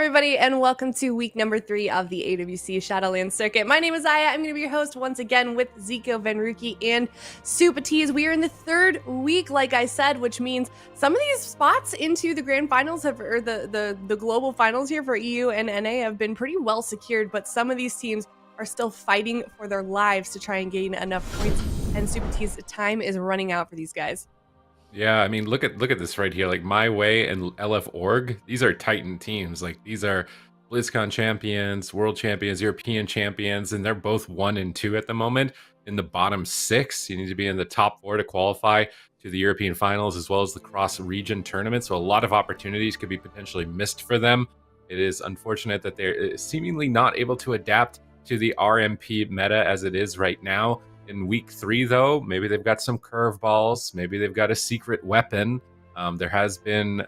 everybody, and welcome to week number 3 of the AWC Shadowlands Circuit. My name is Aya. I'm going to be your host once again with Zico, Venruki, and Supatiz. We are in the 3rd week, like I said, which means some of these spots into the Grand Finals, or the global finals here for EU and NA have been pretty well secured, but some of these teams are still fighting for their lives to try and gain enough points, and Supatiz, time is running out for these guys. Yeah, I mean, look at this right here. Like My Way and LF Org, these are Titan teams. Like these are BlizzCon champions, world champions, European champions, and they're both 1 and 2 at the moment. In the bottom 6, you need to be in the top 4 to qualify to the European finals as well as the Cross-Region Tournament. So a lot of opportunities could be potentially missed for them. It is unfortunate that they're seemingly not able to adapt to the RMP meta as it is right now. In week 3, though, maybe they've got some curveballs. Maybe they've got a secret weapon. There has been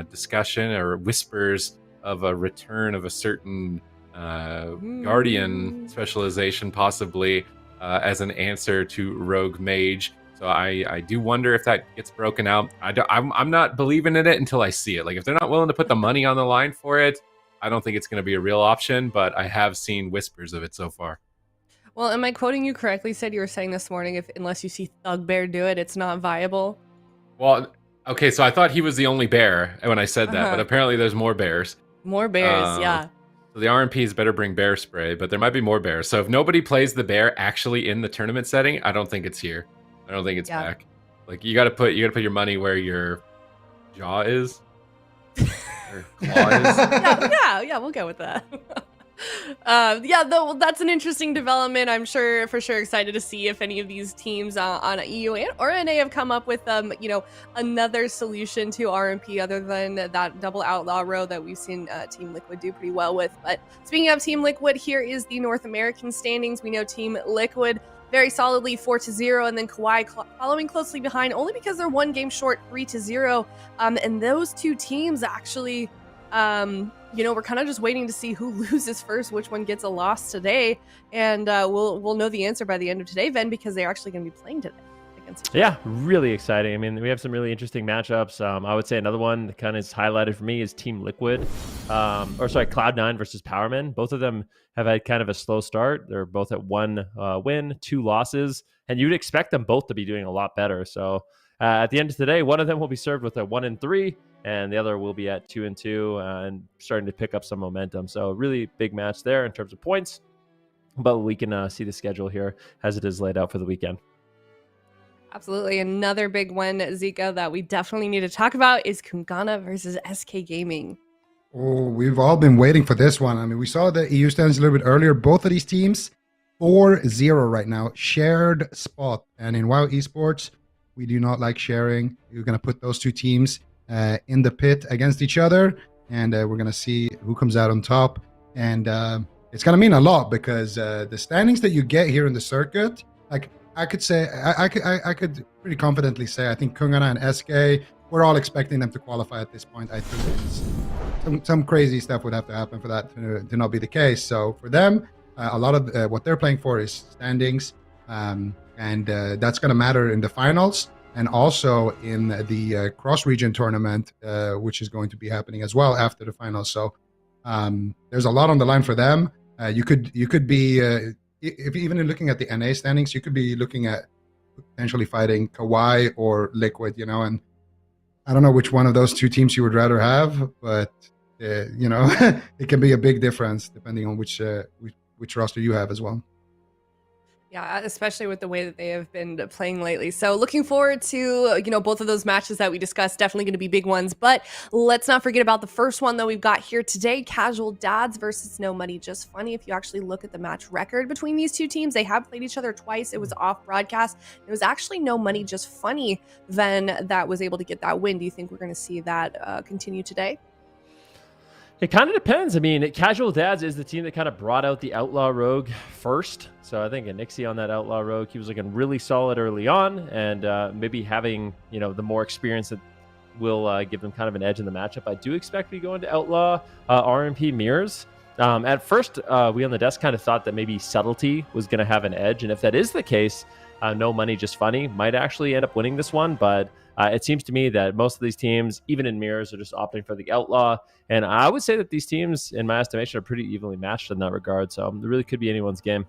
discussion or whispers of a return of a certain Guardian specialization, possibly as an answer to Rogue Mage. So I do wonder if that gets broken out. I'm not believing in it until I see it. Like if they're not willing to put the money on the line for it, I don't think it's going to be a real option. But I have seen whispers of it so far. Well, am I quoting you correctly? You said you were saying this morning, unless you see Thugbear do it, it's not viable. Well, okay, so I thought he was the only bear when I said that, but apparently there's more bears. More bears, yeah. So the RMPs better bring bear spray, but there might be more bears. So if nobody plays the bear actually in the tournament setting, I don't think it's here. I don't think it's back. Like you gotta put your money where your jaw is. Or claw is. Yeah, we'll go with that. Though that's an interesting development. I'm for sure excited to see if any of these teams on EU or NA have come up with another solution to RMP other than that double outlaw row that we've seen Team Liquid do pretty well with. But speaking of Team Liquid, here is the North American standings. We know Team Liquid very solidly 4-0, and then KAWHI following closely behind, only because they're 1 game short, 3-0. And those two teams actually we're kind of just waiting to see who loses first, which one gets a loss today, and we'll know the answer by the end of today, Ven, because they're actually going to be playing today against each other. Yeah, really exciting. I mean, we have some really interesting matchups. I would say another one that kind of is highlighted for me is Team Liquid, Cloud9 versus Powerman. Both of them have had kind of a slow start. They're both at 1 win, 2 losses, and you'd expect them both to be doing a lot better. So at the end of today, one of them will be served with a 1-3. And the other will be at 2-2 and starting to pick up some momentum. So really big match there in terms of points. But we can see the schedule here as it is laid out for the weekend. Absolutely. Another big one, Zico, that we definitely need to talk about is KUNGARNA versus SK Gaming. Oh, we've all been waiting for this one. I mean, we saw the EU standings a little bit earlier. Both of these teams, 4-0 right now, shared spot. And in WoW Esports, we do not like sharing. We're going to put those two teams in the pit against each other, and we're gonna see who comes out on top. And it's gonna mean a lot because the standings that you get here in the circuit, like I could say, I could pretty confidently say, I think KUNGARNA and SK, we're all expecting them to qualify at this point. I think it's, some crazy stuff would have to happen for that to not be the case. So for them, a lot of what they're playing for is standings, and that's gonna matter in the finals. And also in the Cross-Region Tournament, which is going to be happening as well after the finals. So there's a lot on the line for them. You could be, if even in looking at the NA standings, you could be looking at potentially fighting KAWHI or Liquid, and I don't know which one of those two teams you would rather have, but it can be a big difference depending on which roster you have as well. Yeah, especially with the way that they have been playing lately. So looking forward to, both of those matches that we discussed, definitely going to be big ones. But let's not forget about the first one that we've got here today, Casual Dads versus No Money Just Funny. If you actually look at the match record between these two teams, they have played each other twice. It was off broadcast. It was actually No Money Just Funny then that was able to get that win. Do you think we're going to see that continue today? It kind of depends. I mean, Casual Dads is the team that kind of brought out the Outlaw Rogue first. So I think a Nixie on that Outlaw Rogue, he was looking really solid early on. And maybe having, the more experience that will give them kind of an edge in the matchup. I do expect we go into Outlaw RMP mirrors. At first, we on the desk kind of thought that maybe Subtlety was going to have an edge. And if that is the case, No Money Just Funny might actually end up winning this one, but it seems to me that most of these teams, even in mirrors, are just opting for the Outlaw. And I would say that these teams, in my estimation, are pretty evenly matched in that regard. So it really could be anyone's game.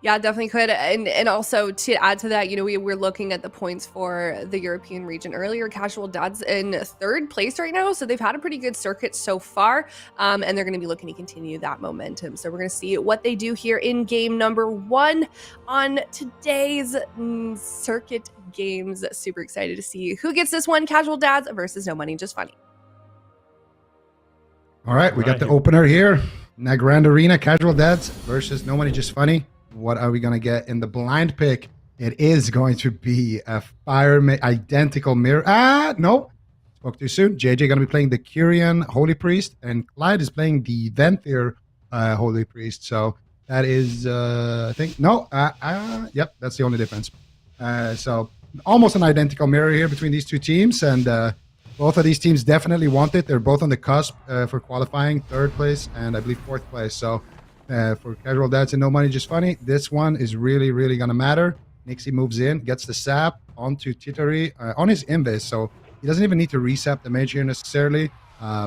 Yeah, definitely could. And also to add to that, we're looking at the points for the European region earlier. Casual Dads in 3rd place right now. So they've had a pretty good circuit so far. And they're going to be looking to continue that momentum. So we're going to see what they do here in game number 1 on today's circuit games. Super excited to see who gets this one. Casual Dads versus No Money Just Funny. All right, we got the opener here. Grand Arena, Casual Dads versus No Money Just Funny. What are we going to get in the blind pick? It is going to be a identical mirror. No. Spoke too soon. JJ going to be playing the Kyrian Holy Priest, and Clyde is playing the Venthyr Holy Priest. So that is, I think, no. Yep, that's the only difference. So almost an identical mirror here between these two teams, and both of these teams definitely want it. They're both on the cusp for qualifying, 3rd place and I believe 4th place. So for Casual Dads and No Money Just Funny, this one is really, really going to matter. Nixie moves in, gets the sap onto Tittery on his Invis, so he doesn't even need to resap the mage here necessarily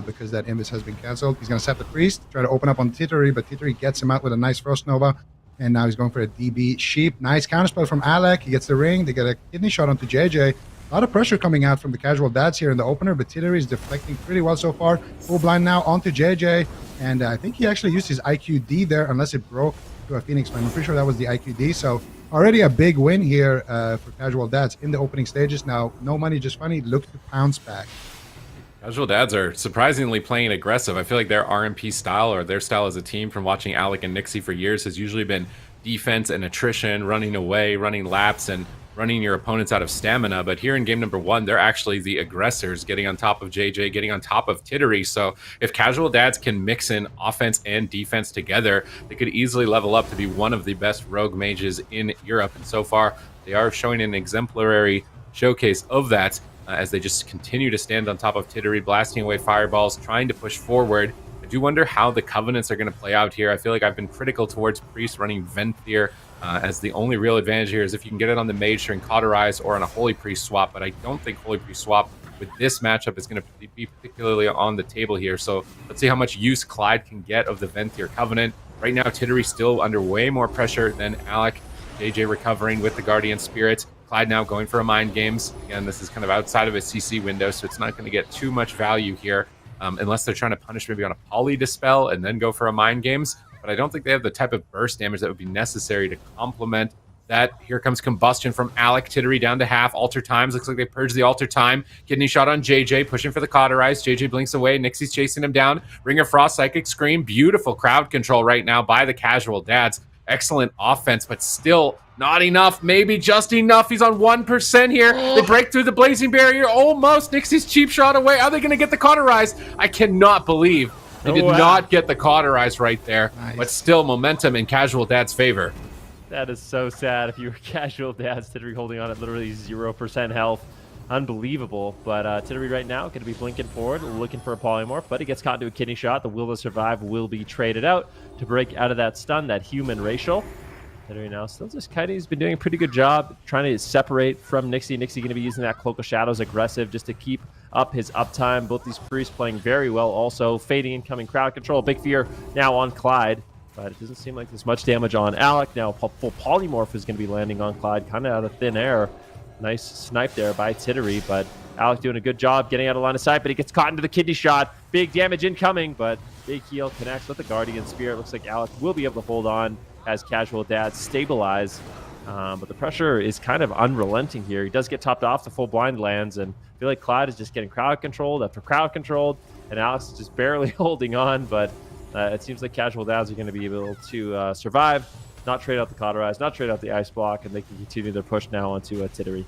because that Invis has been cancelled. He's going to sap the Priest, try to open up on Tittery, but Tittery gets him out with a nice Frost Nova, and now he's going for a DB Sheep. Nice counterspell from Alec. He gets the ring. They get a kidney shot onto JJ. A lot of pressure coming out from the Casual Dads here in the opener, but Tittery is deflecting pretty well so far. Full blind now onto JJ, and I think he actually used his IQD there, unless it broke to a Phoenix Flame. I'm pretty sure that was the IQD, so already a big win here for Casual Dads in the opening stages. Now, No Money Just Funny, look to pounce back. Casual Dads are surprisingly playing aggressive. I feel like their RMP style, or their style as a team from watching Alec and Nixie for years, has usually been defense and attrition, running away, running laps, and running your opponents out of stamina. But here in game number 1, they're actually the aggressors, getting on top of JJ, getting on top of Tittery. So if Casual Dads can mix in offense and defense together, they could easily level up to be one of the best rogue mages in Europe. And so far, they are showing an exemplary showcase of that as they just continue to stand on top of Tittery, blasting away fireballs, trying to push forward. I do wonder how the Covenants are going to play out here. I feel like I've been critical towards Priest running Venthyr as the only real advantage here is if you can get it on the Mage during Cauterize or on a Holy Priest swap, but I don't think Holy Priest swap with this matchup is going to be particularly on the table here. So let's see how much use Clyde can get of the Venthyr Covenant. Right now, Tittery still under way more pressure than Alec. JJ recovering with the Guardian Spirit. Clyde now going for a Mind Games. Again, this is kind of outside of his CC window, so it's not going to get too much value here unless they're trying to punish maybe on a Poly Dispel and then go for a Mind Games. But I don't think they have the type of burst damage that would be necessary to complement that. Here comes Combustion from Alec. Tittery down to half. Alter Times. Looks like they purged the Alter Time. Kidney shot on JJ. Pushing for the Cauterize. JJ blinks away. Nixie's chasing him down. Ring of Frost. Psychic Scream. Beautiful crowd control right now by the Casual Dads. Excellent offense, but still not enough. Maybe just enough. He's on 1% here. They break through the Blazing Barrier. Almost. Nixie's cheap shot away. Are they going to get the Cauterize? I cannot believe they did not get the Cauterize right there. Nice. But still momentum in Casual Dad's favor. That is so sad. If you were Casual Dads, Tittery holding on at literally 0% health. Unbelievable. But Tittery right now going to be blinking forward, looking for a polymorph, but he gets caught into a kidney shot. The will to survive will be traded out to break out of that stun, that human racial. Tittery now still just kind of, he's been doing a pretty good job trying to separate from Nixie. Nixie going to be using that Cloak of Shadows aggressive just to keep up his uptime. Both these priests playing very well also. Fading incoming crowd control. Big Fear now on Clyde, but it doesn't seem like there's much damage on Alec. Now full polymorph is going to be landing on Clyde kind of out of thin air. Nice snipe there by Tittery, but Alec doing a good job getting out of line of sight, but he gets caught into the kidney shot. Big damage incoming, but big heal connects with the Guardian Spirit. Looks like Alec will be able to hold on as Casual Dads stabilize. But the pressure is kind of unrelenting here. He does get topped off, the full blind lands, and I feel like Clyde is just getting crowd controlled after crowd controlled, and Alex is just barely holding on, but it seems like Casual Dads are going to be able to survive, not trade out the Cauterize, not trade out the Ice Block, and they can continue their push now onto Tittery.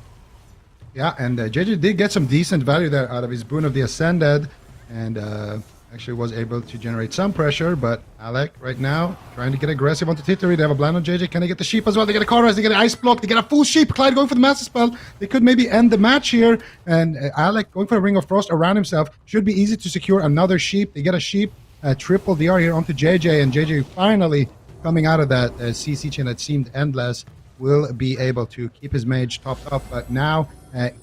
Yeah, and JJ did get some decent value there out of his Boon of the Ascended, and actually was able to generate some pressure, but Alec right now trying to get aggressive onto Tittery. They have a blind on JJ. Can they get the Sheep as well? They get a Cauterize, they get an Ice Block, they get a full Sheep. Clyde going for the Master Spell. They could maybe end the match here, and Alec going for a Ring of Frost around himself. Should be easy to secure another Sheep. They get a Sheep, triple DR here onto JJ, and JJ finally coming out of that CC chain that seemed endless. will be able to keep his mage topped up, but now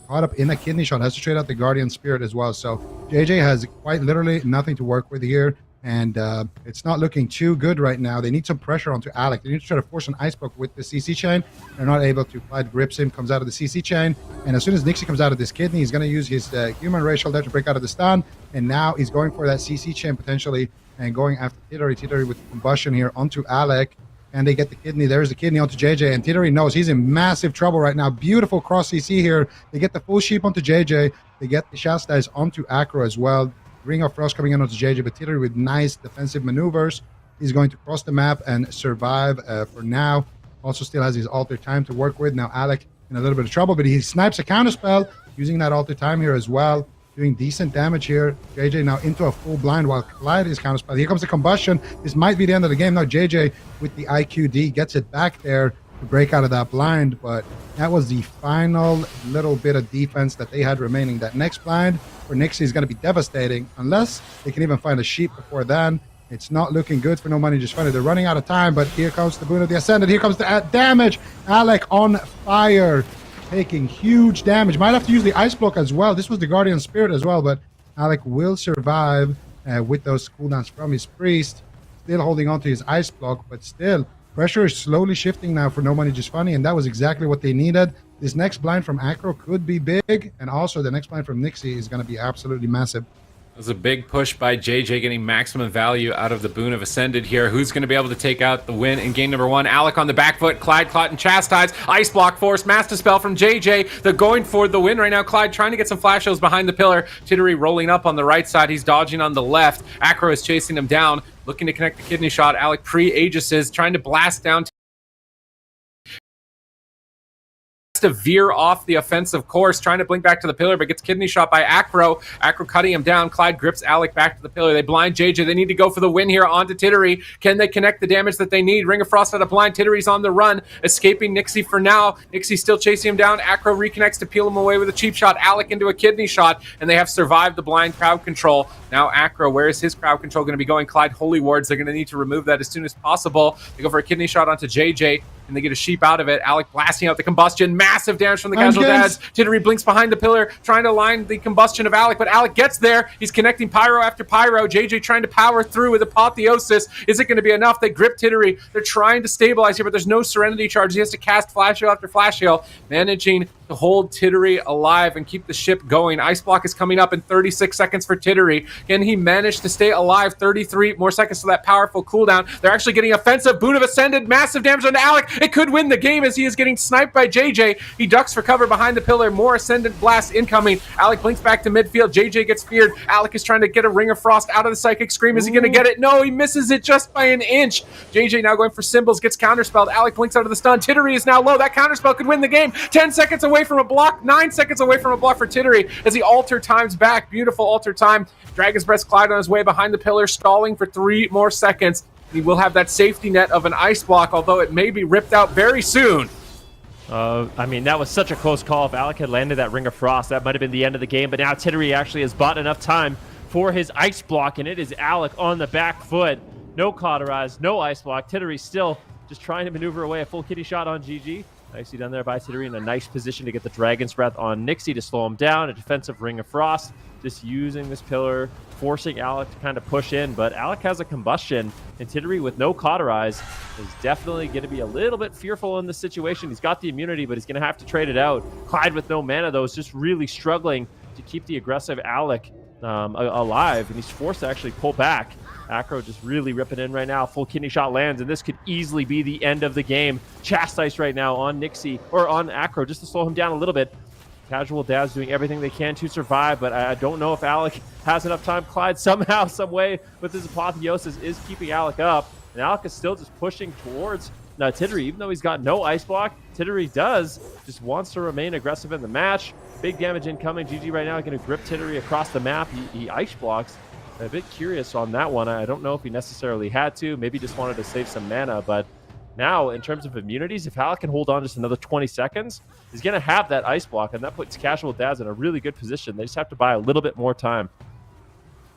caught up in a kidney shot, has to trade out the Guardian Spirit as well. So JJ has quite literally nothing to work with here, and it's not looking too good right now. They need some pressure onto Alec. They need to try to force an ice block with the CC chain. They're not able to. Clyde grips him, comes out of the CC chain, and as soon as Nixie comes out of this kidney, he's going to use his human racial there to break out of the stun, and now he's going for that CC chain potentially, and going after Tittery with combustion here onto Alec. And they get the kidney. There's the kidney onto JJ, and Tittery knows he's in massive trouble right now. Beautiful cross CC here. They get the full sheep onto JJ. They get the Chastise onto Acro as well. Ring of Frost coming in onto JJ, but Tittery with nice defensive maneuvers. He's going to cross the map and survive for now. Also still has his alter time to work with. Now Alec in a little bit of trouble, but he snipes a counterspell using that alter time here as well. Doing decent damage here. JJ now into a full blind while Clyde is counterspell. Here comes the combustion. This might be the end of the game. Now JJ with the IQD gets it back there to break out of that blind, but that was the final little bit of defense that they had remaining. That next blind for Nixie is going to be devastating unless they can even find a sheep before then. It's not looking good for No Money Just Funny. They're running out of time, but here comes the Boon of the Ascendant. Here comes the damage. Alec on fire, taking huge damage. Might have to use the ice block as well. This was the Guardian Spirit as well, but Alec will survive with those cooldowns from his priest. Still holding on to his ice block, but still pressure is slowly shifting now for No Money Just Funny, and that was exactly what they needed. This next blind from Acro could be big, and also the next blind from Nixie is going to be absolutely massive. It was a big push by JJ, getting maximum value out of the Boon of Ascended here. Who's going to be able to take out the win in game number 1? Alec on the back foot, Clyde caught and chastised. Ice block force, Master Spell from JJ. They're going for the win right now. Clyde trying to get some flash shows behind the pillar. Tittery rolling up on the right side. He's dodging on the left. Acro is chasing him down, looking to connect the kidney shot. Alec pre-Aegises, trying to blast down to veer off the offensive course, trying to blink back to the pillar, but gets kidney shot by Acro. Acro cutting him down. Clyde grips Alec back to the pillar. They blind JJ. They need to go for the win here onto Tittery. Can they connect the damage that they need? Ring of Frost out of blind. Tittery's on the run, escaping Nixie for now. Nixie still chasing him down. Acro reconnects to peel him away with a cheap shot. Alec into a kidney shot, and they have survived the blind crowd control. Now Acro, where is his crowd control going to be going? Clyde Holy Wards. They're going to need to remove that as soon as possible. They go for a kidney shot onto JJ, and they get a sheep out of it. Alec blasting out the combustion. Massive damage from the casual dads. Tittery blinks behind the pillar, trying to line the combustion of Alec, but Alec gets there. He's connecting pyro after pyro. JJ trying to power through with Apotheosis. Is it going to be enough? They grip Tittery. They're trying to stabilize here, but there's no Serenity charge. He has to cast Flash Heal after Flash Heal, managing to hold Tittery alive and keep the ship going. Ice block is coming up in 36 seconds for Tittery. Can he manage to stay alive? 33 more seconds to that powerful cooldown. They're actually getting offensive. Boon of Ascended, massive damage on Alec. It could win the game as he is getting sniped by JJ. He ducks for cover behind the pillar. More Ascendant blast incoming. Alec blinks back to midfield. JJ gets feared. Alec is trying to get a Ring of Frost out of the Psychic Scream. Is he going to get it? No, he misses it just by an inch. JJ now going for symbols, gets counterspelled. Alec blinks out of the stun. Tittery is now low. That counterspell could win the game. 10 seconds away from a block. 9 seconds away from a block for Tittery as he alter times back. Beautiful alter time. Dragon's Breast Clyde on his way behind the pillar, stalling for 3 more seconds. He will have that safety net of an ice block, although it may be ripped out very soon. I mean, that was such a close call. If Alec had landed that Ring of Frost, that might have been the end of the game. But now Tittery actually has bought enough time for his ice block, and it is Alec on the back foot. No cauterize, no ice block. Tittery still just trying to maneuver away a full kitty shot on GG. Nicely done there by Tittery, in a nice position to get the Dragon's Breath on Nixie to slow him down. A defensive Ring of Frost, just using this pillar, forcing Alec to kind of push in. But Alec has a combustion, and Tittery with no cauterize is definitely going to be a little bit fearful in this situation. He's got the immunity, but he's going to have to trade it out. Clyde with no mana, though, is just really struggling to keep the aggressive Alec alive, and he's forced to actually pull back. Acro just really ripping in right now. Full kidney shot lands, and this could easily be the end of the game. Chastise right now on Nixie, or on Acro, just to slow him down a little bit. Casual Dads doing everything they can to survive, but I don't know if Alec has enough time. Clyde somehow, some way, with his Apotheosis is keeping Alec up, and Alec is still just pushing towards Tittery, even though he's got no ice block. Tittery just wants to remain aggressive in the match. Big damage incoming. GG right now going to grip Tittery across the map. He ice blocks. I'm a bit curious on that one. I don't know if he necessarily had to. Maybe just wanted to save some mana. But now, in terms of immunities, if Alec can hold on just another 20 seconds, he's going to have that ice block, and that puts Casual Dads in a really good position. They just have to buy a little bit more time.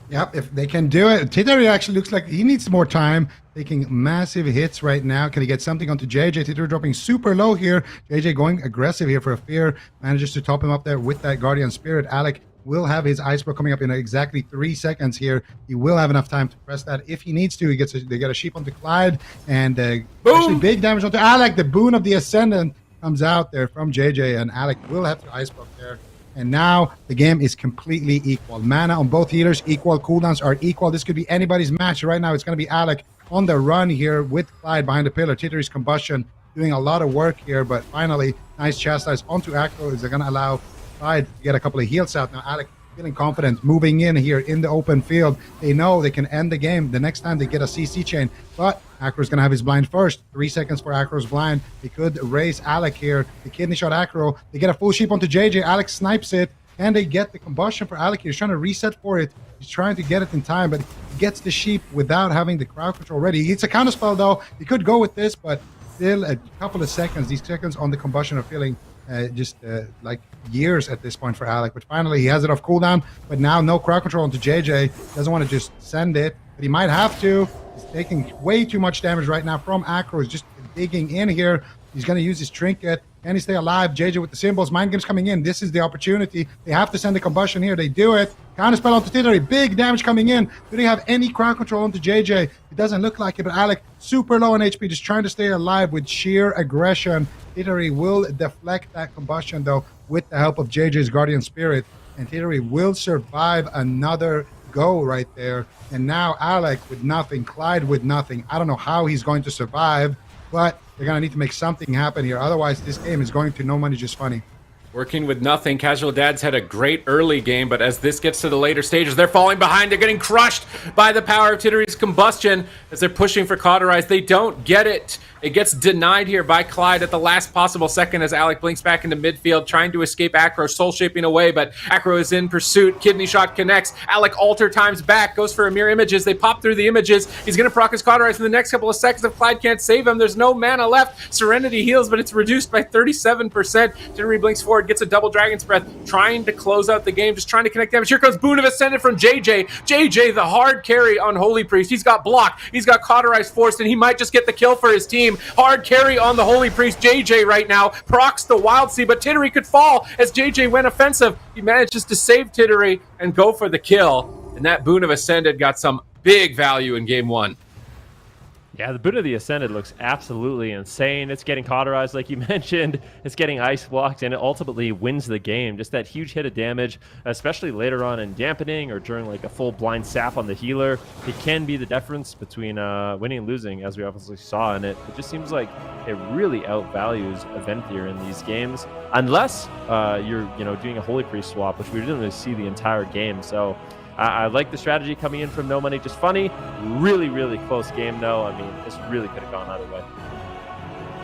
Yep, if they can do it. Titari actually looks like he needs more time, taking massive hits right now. Can he get something onto JJ? Titari dropping super low here. JJ going aggressive here for a fear. Manages to top him up there with that Guardian Spirit. Alec will have his Ice Block coming up in exactly 3 seconds here. He will have enough time to press that if he needs to. They get a sheep onto Clyde, and actually big damage onto Alec. The boon of the Ascendant comes out there from JJ, and Alec will have to Ice Block there. And now the game is completely equal. Mana on both healers equal. Cooldowns are equal. This could be anybody's match. Right now it's going to be Alec on the run here with Clyde behind the pillar. Titteri's Combustion doing a lot of work here, but finally nice chastise onto Acro. Is going to allow Clyde to get a couple of heals out. Now Alec feeling confident moving in here in the open field. They know they can end the game the next time they get a CC chain, but Acro's gonna have his blind first. 3 seconds for Acro's blind. They could raise Alec here. The kidney shot Acro. They get a full sheep onto JJ. Alec snipes it. Can they get the combustion for Alec? He's trying to reset for it. He's trying to get it in time, but he gets the sheep without having the crowd control ready. It's a counterspell though. He could go with this, but still a couple of seconds. These seconds on the combustion are feeling like years at this point for Alec, but finally he has it off cooldown. But now no crowd control into JJ. Doesn't want to just send it, but he might have to. He's taking way too much damage right now from Acro. He's just digging in here. He's going to use his trinket. Can he stay alive? JJ with the symbols. Mind Games coming in. This is the opportunity. They have to send the combustion here. They do it. Counterspell onto Tittery. Big damage coming in. Do they have any crowd control onto JJ? It doesn't look like it, but Alec super low on HP, just trying to stay alive with sheer aggression. Tittery will deflect that combustion though with the help of JJ's Guardian Spirit, and Tittery will survive another go right there. And now Alec with nothing, Clyde with nothing. I don't know how he's going to survive, but they're going to need to make something happen here. Otherwise, this game is going to no money, just funny. Working with nothing. Casual Dads had a great early game, but as this gets to the later stages, they're falling behind. They're getting crushed by the power of Tittery's Combustion as they're pushing for Cauterize. They don't get it. It gets denied here by Clyde at the last possible second as Alec blinks back into midfield, trying to escape Acro, soul shaping away, but Acro is in pursuit. Kidney shot connects. Alec alter times back, goes for a mirror images. They pop through the images. He's going to proc his Cauterize in the next couple of seconds if Clyde can't save him. There's no mana left. Serenity heals, but it's reduced by 37%. Tittery blinks forward, gets a double Dragon's Breath, trying to close out the game, just trying to connect damage. Here comes Boon of Ascendant from JJ. JJ, the hard carry on Holy Priest. He's got block. He's got Cauterize forced, and he might just get the kill for his team. Hard carry on the Holy Priest. JJ right now procs the Wild Sea, but Tittery could fall as JJ went offensive. He manages to save Tittery and go for the kill, and that Boon of Ascended got some big value in game one. Yeah, the Boon of the Ascended looks absolutely insane. It's getting cauterized, like you mentioned. It's getting ice blocked, and it ultimately wins the game. Just that huge hit of damage, especially later on in dampening or during like a full blind sap on the healer. It can be the difference between winning and losing, as we obviously saw in it. It just seems like it really outvalues Aventhyr in these games, unless you're doing a Holy Priest swap, which we didn't really see the entire game. So I like the strategy coming in from No Money Just Funny. Really, really close game, though. I mean, this really could have gone either way.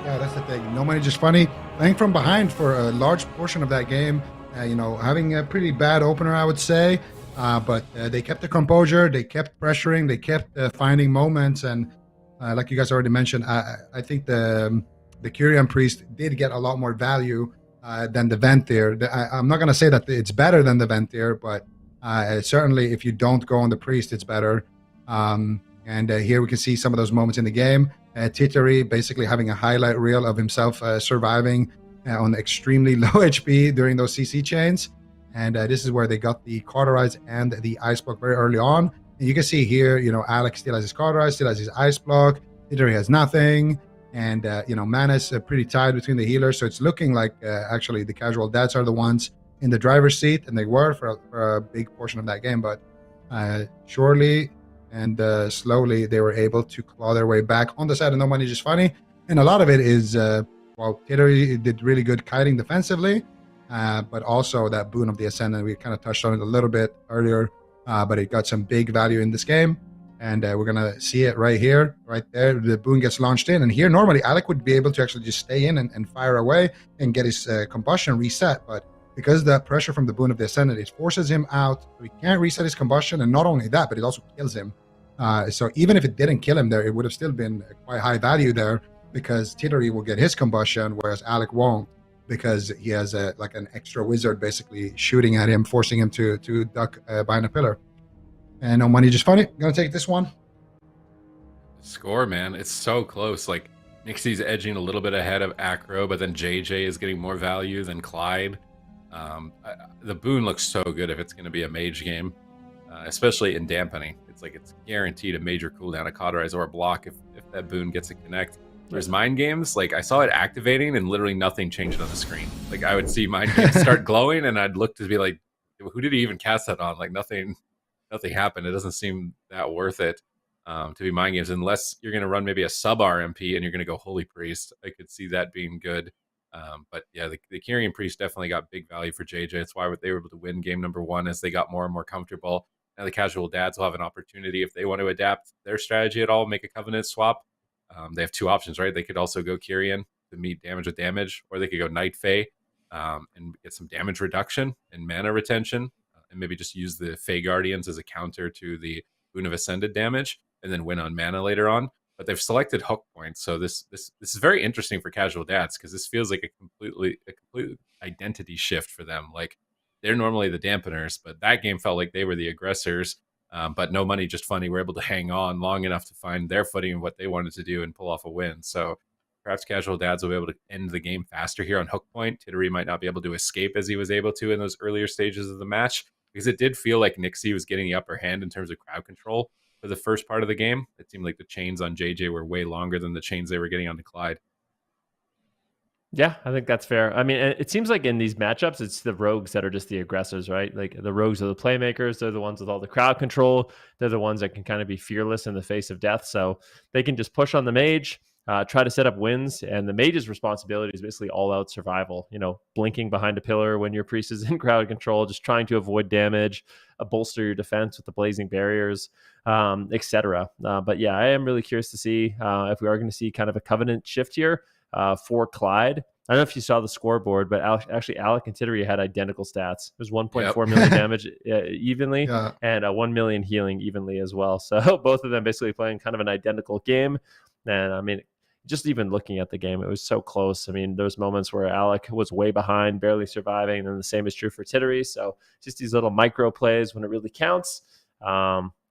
Yeah, that's the thing. No Money Just Funny. Playing from behind for a large portion of that game. Having a pretty bad opener, I would say. But they kept the composure. They kept pressuring. They kept finding moments. And like you guys already mentioned, I think the Kyrian Priest did get a lot more value than the Venthyr. I'm not going to say that it's better than the Venthyr, but certainly, if you don't go on the Priest, it's better. Here we can see some of those moments in the game. Tittery basically having a highlight reel of himself surviving on extremely low HP during those CC chains. And this is where they got the Cauterize and the Ice Block very early on. And you can see here, Alex still has his Cauterize, still has his Ice Block. Tittery has nothing. And, Mana's pretty tied between the healers. So it's looking like actually the Casual Dads are the ones in the driver's seat, and they were for a big portion of that game, but surely and slowly they were able to claw their way back on the side of No Money Just Funny. And a lot of it is Tittery did really good kiting defensively, but also that Boon of the Ascendant, we kind of touched on it a little bit earlier, but it got some big value in this game, and we're gonna see it right here, right there. The Boon gets launched in, and here normally Alec would be able to actually just stay in and fire away and get his combustion reset, but because the pressure from the Boon of the Ascendant, it forces him out. So he can't reset his combustion, and not only that, but it also kills him. So even if it didn't kill him there, it would have still been quite high value there, because Tittery will get his combustion, whereas Alec won't, because he has an extra wizard basically shooting at him, forcing him to duck behind a pillar. And no money, just funny. Gonna take this one. Score, man. It's so close. Like, Nixie's edging a little bit ahead of Acro, but then JJ is getting more value than Clyde. The boon looks so good if it's going to be a mage game, especially in dampening. It's like it's guaranteed a major cooldown, a cauterize, or a block if that boon gets a connect. Whereas mind games, like I saw it activating and literally nothing changed on the screen. Like I would see mind games start glowing and I'd look to be like, who did he even cast that on? Like nothing happened. It doesn't seem that worth it to be mind games unless you're going to run maybe a sub RMP and you're going to go Holy Priest. I could see that being good. But yeah, the Kyrian Priest definitely got big value for JJ. It's why they were able to win game number 1 as they got more and more comfortable. Now the casual dads will have an opportunity if they want to adapt their strategy at all, make a Covenant swap. They have 2 options, right? They could also go Kyrian to meet damage with damage, or they could go Night Fae and get some damage reduction and mana retention, and maybe just use the Fae Guardians as a counter to the Boon of Ascended damage, and then win on mana later on. But they've selected hook points, so this is very interesting for casual dads because this feels like a complete identity shift for them. Like they're normally the dampeners, but that game felt like they were the aggressors. But no money, just funny. We're able to hang on long enough to find their footing and what they wanted to do and pull off a win. So perhaps casual dads will be able to end the game faster here on hook point. Tittery might not be able to escape as he was able to in those earlier stages of the match because it did feel like Nixie was getting the upper hand in terms of crowd control. For the first part of the game, it seemed like the chains on JJ were way longer than the chains they were getting on the Clyde. Yeah, I think that's fair. I mean, it seems like in these matchups, it's the rogues that are just the aggressors, right? Like the rogues are the playmakers. They're the ones with all the crowd control. They're the ones that can kind of be fearless in the face of death. So they can just push on the mage, try to set up wins. And the mage's responsibility is basically all out survival, blinking behind a pillar when your priest is in crowd control, just trying to avoid damage, bolster your defense with the blazing barriers, etc. But yeah, I am really curious to see if we are going to see kind of a Covenant shift here. For Clyde. I don't know if you saw the scoreboard, but actually Alec and Tittery had identical stats. It was 1.4 million damage evenly and 1 million healing evenly as well. So both of them basically playing kind of an identical game. And I mean, just even looking at the game, it was so close. I mean, there's moments where Alec was way behind, barely surviving, and then the same is true for Tittery. So just these little micro plays when it really counts.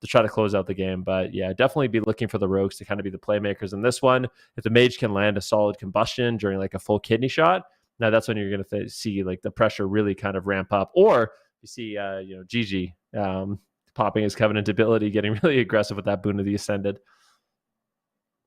To try to close out the game. But yeah, definitely be looking for the rogues to kind of be the playmakers in this one. If the mage can land a solid combustion during like a full kidney shot, now that's when you're going to see like the pressure really kind of ramp up. Or you see, GG popping his Covenant ability, getting really aggressive with that Boon of the Ascended.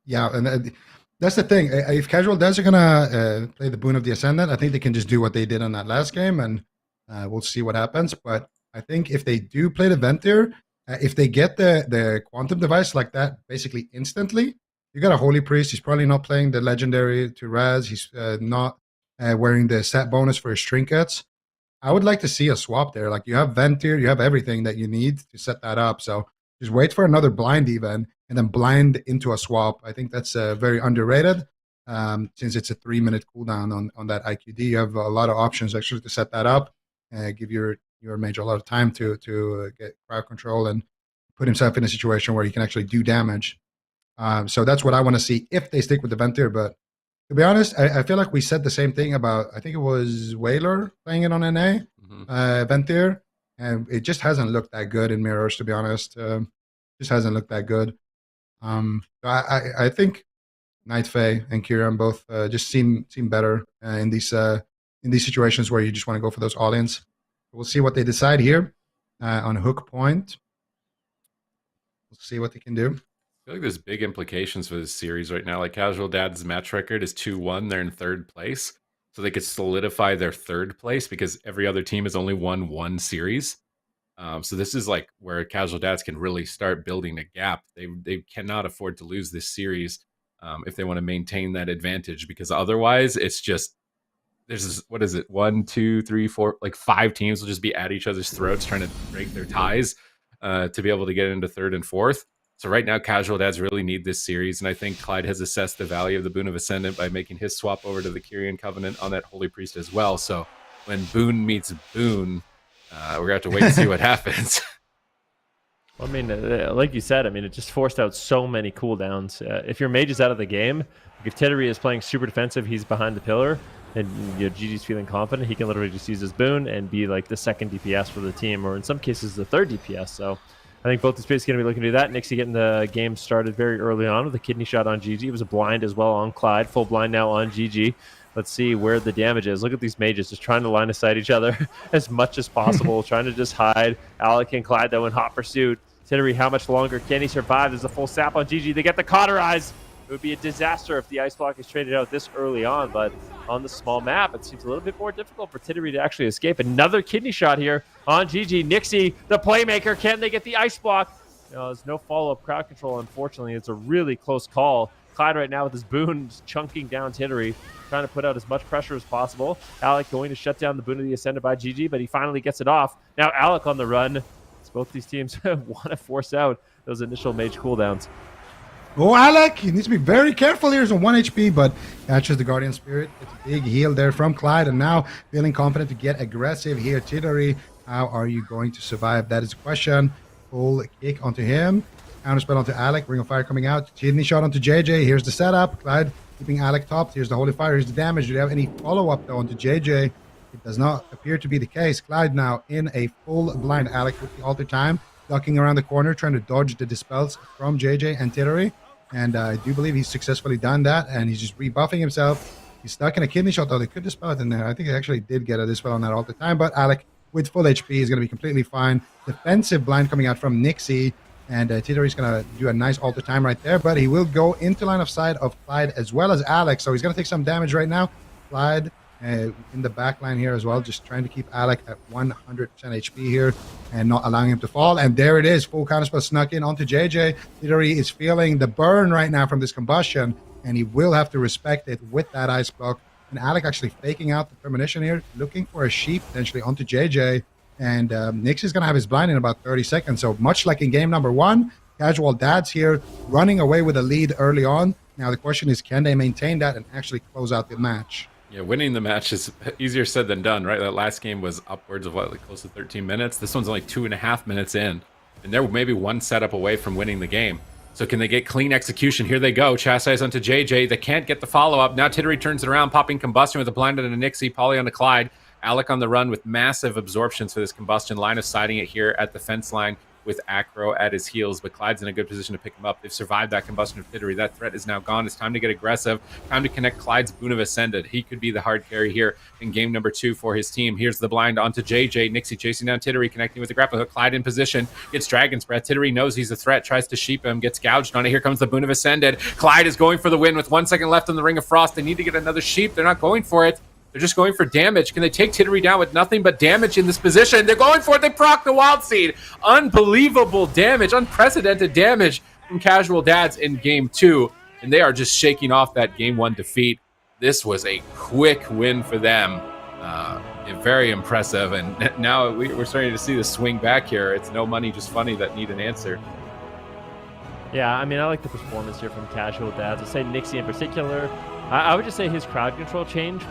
Yeah, and that's the thing. If casual dads are going to play the Boon of the Ascendant, I think they can just do what they did on that last game, and we'll see what happens. But I think if they do play the Ventir, if they get the quantum device like that basically instantly, you got a Holy Priest. He's probably not playing the legendary to Raz. He's not wearing the set bonus for his trinkets. I would like to see a swap there. Like you have Ventir, you have everything that you need to set that up. So just wait for another blind even and then blind into a swap. I think that's very underrated since it's a 3-minute cooldown on that IQD. You have a lot of options actually to set that up, give your mage a lot of time to get crowd control and put himself in a situation where he can actually do damage. So that's what I want to see if they stick with the Ventir. But to be honest, I feel like we said the same thing about, I think it was Whaler playing it on NA, Ventir, and it just hasn't looked that good in mirrors, to be honest. Just hasn't looked that good. I think Night Fae and Kyrian both just seem better in these situations where you just want to go for those all-ins. We'll see what they decide here on hook point. We'll see what they can do. I feel like there's big implications for this series right now. Like Casual Dad's match record is 2-1. They're in 3rd place. So they could solidify their 3rd place because every other team has only won 1 series. So this is like where Casual Dads can really start building a gap. They cannot afford to lose this series if they want to maintain that advantage, because otherwise it's just, there's this, what is it, 1, 2, 3, 4, like 5 teams will just be at each other's throats trying to break their ties to be able to get into 3rd and 4th. So right now, Casual Dads really need this series, and I think Clyde has assessed the value of the Boon of Ascendant by making his swap over to the Kyrian Covenant on that Holy Priest as well. So when Boon meets Boon, we're going to have to wait and see what happens. Well, I mean, like you said, I mean, it just forced out so many cooldowns. If your mage is out of the game, if Tittery is playing super defensive, he's behind the pillar, and GG's feeling confident, he can literally just use his Boon and be like the 2nd DPS for the team, or in some cases the 3rd DPS. So I think both the space going to be looking to do that. Nixie getting the game started very early on with a kidney shot on GG. It was a blind as well on Clyde. Full blind now on GG. Let's see where the damage is. Look at these mages just trying to line of sight each other as much as possible, trying to just hide. Alec and Clyde, though, in hot pursuit. Tittery, how much longer can he survive? There's a full sap on GG. They get the cauterize. It would be a disaster if the ice block is traded out this early on, but on the small map, it seems a little bit more difficult for Tittery to actually escape. Another kidney shot here on GG. Nixie, the playmaker. Can they get the ice block? There's no follow-up crowd control, unfortunately. It's a really close call. Clyde right now with his boon chunking down Tittery, trying to put out as much pressure as possible. Alec going to shut down the boon of the Ascended by GG, but he finally gets it off. Now Alec on the run. Both these teams want to force out those initial mage cooldowns. Oh, Alec, he needs to be very careful here. He's on 1 HP, but catches the Guardian Spirit. It's a big heal there from Clyde, and now feeling confident to get aggressive here. Tittery, how are you going to survive? That is a question. Full kick onto him. Counterspell onto Alec. Ring of Fire coming out. Kidney shot onto JJ. Here's the setup. Clyde keeping Alec topped. Here's the Holy Fire. Here's the damage. Do you have any follow-up, though, onto JJ? It does not appear to be the case. Clyde now in a full blind. Alec with the alter time, ducking around the corner, trying to dodge the dispels from JJ and Tittery. And I do believe he's successfully done that, and he's just rebuffing himself. He's stuck in a kidney shot, though. They could dispel it in there. I think he actually did get a dispel on that alter time, but Alec with full HP is going to be completely fine. Defensive blind coming out from Nixie, and Tittery's going to do a nice alter time right there, but he will go into line of sight of Clyde as well as Alec, so he's going to take some damage right now. Clyde in the back line here as well, just trying to keep Alec at 100% HP here and not allowing him to fall. And there it is, full counterspell snuck in onto JJ. Tittery is feeling the burn right now from this combustion, and he will have to respect it with that ice block. And Alec actually faking out the premonition here, looking for a sheep potentially onto JJ. And Nix is going to have his blind in about 30 seconds. So much like in game number 1, Casual Dads here running away with a lead early on. Now the question is, can they maintain that and actually close out the match? Yeah, winning the match is easier said than done, right? That last game was upwards of like close to 13 minutes. This one's only 2.5 minutes in, and they're maybe one setup away from winning the game. So can they get clean execution? Here they go. Chastise onto JJ. They can't get the follow-up. Now Tittery turns it around, popping Combustion with a blind and a Nixie. Polly on the Clyde. Alec on the run with massive absorptions for this Combustion. Line of sighting it here at the fence line with Acro at his heels, but Clyde's in a good position to pick him up. They've survived that Combustion of Tittery. That threat is now gone. It's time to get aggressive. Time to connect Clyde's Boon of Ascended. He could be the hard carry here in game number 2 for his team. Here's the blind onto JJ. Nixie chasing down Tittery, connecting with the grappling hook. Clyde in position, gets Dragon's Breath. Tittery knows he's a threat, tries to sheep him, gets gouged on it. Here comes the Boon of Ascended. Clyde is going for the win with 1 second left on the Ring of Frost. They need to get another sheep. They're not going for it. They're just going for damage. Can they take Tittery down with nothing but damage in this position? They're going for it. They proc the Wild Seed. Unbelievable damage, unprecedented damage from Casual Dads in game 2. And they are just shaking off that game 1 defeat. This was a quick win for them. Very impressive. And now we're starting to see the swing back here. It's no money, just funny that need an answer. Yeah, I mean, I like the performance here from Casual Dads. I'd say Nixie in particular. I would just say his crowd control chains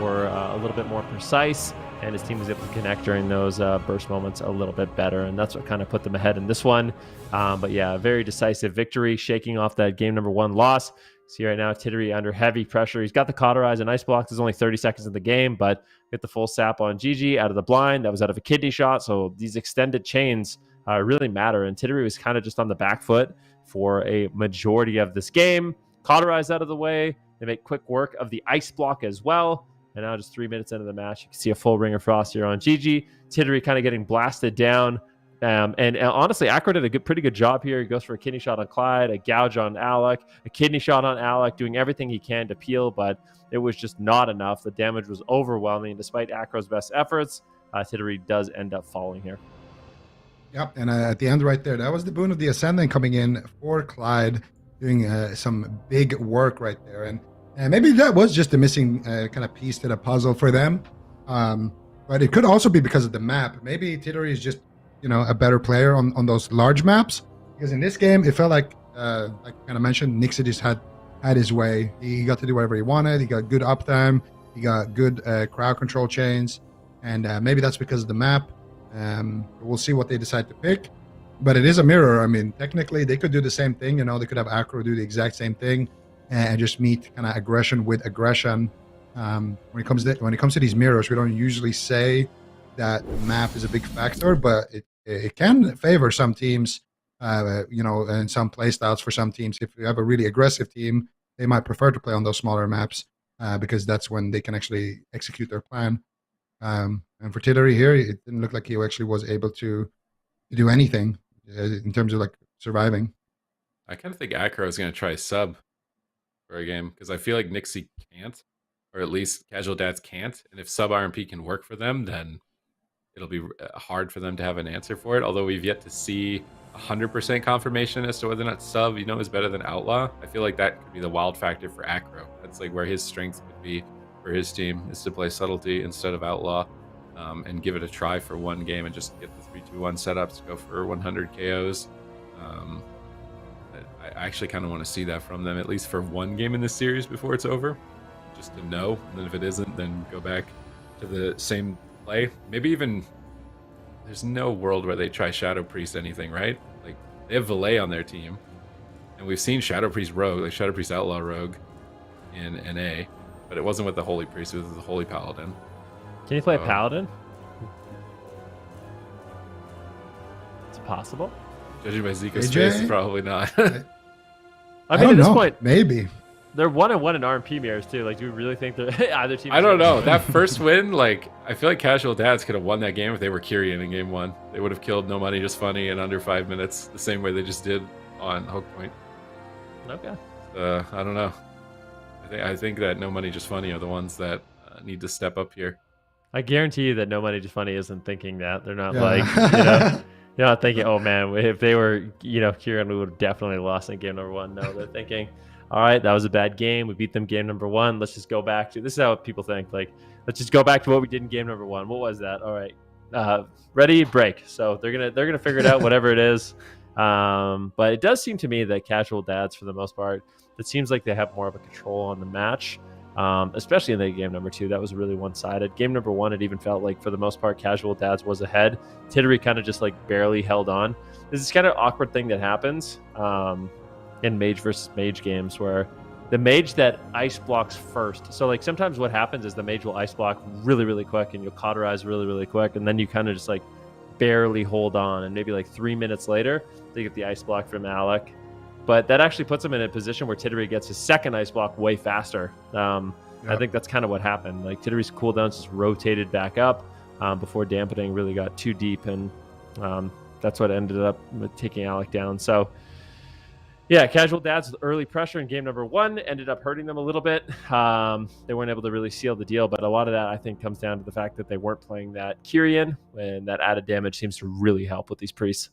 were a little bit more precise, and his team was able to connect during those burst moments a little bit better, and that's what kind of put them ahead in this one. But yeah, very decisive victory, shaking off that game number 1 loss. See right now, Tittery under heavy pressure. He's got the cauterize and ice blocks. There's only 30 seconds in the game, but get the full sap on GG out of the blind. That was out of a kidney shot, so these extended chains really matter, and Tittery was kind of just on the back foot for a majority of this game. Cauterize out of the way. They make quick work of the ice block as well. And now just 3 minutes into the match, you can see a full Ring of Frost here on GG. Tittery kind of getting blasted down. And honestly, Acro did a pretty good job here. He goes for a kidney shot on Clyde, a gouge on Alec, a kidney shot on Alec, doing everything he can to peel, but it was just not enough. The damage was overwhelming. Despite Acro's best efforts, Tittery does end up falling here. Yep, and at the end right there, that was the Boon of the Ascendant coming in for Clyde, doing some big work right there. And maybe that was just a missing kind of piece to the puzzle for them. But it could also be because of the map. Maybe Tittery is just, a better player on those large maps. Because in this game, it felt like I kind of mentioned, Nixie just had his way. He got to do whatever he wanted. He got good uptime. He got good crowd control chains. And maybe that's because of the map. We'll see what they decide to pick. But it is a mirror. I mean, technically, they could do the same thing. They could have Acro do the exact same thing and just meet kind of aggression with aggression. When it comes to these mirrors, we don't usually say that map is a big factor, but it it can favor some teams, and some play styles for some teams. If you have a really aggressive team, they might prefer to play on those smaller maps because that's when they can actually execute their plan. And for Tittery here, it didn't look like he actually was able to do anything in terms of like surviving. I kind of think Acro is going to try sub for a game because I feel like Nixie can't, or at least Casual Dads can't. And if sub RMP can work for them, then it'll be hard for them to have an answer for it. Although we've yet to see 100% confirmation as to whether or not sub, is better than outlaw. I feel like that could be the wild factor for Acro. That's like where his strength could be for his team, is to play subtlety instead of outlaw, and give it a try for one game and just get the 3-2-1 setups, go for 100 KOs. I actually kind of want to see that from them, at least for one game in this series before it's over, just to know. And then if it isn't, then go back to the same play. Maybe even, there's no world where they try Shadow Priest anything, right? Like, they have Valet on their team, and we've seen Shadow Priest Rogue, like Shadow Priest Outlaw Rogue in NA, but it wasn't with the Holy Priest, it was with the Holy Paladin. Can you play Paladin? It's possible. Judging by Zika's face, probably not. I mean, at this point, maybe. They're 1-1 in RMP mirrors too. Like, do we really think they're either team? I don't know. That first win, like, I feel like Casual Dads could have won that game if they were Kyrian in game 1. They would have killed No Money Just Funny in under 5 minutes, the same way they just did on Hook Point. Okay. I don't know. I think that No Money Just Funny are the ones that need to step up here. I guarantee you that No Money Just Funny isn't thinking that. They're not like, you're not thinking, oh man, if they were, Kieran, we would have definitely lost in game number 1. No, they're thinking, all right, that was a bad game. We beat them game number 1. Let's just go back to, this is how people think. Like, let's just go back to what we did in game number 1. What was that? All right, ready, break. So they're gonna figure it out, whatever it is. But it does seem to me that Casual Dads, for the most part, it seems like they have more of a control on the match. Especially in the game number 2, that was really one-sided. Game number 1, it even felt like for the most part Casual Dads was ahead. Tittery kind of just like barely held on. This is kind of awkward thing that happens in mage versus mage games, where the mage that ice blocks first, so like sometimes what happens is the mage will ice block really, really quick, and you'll cauterize really, really quick, and then you kind of just like barely hold on, and maybe like 3 minutes later they get the ice block from Alec. But that actually puts him in a position where Tittery gets his second ice block way faster. I think that's kind of what happened. Like, Tittery's cooldowns just rotated back up before dampening really got too deep, and that's what ended up taking Alec down. So, yeah, Casual Dads' early pressure in game number 1 ended up hurting them a little bit. They weren't able to really seal the deal, but a lot of that, I think, comes down to the fact that they weren't playing that Kyrian, and that added damage seems to really help with these priests.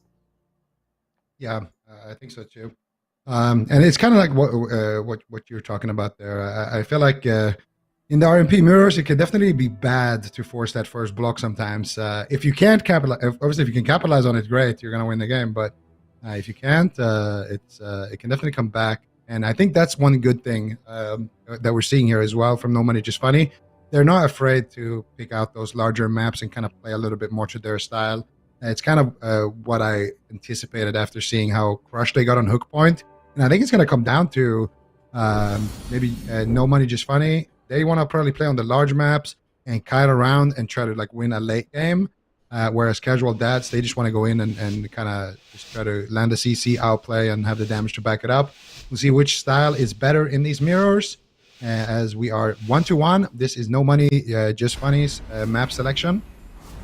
Yeah, I think so too. And it's kind of like what you're talking about there. I feel like in the RMP mirrors, it can definitely be bad to force that first block sometimes. If you can't capitalize, obviously, if you can capitalize on it, great, you're gonna win the game. But if you can't, it can definitely come back. And I think that's one good thing that we're seeing here as well from No Money Just Funny. They're not afraid to pick out those larger maps and kind of play a little bit more to their style. It's kind of what I anticipated after seeing how crushed they got on Hook Point. And I think it's going to come down to maybe No Money Just Funny. They want to probably play on the large maps and kite around and try to like win a late game. Whereas Casual Dads, they just want to go in and kind of just try to land a CC, outplay, and have the damage to back it up. We'll see which style is better in these mirrors. As we are 1-1, this is No Money Just Funny's map selection.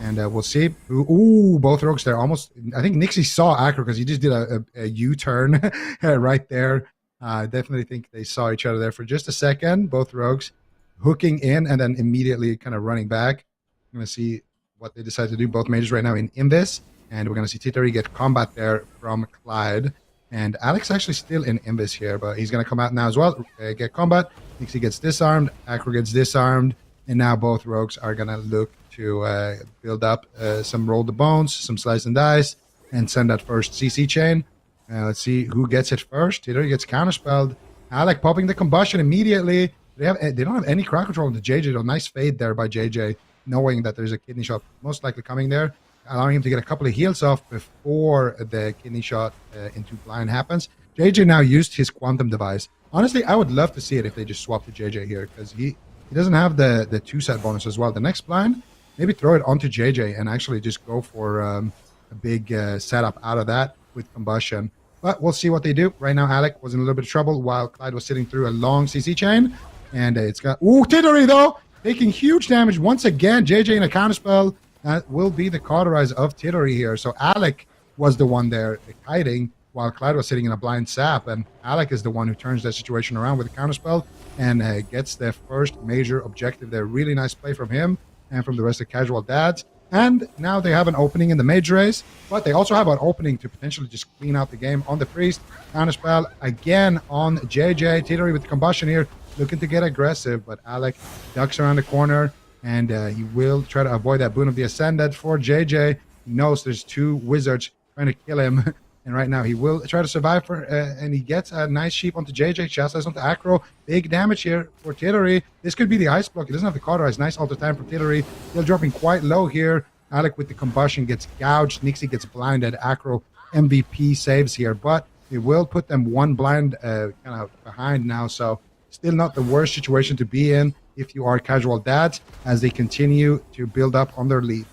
And we'll see. Ooh, both rogues there. Almost, I think Nixie saw Acro because he just did a U-turn right there. Definitely think they saw each other there for just a second. Both rogues hooking in and then immediately kind of running back. I'm going to see what they decide to do. Both mages right now in this. And we're going to see Tittery get combat there from Clyde. And Alex actually still in Invis here, but he's going to come out now as well. Get combat. Nixie gets disarmed. Acro gets disarmed. And now both rogues are going to look to build up some roll the bones, some slice and dice, and send that first CC chain. Let's see who gets it first. Tittery gets counterspelled. Alec popping the combustion immediately. They don't have any crowd control on the JJ though. Nice fade there by JJ, knowing that there's a kidney shot most likely coming there, allowing him to get a couple of heals off before the kidney shot into blind happens. JJ now used his quantum device. Honestly, I would love to see it if they just swap to JJ here, because he doesn't have the 2-set bonus as well. The next blind, maybe throw it onto JJ and actually just go for a a big setup out of that with combustion. But we'll see what they do. Right now, Alec was in a little bit of trouble while Clyde was sitting through a long CC chain. And it's got... Ooh, Tittery, though, taking huge damage once again. JJ in a counterspell. That will be the cauterize of Tittery here. So Alec was the one there kiting while Clyde was sitting in a blind sap. And Alec is the one who turns that situation around with a counterspell and gets their first major objective there. Really nice play from him and from the rest of Casual Dads. And now they have an opening in the mage race, but they also have an opening to potentially just clean out the game on the priest. Counterspell again on JJ. Tittery with the combustion here, looking to get aggressive, but Alec ducks around the corner, and he will try to avoid that boon of the Ascended for JJ. He knows there's two wizards trying to kill him, and right now he will try to survive, and he gets a nice sheep onto JJ, chastise onto Acro. Big damage here for Tittery. This could be the ice block. He doesn't have the cauterize. Nice alter time from Tittery. Still dropping quite low here. Alec with the combustion gets gouged. Nixie gets blinded. Acro MVP saves here, but it will put them one blind kind of behind now, so still not the worst situation to be in if you are Casual Dads as they continue to build up on their lead.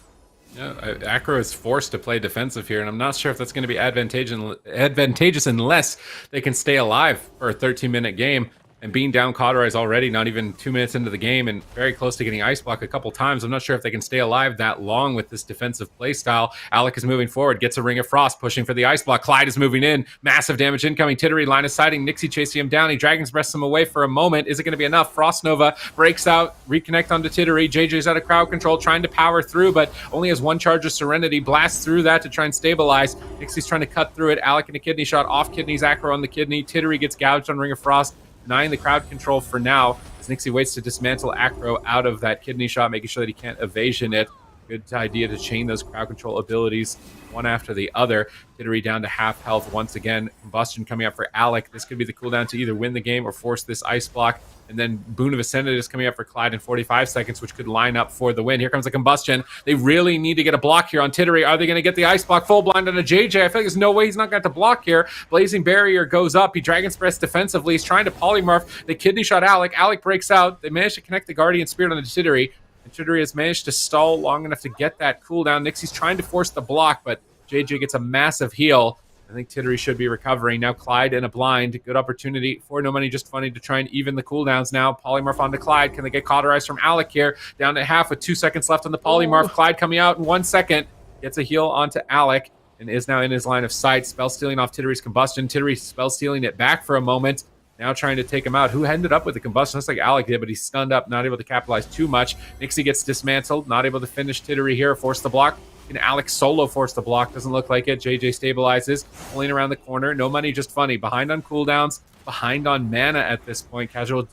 Yeah, Acro is forced to play defensive here, and I'm not sure if that's going to be advantageous unless they can stay alive for a 13-minute game. And being down cauterize already, not even 2 minutes into the game, and very close to getting ice block a couple times. I'm not sure if they can stay alive that long with this defensive play style. Alec is moving forward, gets a Ring of Frost, pushing for the ice block. Clyde is moving in, massive damage incoming. Tittery line of sighting, Nixie chasing him down. He Dragon's Breaths him away for a moment. Is it going to be enough? Frost Nova breaks out, reconnect onto Tittery. JJ's out of crowd control, trying to power through, but only has one charge of Serenity. Blasts through that to try and stabilize. Nixie's trying to cut through it. Alec in a kidney shot, off kidneys, Acro on the kidney. Tittery gets gouged on Ring of Frost, denying the crowd control for now as Nixie waits to dismantle Acro out of that kidney shot, making sure that he can't evasion it. Good idea to chain those crowd control abilities one after the other. Tittery down to half health once again. Combustion coming up for Alec. This could be the cooldown to either win the game or force this ice block. And then Boon of Ascended is coming up for Clyde in 45 seconds, which could line up for the win. Here comes the combustion. They really need to get a block here on Tittery. Are they going to get the ice block full blind on a JJ? I feel like there's no way he's not going to block here. Blazing Barrier goes up. He Dragon's Breath defensively. He's trying to polymorph. They kidney shot Alec. Alec breaks out. They manage to connect the Guardian Spirit on the Tittery. And Tittery has managed to stall long enough to get that cooldown. Nixie's trying to force the block, but JJ gets a massive heal. I think Tittery should be recovering. Now Clyde in a blind. Good opportunity for No Money Just Funny to try and even the cooldowns now. Polymorph onto Clyde. Can they get cauterized from Alec here? Down to half with 2 seconds left on the polymorph. Clyde coming out in 1 second. Gets a heal onto Alec and is now in his line of sight. Spell stealing off Tittery's combustion. Tittery spell stealing it back for a moment. Now trying to take him out. Who ended up with the combustion? Looks like Alec did, but he's stunned up. Not able to capitalize too much. Nixie gets dismantled. Not able to finish Tittery here. Force the block. Can Alex solo force the block? Doesn't look like it. JJ stabilizes, pulling around the corner. No Money Just Funny. Behind on cooldowns, behind on mana at this point. Casual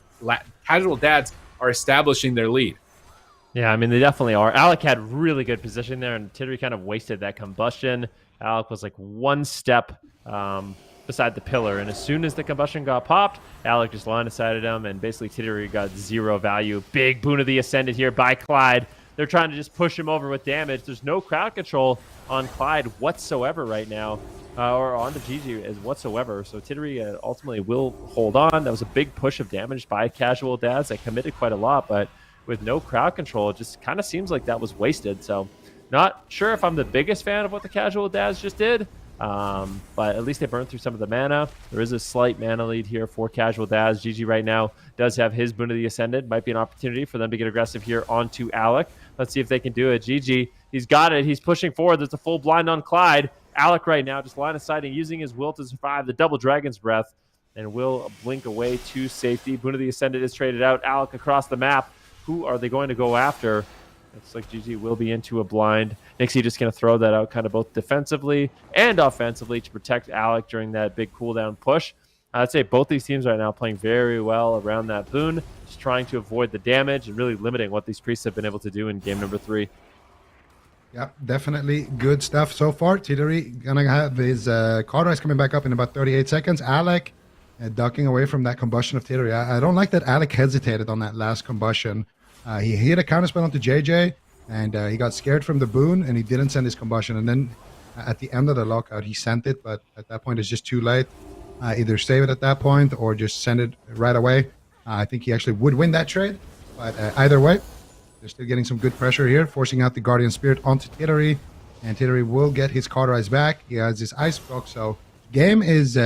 Dads are establishing their lead. Yeah, I mean, they definitely are. Alec had really good position there, and Tittery kind of wasted that combustion. Alec was like one step beside the pillar, and as soon as the combustion got popped, Alec just line of sighted him, and basically Tittery got zero value. Big Boon of the Ascended here by Clyde. They're trying to just push him over with damage. There's no crowd control on Clyde whatsoever right now, or on the GG as whatsoever. So Tittery ultimately will hold on. That was a big push of damage by Casual Dads. They committed quite a lot, but with no crowd control, it just kind of seems like that was wasted. So not sure if I'm the biggest fan of what the Casual Dads just did, but at least they burned through some of the mana. There is a slight mana lead here for Casual Dads. GG right now does have his Boon of the Ascended. Might be an opportunity for them to get aggressive here onto Alec. Let's see if they can do it. GG, he's got it. He's pushing forward. There's a full blind on Clyde. Alec right now just line of sighting, using his will to survive the double Dragon's Breath, and will blink away to safety. Boon of the Ascended is traded out. Alec across the map. Who are they going to go after? Looks like GG will be into a blind. Nixie just going to throw that out kind of both defensively and offensively to protect Alec during that big cooldown push. I'd say both these teams right now playing very well around that boon, just trying to avoid the damage and really limiting what these priests have been able to do in game number 3. Yeah, definitely good stuff so far. Tittery gonna have his cauterize coming back up in about 38 seconds. Alec ducking away from that combustion of Tittery. I don't like that Alec hesitated on that last combustion. He hit a counterspell onto JJ, and he got scared from the boon, and he didn't send his combustion. And then at the end of the lockout, he sent it, but at that point, it's just too late. Either save it at that point or just send it right away. I think he actually would win that trade, but either way, they're still getting some good pressure here, forcing out the Guardian Spirit onto Tittery. and Tittery will get his Cauterize back. He has his Ice Block, so game is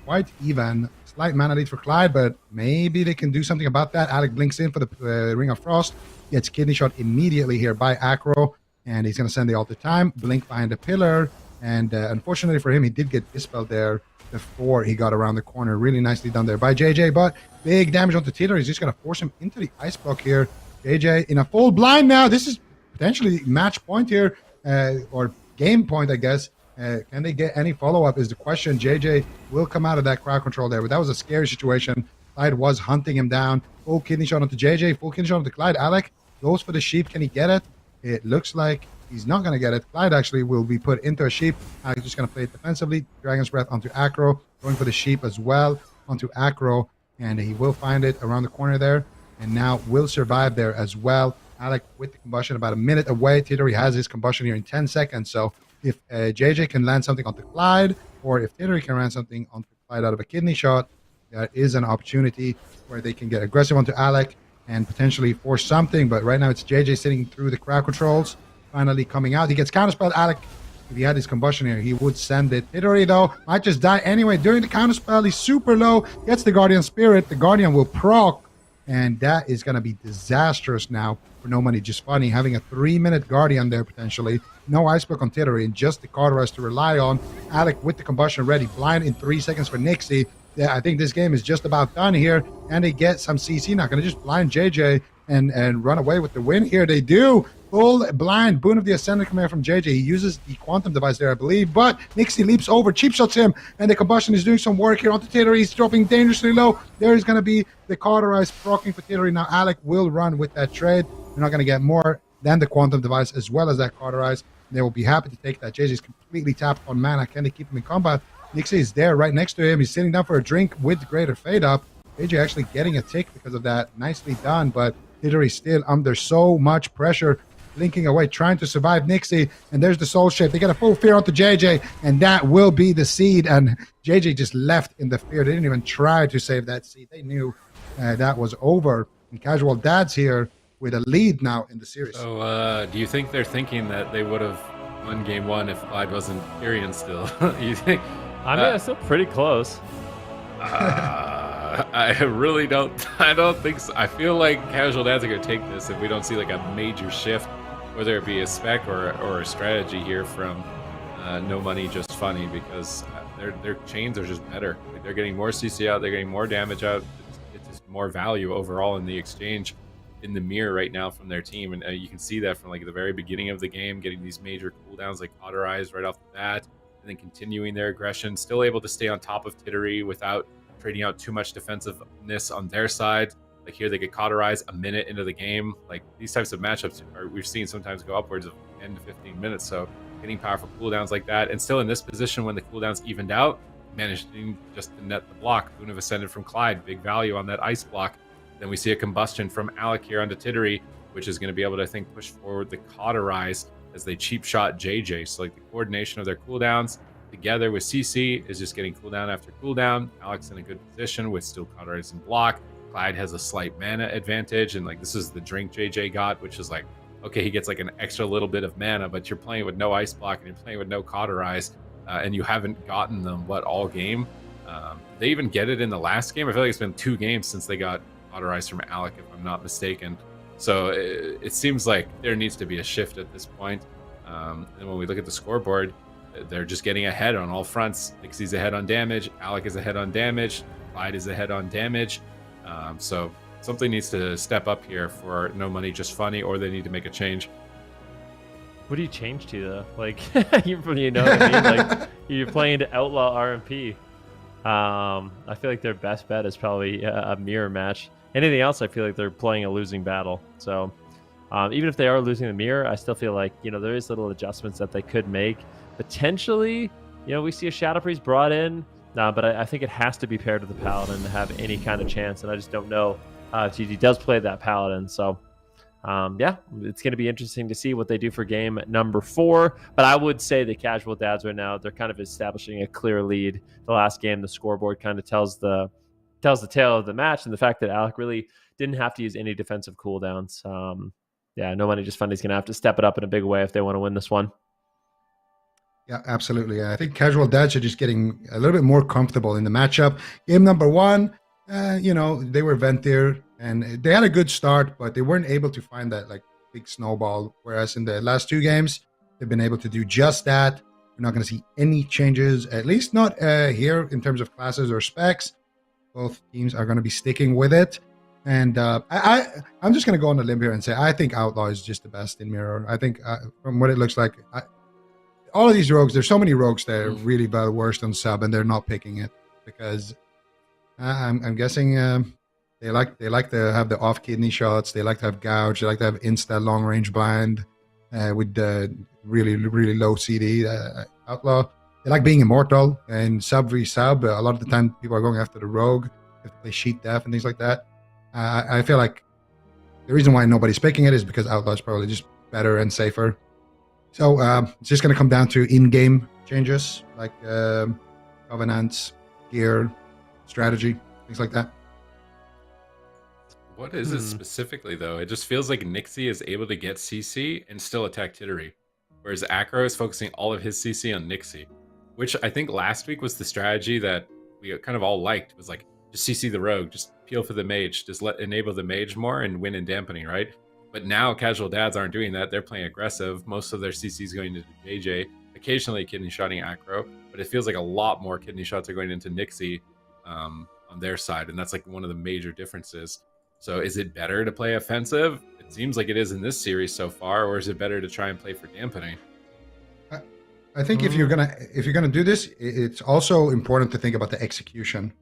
quite even. Slight mana lead for Clyde, but maybe they can do something about that. Alec blinks in for the Ring of Frost, gets Kidney Shot immediately here by Acro, and he's going to send the Alter Time, blink behind the pillar, and unfortunately for him, he did get Dispelled there before he got around the corner. Really nicely done there by JJ, but big damage onto Tittery. He's just going to force him into the Ice Block here. JJ in a full blind now. This is potentially match point here, or game point, I guess. Can they get any follow-up is the question. JJ will come out of that crowd control there, but that was a scary situation. Clyde was hunting him down. Full Kidney Shot onto JJ, full Kidney Shot onto Clyde. Alec goes for the sheep. Can he get it? It looks like he's not going to get it. Clyde actually will be put into a sheep. Alec just going to play it defensively. Dragon's Breath onto Acro, going for the sheep as well onto Acro, and he will find it around the corner there, and now will survive there as well. Alec with the combustion about a minute away. Tittery has his combustion here in 10 seconds, so if JJ can land something onto Clyde, or if Tittery can land something onto Clyde out of a Kidney Shot, there is an opportunity where they can get aggressive onto Alec and potentially force something. But right now it's JJ sitting through the crowd controls, finally coming out. He gets counterspelled. Alec, if he had his combustion here, he would send it. Tittery, though, might just die anyway. During the counterspell, he's super low, gets the Guardian Spirit. The Guardian will proc, and that is going to be disastrous now for No Money Just Funny, having a 3-minute Guardian there potentially. No Ice Block on Tittery, and just the Cauterize to rely on. Alec with the combustion ready, blind in 3 seconds for Nixie. Yeah, I think this game is just about done here, and they get some CC now. Going to just blind JJ and run away with the win here. They do. Full blind Boon of the Ascendant Command from JJ. He uses the Quantum Device there, I believe, but Nixie leaps over, cheap shots him, and the combustion is doing some work here onto Tittery. He's dropping dangerously low. There is going to be the Cauterize proccing for Tittery. Now Alec will run with that trade. They're not going to get more than the Quantum Device as well as that Cauterize. They will be happy to take that. JJ's completely tapped on mana. Can they keep him in combat? Nixie is there right next to him. He's sitting down for a drink with Greater Fade up. JJ actually getting a tick because of that. Nicely done, but Tittery still under so much pressure, blinking away, trying to survive Nixie. And there's the Soul Shape. They get a full fear onto JJ, and that will be the seed. And JJ just left in the fear. They didn't even try to save that seed. They knew that was over. And Casual Dad's here with a lead now in the series. So, do you think they're thinking that they would have won game one if Clyde wasn't Tyrion still? You think? I mean, it's still pretty close. I really don't. I don't think so. I feel like Casual Dads are going to take this if we don't see like a major shift, whether it be a spec or a strategy here from No Money Just Funny, because their chains are just better. Like, they're getting more CC out, they're getting more damage out. It's just more value overall in the exchange in the mirror right now from their team, and you can see that from like the very beginning of the game, getting these major cooldowns like Cauterize right off the bat, and then continuing their aggression, still able to stay on top of Tittery without trading out too much defensiveness on their side. Like here, they get Cauterize a minute into the game. Like these types of matchups we've seen sometimes go upwards of 10 to 15 minutes. So getting powerful cooldowns like that, and still in this position when the cooldowns evened out, managing just to net the block. Boon of Ascendant from Clyde, big value on that ice block. Then we see a combustion from Alec here onto Tittery, which is going to be able to, I think, push forward the Cauterize as they cheap shot JJ. So like the coordination of their cooldowns together with CC is just getting cooldown after cooldown. Alec's in a good position with still Cauterize and block. Clyde has a slight mana advantage, and like this is the drink JJ got, which is like, okay, he gets like an extra little bit of mana, but you're playing with no ice block and you're playing with no Cauterize, and you haven't gotten them all game. They even get it in the last game. I feel like it's been 2 games since they got Cauterize from Alec, if I'm not mistaken. So it seems like there needs to be a shift at this point. And when we look at the scoreboard, they're just getting ahead on all fronts. Nixie's ahead on damage, Alec is ahead on damage, Clyde is ahead on damage. So something needs to step up here for No Money Just Funny, or they need to make a change. What do you change to though? Like, you know what I mean? Like, you're playing to outlaw RMP. I feel like their best bet is probably a mirror match. Anything else, I feel like they're playing a losing battle. So even if they are losing the mirror, I still feel like, there is little adjustments that they could make. Potentially, we see a Shadow Priest brought in, but I think it has to be paired with the Paladin to have any kind of chance. And I just don't know if he does play that Paladin. So yeah, it's going to be interesting to see what they do for game number 4. But I would say the Casual Dads right now, they're kind of establishing a clear lead. The last game, the scoreboard kind of tells the tale of the match, and the fact that Alec really didn't have to use any defensive cooldowns. Yeah, No Money Just Funny is going to have to step it up in a big way if they want to win this one. Yeah, absolutely. I think Casual Dads are just getting a little bit more comfortable in the matchup. Game number one, they were Ventir and they had a good start, but they weren't able to find that like big snowball. Whereas in the last two games, they've been able to do just that. We're not going to see any changes, at least not here in terms of classes or specs. Both teams are going to be sticking with it. And I'm just going to go on a limb here and say I think Outlaw is just the best in Mirror. I think from what it looks like, all of these rogues, there's so many rogues that are really bad, worst on sub, and they're not picking it because I'm guessing they like to have the off kidney shots. They like to have gouge. They like to have insta long range blind with the really low CD. Outlaw. They like being immortal and sub v sub. A lot of the time, people are going after the rogue if they play sheet death and things like that. I feel like the reason why nobody's picking it is because Outlaw is probably just better and safer. So it's just going to come down to in-game changes like covenants, gear, strategy, things like that. What is it specifically, though? It just feels like Nixie is able to get CC and still attack Tittery, whereas Acro is focusing all of his CC on Nixie, which I think last week was the strategy that we kind of all liked. It was like, just CC the rogue, just peel for the mage, just enable the mage more and win in dampening, right? But now Casual Dads aren't doing that. They're playing aggressive. Most of their CCs going into JJ, occasionally kidney shotting Acro, but it feels like a lot more kidney shots are going into Nixie on their side, and that's like one of the major differences. So is it better to play offensive? It seems like it is in this series so far, or is it better to try and play for dampening? I think if you're gonna do this, it's also important to think about the execution,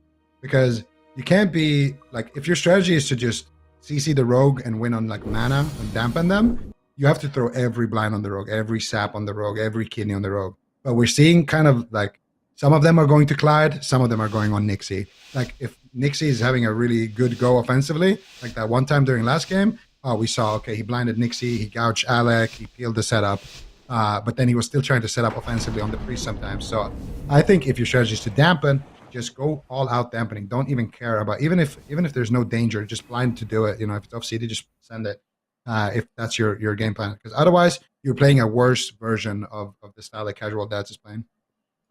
because you can't be like, if your strategy is to just CC the rogue and win on like mana and dampen them, you have to throw every blind on the rogue, every sap on the rogue, every kidney on the rogue. But we're seeing kind of like some of them are going to Clyde, some of them are going on Nixie. Like if Nixie is having a really good go offensively, like that one time during last game, we saw, okay, he blinded Nixie, he gouged Alec, he peeled the setup, but then he was still trying to set up offensively on the priest sometimes. So I think if your strategy is to dampen, just go all out dampening. Don't even care about, even if there's no danger, just blind to do it. You know, if it's off CD, just send it. If that's your game plan, because otherwise you're playing a worse version of the style that Casual Dads is playing.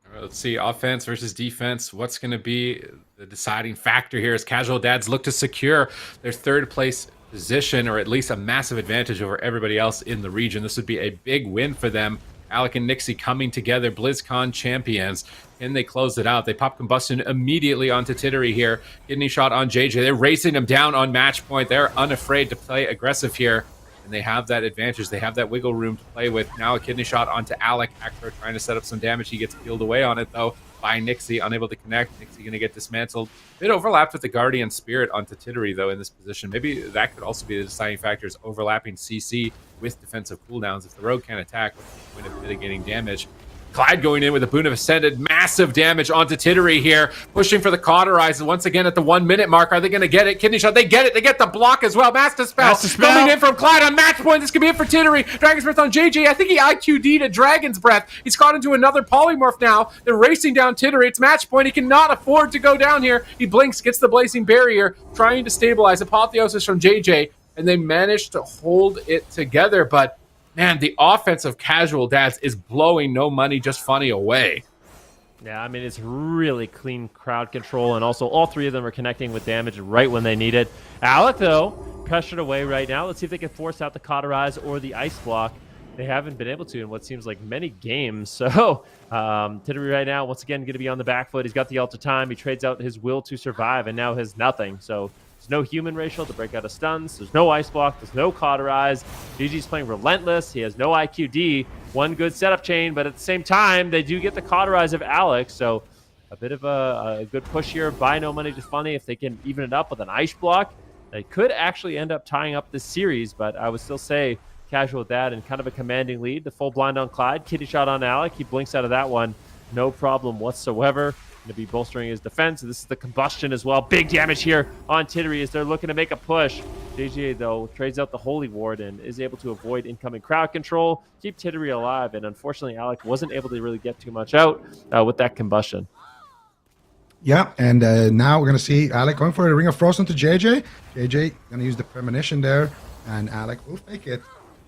All right, let's see, offense versus defense. What's going to be the deciding factor here as Casual Dads look to secure their third place position, or at least a massive advantage over everybody else in the region? This would be a big win for them. Alec and Nixie coming together, BlizzCon champions. Can they close it out? They pop Combustion immediately onto Tittery here. Kidney shot on JJ. They're racing him down on match point. They're unafraid to play aggressive here. And they have that advantage. They have that wiggle room to play with. Now a kidney shot onto Alec. Acro trying to set up some damage. He gets peeled away on it, though, by Nixie. Unable to connect. Nixie going to get dismantled. It overlapped with the Guardian Spirit onto Tittery, though, in this position. Maybe that could also be the deciding factor, is overlapping CC with defensive cooldowns. If the rogue can't attack, what's the point of mitigating damage? Clyde going in with a Boon of Ascended. Massive damage onto Tittery here. Pushing for the Cauterize. And once again at the 1 minute mark, are they going to get it? Kidney shot. They get it. They get the block as well. Master Spell. Coming in from Clyde on match point. This could be it for Tittery. Dragon's Breath on JJ. I think he IQ'd a Dragon's Breath. He's caught into another Polymorph now. They're racing down Tittery. It's match point. He cannot afford to go down here. He blinks, gets the Blazing Barrier, trying to stabilize. Apotheosis from JJ. And they managed to hold it together. But man, the offense of Casual Dads is blowing no money, just funny away. Yeah, I mean, it's really clean crowd control, and also all three of them are connecting with damage right when they need it. Alec, though, pressured away right now. Let's see if they can force out the Cauterize or the Ice Block. They haven't been able to in what seems like many games. So Tittery right now, once again, going to be on the back foot. He's got the Alta Time. He trades out his Will to Survive, and now has nothing. So there's no human racial to break out of stuns. There's no Ice Block. There's no Cauterize. GG's playing Relentless. He has no IQD. One good setup chain, but at the same time, they do get the Cauterize of Alex. So a bit of a good push here. Buy no money, just funny. If they can even it up with an Ice Block, they could actually end up tying up this series. But I would still say Casual Dad in kind of a commanding lead. The full blind on Clyde. Kitty shot on Alec. He blinks out of that one. No problem whatsoever. Going to be bolstering his defense. This is the Combustion as well. Big damage here on Tittery as they're looking to make a push. JJ, though, trades out the Holy Ward and is able to avoid incoming crowd control, keep Tittery alive, and unfortunately, Alec wasn't able to really get too much out with that Combustion. Yeah, and now we're going to see Alec going for a Ring of Frost into JJ. JJ going to use the Premonition there, and Alec will fake it.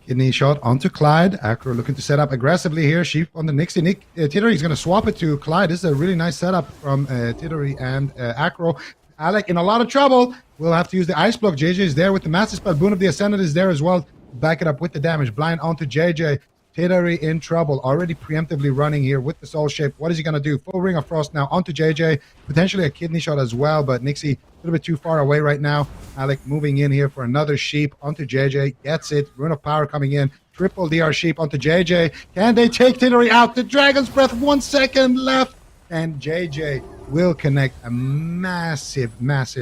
Kidney shot onto Clyde. Acro looking to set up aggressively here. Sheep on the Nixie. Tittery is going to swap it to Clyde. This is a really nice setup from Tittery and Acro. Alec in a lot of trouble. We'll have to use the ice block. JJ is there with the massive spell. Boon of the Ascendant is there as well. Back it up with the damage. Blind onto JJ. Tittery in trouble. Already preemptively running here with the Soul Shape. What is he going to do? Full Ring of Frost now onto JJ. Potentially a kidney shot as well, but Nixie a little bit too far away right now. Alec moving in here for another Sheep onto JJ. Gets it. Rune of Power coming in. Triple DR Sheep onto JJ. Can they take Tittery out? The Dragon's Breath, 1 second left. And JJ will connect a massive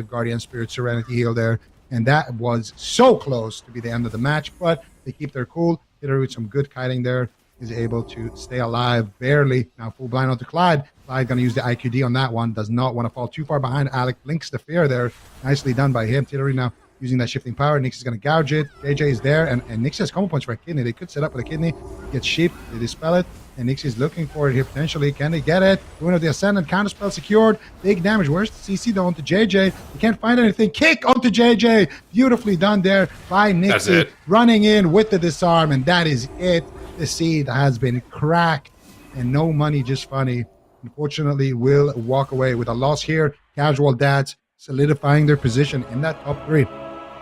Guardian Spirit Serenity heal there. And that was so close to be the end of the match, but they keep their cool. Tittery with some good kiting there is able to stay alive barely. Now full blind onto Clyde. Clyde going to use the IQD on that one. Does not want to fall too far behind. Alec blinks the fear there. Nicely done by him. Tittery now using that shifting power. Nix is going to gouge it. JJ is there, and Nix has combo points for a kidney. They could set up with a kidney. Get Sheep. They dispel it. And Nix is looking for it here potentially. Can they get it? Ruin of the Ascendant. Counterspell secured. Big damage. Where's the CC though onto JJ? You can't find anything. Kick onto JJ. Beautifully done there by Nixie. Running in with the disarm. And that is it. The seed has been cracked. And no money, just funny. Unfortunately, will walk away with a loss here. Casual Dads solidifying their position in that top 3.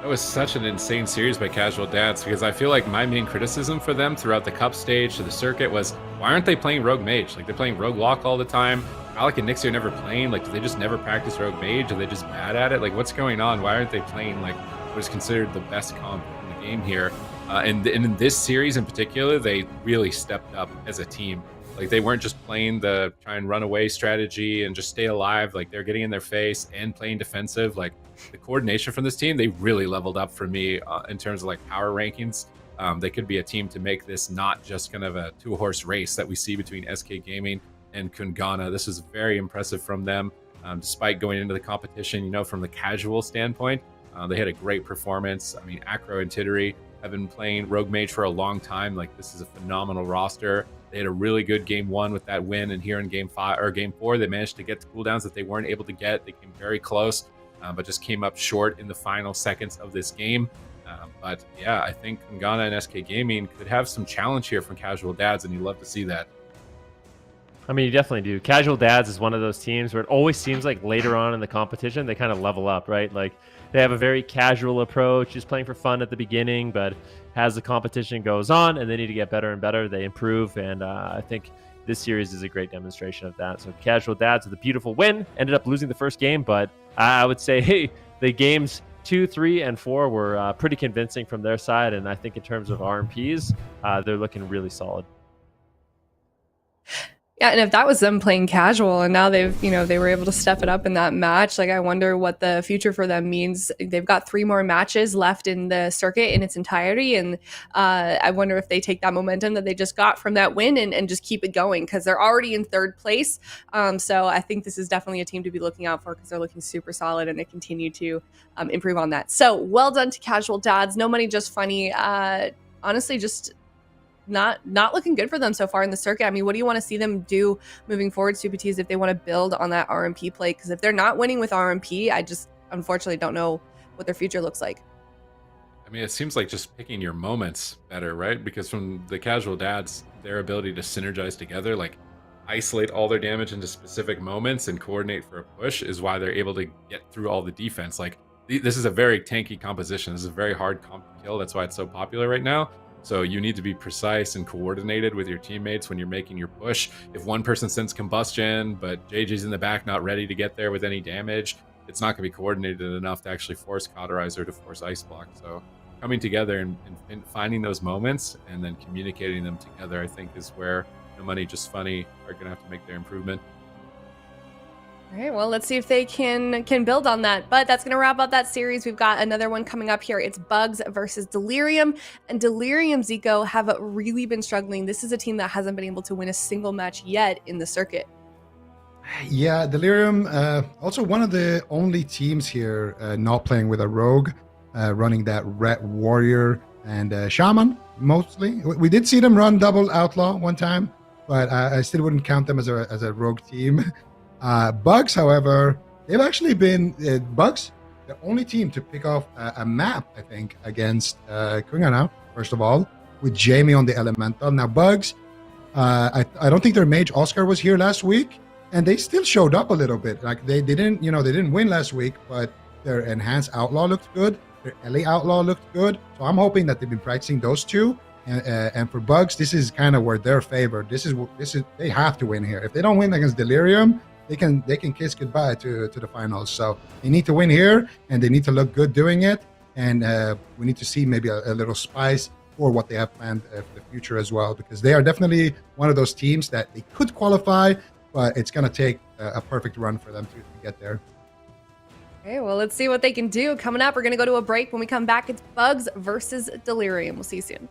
That was such an insane series by Casual Dads, because I feel like my main criticism for them throughout the cup stage to the circuit was, why aren't they playing Rogue Mage? Like, they're playing Rogue Lock all the time. Alec and Nixie are never playing. Like, do they just never practice Rogue Mage? Are they just bad at it? Like, what's going on? Why aren't they playing, like, what is considered the best comp in the game here? And in this series in particular, they really stepped up as a team. Like, they weren't just playing the try and run away strategy and just stay alive. Like, they're getting in their face and playing defensive. Like, the coordination from this team, they really leveled up for me in terms of like power rankings. They could be a team to make this not just kind of a 2-horse race that we see between SK Gaming and KUNGARNA. This is very impressive from them, despite going into the competition, you know, from the casual standpoint. They had a great performance. I mean, Acro and Tittery have been playing Rogue Mage for a long time. Like, this is a phenomenal roster. They had a really good game 1 with that win, and here in game 4, they managed to get the cooldowns that they weren't able to get. They came very close, but just came up short in the final seconds of this game. But yeah, I think KUNGARNA and SK Gaming could have some challenge here from Casual Dads, and you'd love to see that. I mean, you definitely do. Casual Dads is one of those teams where it always seems like later on in the competition, they kind of level up, right? Like, they have a very casual approach, just playing for fun at the beginning, but as the competition goes on and they need to get better and better, they improve. And I think this series is a great demonstration of that. So Casual Dads with a beautiful win, ended up losing the first game, but I would say, hey, the games 2, 3, and 4 were pretty convincing from their side. And I think in terms of RMPs, they're looking really solid. Yeah, and if that was them playing casual and now they've, you know, they were able to step it up in that match, like, I wonder what the future for them means. They've got 3 more matches left in the circuit in its entirety, and I wonder if they take that momentum that they just got from that win and just keep it going, because they're already in 3rd place. So I think this is definitely a team to be looking out for, because they're looking super solid and they continue to improve on that. So well done to Casual Dads. No money, just funny. Honestly, just not looking good for them so far in the circuit. I mean, what do you want to see them do moving forward, Super Ts, if they want to build on that RMP play? Because if they're not winning with RMP, I just unfortunately don't know what their future looks like. I mean, it seems like just picking your moments better, right? Because from the Casual Dads, their ability to synergize together, like isolate all their damage into specific moments and coordinate for a push, is why they're able to get through all the defense. Like, this is a very tanky composition. This is a very hard comp to kill. That's why it's so popular right now. So you need to be precise and coordinated with your teammates when you're making your push. If one person sends combustion, but JJ's in the back not ready to get there with any damage, it's not going to be coordinated enough to actually force Cauterizer to force Ice Block. So coming together and finding those moments and then communicating them together, I think, is where No Money Just Funny are going to have to make their improvement. All right, well, let's see if they can build on that. But that's going to wrap up that series. We've got another one coming up here. It's Bugs versus Delirium. And Delirium, Zico, have really been struggling. This is a team that hasn't been able to win a single match yet in the circuit. Yeah, Delirium, also one of the only teams here not playing with a rogue, running that Red Warrior and Shaman, mostly. We did see them run double Outlaw one time, but I still wouldn't count them as a rogue team. Bugs, however, they've actually been Bugs, the only team to pick off a map, I think, against KUNGARNA, first of all. with Jamie on the elemental. Now Bugs, I don't think their mage Oscar was here last week, and they still showed up a little bit. Like they didn't, they didn't win last week, but their enhanced outlaw looked good. Their LA outlaw looked good. So I'm hoping that they've been practicing those two. And for Bugs, this is kind of where they're favored. This is they have to win here. If they don't win against Delirium, they can kiss goodbye to the finals. So they need to win here, and they need to look good doing it. And we need to see maybe a little spice for what they have planned for the future as well, because they are definitely one of those teams that they could qualify, but it's going to take a perfect run for them to get there. Okay, well, let's see what they can do. Coming up, we're going to go to a break. When we come back, it's Bugs versus Delirium. We'll see you soon.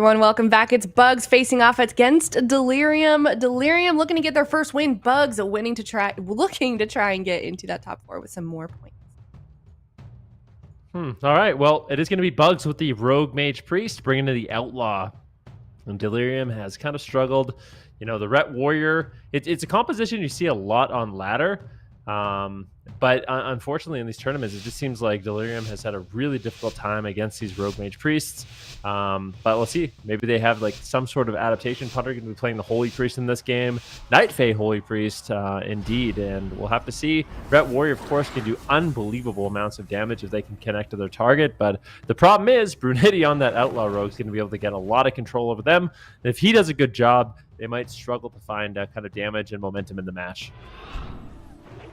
everyone. Welcome back. It's Bugs facing off against Delirium. Delirium looking to get their first win. Bugs looking to try and get into that top 4 with some more points. All right. Well, it is going to be Bugs with the Rogue Mage Priest bringing to the Outlaw. And Delirium has kind of struggled. You know, the Ret Warrior, it's a composition you see a lot on ladder. But unfortunately in these tournaments, it just seems like Delirium has had a really difficult time against these Rogue Mage Priests. But we'll see. Maybe they have like some sort of adaptation. Punter going to be playing the Holy Priest in this game. Night Fae Holy Priest, indeed. And we'll have to see. Ret Warrior, of course, can do unbelievable amounts of damage if they can connect to their target. But the problem is, Brunhilde on that Outlaw Rogue is going to be able to get a lot of control over them. And if he does a good job, they might struggle to find kind of damage and momentum in the match.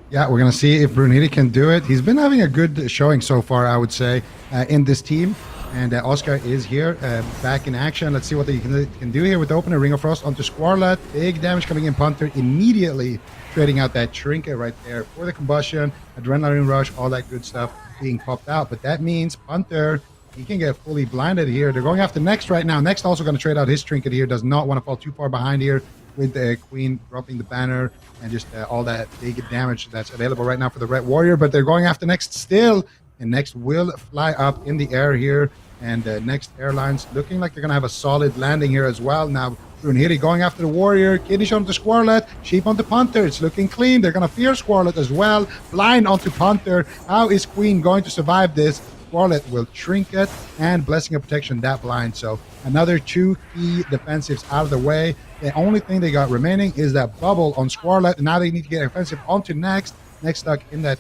Yeah, we're going to see if Brunhilde can do it. He's been having a good showing so far, I would say, in this team. And Oscar is here, back in action. Let's see what they can do here with the opener. Ring of Frost onto Squarlet. Big damage coming in. Punter immediately trading out that trinket right there for the combustion. Adrenaline rush, all that good stuff being popped out. But that means Punter, he can get fully blinded here. They're going after Next right now. Next also going to trade out his trinket here. Does not want to fall too far behind here with the Queen dropping the banner and just all that big damage that's available right now for the Ret Warrior. But they're going after Next still. And Next will fly up in the air here. And Next Airlines looking like they're going to have a solid landing here as well. Now, Brunhilde going after the Warrior. Kiddish onto Squarlet. Sheep onto Punter. It's looking clean. They're going to fear Squarlet as well. Blind onto Punter. How is Queen going to survive this? Squarlet will Trinket and Blessing of Protection that blind. So another 2 key defensives out of the way. The only thing they got remaining is that bubble on Squarlet. Now they need to get offensive onto Next. Next stuck in that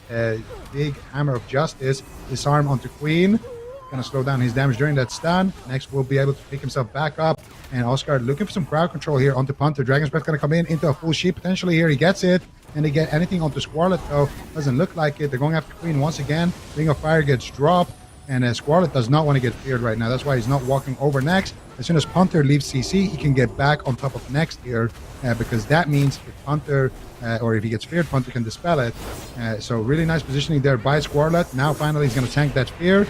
big Hammer of Justice. Disarm onto Queen. Going to slow down his damage during that stun. Next will be able to pick himself back up. And Oscar looking for some crowd control here onto Punter. Dragon's Breath going to come in into a full sheep potentially here. He gets it. And they get anything onto Squarlet though. Doesn't look like it. They're going after Queen once again. Ring of Fire gets dropped. And Squarlet does not want to get feared right now. That's why he's not walking over Next. As soon as Punter leaves CC, he can get back on top of Next here. Because that means if Punter, or if he gets feared, Punter can dispel it. So really nice positioning there by Squarlet. Now finally he's going to tank that fear.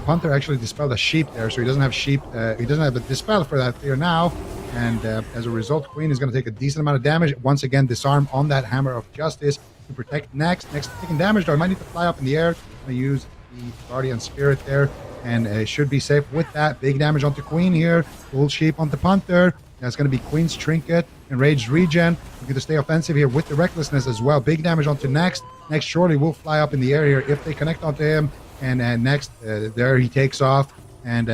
Punter actually dispelled a sheep there. So he doesn't have sheep. He doesn't have a dispel for that fear now. And as a result, Queen is going to take a decent amount of damage. Once again, disarm on that Hammer of Justice to protect Next. Next taking damage though. I might need to fly up in the air. I'm going to use the Guardian Spirit there. And should be safe with that. Big damage onto Queen here. Full sheep onto Punter. That's going to be Queen's Trinket. Enraged Regen. Looking to stay offensive here with the Recklessness as well. Big damage onto Next. Next surely will fly up in the air here if they connect onto him. And Next, there he takes off. And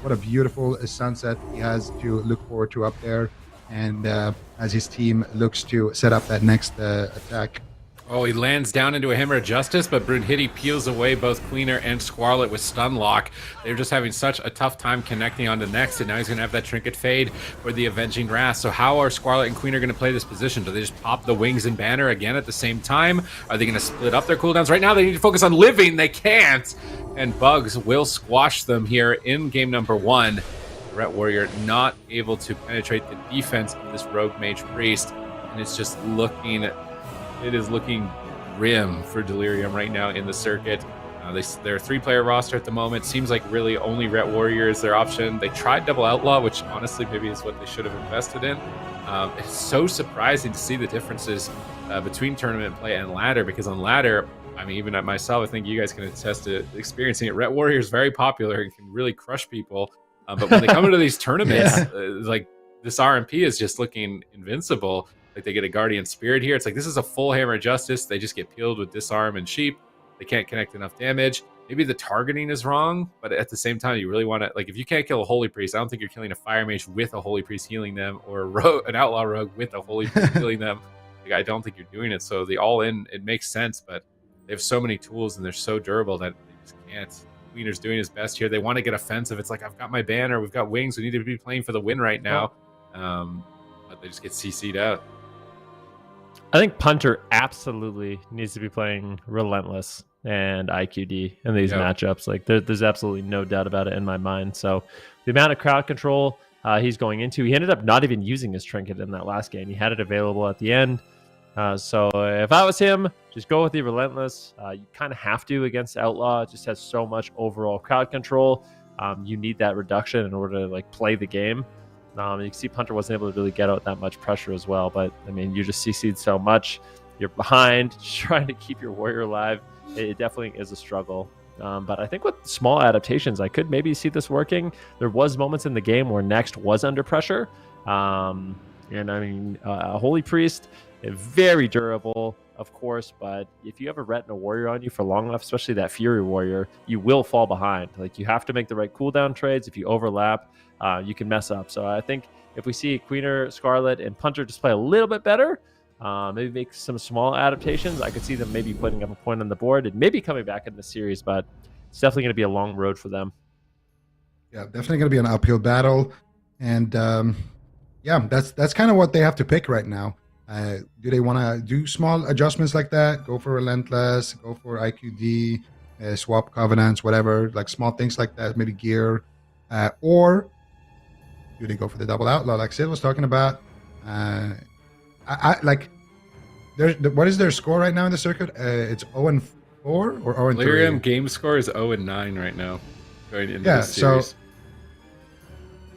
what a beautiful sunset he has to look forward to up there. And as his team looks to set up that next attack. Oh, he lands down into a Hammer of Justice, but Brunhilde peels away both Queener and Squarlet with Stun Lock. They're just having such a tough time connecting onto Next, and now he's going to have that Trinket Fade for the Avenging Wrath. So how are Squarlet and Queener going to play this position? Do they just pop the Wings and Banner again at the same time? Are they going to split up their cooldowns? Right now they need to focus on living. They can't. And Bugs will squash them here in game number 1. The Ret Warrior not able to penetrate the defense of this Rogue Mage Priest, and it's just looking... It is looking grim for Delirium right now in the circuit. They're a 3-player roster at the moment. Seems like really only Ret Warrior is their option. They tried Double Outlaw, which honestly maybe is what they should have invested in. It's so surprising to see the differences between tournament play and ladder, because on ladder, I mean, even at myself, I think you guys can attest to experiencing it. Ret Warrior is very popular and can really crush people. But when they come into these tournaments, like this RMP is just looking invincible. Like they get a Guardian Spirit here. It's like this is a full Hammer of Justice. They just get peeled with Disarm and Sheep. They can't connect enough damage. Maybe the targeting is wrong, but at the same time, you really want to, like, if you can't kill a Holy Priest, I don't think you're killing a Fire Mage with a Holy Priest healing them, or an Outlaw Rogue with a Holy Priest healing them. Like, I don't think you're doing it. So the all-in, it makes sense, but they have so many tools and they're so durable that they just can't. Queener's doing his best here. They want to get offensive. It's like, I've got my banner, we've got wings, we need to be playing for the win right now. But they just get CC'd out. I think Punter absolutely needs to be playing Relentless and IQD in these matchups. Like there's absolutely no doubt about it in my mind. So the amount of crowd control he's going into, he ended up not even using his trinket in that last game. He had it available at the end. So if I was him, just go with the Relentless. You kind of have to against Outlaw. It just has so much overall crowd control. you need that reduction in order to like play the game. You can see Punter wasn't able to really get out that much pressure as well, but I mean, you just CC'd so much. You're behind, trying to keep your warrior alive. It definitely is a struggle. But I think with small adaptations, I could maybe see this working. There was moments in the game where Next was under pressure. And I mean, a Holy Priest, very durable, of course, but if you have a Retina Warrior on you for long enough, especially that Fury Warrior, you will fall behind. Like, you have to make the right cooldown trades. If you overlap, you can mess up. So I think if we see Queener, Scarlet, and Punter just play a little bit better, maybe make some small adaptations, I could see them maybe putting up a point on the board and maybe coming back in the series, but it's definitely going to be a long road for them. Yeah, definitely going to be an uphill battle. And yeah, that's kind of what they have to pick right now. Do they want to do small adjustments like that? Go for Relentless, go for IQD, swap Covenants, whatever, like small things like that, maybe gear. Or do they go for the double outlaw like Sid was talking about? I like, what is their score right now in the circuit? It's 0-4 or 0-3? Delirium game score is 0-9 right now going into this series. So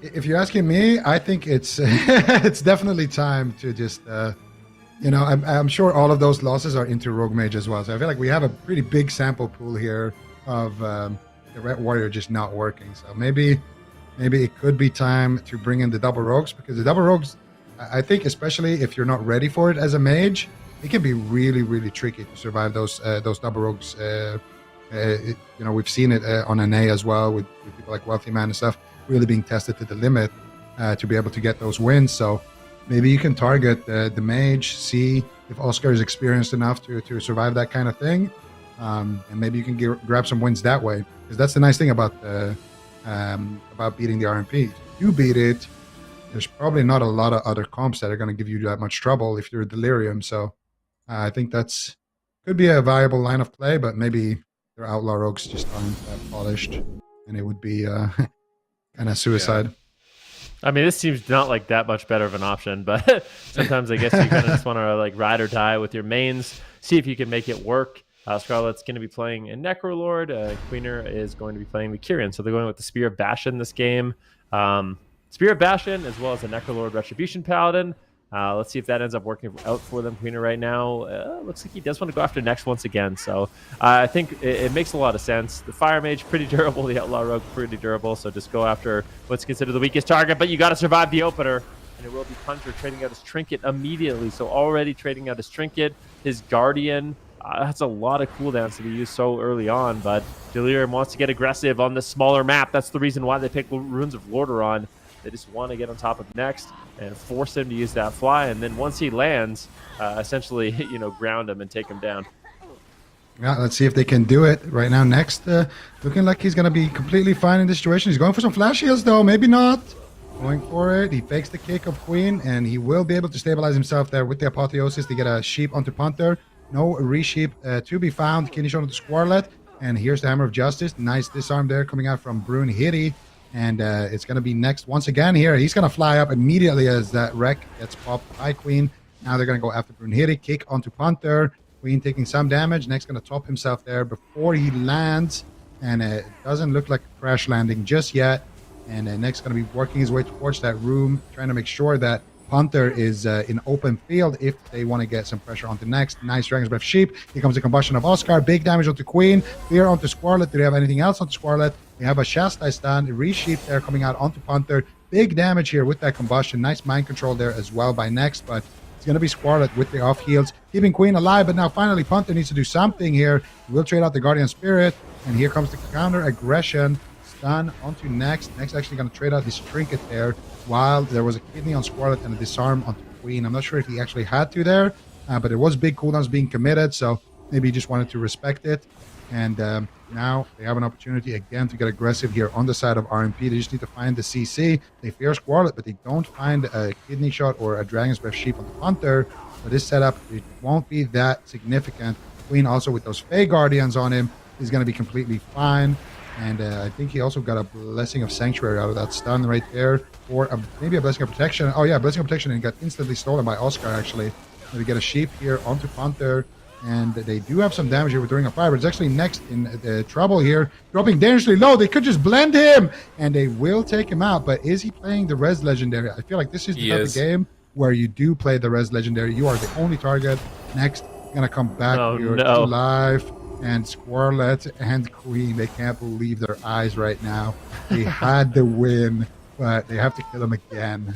if you're asking me, I think it's it's definitely time to just you know, I'm sure all of those losses are into Rogue Mage as well. So I feel like we have a pretty big sample pool here of the Red Warrior just not working. So maybe it could be time to bring in the double rogues, because the double rogues, I think, especially if you're not ready for it as a mage, it can be really, really tricky to survive those double rogues. You know, we've seen it on NA as well with people like Wealthy Man and stuff, really being tested to the limit to be able to get those wins. So maybe you can target the mage, see if Oscar is experienced enough to survive that kind of thing, and maybe you can grab some wins that way. Because that's the nice thing about beating the RMP. If you beat it, there's probably not a lot of other comps that are going to give you that much trouble if you're Delirium. So I think that's could be a viable line of play, but maybe their Outlaw Rogues just aren't that polished, and it would be kind of suicide. Yeah. I mean, this seems not like that much better of an option, but sometimes I guess you kind of just want to like ride or die with your mains, see if you can make it work. Scarlet's going to be playing a Necrolord. Queener is going to be playing the Kyrian. So they're going with the Spear of Bastion this game. Spear of Bastion as well as a Necrolord Retribution Paladin. Let's see if that ends up working out for them. Queener right now looks like he does want to go after next once again. So I think it makes a lot of sense. The Fire Mage, pretty durable. The Outlaw Rogue, pretty durable. So just go after what's considered the weakest target, but you got to survive the opener. And it will be Punter trading out his Trinket immediately. So already trading out his Trinket, his Guardian. That's a lot of cooldowns to be used so early on, but Delirium wants to get aggressive on this smaller map. That's the reason why they picked Runes of Lordaeron. They just want to get on top of Next and force him to use that fly, and then once he lands, essentially, you know, ground him and take him down. Yeah, let's see if they can do it right now. Next, looking like he's going to be completely fine in this situation. He's going for some flash heals, though. Maybe not. Going for it. He fakes the kick of Queen, and he will be able to stabilize himself there with the Apotheosis to get a sheep onto Punter. No resheep to be found. Kidney shot onto Squarlet, and here's the Hammer of Justice. Nice disarm there coming out from Brune Hitty. And it's going to be Next once again here. He's going to fly up immediately as that wreck gets popped by Queen. Now they're going to go after Brune Hitty. Kick onto Punter. Queen taking some damage. Next going to top himself there before he lands. And it doesn't look like a crash landing just yet. And Next going to be working his way towards that room, trying to make sure that Punter is in open field if they want to get some pressure onto Next. Nice Dragon's Breath Sheep. Here comes the combustion of Oscar. Big damage onto Queen. Fear onto Squarlet. Do they have anything else onto Squarlet? We have a Chastise stand. Resheep there coming out onto Punter. Big damage here with that combustion. Nice mind control there as well by Next, but it's going to be Squarlet with the off heals, keeping Queen alive. But now finally Punter needs to do something here. We'll trade out the Guardian Spirit, and here comes the counter aggression. Stun onto Next. Next actually going to trade out his Trinket there, while there was a kidney on Squarlet and a disarm onto Queen. I'm not sure if he actually had to there, but there was big cooldowns being committed, so maybe he just wanted to respect it. And now they have an opportunity again to get aggressive here on the side of RMP. They just need to find the CC. They fear Squarlet, but they don't find a kidney shot or a Dragon's Breath Sheep on the Punter. So this setup, it won't be that significant. Queen also with those Fey Guardians on him is going to be completely fine. And I think he also got a Blessing of Sanctuary out of that stun right there. Or maybe a Blessing of Protection. Oh yeah, Blessing of Protection, and got instantly stolen by Oscar actually. So we get a Sheep here onto Punter. And they do have some damage here with Ring of Fire, but it's actually next in trouble here. Dropping dangerously low. They could just blend him, and they will take him out. But is he playing the Res Legendary? I feel like this is the type of game where you do play the Res Legendary. You are the only target. Next, gonna come back here to life. And Squirrlet and Queen, they can't believe their eyes right now. They had the win, but they have to kill him again.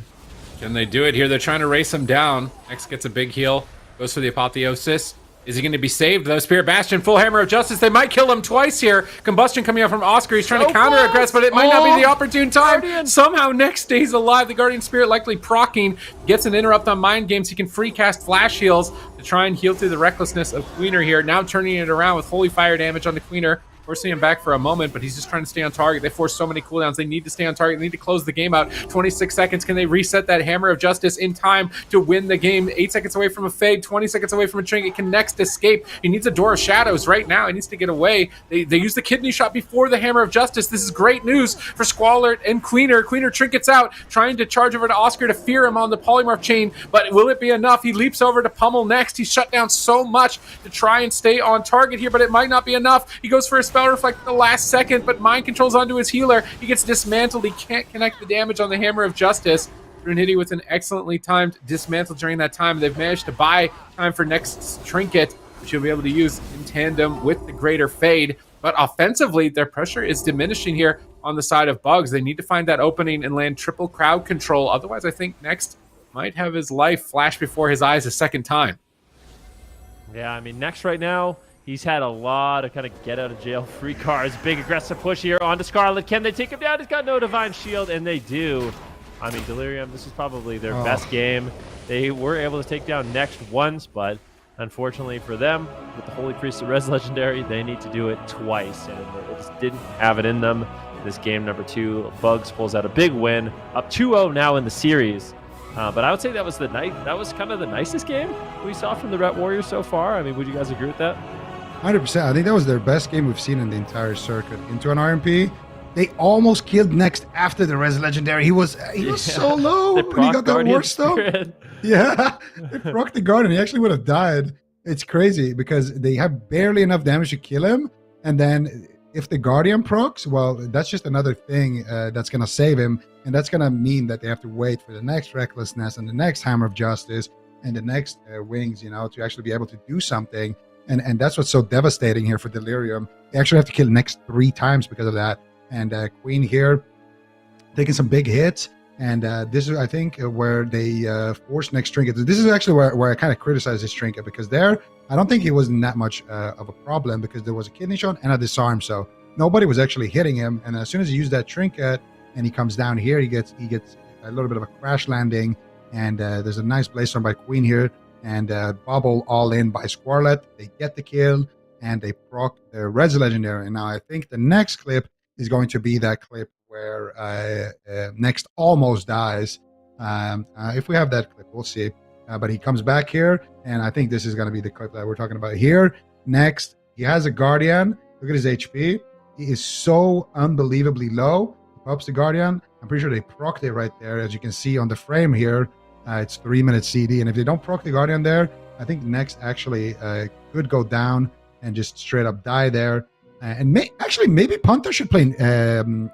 Can they do it here? They're trying to race him down. Next gets a big heal. Goes for the Apotheosis. Is he going to be saved, though? Spirit Bastion, full Hammer of Justice. They might kill him twice here. Combustion coming out from Oscar. He's trying to counter-aggress, but it might not be the opportune time. Guardian. Somehow, next stays alive. The Guardian Spirit likely proccing. Gets an interrupt on Mind Games. He can free cast Flash Heals to try and heal through the recklessness of Queener here. Now turning it around with Holy Fire damage on the Queener. Forcing him back for a moment, but he's just trying to stay on target. They force so many cooldowns. They need to stay on target. They need to close the game out. 26 seconds. Can they reset that Hammer of Justice in time to win the game? 8 seconds away from a fade. 20 seconds away from a trinket. Can Next escape? He needs a Door of Shadows right now. He needs to get away. They use the Kidney Shot before the Hammer of Justice. This is great news for Squalert and Queener. Queener trinkets out, trying to charge over to Oscar to fear him on the Polymorph chain, but will it be enough? He leaps over to pummel Next. He's shut down so much to try and stay on target here, but it might not be enough. He goes for a Spell Reflect at the last second, but Mind Controls onto his healer. He gets dismantled. He can't connect the damage on the Hammer of Justice. Runhitty with an excellently timed dismantle during that time. They've managed to buy time for Next's trinket, which you'll be able to use in tandem with the Greater Fade. But offensively, their pressure is diminishing here on the side of Bugs. They need to find that opening and land triple crowd control. Otherwise, I think Next might have his life flash before his eyes a second time. Yeah, I mean, Next right now, he's had a lot of kind of get-out-of-jail-free cards. Big aggressive push here onto Scarlet. Can they take him down? He's got no Divine Shield, and they do. I mean, Delirium, this is probably their best game. They were able to take down Next once, but unfortunately for them, with the Holy Priest of Res Legendary, they need to do it twice, and they just didn't have it in them. This game number 2, Bugs pulls out a big win, up 2-0 now in the series. But I would say that was kind of the nicest game we saw from the Ret Warriors so far. I mean, would you guys agree with that? 100%. I think that was their best game we've seen in the entire circuit. Into an RMP, they almost killed Next after the Res Legendary. He was so low when he got that War Stone. Yeah, they proc the Guardian. He actually would have died. It's crazy because they have barely enough damage to kill him, and then if the Guardian procs, well, that's just another thing that's going to save him, and that's going to mean that they have to wait for the next Recklessness and the next Hammer of Justice and the next Wings, to actually be able to do something. And that's what's so devastating here for Delirium. They actually have to kill Next 3 times because of that. And Queen here taking some big hits. And this is, I think, where they forced Next Trinket. This is actually where I kind of criticize this Trinket, because there, I don't think it wasn't that much of a problem, because there was a Kidney Shot and a Disarm. So nobody was actually hitting him. And as soon as he used that Trinket and he comes down here, he gets a little bit of a crash landing. And there's a nice Blaze Storm by Queen here. And Bubble all in by Squirrlet. They get the kill, and they proc the Res Legendary. And now I think the next clip is going to be that clip where Next almost dies. If we have that clip, we'll see. But he comes back here, and I think this is going to be the clip that we're talking about here. Next, he has a Guardian. Look at his HP. He is so unbelievably low. He pops the Guardian. I'm pretty sure they procced it right there, as you can see on the frame here. It's 3-minute CD, and if they don't proc the Guardian there, I think Next actually could go down and just straight up die there. And maybe Punter should play Venthyr.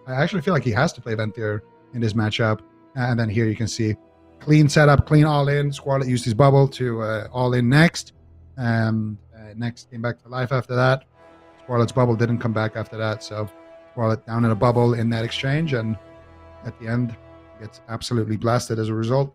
I actually feel like he has to play Venthyr in this matchup. And then here you can see clean setup, clean all in. Squirrel used his bubble to all in Next. Next came back to life after that. Squirrel's bubble didn't come back after that, so Squirrel down in a bubble in that exchange, and at the end gets absolutely blasted as a result.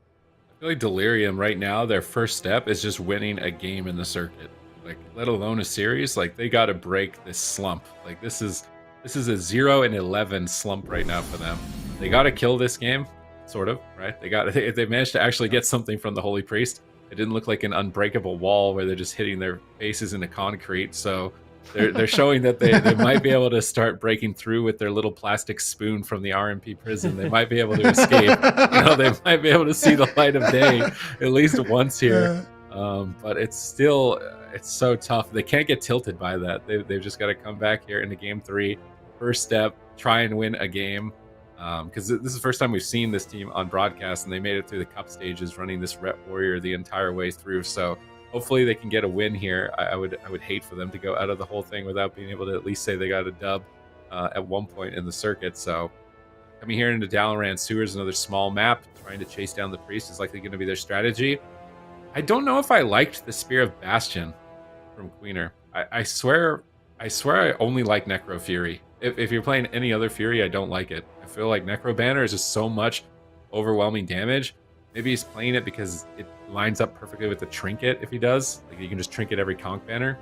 I feel like Delirium right now, their first step is just winning a game in the circuit. Like, let alone a series. Like, they got to break this slump. Like, this is a 0-11 slump right now for them. They got to kill this game, sort of, right? They managed to actually get something from the Holy Priest. It didn't look like an unbreakable wall where they're just hitting their faces into concrete. So they're showing that they might be able to start breaking through with their little plastic spoon from the RMP prison. They might be able to escape. They might be able to see the light of day at least once here. But it's so tough. They can't get tilted by that. They've just got to come back here into game 3. First step, try and win a game. Because this is the first time we've seen this team on broadcast, and they made it through the cup stages running this Ret Warrior the entire way through. So hopefully they can get a win here. I would hate for them to go out of the whole thing without being able to at least say they got a dub at one point in the circuit. So coming here into Dalaran Sewers, another small map, trying to chase down the priest is likely going to be their strategy. I don't know if I liked the Spear of Bastion from Queener. I swear I only like Necro Fury. If you're playing any other Fury, I don't like it. I feel like Necro Banner is just so much overwhelming damage. Maybe he's playing it because it lines up perfectly with the Trinket if he does. Like, you can just Trinket every Conch Banner.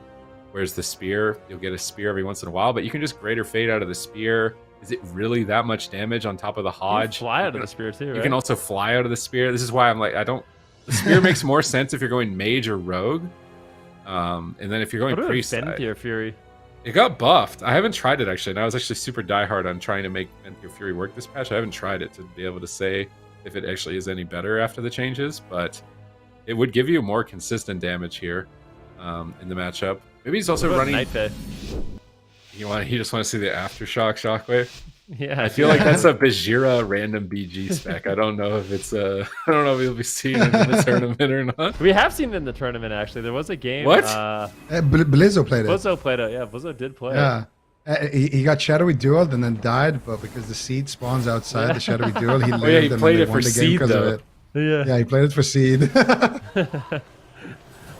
Whereas the Spear, you'll get a Spear every once in a while, but you can just Greater Fade out of the Spear. Is it really that much damage on top of the Hodge? You fly out of the Spear too, right? You can also fly out of the Spear. This is why I'm like, the Spear makes more sense if you're going Mage or Rogue. And then if you're going Priest... Fenrir Fury? It got buffed. I haven't tried it, actually. And I was actually super diehard on trying to make Fenrir Fury work this patch. I haven't tried it to be able to say if it actually is any better after the changes, but it would give you more consistent damage here in the matchup. Maybe he's also running... Nightfit. You just want to see the Aftershock Shockwave? Yeah, I feel like that's a Bajira random BG spec. I don't know if it's I don't know if you'll be seeing it in the tournament or not. We have seen it in the tournament, actually. There was a game. What? Blizzo played it. Blizzo played it. Yeah, Blizzo did play it. He got Shadowy Dueled and then died, but because the seed spawns outside the Shadowy Duel, he lived he and played they it won for the game seed, because of though. it. Yeah, he played it for seed.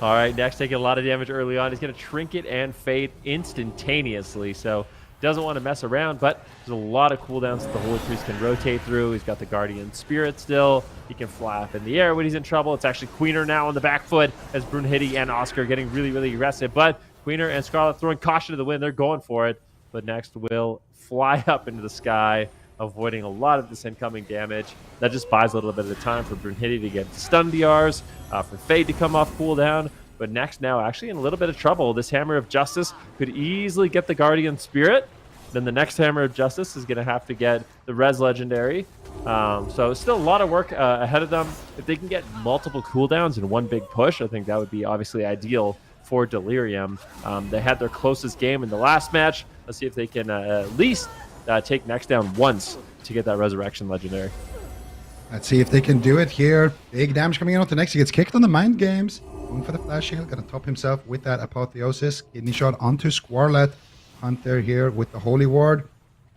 All right, Nex taking a lot of damage early on. He's going to Trinket and Fade instantaneously, so doesn't want to mess around, but there's a lot of cooldowns that the Holy Priest can rotate through. He's got the Guardian Spirit still. He can fly up in the air when he's in trouble. It's actually Queener now on the back foot as Brunhilde and Oscar getting really, really aggressive, but Queener and Scarlet throwing caution to the wind. They're going for it, but Next will fly up into the sky, avoiding a lot of this incoming damage. That just buys a little bit of time for Brunhilde to get stun DRs, for Fade to come off cooldown. But Next now actually in a little bit of trouble. This Hammer of Justice could easily get the Guardian Spirit. Then the next Hammer of Justice is going to have to get the Res Legendary. So still a lot of work ahead of them. If they can get multiple cooldowns in one big push, I think that would be obviously ideal for Delirium. They had their closest game in the last match. Let's see if they can at least take Next down once to get that Resurrection Legendary. Let's see if they can do it here. Big damage coming in onto Next. He gets kicked on the Mind Games. Going for the Flash Shield. Going to top himself with that Apotheosis. Kidney Shot onto Squarlet. Hunter here with the Holy Ward.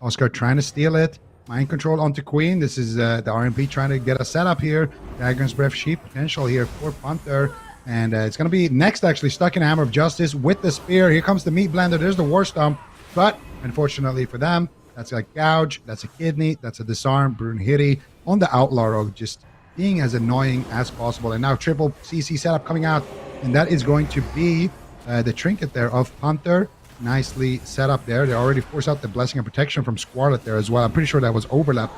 Oscar trying to steal it. Mind Control onto Queen. This is the RMP trying to get a setup here. Dragon's Breath Sheep potential here for Punter. And it's going to be Next actually stuck in Hammer of Justice with the Spear. Here comes the Meat Blender. There's the War Stomp. But unfortunately for them, that's a Gouge. That's a Kidney. That's a Disarm. Brunhilde on the Outlaw Rogue, just being as annoying as possible. And now triple CC setup coming out. And that is going to be the Trinket there of Punter. Nicely set up there. They already forced out the Blessing of Protection from Squarlet there as well. I'm pretty sure that was overlap.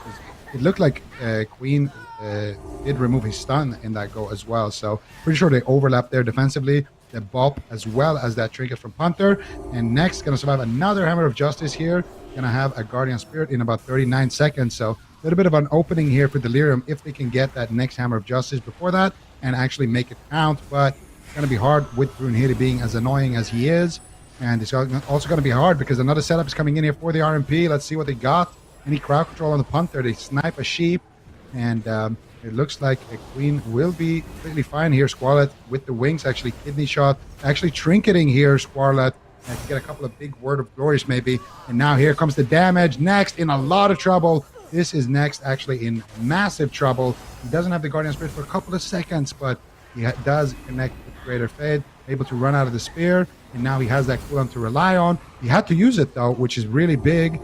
It looked like Queen did remove his stun in that go as well. So pretty sure they overlapped there defensively. The Bop as well as that Trinket from Punter. And Next, going to survive another Hammer of Justice here. Going to have a Guardian Spirit in about 39 seconds. So a little bit of an opening here for Delirium if they can get that next Hammer of Justice before that and actually make it count. But it's going to be hard with Brunhilde being as annoying as he is. And it's also going to be hard because another setup is coming in here for the RMP. Let's see what they got. Any crowd control on the Punter. They snipe a sheep. And it looks like a Queen will be completely fine here. Squarlet with the wings, actually Kidney Shot. Actually Trinketing here, Squarlet. And to get a couple of big Word of Glories maybe. And now here comes the damage. Next in a lot of trouble. This is Next actually in massive trouble. He doesn't have the Guardian Spirit for a couple of seconds, but he does connect with Greater Fade. Able to run out of the Spear. And now he has that cooldown to rely on. He had to use it though, which is really big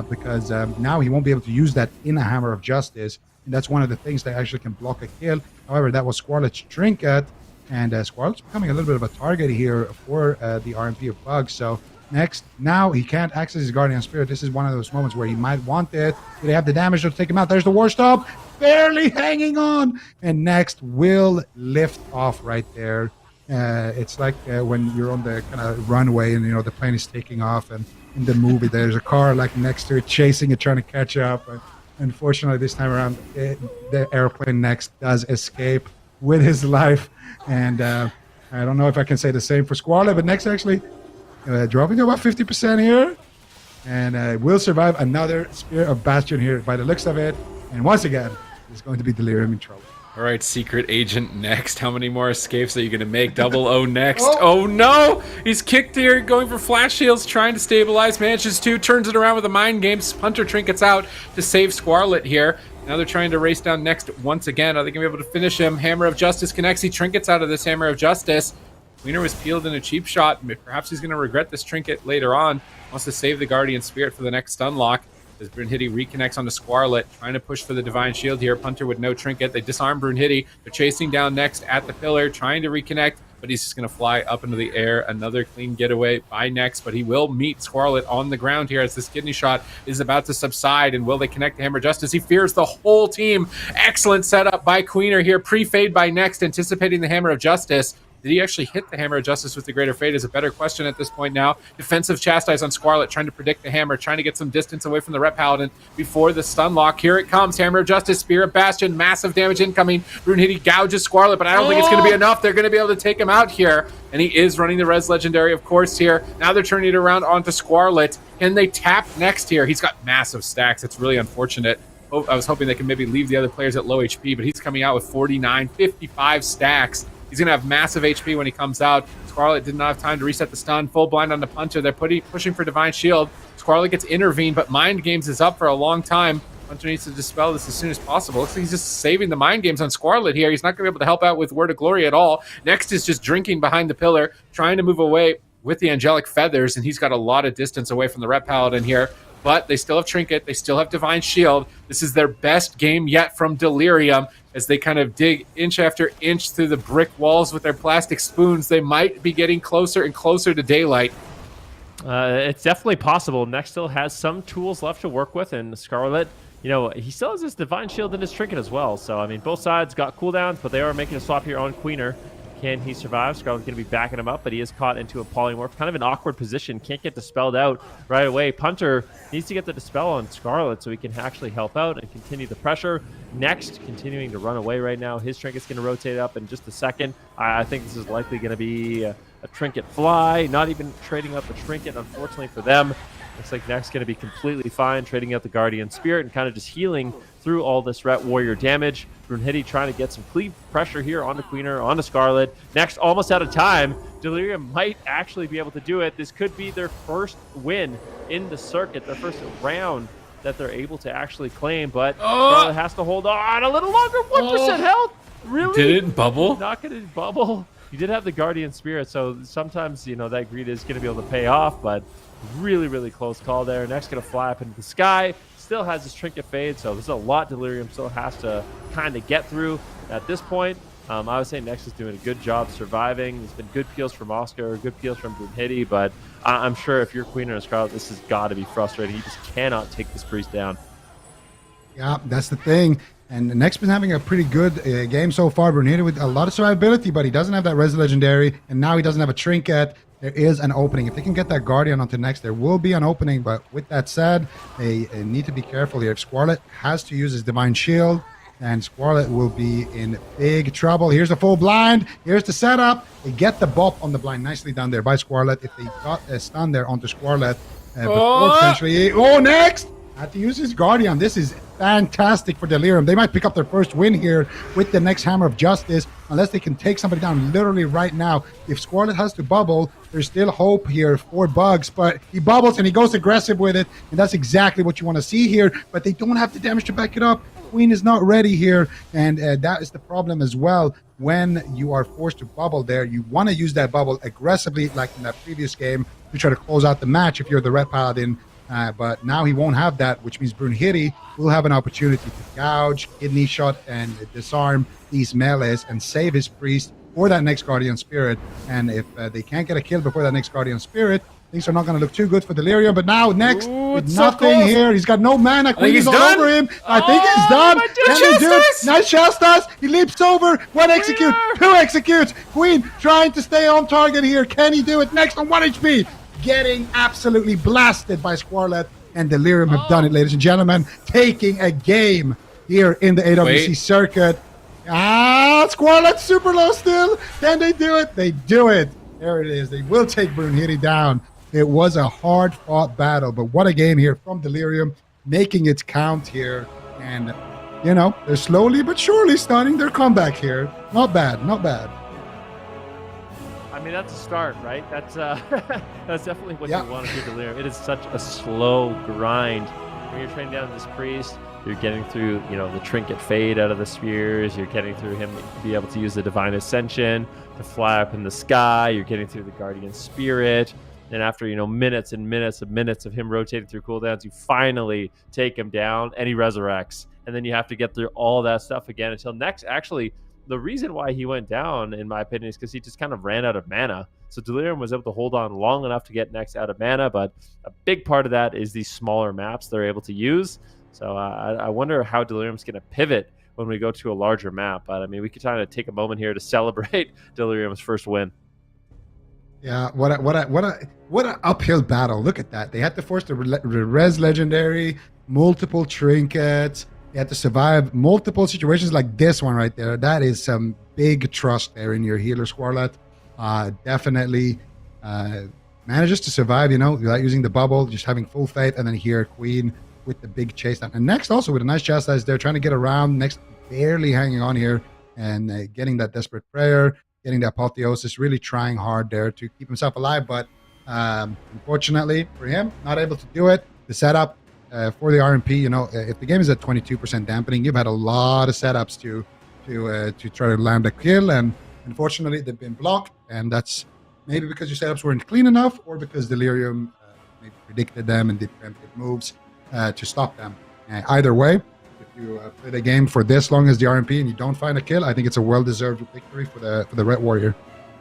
because now he won't be able to use that in a Hammer of Justice. And that's one of the things that actually can block a kill. However, that was Squarlet's Trinket. And Squarlet's becoming a little bit of a target here for the RMP of Bugs. So Next, now he can't access his Guardian Spirit. This is one of those moments where he might want it. Do they have the damage to take him out? There's the War Stomp. Barely hanging on. And Next will lift off right there. It's like when you're on the kind of runway and, you know, the plane is taking off. And in the movie, there's a car like next to it chasing it, trying to catch up. And unfortunately, this time around, the airplane Next does escape with his life. And I don't know if I can say the same for Squarlet, but Next actually dropping to about 50% here. And will survive another Spear of Bastion here by the looks of it. And once again, it's going to be Delirium in trouble. All right, secret agent next. How many more escapes are you going to make? Double O next. Oh no! He's kicked here, going for flash shields, trying to stabilize. Manages to, turns it around with a mind game. Hunter trinkets out to save Squarlet here. Now they're trying to race down next once again. Are they going to be able to finish him? Hammer of Justice connects. He trinkets out of this Hammer of Justice. Queener was peeled in a cheap shot. Perhaps he's going to regret this trinket later on. Wants to save the Guardian Spirit for the next stun lock. As Brunhilde reconnects onto Squarlet, trying to push for the Divine Shield here. Punter with no trinket. They disarm Brunhilde. They're chasing down next at the pillar, trying to reconnect, but he's just going to fly up into the air. Another clean getaway by Next, but he will meet Squarlet on the ground here as this kidney shot is about to subside. And will they connect the Hammer Justice? He fears the whole team. Excellent setup by Queener here. Pre-fade by Next, anticipating the Hammer of Justice. Did he actually hit the Hammer of Justice with the Greater Fate is a better question at this point now. Defensive Chastise on Squarlet, trying to predict the Hammer, trying to get some distance away from the Ret Paladin before the stun lock. Here it comes. Hammer of Justice, Spirit Bastion, massive damage incoming. Brunhilde gouges Squarlet, but I don't think it's going to be enough. They're going to be able to take him out here. And he is running the Res Legendary, of course, here. Now they're turning it around onto Squarlet. Can they tap Next here? He's got massive stacks. It's really unfortunate. I was hoping they could maybe leave the other players at low HP, but he's coming out with 49, 55 stacks. He's going to have massive HP when he comes out. Squarlet did not have time to reset the stun. Full blind on the Punter. They're pushing for Divine Shield. Squarlet gets intervened, but Mind Games is up for a long time. Punter needs to dispel this as soon as possible. Looks like he's just saving the Mind Games on Squarlet here. He's not going to be able to help out with Word of Glory at all. Next is just drinking behind the pillar, trying to move away with the Angelic Feathers, and he's got a lot of distance away from the Ret Paladin here. But they still have Trinket. They still have Divine Shield. This is their best game yet from Delirium as they kind of dig inch after inch through the brick walls with their plastic spoons. They might be getting closer and closer to daylight. It's definitely possible. Next still has some tools left to work with, and Scarlet, you know, he still has his Divine Shield and his Trinket as well. So, I mean, both sides got cooldowns, but they are making a swap here on Queener. Can he survive? Scarlet's going to be backing him up, but he is caught into a polymorph. Kind of an awkward position. Can't get dispelled out right away. Punter needs to get the dispel on Scarlet so he can actually help out and continue the pressure. Next, continuing to run away right now. His Trinket's going to rotate up in just a second. I think this is likely going to be a Trinket fly. Not even trading up a Trinket, unfortunately for them. Looks like Next going to be completely fine, trading out the Guardian Spirit and kind of just healing through all this Ret Warrior damage. Brunhilde trying to get some cleave pressure here onto Queener, onto Scarlet. Next, almost out of time. Delirium might actually be able to do it. This could be their first win in the circuit, their first round that they're able to actually claim, but Scarlet has to hold on a little longer. 1% health? Really? Did it bubble? Not going to bubble. You did have the Guardian Spirit, so sometimes, you know, that greed is going to be able to pay off, but really, really close call there. Next, going to fly up into the sky. Still has his Trinket fade, so there's a lot Delirium still has to kind of get through at this point. I would say Next is doing a good job surviving. There's been good peels from Oscar, good peels from Brunhilde, but I'm sure if you're Queener and Scarlet, this has got to be frustrating. You just cannot take this priest down. Yeah, that's the thing. And Next been having a pretty good game so far. Brunhilde with a lot of survivability, but he doesn't have that Res Legendary, and now he doesn't have a Trinket. There is an opening. If they can get that Guardian onto Next, there will be an opening. But with that said, they need to be careful here. If Squarlet has to use his Divine Shield, and Squarlet will be in big trouble. Here's the full blind. Here's the setup. They get the bop on the blind. Nicely done there by Squarlet. If they got a stun there onto Squarlet, before potentially... Next! Had to use his Guardian. This is fantastic for Delirium. They might pick up their first win here with the next Hammer of Justice, unless they can take somebody down literally right now. If Squarlet has to bubble, there's still hope here for Bugs, but he bubbles and he goes aggressive with it, and that's exactly what you want to see here, but they don't have the damage to back it up. Queen is not ready here, and that is the problem as well. When you are forced to bubble there, you want to use that bubble aggressively, like in that previous game, to try to close out the match if you're the Ret Paladin. But now he won't have that, which means Brunhilde will have an opportunity to gouge, kidney shot, and disarm these melees and save his priest for that next Guardian Spirit. And if they can't get a kill before that next Guardian Spirit, things are not going to look too good for Delirium. But now Next, with nothing here, he's got no mana. Queen is all over him. I think he's done. Can he do it? Nice Chastise. He leaps over. One execute, two executes. Queen trying to stay on target here. Can he do it? Next on 1 HP. Getting absolutely blasted by Squarlet, and Delirium have done it, ladies and gentlemen. Taking a game here in the AWC circuit. Squarlet super low still. Can they do it? They do it. There it is. They will take Brunhilde down. It was a hard-fought battle, but what a game here from Delirium, making its count here. And you know, they're slowly but surely starting their comeback here. Not bad, not bad. I mean, that's a start, right? That's that's definitely what you want to do, Delirium. It is such a slow grind. When you're training down this priest, you're getting through, you know, the trinket fade out of the spheres. You're getting through him to be able to use the divine ascension to fly up in the sky. You're getting through the guardian spirit. And after, you know, minutes and minutes of him rotating through cooldowns, you finally take him down and he resurrects. And then you have to get through all that stuff again until next. Actually, the reason why he went down, in my opinion, is because he just kind of ran out of mana. So Delirium was able to hold on long enough to get next out of mana, but a big part of that is these smaller maps they're able to use. So I wonder how Delirium's going to pivot when we go to a larger map. But I mean, we could kind of take a moment here to celebrate Delirium's first win. Yeah, what an uphill battle. Look at that. They had to force the res legendary, multiple trinkets. They had to survive multiple situations like this one right there. That is some big trust there in your healer, Squarlet. Definitely manages to survive, you know, without using the bubble, just having full faith. And then here, Queen with the big chase down. And next also with a nice chastise there, trying to get around. Next, barely hanging on here and getting that desperate prayer, getting the apotheosis, really trying hard there to keep himself alive. But unfortunately for him, not able to do it. The setup for the RMP, you know, if the game is at 22% dampening, you've had a lot of setups to try to land a kill, and unfortunately they've been blocked, and that's maybe because your setups weren't clean enough, or because Delirium maybe predicted them and did preemptive moves to stop them. Either way, if you play the game for this long as the RMP and you don't find a kill, I think it's a well-deserved victory for the Red Warrior.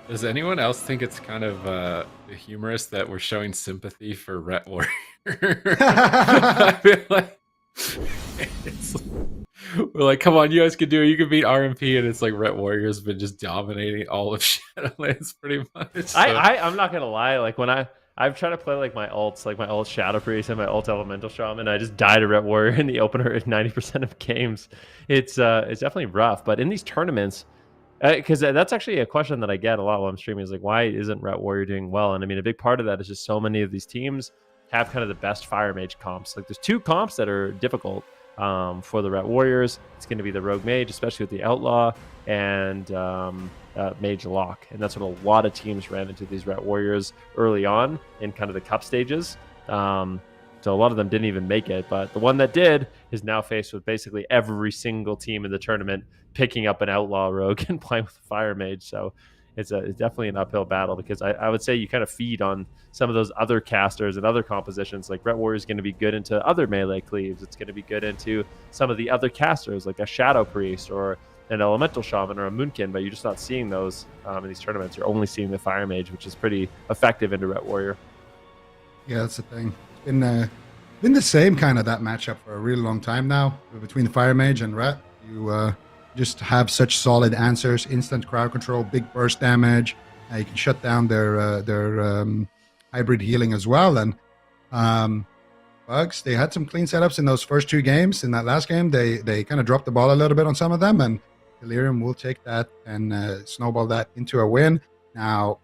Does anyone else think it's kind of humorous that we're showing sympathy for Ret Warrior? I feel like we're like, come on, you guys can do it. You can beat RMP, and it's like Ret Warrior's been just dominating all of Shadowlands pretty much. So. I'm not gonna lie, like when I've tried to play like my ults, like my ult Shadow Priest and my ult Elemental Shaman, I just died to Ret Warrior in the opener at 90% of games. It's definitely rough, but in these tournaments. Because that's actually a question that I get a lot while I'm streaming is like, why isn't Ret Warrior doing well? And I mean, a big part of that is just so many of these teams have kind of the best Fire Mage comps. Like there's two comps that are difficult for the Ret Warriors. It's going to be the Rogue Mage, especially with the Outlaw, and Mage Lock. And that's what a lot of teams ran into these Ret Warriors early on in kind of the cup stages. So a lot of them didn't even make it, but the one that did is now faced with basically every single team in the tournament picking up an Outlaw Rogue and playing with a Fire Mage. So it's definitely an uphill battle, because I would say you kind of feed on some of those other casters and other compositions. Like Ret Warrior is going to be good into other melee cleaves. It's going to be good into some of the other casters like a Shadow Priest or an Elemental Shaman or a Moonkin, but you're just not seeing those in these tournaments. You're only seeing the Fire Mage, which is pretty effective into Ret Warrior. Yeah, that's the thing. It's been the same kind of that matchup for a really long time now between the Fire Mage and Ret. You just have such solid answers, instant crowd control, big burst damage. You can shut down their hybrid healing as well. And Bugs, they had some clean setups in those first two games. In that last game, they kind of dropped the ball a little bit on some of them, and Delirium will take that and snowball that into a win. Now,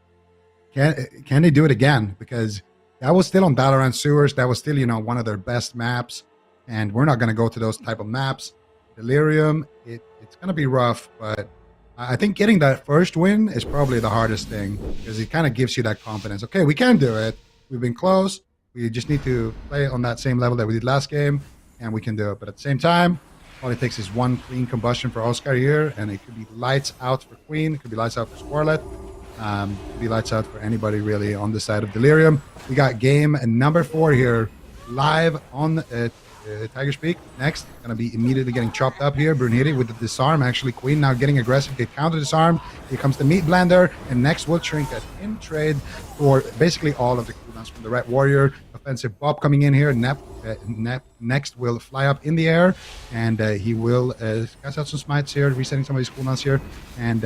can they do it again? Because that was still on Valorant Sewers. That was still, you know, one of their best maps. And we're not going to go to those type of maps. Delirium, it's going to be rough. But I think getting that first win is probably the hardest thing, because it kind of gives you that confidence. Okay, we can do it. We've been close. We just need to play on that same level that we did last game, and we can do it. But at the same time, all it takes is one clean combustion for Oscar here, and it could be lights out for Queen. It could be lights out for Squarlet. Could be lights out for anybody really on the side of Delirium. We got game number 4 here live on Tiger's Peak. Next, gonna be immediately getting chopped up here. Brunhilde with the disarm. Actually, Queen now getting aggressive, get counter disarm. Here comes the meat blender, and next will Trinket in trade for basically all of the cooldowns from the Red Warrior. Offensive Bob coming in here. Next will fly up in the air, and he will cast out some smites here, resetting some of these cooldowns here, and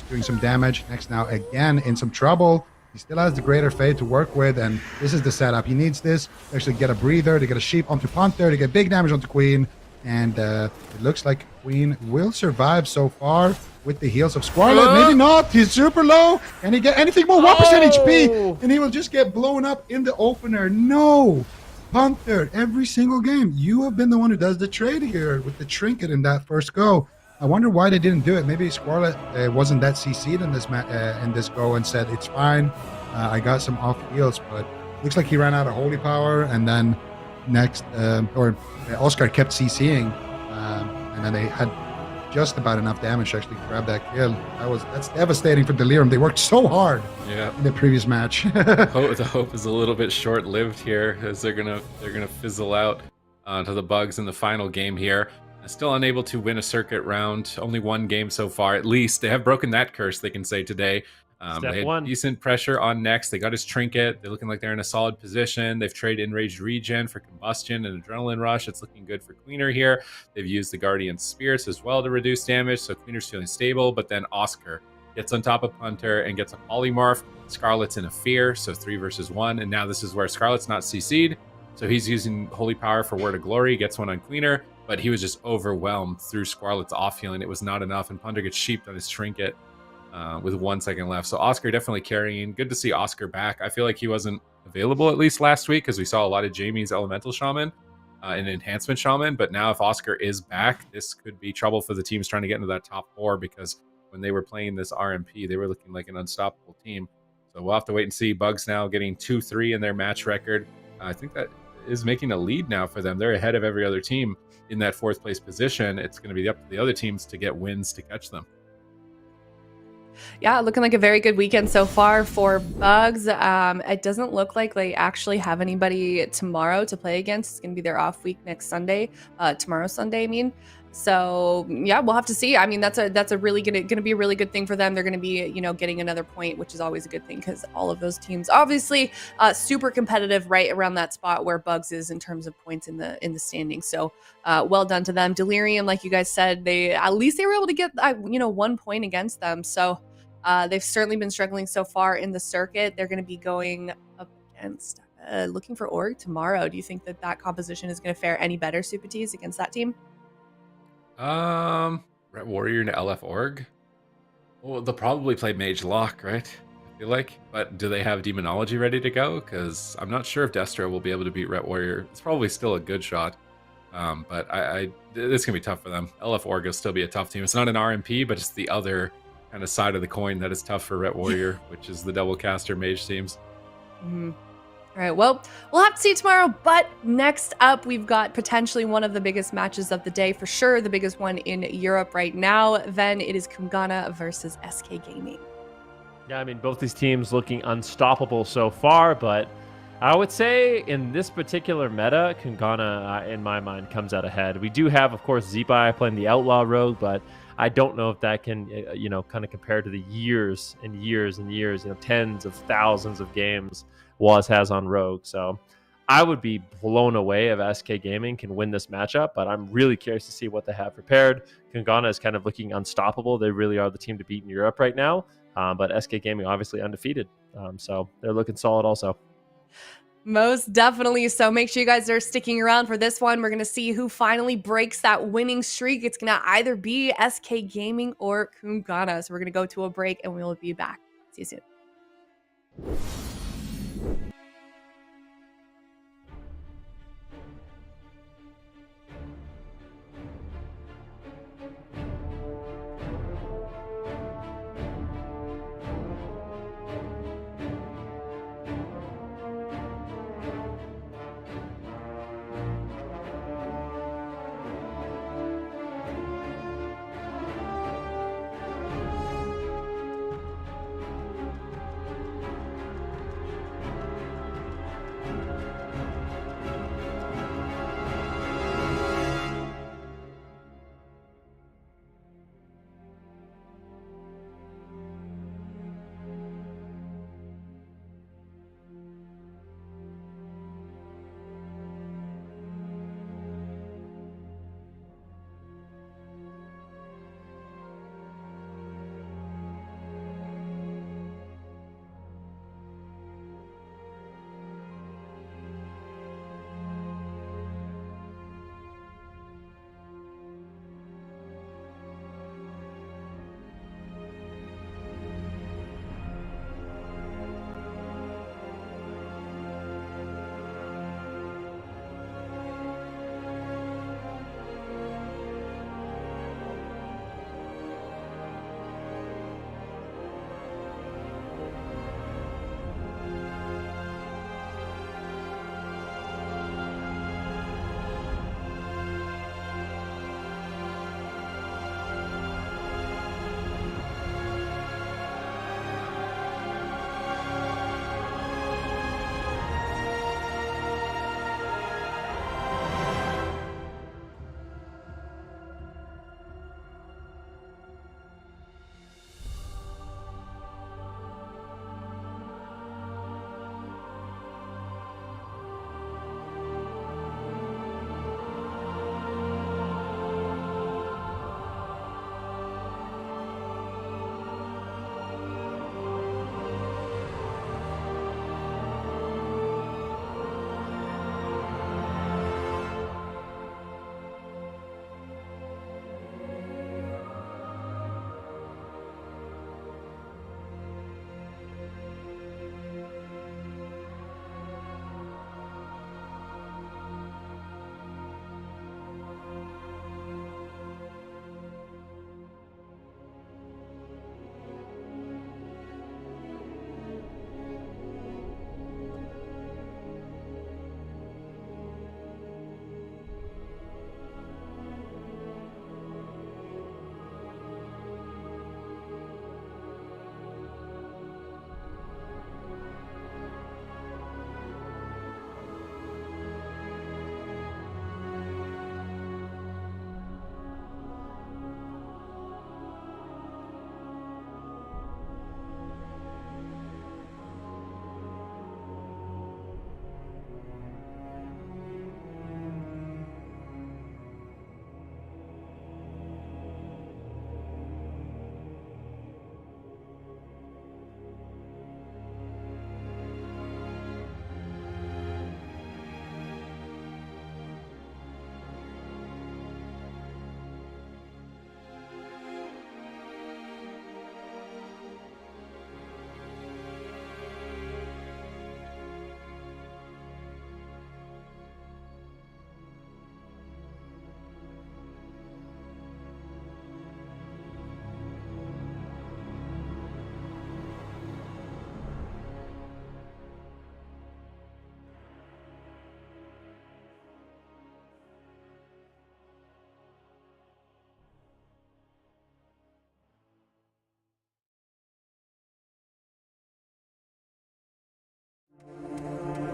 doing some damage. Next now again in some trouble. He still has the Greater Fate to work with, and this is the setup. He needs this to actually get a breather, to get a sheep onto Panther, to get big damage onto Queen, and it looks like Queen will survive so far with the heals of Squarlet. Maybe not. He's super low. Can he get anything more? 1% HP, and he will just get blown up in the opener. No. Punter, every single game. You have been the one who does the trade here with the trinket in that first go. I wonder why they didn't do it. Maybe Scarlet wasn't that CC'd in this go and said, it's fine. I got some off heals, but looks like he ran out of holy power. And then next, Oscar kept CCing. And then they had just about enough damage to actually grab that kill. That's devastating for Delirium. They worked so hard in the previous match. The hope is a little bit short-lived here, as they're gonna fizzle out to the Bugs in the final game here. Still unable to win a circuit round. Only one game so far. At least they have broken that curse, they can say today. They had decent pressure on next. They got his trinket. They're looking like they're in a solid position. They've traded Enraged Regen for Combustion and Adrenaline Rush. It's looking good for Queener here. They've used the Guardian Spirits as well to reduce damage, so Queener's feeling stable. But then Oscar gets on top of Punter and gets a Polymorph. Scarlet's in a Fear, so 3 versus 1. And now this is where Scarlet's not CC'd. So he's using Holy Power for Word of Glory, gets one on Queener. But he was just overwhelmed through Scarlet's off healing. It was not enough, and Punter gets sheeped on his trinket with 1 second left. So Oscar definitely carrying. Good to see Oscar back. I feel like he wasn't available at least last week because we saw a lot of Jamie's Elemental Shaman and Enhancement Shaman. But now if Oscar is back, this could be trouble for the teams trying to get into that top 4, because when they were playing this RMP, they were looking like an unstoppable team. So we'll have to wait and see. Bugs now getting 2-3 in their match record. I think that is making a lead now for them. They're ahead of every other team in that 4th place position. It's going to be up to the other teams to get wins to catch them. Yeah, looking like a very good weekend so far for Bugs. It doesn't look like they actually have anybody tomorrow to play against. It's going to be their off week next Sunday, tomorrow Sunday, I mean. So yeah, we'll have to see. I mean, that's a really going to be a really good thing for them. They're going to be, getting another point, which is always a good thing, because all of those teams obviously super competitive right around that spot where Bugs is in terms of points in the standing. So well done to them. Delirium, like you guys said, at least they were able to get 1 point against them. So they've certainly been struggling so far in the circuit. They're going to be going up against looking for Org tomorrow. Do you think that composition is going to fare any better, Supatees, against that team? Red Warrior into LF Org. Well, they'll probably play Mage Lock, right? I feel like. But do they have Demonology ready to go? Because I'm not sure if Destro will be able to beat Red Warrior. It's probably still a good shot. But it's gonna be tough for them. LF Org will still be a tough team. It's not an RMP, but it's the other kind of side of the coin that is tough for Red Warrior, which is the double caster mage teams. Mm-hmm. All right, well, we'll have to see tomorrow, but next up, we've got potentially one of the biggest matches of the day, for sure, the biggest one in Europe right now. Then it is KUNGARNA versus SK Gaming. Yeah, I mean, both these teams looking unstoppable so far, but I would say in this particular meta, KUNGARNA, in my mind, comes out ahead. We do have, of course, Zebai playing the Outlaw rogue, but I don't know if that can, kind of compare to the years and years and years, tens of thousands of games Waz has on Rogue. So I would be blown away if SK Gaming can win this matchup, but I'm really curious to see what they have prepared. KUNGARNA is kind of looking unstoppable. They really are the team to beat in Europe right now, but SK Gaming obviously undefeated. So they're looking solid also. Most definitely. So make sure you guys are sticking around for this one. We're going to see who finally breaks that winning streak. It's going to either be SK Gaming or KUNGARNA. So we're going to go to a break and we'll be back. See you soon.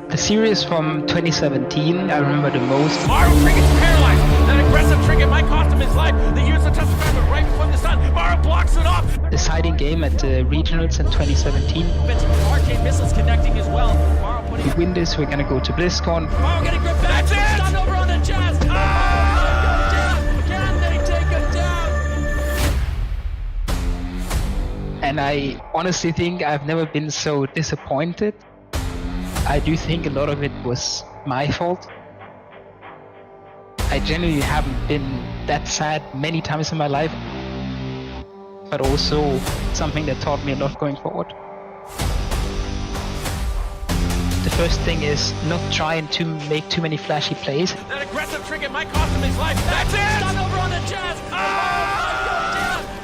The series from 2017, I remember the most. Maro Tricket's paralyzed. That aggressive Tricket might cost him his life. They use the touch of but right before the sun. Maro blocks it off. Deciding game at the regionals in 2017. Arcane missiles connecting as well. Maro putting. We win this, we're gonna go to BlizzCon. Maro getting gripped back. Stun over on the Jazz. Can they take him down? And I honestly think I've never been so disappointed. I do think a lot of it was my fault. I genuinely haven't been that sad many times in my life, but also something that taught me a lot going forward. The first thing is not trying to make too many flashy plays. That aggressive Tricket might cost him his life. That's it! Stun over on the Jazz.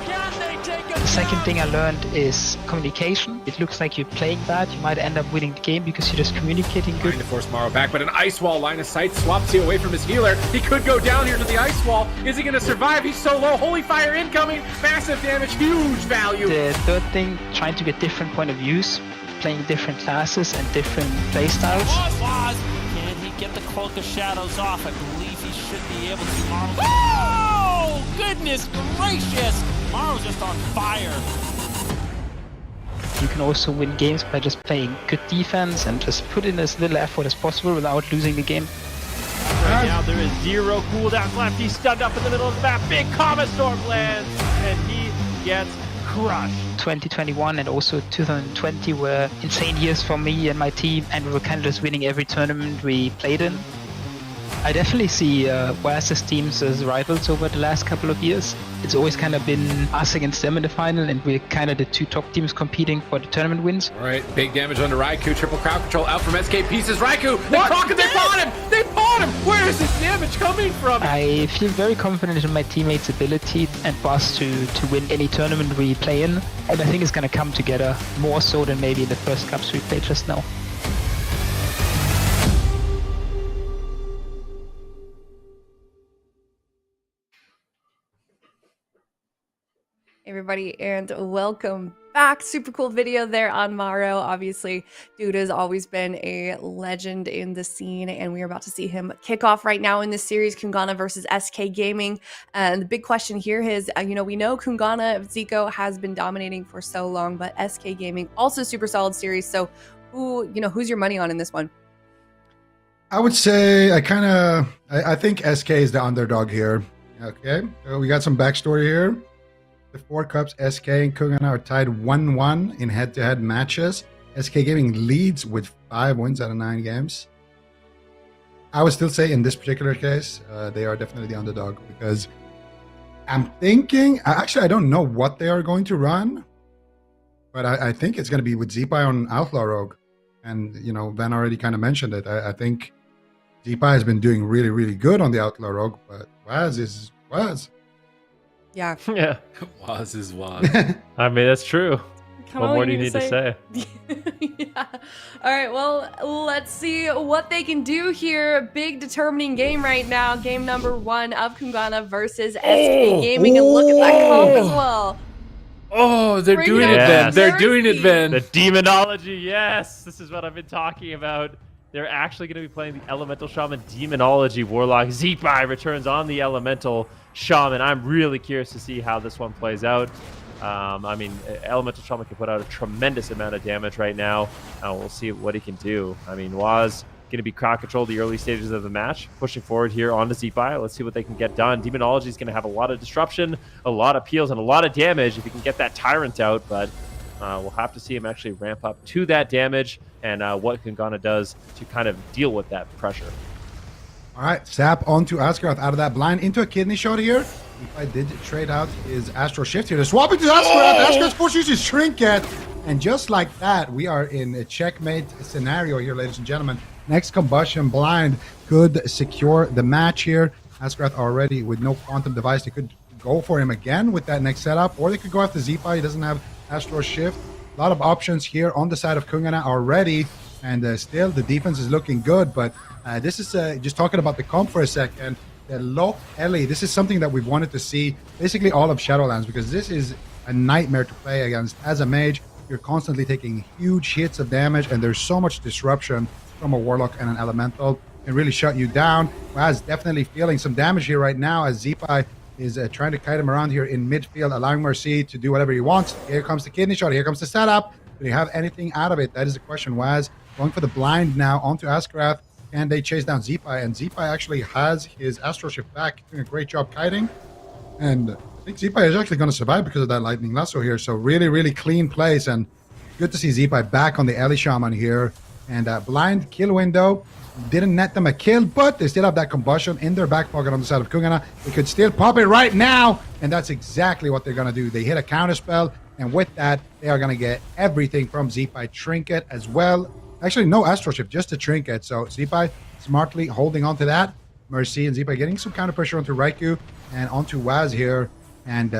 Can they take him The second thing I learned is communication. It looks like you're playing bad, you might end up winning the game because you're just communicating good. Trying to force Maro back, but an ice wall line of sight swaps you away from his healer. He could go down here to the ice wall. Is he going to survive? He's so low. Holy fire incoming. Massive damage. Huge value. The third thing, trying to get different point of views, playing different classes and different play styles. Waz, can he get the Cloak of Shadows off? I believe he should be able to. Maro. Oh, goodness gracious! Maro's just on fire. You can also win games by just playing good defense and just put in as little effort as possible without losing the game. Right now there is 0 cooldowns left. He's stunned up in the middle of the map. Big Comet Storm lands, and he gets crushed. 2021 and also 2020 were insane years for me and my team, and we were kind of just winning every tournament we played in. I definitely see Waz's teams as rivals over the last couple of years. It's always kind of been us against them in the final, and we're kind of the two top teams competing for the tournament wins. All right, big damage onto Raikou. Triple crowd control out from SK Pieces. Raikou, they caught him. They bought him. They bought him. Where is this damage coming from? I feel very confident in my teammates' ability and for us to win any tournament we play in. And I think it's going to come together more so than maybe in the first cups we played just now. Everybody, and welcome back. Super cool video there on Maro. Obviously, dude has always been a legend in the scene, and we are about to see him kick off right now in this series, KUNGARNA versus SK Gaming. And the big question here is, we know KUNGARNA Zico has been dominating for so long, but SK Gaming also super solid series. So, who's your money on in this one? I would say I think SK is the underdog here. Okay, so we got some backstory here. The 4 cups, SK and KUNGARNA are tied 1-1 in head-to-head matches. SK Gaming leads with 5 wins out of 9 games. I would still say in this particular case, they are definitely the underdog, because I'm thinking, actually I don't know what they are going to run, but I think it's going to be with Zeepai on Outlaw Rogue. And, Van already kind of mentioned it. I think Zeepai has been doing really, really good on the Outlaw Rogue, but Waz is Waz. Yeah. Yeah. Waz is Waz. I mean, that's true. Come What on, more do you need to say? Yeah. All right, well, let's see what they can do here. Big determining game right now. Game number 1 of KUNGARNA versus SK Gaming. And look at that comp as well. Oh, they're Bring doing it it, up. Ben. They're Yes. doing it, Ben. The demonology, yes. This is what I've been talking about. They're actually going to be playing the Elemental Shaman Demonology Warlock. Zeepai returns on the Elemental Shaman. I'm really curious to see how this one plays out. Elemental Shaman can put out a tremendous amount of damage right now. We'll see what he can do. Waz going to be crowd control the early stages of the match, pushing forward here onto Zeepai. Let's see what they can get done. Demonology is going to have a lot of disruption, a lot of peels, and a lot of damage if he can get that Tyrant out, but we'll have to see him actually ramp up to that damage and what KUNGARNA does to kind of deal with that pressure. All right, Sap onto Askareth out of that blind into a kidney shot here. I did trade out his Astral Shift here to swap into Askareth. Askareth forced uses Trinket. And just like that, we are in a checkmate scenario here, ladies and gentlemen. Next Combustion Blind could secure the match here. Askareth already with no Quantum Device. They could go for him again with that next setup, or they could go after Zeepai. He doesn't have Astral Shift. A lot of options here on the side of KUNGARNA already, and still the defense is looking good, but this is just talking about the comp for a second. The Lock Ellie, this is something that we've wanted to see basically all of Shadowlands, because this is a nightmare to play against. As a mage, you're constantly taking huge hits of damage, and there's so much disruption from a Warlock and an Elemental can really shut you down. Waz definitely feeling some damage here right now as Zeepai is trying to kite him around here in midfield, allowing Mercy to do whatever he wants. Here comes the kidney shot. Here comes the setup. Do they have anything out of it? That is the question. Waz going for the blind now onto Askrath. Can they chase down Zeepai? And Zeepai actually has his Astral Shift back, doing a great job kiting. And I think Zeepai is actually going to survive because of that Lightning Lasso here. So really, really clean place. And good to see Zeepai back on the Ellie Shaman here. And blind kill window. Didn't net them a kill, but they still have that combustion in their back pocket on the side of KUNGARNA. They could still pop it right now. And that's exactly what they're going to do. They hit a counter spell. And with that, they are going to get everything from Zeepai. Trinket as well. Actually, no Astral Shift, just a Trinket. So Zeepai smartly holding on to that. Mercy and Zeepai getting some counter pressure onto Raikou and onto Waz here. And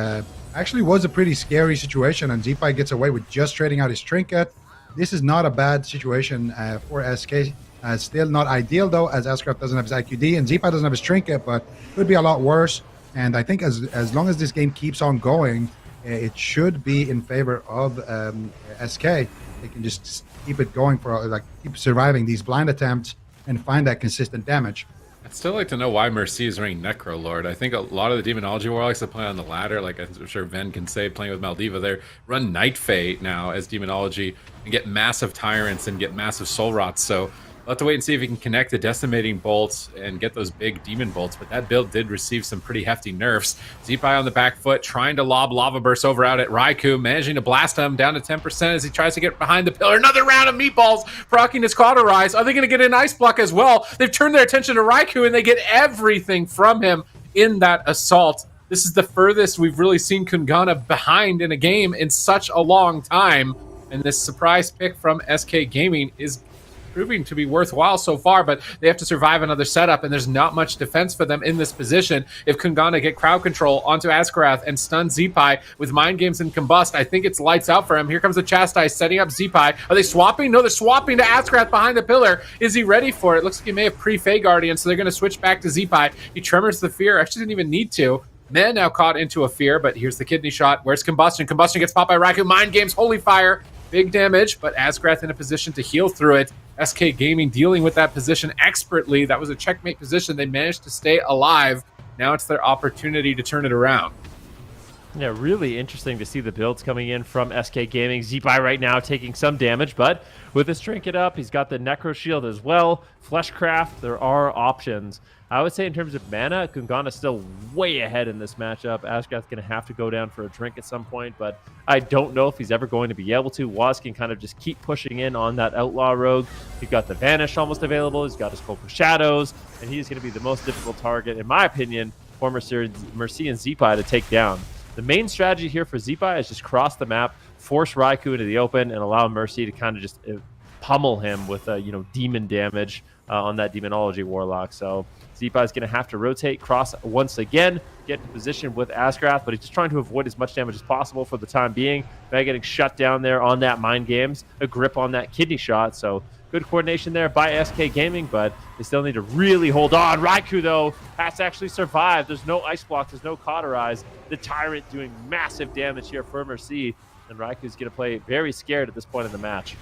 actually was a pretty scary situation. And Zeepai gets away with just trading out his Trinket. This is not a bad situation for SK. Still not ideal, though, as Askrath doesn't have his IQD. And Zeepai doesn't have his Trinket, but could be a lot worse. And I think as long as this game keeps on going, it should be in favor of SK. They can just keep it going for, like, keep surviving these blind attempts and find that consistent damage. I'd still like to know why Mercy is running Necro Lord. I think a lot of the Demonology Warlocks that play on the ladder, like I'm sure Ven can say, playing with Maldiva, they run Night Fae now as Demonology and get massive Tyrants and get massive Soul Rots. So we'll have to wait and see if he can connect the Decimating Bolts and get those big Demon Bolts. But that build did receive some pretty hefty nerfs. Zeepai on the back foot, trying to lob Lava Burst over out at Raikou, managing to blast him down to 10% as he tries to get behind the pillar. Another round of meatballs, proccing his Cauterize. Are they going to get an Ice Block as well? They've turned their attention to Raikou, and they get everything from him in that assault. This is the furthest we've really seen KUNGARNA behind in a game in such a long time. And this surprise pick from SK Gaming is proving to be worthwhile so far, but they have to survive another setup, and there's not much defense for them in this position. If KUNGARNA get crowd control onto Askrath and stun Zeepai with Mind Games and Combust, I think it's lights out for him. Here comes the Chastise setting up Zeepai. Are they swapping? No, they're swapping to Askrath behind the pillar. Is he ready for it? Looks like he may have pre-Fey Guardian, so they're going to switch back to Zeepai. He tremors the fear. Actually didn't even need to. Man now caught into a fear, but here's the kidney shot. Where's Combustion? Combustion gets popped by Raikou. Mind Games, Holy Fire. Big damage, but Askrath in a position to heal through it. SK Gaming dealing with that position expertly. That was a checkmate position. They managed to stay alive. Now it's their opportunity to turn it around. Yeah, really interesting to see the builds coming in from SK Gaming. Zeepai right now taking some damage, but with his Trinket up, he's got the Necro Shield as well. Fleshcraft, there are options. I would say in terms of mana, KUNGARNA still way ahead in this matchup. Askrath's going to have to go down for a drink at some point, but I don't know if he's ever going to be able to. Waz can kind of just keep pushing in on that Outlaw Rogue. He's got the Vanish almost available. He's got his Cloak of Shadows, and he's going to be the most difficult target, in my opinion, for Mercy and Zeepai to take down. The main strategy here for Zeepai is just cross the map, force Raikou into the open, and allow Mercy to kind of just pummel him with demon damage on that Demonology Warlock. So Zeepai is going to have to rotate, cross once again, get in position with Askrath, but he's just trying to avoid as much damage as possible for the time being. By getting shut down there on that Mind Games, a grip on that kidney shot. So good coordination there by SK Gaming, but they still need to really hold on. Raikou, though, has to actually survive. There's no Ice Block. There's no Cauterize. The Tyrant doing massive damage here for Mercy, and Raikou's going to play very scared at this point in the match.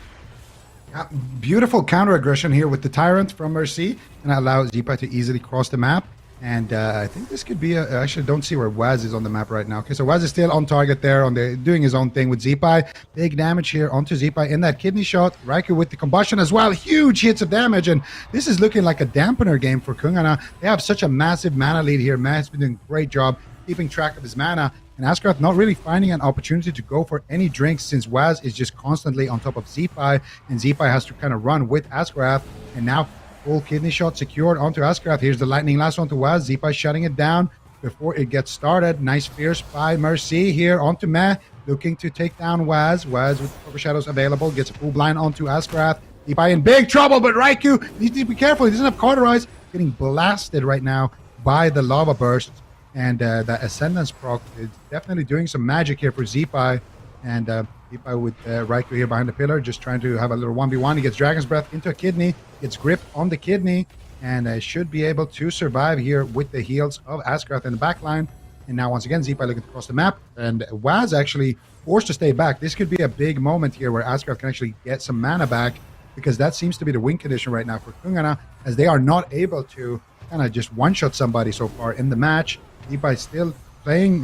Beautiful counter aggression here with the Tyrant from Mercy, and allows Zeepai to easily cross the map. And I think this could be I actually don't see where Waz is on the map right now. Okay, so Waz is still on target there, doing his own thing with Zeepai. Big damage here onto Zeepai in that kidney shot. Raikou with the combustion as well. Huge hits of damage, and this is looking like a dampener game for KUNGARNA. They have such a massive mana lead here. Matt's been doing a great job keeping track of his mana. And Askrath not really finding an opportunity to go for any drinks since Waz is just constantly on top of Zeepai, and Zeepai has to kind of run with Askrath. And now full kidney shot secured onto Askrath. Here's the Lightning Lasso onto Waz. Zeepai shutting it down before it gets started. Nice fierce by Mercy here onto Meh, looking to take down Waz. Waz with Cloak of Shadows available, gets a full blind onto Askrath. Zeepai in big trouble, but Raikou needs to be careful. He doesn't have Cauterize. Getting blasted right now by the Lava Burst. And that Ascendance proc is definitely doing some magic here for Zeepai. And Zeepai with Raikou here behind the pillar, just trying to have a little 1v1. He gets Dragon's Breath into a kidney, gets gripped on the kidney, and should be able to survive here with the heals of Askrath in the backline. And now once again, Zeepai looking to cross the map. And Waz actually forced to stay back. This could be a big moment here where Askrath can actually get some mana back, because that seems to be the win condition right now for KUNGARNA, as they are not able to kind of just one-shot somebody so far in the match. Zipa is still playing,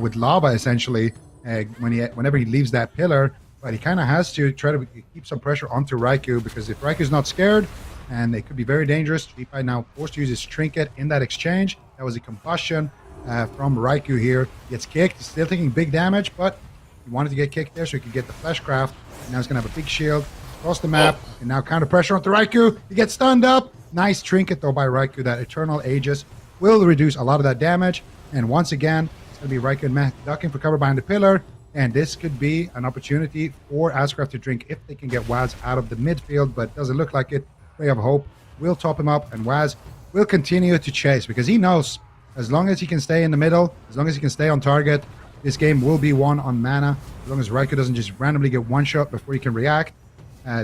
with lava essentially whenever he leaves that pillar, but he kind of has to try to keep some pressure onto Raikou, because if Raikou's not scared, and it could be very dangerous. Zipa now forced to use his trinket in that exchange. That was a combustion from Raikou here. Gets kicked, he's still taking big damage, but he wanted to get kicked there so he could get the Fleshcraft. Now he's going to have a big shield across the map, and now counter pressure onto Raikou. He gets stunned up. Nice trinket though by Raikou. That Eternal Aegis will reduce a lot of that damage. And once again, it's going to be Raikou and Meh ducking for cover behind the pillar. And this could be an opportunity for ASCRAF to drink if they can get Waz out of the midfield, but doesn't look like it. Ray of Hope will top him up, and Waz will continue to chase, because he knows as long as he can stay in the middle, as long as he can stay on target, this game will be won on mana. As long as Raikou doesn't just randomly get one shot before he can react,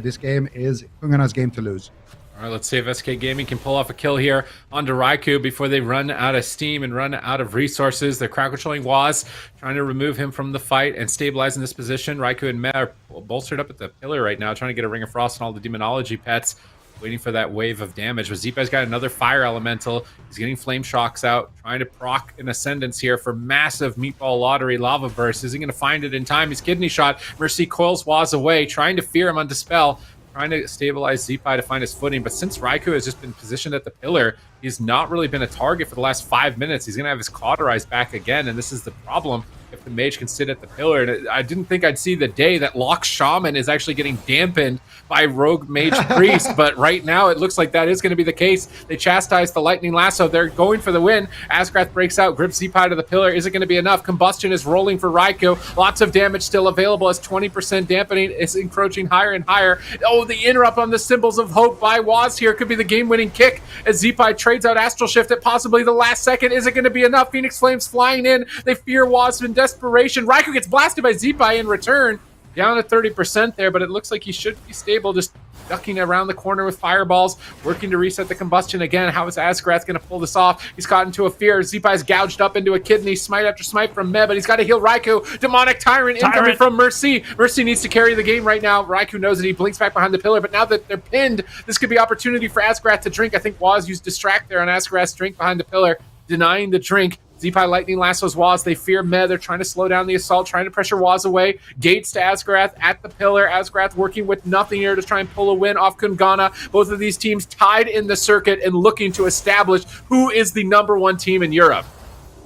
this game is KUNGARNA's game to lose. All right, let's see if SK Gaming can pull off a kill here onto Raikou before they run out of steam and run out of resources. They're crowd controlling Waz, trying to remove him from the fight and stabilizing this position. Raikou and Meh are bolstered up at the pillar right now, trying to get a Ring of Frost and all the Demonology pets, waiting for that wave of damage. But Zipa's got another Fire Elemental. He's getting Flame Shocks out, trying to proc an Ascendance here for massive Meatball Lottery Lava Burst. Is he going to find it in time? He's Kidney Shot. Mercy coils Waz away, trying to fear him on Dispel, trying to stabilize Zipa to find his footing. But since Raikou has just been positioned at the pillar, he's not really been a target for the last 5 minutes. He's going to have his Cauterize back again, and this is the problem if the mage can sit at the pillar. And I didn't think I'd see the day that Lock Shaman is actually getting dampened by Rogue Mage Priest, but right now it looks like that is going to be the case. They chastise the Lightning Lasso. They're going for the win. Askrath breaks out, grips Zipa to the pillar. Is it going to be enough? Combustion is rolling for Raikou. Lots of damage still available as 20% dampening is encroaching higher and higher. Oh, the interrupt on the Symbols of Hope by Waz here could be the game-winning kick as Zipa trades out Astral Shift at possibly the last second. Is it going to be enough? Phoenix Flames flying in. They fear Waz in desperation. Raikou gets blasted by Zipa in return. Down at 30% there, but it looks like he should be stable, just ducking around the corner with fireballs, working to reset the combustion again. How is Asgrath going to pull this off? He's caught into a fear. Zipa is gouged up into a kidney. Smite after smite from Meh, but he's got to heal Raikou. Demonic Tyrant incoming from Mercy. Mercy needs to carry the game right now. Raikou knows that he blinks back behind the pillar, but now that they're pinned, this could be opportunity for Asgrath to drink. I think Waz used Distract there on Asgrath's drink behind the pillar, denying the drink. Zipa Lightning Lassos Waz. They fear Meh. They're trying to slow down the assault, trying to pressure Waz away. Gates to Asgrath at the pillar. Asgrath working with nothing here to try and pull a win off KUNGARNA. Both of these teams tied in the circuit and looking to establish who is the #1 team in Europe.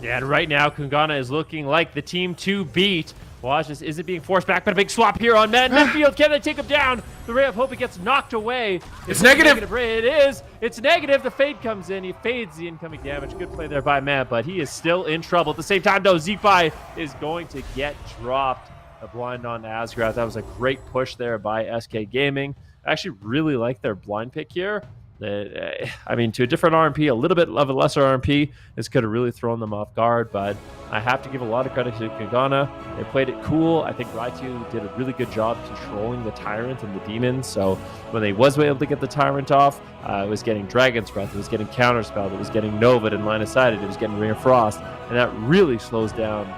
Yeah, and right now KUNGARNA is looking like the team to beat. Waz just isn't being forced back, but a big swap here on Meh. Midfield, can they take him down? The Ray of Hope, it gets knocked away. It's negative. It is. It's negative. The Fade comes in. He fades the incoming damage. Good play there by Meh, but he is still in trouble. At the same time, though, Zipa is going to get dropped. A blind on Asgrath. That was a great push there by SK Gaming. I actually really like their blind pick here. I mean, to a different RMP, a little bit of a lesser RMP, this could have really thrown them off guard, but I have to give a lot of credit to KUNGARNA. They played it cool. I think Raikou did a really good job controlling the Tyrant and the Demons, so when they was able to get the Tyrant off, it was getting Dragon's Breath, it was getting Counterspell, it was getting Nova in Line of Sight, it was getting Ring of Frost, and that really slows down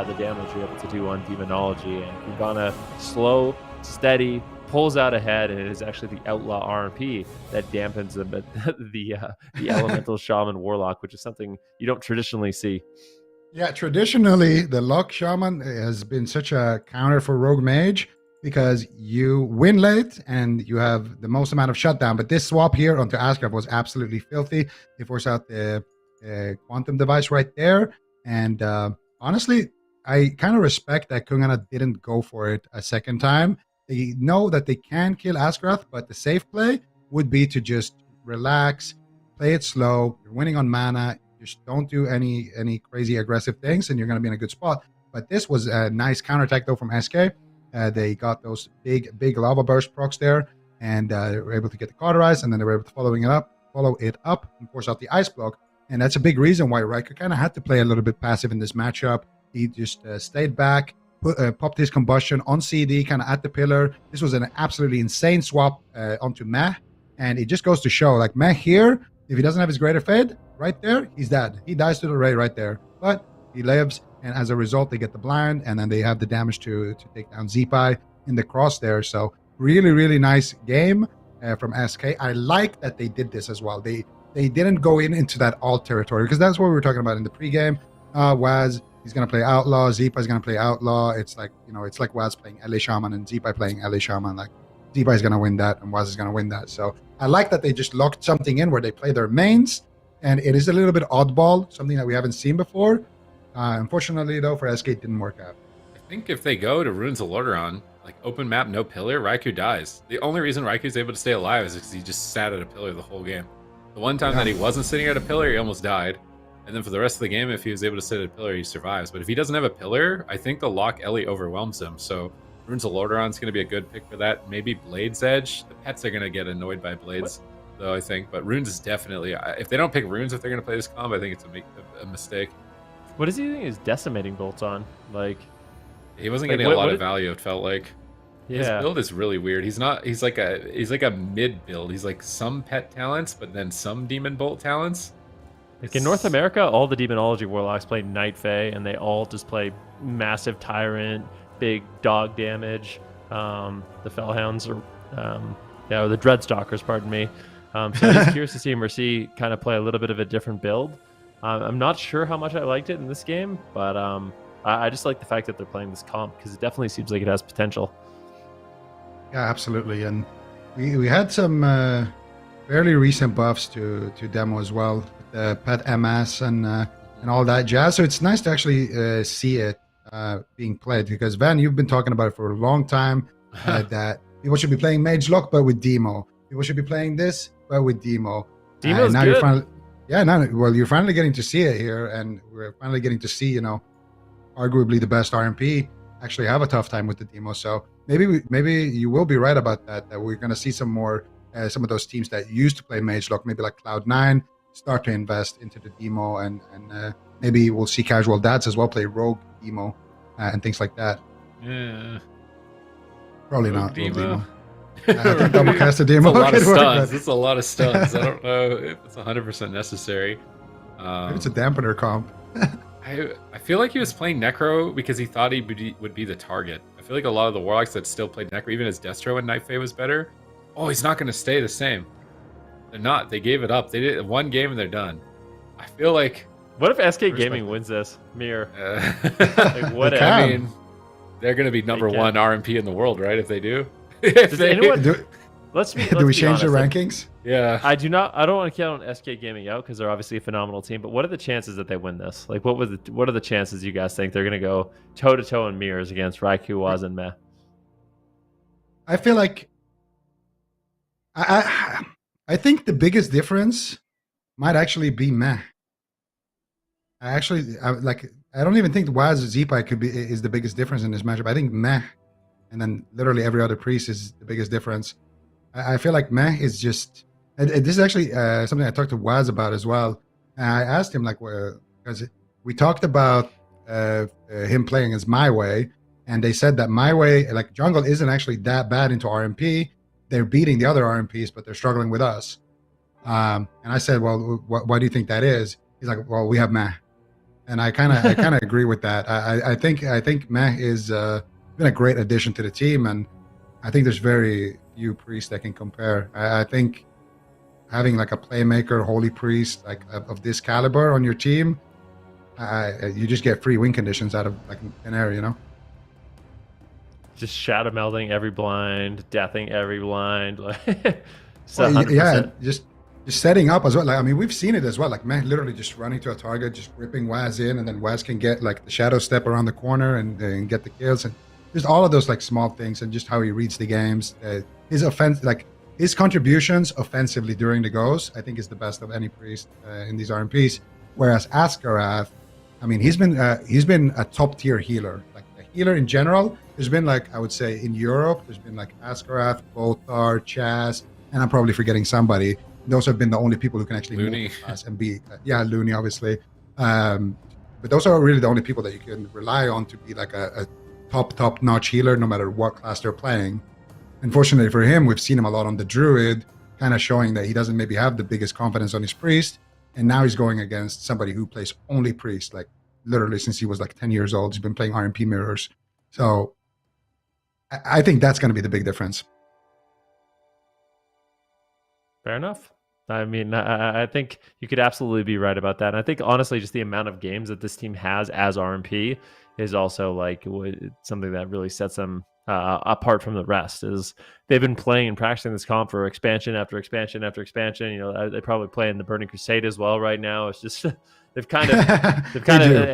the damage you're able to do on Demonology. And KUNGARNA, slow, steady, pulls out ahead, and it is actually the Outlaw RMP that dampens the Elemental Shaman Warlock, which is something you don't traditionally see. Yeah, traditionally, the Lock Shaman has been such a counter for Rogue Mage because you win late and you have the most amount of shutdown. But this swap here onto Asgrath was absolutely filthy. They force out the Quantum Device right there. And honestly, I kind of respect that KUNGARNA didn't go for it a second time. They know that they can kill Asgrath, but the safe play would be to just relax, play it slow. You're winning on mana. Just don't do any crazy aggressive things, and you're going to be in a good spot. But this was a nice counterattack, though, from SK. They got those big lava burst procs there, and they were able to get the Cauterize, and then they were able to follow it up, and force out the Ice Block. And that's a big reason why Raikou kind of had to play a little bit passive in this matchup. He just stayed back, popped his Combustion on CD, kind of at the pillar. This was an absolutely insane swap onto Meh, and it just goes to show, like, Meh here, if he doesn't have his Greater Fade right there, he's dead. He dies to the Ray right there, but he lives, and as a result, they get the blind, and then they have the damage to take down Zipa in the cross there. So really, really nice game. from SK. I like that they did this as well. They didn't go into that alt territory, because that's what we were talking about in the pregame. Waz, he's going to play Outlaw. Zipa is going to play Outlaw. It's like, it's like Waz playing LA Shaman and Zipa playing LA Shaman. Like, Zipa is going to win that and Waz is going to win that. So I like that they just locked something in where they play their mains, and it is a little bit oddball, something that we haven't seen before. Unfortunately, though, for SK, it didn't work out. I think if they go to Runes of Lordaeron, like open map, no pillar, Raikou dies. The only reason Raiku's able to stay alive is because he just sat at a pillar the whole game. The one time that he wasn't sitting at a pillar, he almost died. And then for the rest of the game, if he was able to sit at a pillar, he survives. But if he doesn't have a pillar, I think the lock Ellie overwhelms him. So Runes of Lordaeron is going to be a good pick for that. Maybe Blade's Edge. The pets are going to get annoyed by Blades, though, I think. But Runes is definitely... If they don't pick Runes if they're going to play this combo, I think it's a mistake. What does he think his decimating bolts on? Like, he wasn't getting a lot of value, it felt like. Yeah. His build is really weird. He's like a mid build. He's like some pet talents, but then some demon bolt talents. Like in North America, all the demonology warlocks play Night Fae, and they all just play massive tyrant, big dog damage. The Fellhounds or the Dreadstalkers, pardon me. So I'm just curious to see Mercy kind of play a little bit of a different build. I'm not sure how much I liked it in this game, but I just like the fact that they're playing this comp, because it definitely seems like it has potential. Yeah, absolutely. And we had some fairly recent buffs to demo as well, with the pet MS and all that jazz. So it's nice to actually see it being played, because Van, you've been talking about it for a long time, that people should be playing Mage Lock but with Demo. People should be playing this but with Demo. Demo's now good. You're finally, you're finally getting to see it here, and we're finally getting to see, arguably the best RMP actually have a tough time with the Demo. So maybe you will be right about that we're going to see some more some of those teams that used to play Mage Lock, maybe like Cloud9, start to invest into the Demo, and maybe we'll see casual dads as well play Rogue Demo and things like that. Yeah, probably Rogue not Demo. I think double cast a Demo. It's a lot of could work, stuns. but It's a lot of stuns. I don't know if it's 100% necessary. maybe it's a dampener comp. I feel like he was playing Necro because he thought he would be the target. I feel like a lot of the Warlocks that still played Necro, even as Destro when Night Fae was better, he's not going to stay the same. They're not. They gave it up. They did one game and they're done. I feel like... What if SK Gaming wins this? Mirror. Like, what if? I mean, they're going to be number one RMP in the world, right? If they do. Does anyone... Do we change honest, the rankings? Yeah. I don't want to count SK Gaming out, because they're obviously a phenomenal team, but what are the chances that they win this? Like, what are the chances you guys think they're going to go toe-to-toe in mirrors against Raikou, Waz, and Meh? I feel like I think the biggest difference might actually be Meh. I don't even think Waz Zipa is the biggest difference in this matchup. I think Meh, and then literally every other priest is the biggest difference. I feel like Meh is just... This is actually something I talked to Waz about as well. I asked him, because we talked about him playing as My Way, and they said that My Way, like jungle, isn't actually that bad into RMP. They're beating the other RMPs, but they're struggling with us. And I said, well, why do you think that is? He's like, well, we have Meh. And I kind of agree with that. I think Meh is been a great addition to the team, and I think there's very few priests that can compare. I think having like a playmaker, holy priest of this caliber on your team, you just get free win conditions out of like an area, Just shadow melding every blind, deathing every blind. Just setting up as well. Like, I mean, we've seen it as well. Like, man, literally just running to a target, just ripping Waz in, and then Waz can get like the shadow step around the corner and get the kills, and just all of those like small things, and just how he reads the games. His offense, like his contributions offensively during the goes, I think is the best of any priest in these RMPs. Whereas Askarath, I mean, he's been a top tier healer. Like a healer in general, there's been like, I would say in Europe, there's been like Askarath, Boltar, Chaz, and I'm probably forgetting somebody. Those have been the only people who can actually Looney. move and be, Looney, obviously. But those are really the only people that you can rely on to be like a top-notch healer, no matter what class they're playing. Unfortunately for him, we've seen him a lot on the Druid, kind of showing that he doesn't maybe have the biggest confidence on his priest. And now he's going against somebody who plays only priest, like literally since he was like 10 years old. He's been playing RMP mirrors. So I think that's going to be the big difference. Fair enough. I mean, I think you could absolutely be right about that. And I think, honestly, just the amount of games that this team has as RMP is also like something that really sets them apart from the rest. Is they've been playing and practicing this comp for expansion after expansion after expansion. You know, they probably play in the Burning Crusade as well right now. It's just they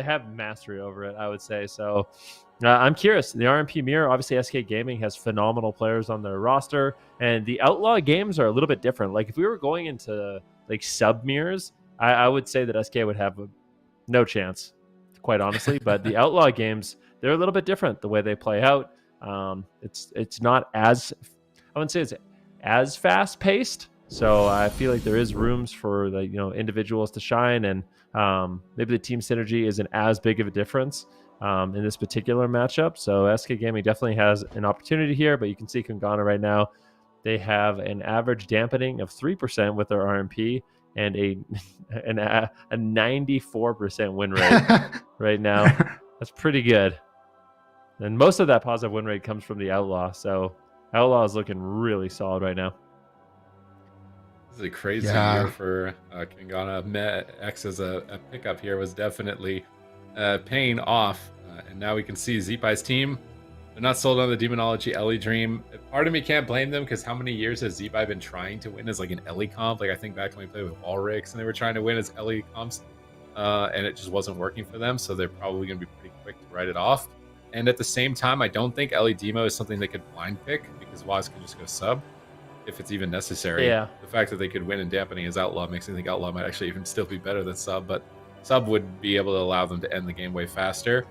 have mastery over it, I would say. So I'm curious. The RMP mirror, obviously, SK Gaming has phenomenal players on their roster, and the Outlaw games are a little bit different. Like if we were going into like sub mirrors, I would say that SK would have no chance, quite honestly. But the Outlaw games, they're a little bit different the way they play out. It's not as, I wouldn't say it's as fast paced. So I feel like there is rooms for the individuals to shine, and maybe the team synergy isn't as big of a difference in this particular matchup. So SK Gaming definitely has an opportunity here, but you can see KUNGARNA right now, they have an average dampening of 3% with their RMP and a 94% win rate right now. That's pretty good. And most of that positive win rate comes from the Outlaw. So Outlaw is looking really solid right now. This is a crazy year for KUNGARNA. X as a pickup here was definitely paying off. And now we can see Zeepai's team. They're not sold on the Demonology Ellie Dream. Part of me can't blame them, because how many years has Zeepai been trying to win as like an Ellie comp? Like I think back when we played with Ulrix and they were trying to win as Ellie comps, and it just wasn't working for them. So they're probably going to be pretty quick to write it off. And at the same time, I don't think Ellie Demo is something they could blind pick, because Waz can just go sub if it's even necessary. Yeah. The fact that they could win in dampening as Outlaw makes me think Outlaw might actually even still be better than sub, but sub would be able to allow them to end the game way faster.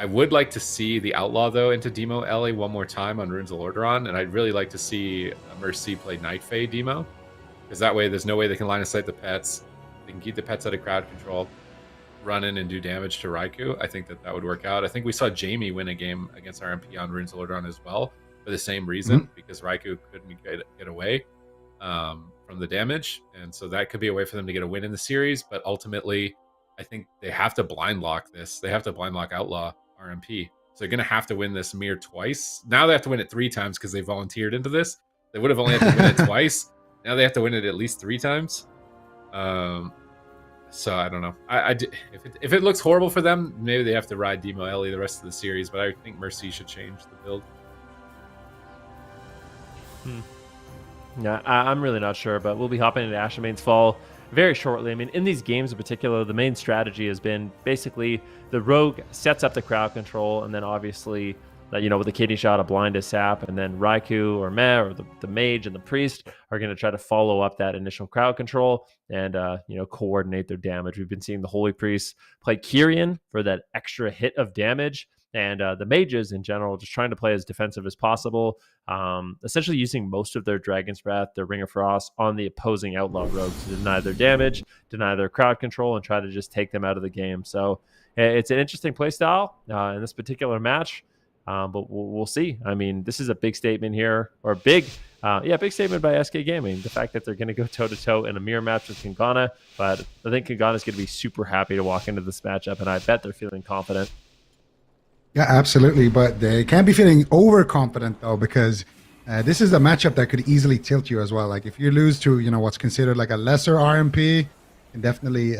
I would like to see the Outlaw, though, into Demo Ellie one more time on Runes of Lordaeron, and I'd really like to see Mercy play Night Fae Demo, because that way there's no way they can line of sight the pets. They can keep the pets out of crowd control, run in and do damage to Raikou. I think that would work out. I think we saw Jamie win a game against RMP on Runes of Lordaeron as well, for the same reason, because Raikou couldn't get away from the damage, and so that could be a way for them to get a win in the series. But ultimately, I think they have to blind lock this. They have to blind lock Outlaw RMP. So they're going to have to win this mirror twice. Now they have to win it 3 times because they volunteered into this. They would have only had to win it twice. Now they have to win it at least 3 times. So I don't know. If it looks horrible for them, maybe they have to ride Demo Ellie the rest of the series. But I think Mercy should change the build. Yeah, I'm really not sure, but we'll be hopping into Ashamane's Fall very shortly. I mean, in these games in particular, the main strategy has been basically the rogue sets up the crowd control, and then obviously, with the kidney shot, a blind is sap, and then Raikou or Meh or the mage and the priest are going to try to follow up that initial crowd control and coordinate their damage. We've been seeing the Holy Priest play Kyrian for that extra hit of damage, and the mages in general just trying to play as defensive as possible, essentially using most of their Dragon's Breath, their Ring of Frost on the opposing Outlaw rogues to deny their damage, deny their crowd control, and try to just take them out of the game. So it's an interesting playstyle in this particular match, but we'll see. I mean, this is a big statement here, or big statement by SK Gaming, the fact that they're going to go toe-to-toe in a mirror match with KUNGARNA, but I think KUNGARNA is going to be super happy to walk into this matchup, and I bet they're feeling confident. Yeah, absolutely. But they can't be feeling overconfident, though, because this is a matchup that could easily tilt you as well. Like if you lose to, what's considered like a lesser RMP, it can definitely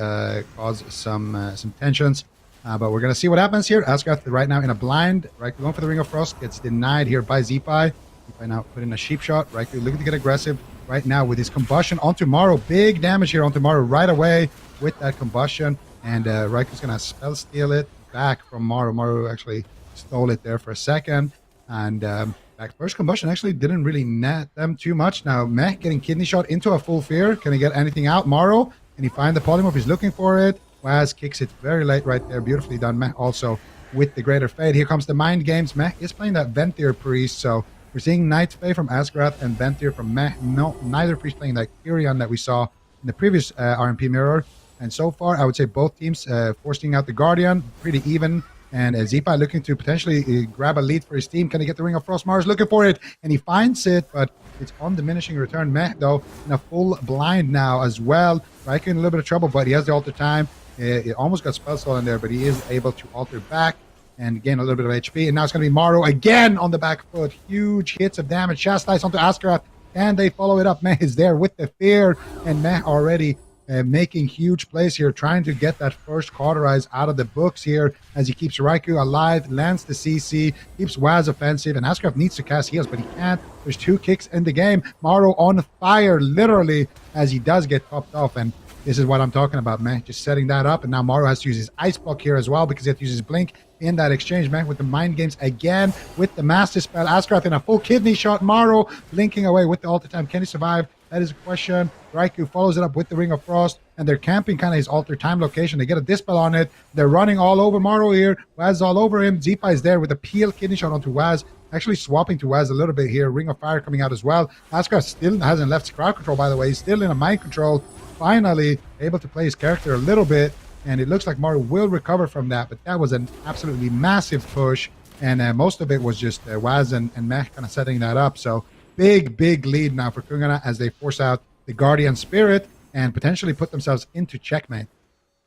cause some tensions. But we're going to see what happens here. Asgaroth right now in a blind. Raikou going for the Ring of Frost. Gets denied here by Zeepai. Zeepai now put in a sheep shot. Raikou looking to get aggressive right now with his combustion onto Maro. Big damage here onto Maro right away with that combustion. And Raikou's going to spell steal it back from Maro. Maro actually stole it there for a second, and that first combustion actually didn't really net them too much. Now Meh getting kidney shot into a full fear. Can he get anything out? Maro, can he find the polymorph? He's looking for it. Waz kicks it very late right there. Beautifully done. Meh also with the greater fade. Here comes the mind games. Meh is playing that Venthyr priest, so we're seeing Night Fae from Asgaroth and Venthyr from Meh. No, neither priest playing that Kyrian that we saw in the previous RMP mirror. And so far, I would say both teams forcing out the Guardian, pretty even. And Zeepai looking to potentially grab a lead for his team. Can he get the Ring of Frost? Mars looking for it, and he finds it, but it's on diminishing return. Meh, though, in a full blind now as well. Raikou in a little bit of trouble, but he has the alter time. It almost got spell stolen there, but he is able to alter back and gain a little bit of HP. And now it's going to be Maro again on the back foot. Huge hits of damage. Chastise onto Asgaroth. Can they follow it up? Meh is there with the fear, and Meh already making huge plays here, trying to get that first cauterize out of the books here as he keeps Raikou alive, lands the CC, keeps Waz offensive, and Ascraft needs to cast heals, but he can't. There's 2 kicks in the game. Maro on fire, literally, as he does get topped off, and this is what I'm talking about, man. Just setting that up, and now Maro has to use his Ice Block here as well because he has to use his Blink in that exchange, man, with the Mind Games again, with the Master Spell. Ascraft in a full kidney shot. Maro blinking away with the Alter Time. Can he survive? That is a question. Raikou follows it up with the Ring of Frost, and they're camping kind of his Alter Time location. They get a Dispel on it. They're running all over Maro here. Waz is all over him. Zipa is there with a Peel kidney shot onto Waz. Actually swapping to Waz a little bit here. Ring of Fire coming out as well. Ascraft still hasn't left crowd control, by the way. He's still in a mind control. Finally able to play his character a little bit, and it looks like Maro will recover from that, but that was an absolutely massive push, and most of it was just Waz and Meh kind of setting that up. So big lead now for KUNGARNA as they force out the Guardian Spirit and potentially put themselves into checkmate.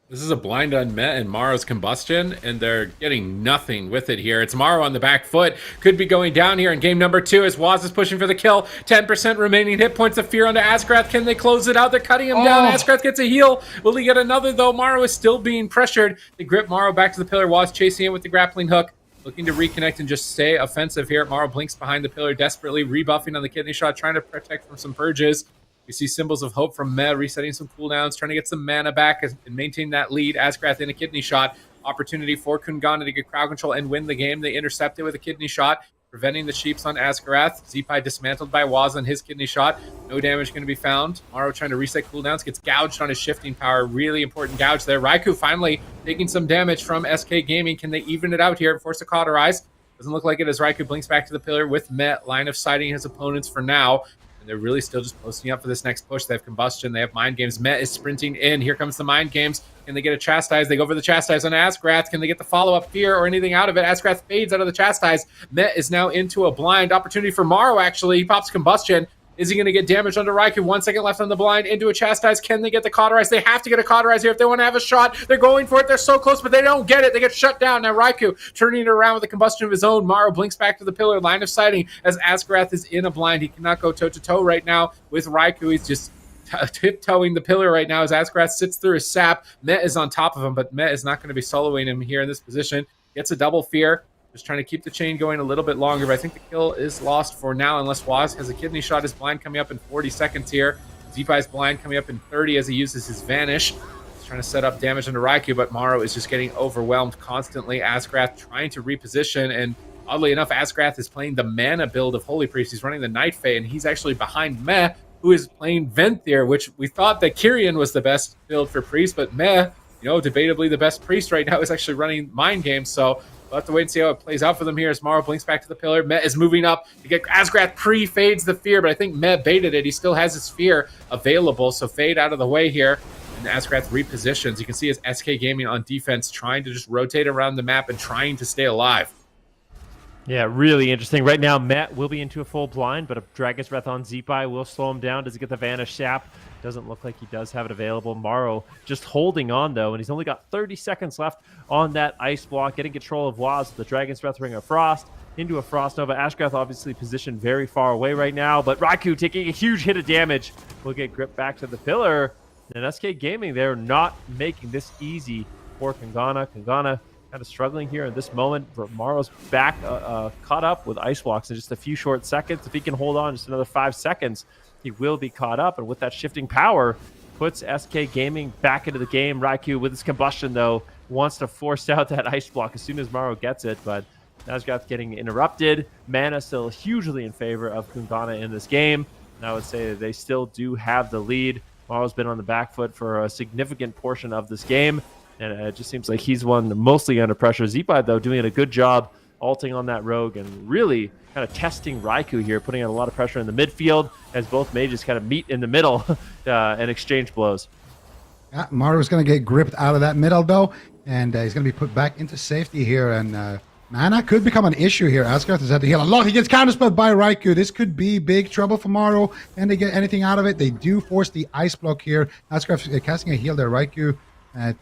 This is a blind on Met and Maro's Combustion, and they're getting nothing with it here. It's Maro on the back foot. Could be going down here in game number 2 as Waz is pushing for the kill. 10% remaining hit points of fear onto Ascraft. Can they close it out? They're cutting him down. Ascraft gets a heal. Will he get another, though? Maro is still being pressured. They grip Maro back to the pillar. Waz chasing him with the grappling hook. Looking to reconnect and just stay offensive here. Maro blinks behind the pillar, desperately rebuffing on the kidney shot, trying to protect from some purges. We see symbols of hope from Meh, resetting some cooldowns, trying to get some mana back and maintain that lead. Ascraft in a kidney shot. Opportunity for KUNGARNA to get crowd control and win the game. They intercept it with a kidney shot, preventing the Sheeps on Ascraft. Zipai dismantled by Waz on his kidney shot. No damage going to be found. Maro trying to reset cooldowns, gets gouged on his shifting power. Really important gouge there. Raikou finally taking some damage from SK Gaming. Can they even it out here and force a cauterize? Doesn't look like it as Raikou blinks back to the pillar with Met, line of sighting his opponents for now. And they're really still just posting up for this next push. They have Combustion. They have Mind Games. Met is sprinting in. Here comes the Mind Games. Can they get a Chastise? They go for the Chastise on Ascraft. Can they get the follow-up Fear or anything out of it? Ascraft fades out of the Chastise. Met is now into a blind. Opportunity for Maro, actually. He pops Combustion. Is he going to get damage under Raikou? 1 second left on the blind. Into a Chastise. Can they get the Cauterize? They have to get a Cauterize here if they want to have a shot. They're going for it. They're so close, but they don't get it. They get shut down. Now Raikou turning it around with a Combustion of his own. Maro blinks back to the pillar. Line of sighting as Ascraft is in a blind. He cannot go toe-to-toe right now with Raikou. He's just tiptoeing the pillar right now as Ascraft sits through his sap. Met is on top of him, but Met is not going to be soloing him here in this position. Gets a double Fear. Just trying to keep the chain going a little bit longer, but I think the kill is lost for now unless Waz has a kidney shot. His blind coming up in 40 seconds here. Zipai's blind coming up in 30 as he uses his Vanish. He's trying to set up damage into Raikou, but Maro is just getting overwhelmed constantly. Ascraft trying to reposition, and oddly enough, Ascraft is playing the mana build of Holy Priest. He's running the Night Fae, and he's actually behind Meh, who is playing Venthyr, which we thought that Kyrian was the best build for Priest, but Meh, you know, debatably the best Priest right now, is actually running Mind Games, so we'll have to wait and see how it plays out for them here as Maro blinks back to the pillar. Met is moving up to get Ascraft pre-fades the Fear, but I think Met baited it. He still has his Fear available, so fade out of the way here. And Ascraft repositions. You can see his SK Gaming on defense trying to just rotate around the map and trying to stay alive. Yeah, really interesting. Right now, Matt will be into a full blind, but a Dragon's Breath on Zipai will slow him down. Does he get the Vanish Sap? Doesn't look like he does have it available. Maro just holding on, though, and he's only got 30 seconds left on that Ice Block, getting control of Waz with the Dragon's Breath, Ring of Frost into a Frost Nova. Ascraft obviously positioned very far away right now, but Raikou taking a huge hit of damage will get gripped back to the pillar. And SK Gaming, they're not making this easy for KUNGARNA. KUNGARNA kind of struggling here in this moment. Maro's back caught up with Ice Blocks in just a few short seconds. If he can hold on just another 5 seconds, he will be caught up. And with that shifting power, puts SK Gaming back into the game. Raikou, with his Combustion, though, wants to force out that Ice Block as soon as Maro gets it, but Ascraft getting interrupted. Mana still hugely in favor of KUNGARNA in this game. And I would say that they still do have the lead. Maro's been on the back foot for a significant portion of this game, and it just seems like he's one mostly under pressure. Zipai, though, doing a good job ulting on that Rogue and really kind of testing Raikou here, putting on a lot of pressure in the midfield as both mages kind of meet in the middle and exchange blows. Yeah, Maro's going to get gripped out of that middle, though, and he's going to be put back into safety here, and mana could become an issue here. Ascraft has had to heal a lot. He gets counterspelled by Raikou. This could be big trouble for Maro, and they get anything out of it. They do force the Ice Block here. Ascraft casting a heal there. Raikou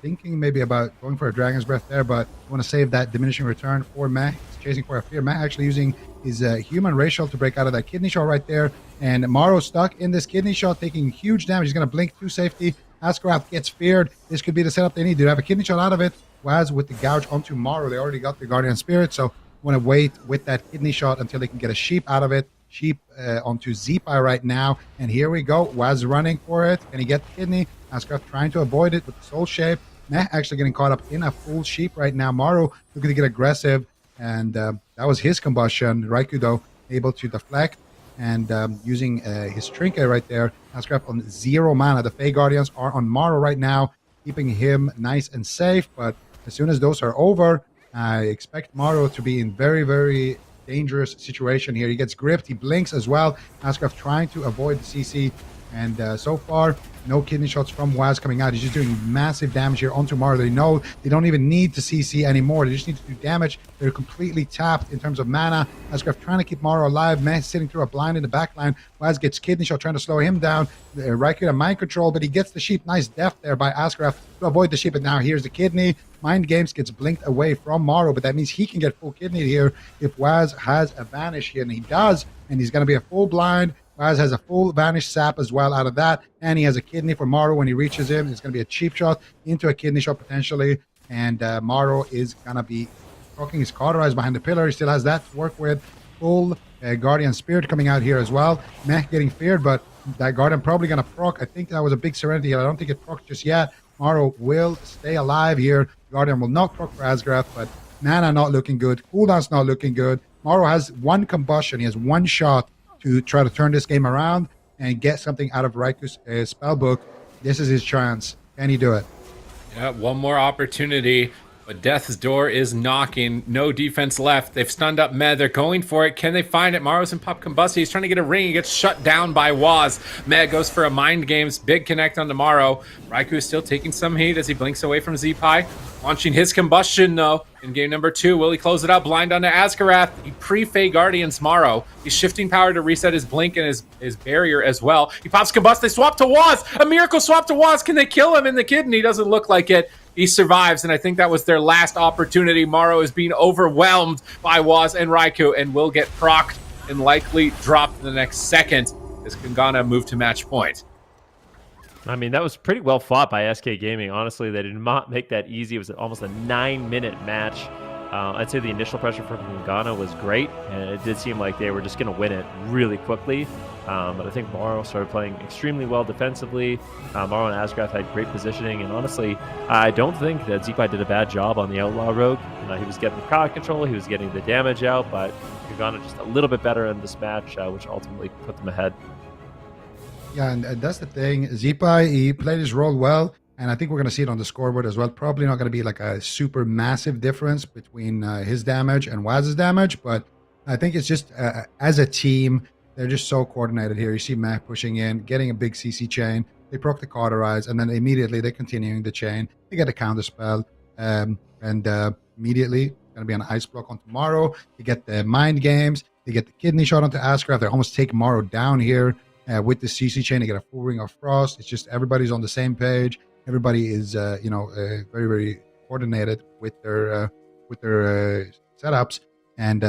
thinking maybe about going for a Dragon's Breath there, but want to save that diminishing return for Meh. He's chasing for a fear. Matt actually using his human racial to break out of that kidney shot right there. And Maro stuck in this kidney shot, taking huge damage. He's going to blink to safety. Ascraft gets feared. This could be the setup they need to have a kidney shot out of it. Waz with the gouge onto Maro. They already got the Guardian Spirit, so want to wait with that kidney shot until they can get a sheep out of it. Sheep onto Zeepai right now. And here we go. Waz running for it. Can he get the kidney? Ascraft trying to avoid it with the soul shape. Meh actually getting caught up in a full sheep right now. Maro looking to get aggressive. And that was his combustion. Raikou, though, able to deflect. And using his trinket right there. Ascraft on 0 mana. The Fey Guardians are on Maro right now, keeping him nice and safe. But as soon as those are over, I expect Maro to be in very, very dangerous situation here. He gets gripped. He blinks as well. Ascraft trying to avoid the CC. And so far, no kidney shots from Waz coming out. He's just doing massive damage here onto Maro. They know they don't even need to CC anymore. They just need to do damage. They're completely tapped in terms of mana. Ascraft trying to keep Maro alive. Meh sitting through a blind in the backline. Waz gets kidney shot, trying to slow him down. Raikou a mind control, but he gets the sheep. Nice death there by Ascraft to avoid the sheep. And now here's the kidney. Mind Games gets blinked away from Maro, but that means he can get full kidney here if Waz has a vanish here, and he does. And he's going to be a full blind. Waz has a full vanish sap as well out of that, and he has a kidney for Maro when he reaches him. It's going to be a cheap shot into a kidney shot potentially, and Maro is going to be rocking his cauterized behind the pillar. He still has that to work with. Full Guardian Spirit coming out here as well. Meh getting feared, but that Guardian probably going to proc. I think that was a big Serenity. I don't think it proc just yet. Maro will stay alive here. Guardian will not proc for Ascraft, but mana not looking good. Cooldown's not looking good. Maro has 1 combustion. He has 1 shot to try to turn this game around and get something out of Raikou's spellbook. This is his chance. Can he do it? Yeah, one more opportunity, but Death's door is knocking. No defense left. They've stunned up Meh. They're going for it. Can they find it? Maro's in Pop Combustion. He's trying to get a ring. He gets shut down by Waz. Meh goes for a Mind Games. Big connect on Maro. Raikou is still taking some heat as he blinks away from Zeepai. Launching his combustion, though, in game number 2. Will he close it out? Blind onto Ascarath. He pre-Fey Guardians Maro. He's shifting power to reset his blink and his barrier as well. He pops combust. They swap to Waz. A miracle swap to Waz. Can they kill him in the kidney? Doesn't look like it. He survives, and I think that was their last opportunity. Maro is being overwhelmed by Waz and Raikou and will get procced and likely dropped in the next second as KUNGARNA moved to match point. I mean, that was pretty well fought by SK Gaming. Honestly, they did not make that easy. It was almost a 9-minute match. I'd say the initial pressure from KUNGARNA was great, and it did seem like they were just going to win it really quickly. But I think Maro started playing extremely well defensively. Maro and Ascraft had great positioning, and honestly, I don't think that Zeepai did a bad job on the Outlaw Rogue. He was getting the crowd control, he was getting the damage out, but KUNGARNA just a little bit better in this match, which ultimately put them ahead. Yeah, and that's the thing. Zeepai, he played his role well, and I think we're going to see it on the scoreboard as well. Probably not going to be like a super massive difference between his damage and Waz's damage, but I think it's just as a team, they're just so coordinated here. You see Meh pushing in, getting a big CC chain. They proc the cauterize, and then immediately they're continuing the chain. They get a counter spell, and immediately going to be an ice block on tomorrow. They get the Mind Games. They get the kidney shot onto Ascraft. They almost take Maro down here. With the CC chain, they get a full Ring of Frost. It's just everybody's on the same page. Everybody is, very, very coordinated with their setups, and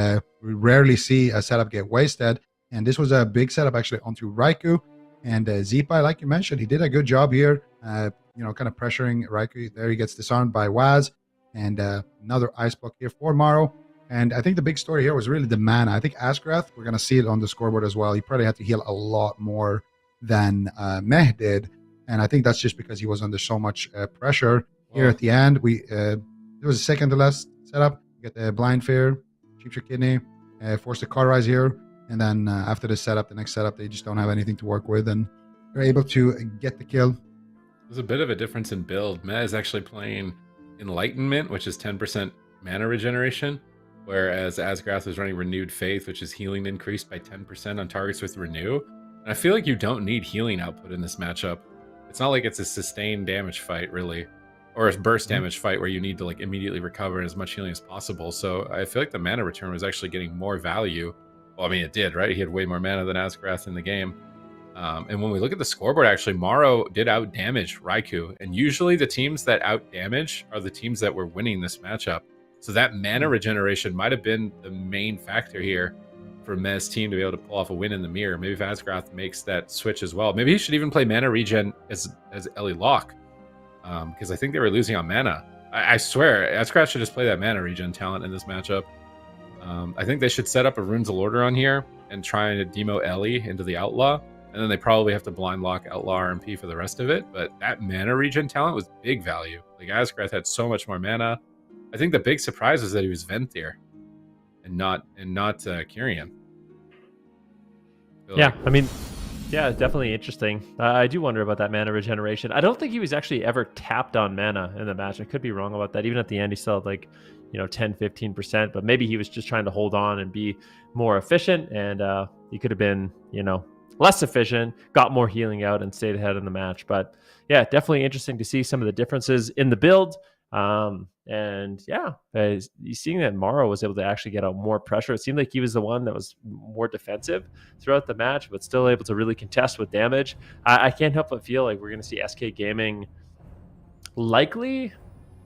we rarely see a setup get wasted. And this was a big setup actually onto Raikou, and Zeepai, like you mentioned, he did a good job here. Kind of pressuring Raikou. There he gets disarmed by Waz, and another ice block here for Maro. And I think the big story here was really the mana. I think Ascrath, we're going to see it on the scoreboard as well. He probably had to heal a lot more than Meh did. And I think that's just because he was under so much pressure. Here at the end, it was a second to last setup. You get the Blind Fear, Cheap Your Kidney, force the Cauterize here. And then after the setup, the next setup, they just don't have anything to work with. And they're able to get the kill. There's a bit of a difference in build. Meh is actually playing Enlightenment, which is 10% mana regeneration. Whereas Ascraft is running Renewed Faith, which is healing increased by 10% on targets with Renew. And I feel like you don't need healing output in this matchup. It's not like it's a sustained damage fight, really. Or a burst damage fight where you need to like immediately recover as much healing as possible. So I feel like the mana return was actually getting more value. Well, I mean, it did, right? He had way more mana than Ascraft in the game. And when we look at the scoreboard, actually, Maro did out-damage Raikou. And usually the teams that out-damage are the teams that were winning this matchup. So that mana regeneration might have been the main factor here for Mez's team to be able to pull off a win in the mirror. Maybe if Asgrath makes that switch as well. Maybe he should even play mana regen as Ellie Locke, because I think they were losing on mana. I swear, Asgrath should just play that mana regen talent in this matchup. I think they should set up a Runes of Order on here and try to demo Ellie into the Outlaw, and then they probably have to blind lock Outlaw RMP for the rest of it. But that mana regen talent was big value. Like, Asgrath had so much more mana. I think the big surprise was that he was Venthyr and not Kyrian. Yeah, I mean, yeah, definitely interesting. I do wonder about that mana regeneration. I don't think he was actually ever tapped on mana in the match. I could be wrong about that. Even at the end, he still had like, 10, 15%, but maybe he was just trying to hold on and be more efficient, and he could have been, less efficient, got more healing out, and stayed ahead in the match. But yeah, definitely interesting to see some of the differences in the build. And yeah, you seeing that Morrow was able to actually get out more pressure. It seemed like he was the one that was more defensive throughout the match, but still able to really contest with damage. I can't help but feel like we're going to see SK Gaming likely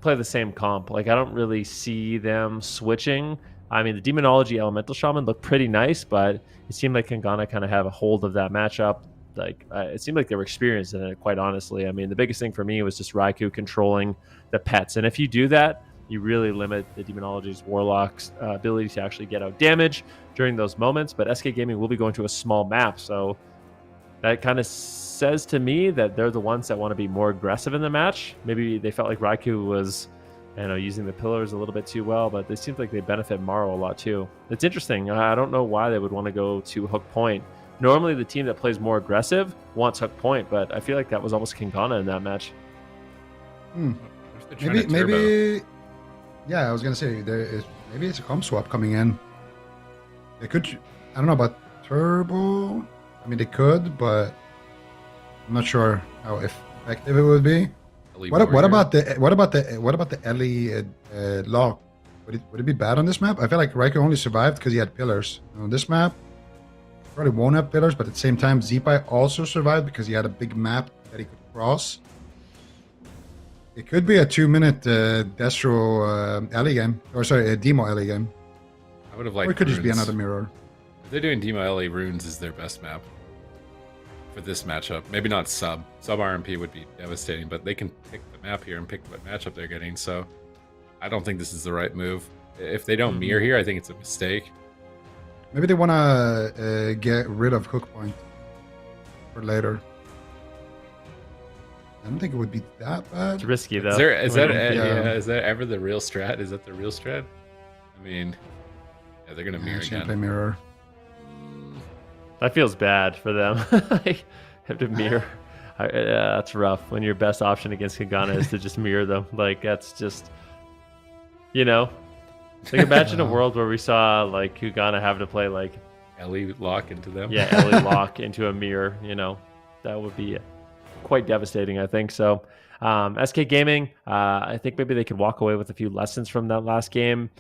play the same comp. Like, I don't really see them switching. I mean, the Demonology Elemental Shaman looked pretty nice, but it seemed like Kungana kind of have a hold of that matchup. Like, it seemed like they were experienced in it, quite honestly. I mean, the biggest thing for me was just Raikou controlling the pets. And if you do that, you really limit the Demonology's Warlock's ability to actually get out damage during those moments. But SK Gaming will be going to a small map, so that kind of says to me that they're the ones that want to be more aggressive in the match. Maybe they felt like Raikou was, using the pillars a little bit too well, but it seems like they benefit Morrow a lot too. It's interesting. I don't know why they would want to go to Hook Point. Normally, the team that plays more aggressive wants Hook Point, but I feel like that was almost Kungana in that match. Maybe. Yeah, I was gonna say maybe it's a comp swap coming in. They could. I don't know about Turbo. I mean, they could, but I'm not sure how effective it would be. What about the Ellie Locke? Would it be bad on this map? I feel like Raikou only survived because he had pillars. On this map, probably won't have pillars, but at the same time, Zeepai also survived because he had a big map that he could cross. It could be a 2-minute Destro Ellie game, or sorry, a Demo Ellie game. I would have liked. Or it could Runes. just be another mirror. If they're doing Demo Ellie, Runes is their best map for this matchup. Maybe not sub RMP would be devastating, but they can pick the map here and pick what matchup they're getting. So I don't think this is the right move. If they don't mirror here, I think it's a mistake. Maybe they want to get rid of Hook Point for later. I don't think it would be that bad. It's risky though. Is that ever the real strat? Is that the real strat? I mean, yeah, they're gonna mirror again. Play mirror. That feels bad for them. Have to mirror. That's rough when your best option against Kungana is to just mirror them. Like, that's just, like, imagine a world where we saw like Kungana have to play like Ellie Locke into them. Yeah, Ellie Locke into a mirror. That would be quite devastating, I think. So SK Gaming, I think maybe they could walk away with a few lessons from that last game,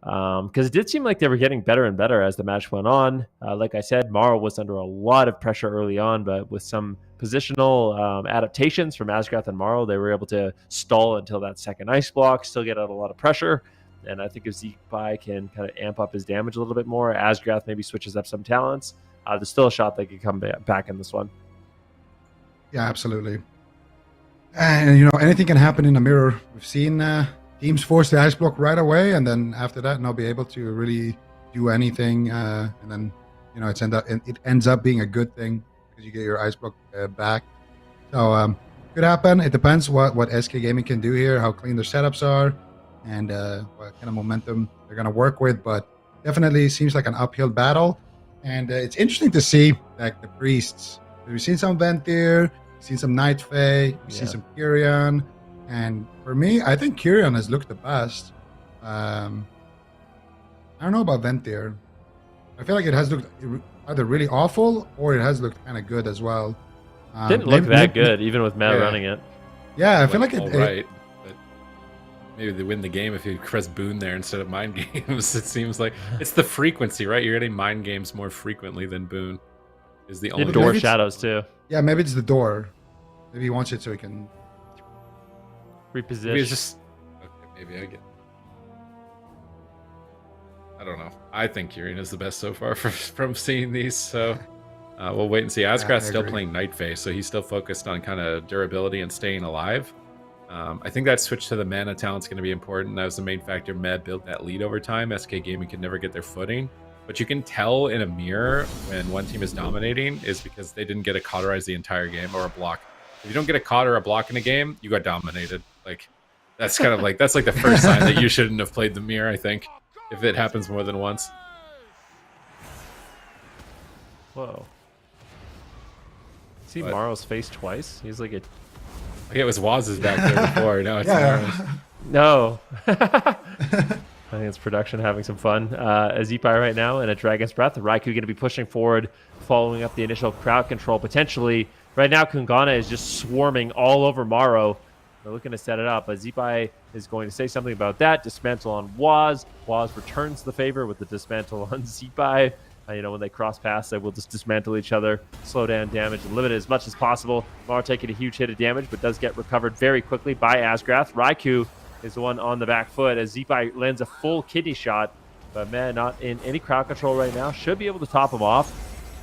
because it did seem like they were getting better and better as the match went on. Like I said, Morrow was under a lot of pressure early on, but with some positional adaptations from Asgrath and Morrow, they were able to stall until that second ice block, still get out a lot of pressure. And I think if Zeepai can kind of amp up his damage a little bit more, Asgrath maybe switches up some talents, there's still a shot they could come back in this one. Yeah, absolutely. And, anything can happen in a mirror. We've seen teams force the ice block right away, and then after that, not be able to really do anything. And then, it ends up being a good thing because you get your ice block back. So, could happen. It depends what SK Gaming can do here, how clean their setups are, and what kind of momentum they're going to work with. But definitely seems like an uphill battle. And it's interesting to see, like, the priests. We've seen some Venthyr, we've seen some Night Fae, we've seen some Kyrian, and for me, I think Kyrian has looked the best. I don't know about Venthyr. I feel like it has looked either really awful or it has looked kind of good as well. Didn't look that good, even with Matt running it. Yeah, I feel like right. But maybe they win the game if you press Boon there instead of Mind Games. It seems like it's the frequency, right? You're getting Mind Games more frequently than Boon. Is the only door shadows too. Yeah, maybe it's the door. Maybe he wants it so he can reposition. Maybe it's just okay. Maybe I get. I don't know. I think Kirin is the best so far from seeing these. So we'll wait and see. Asgrath's still playing Night Phase, so he's still focused on kind of durability and staying alive. I think that switch to the mana talent's going to be important. That was the main factor. Med built that lead over time. SK Gaming could never get their footing. But you can tell in a mirror when one team is dominating is because they didn't get a cauterize the entire game or a block. If you don't get a caught or a block in a game, you got dominated. Like that's kind of like that's like the first sign that you shouldn't have played the mirror, I think, if it happens more than once. Whoa. See Maro's face twice? He's like a... Like it was Waz's back there before. Now it's No. I think it's production having some fun. Zipai right now in a Dragon's Breath. Raikou going to be pushing forward, following up the initial crowd control. Potentially, right now, Kungana is just swarming all over Maro. They're looking to set it up, but Zipai is going to say something about that. Dismantle on Waz. Waz returns the favor with the dismantle on Zipai. When they cross paths, they will just dismantle each other, slow down damage, and limit it as much as possible. Maro taking a huge hit of damage, but does get recovered very quickly by Asgrath. Raikou is the one on the back foot as Zipai lands a full kidney shot, but man, not in any crowd control right now. Should be able to top him off,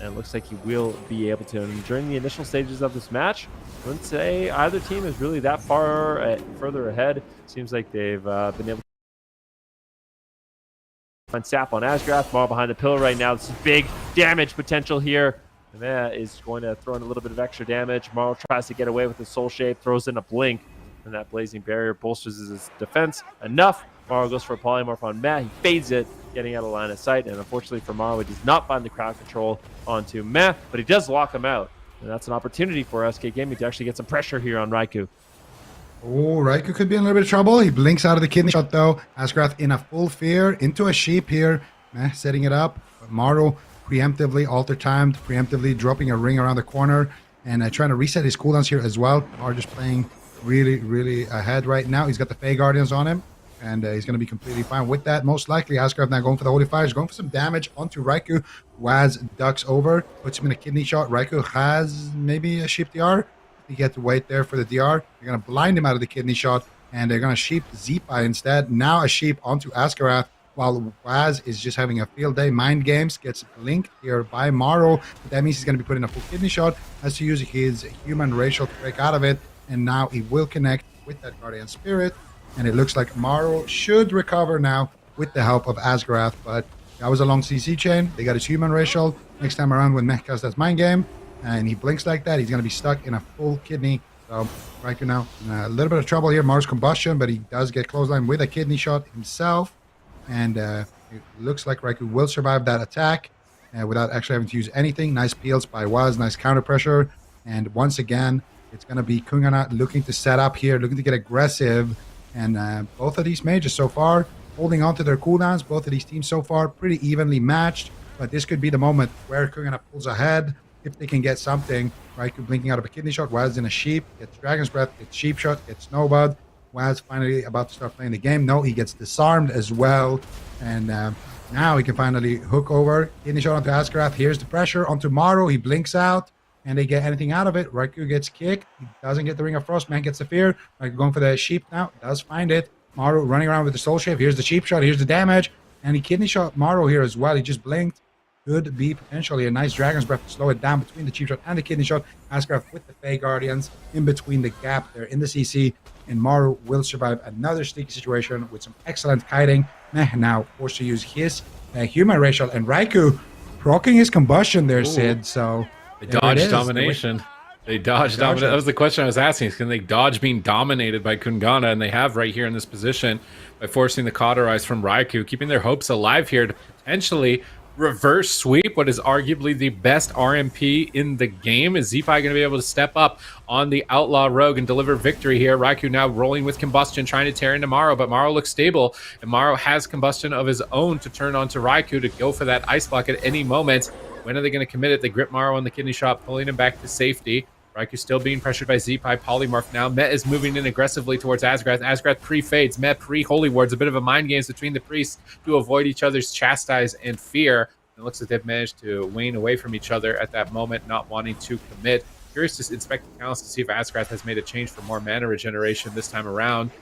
and it looks like he will be able to. And during the initial stages of this match, I wouldn't say either team is really that far further ahead. Seems like they've been able to find sap on Asgrath. Maro behind the pillar right now. This is big damage potential here. And that is going to throw in a little bit of extra damage. Maro tries to get away with his soul shape, throws in a blink, and that blazing barrier bolsters his defense enough. Maro goes for a polymorph on Meh. He fades it, getting out of line of sight. And unfortunately for Maro, he does not find the crowd control onto Meh, but he does lock him out. And that's an opportunity for SK Gaming to actually get some pressure here on Raikou. Oh, Raikou could be in a little bit of trouble. He blinks out of the kidney shot, though. Asgrath in a full fear into a sheep here. Setting it up. Maro preemptively, alter-timed, preemptively dropping a ring around the corner and trying to reset his cooldowns here as well. Maro just playing really, really ahead right now. He's got the Fey Guardians on him, and he's going to be completely fine with that. Most likely, Asgrath now going for the Holy Fire. He's going for some damage onto Raikou. Waz ducks over, puts him in a kidney shot. Raikou has maybe a sheep DR. He gets to wait there for the DR. They're going to blind him out of the kidney shot, and they're going to sheep Zipai instead. Now a sheep onto Asgrath, while Waz is just having a field day. Mind Games gets linked here by Maro, but that means he's going to be put in a full kidney shot. Has to use his human racial to break out of it, and now he will connect with that Guardian Spirit, and it looks like Maro should recover now with the help of Asgrath, but that was a long CC chain. They got his human racial. Next time around when Mech casts that Mind Game, and he blinks like that, he's going to be stuck in a full kidney. So Raikou now in a little bit of trouble here. Mars combustion, but he does get clothesline with a kidney shot himself. And it looks like Raikou will survive that attack without actually having to use anything. Nice peels by Waz, nice counter pressure. And once again, it's going to be Kungana looking to set up here, looking to get aggressive. And both of these mages so far holding on to their cooldowns. Both of these teams so far pretty evenly matched. But this could be the moment where Kungana pulls ahead. If they can get something, Raikou blinking out of a kidney shot, Waz in a sheep, gets Dragon's Breath, gets sheep shot, gets Snowbud. Waz finally about to start playing the game. No, he gets disarmed as well. And now he can finally hook over. Kidney shot onto Asgrath. Here's the pressure onto Maro. He blinks out, and they get anything out of it. Raikou gets kicked. He doesn't get the Ring of Frost. Man gets the fear. Raikou going for the sheep now. Does find it. Maro running around with the soul shape. Here's the sheep shot. Here's the damage. And he kidney shot Maro here as well. He just blinked. Could be potentially a nice Dragon's Breath to slow it down between the cheap shot and the kidney shot. Asgrath with the Fey Guardians in between the gap there in the CC, and Maro will survive another sneaky situation with some excellent kiting. Now forced to use his human racial, and Raikou proccing his combustion there, Sid. So they dodged domination. They dodged domination. That was the question I was asking. Is can they dodge being dominated by Kungana? And they have right here in this position by forcing the cauterize from Raikou, keeping their hopes alive here to potentially reverse sweep what is arguably the best RMP in the game. Is Zipai going to be able to step up on the Outlaw Rogue and deliver victory here? Raikou now rolling with combustion, trying to tear into Maro, but Maro looks stable, and Maro has combustion of his own to turn onto Raikou to go for that ice block at any moment. When are they going to commit it? They grip Maro on the kidney shot, pulling him back to safety. Raikou still being pressured by Zipai. Polymorph now. Met is moving in aggressively towards Asgrath. Asgrath pre-fades. Met pre-Holy Wards. A bit of a mind games between the priests to avoid each other's chastise and fear. It looks like they've managed to wane away from each other at that moment, not wanting to commit. Curious to inspect the counts to see if Asgrath has made a change for more mana regeneration this time around.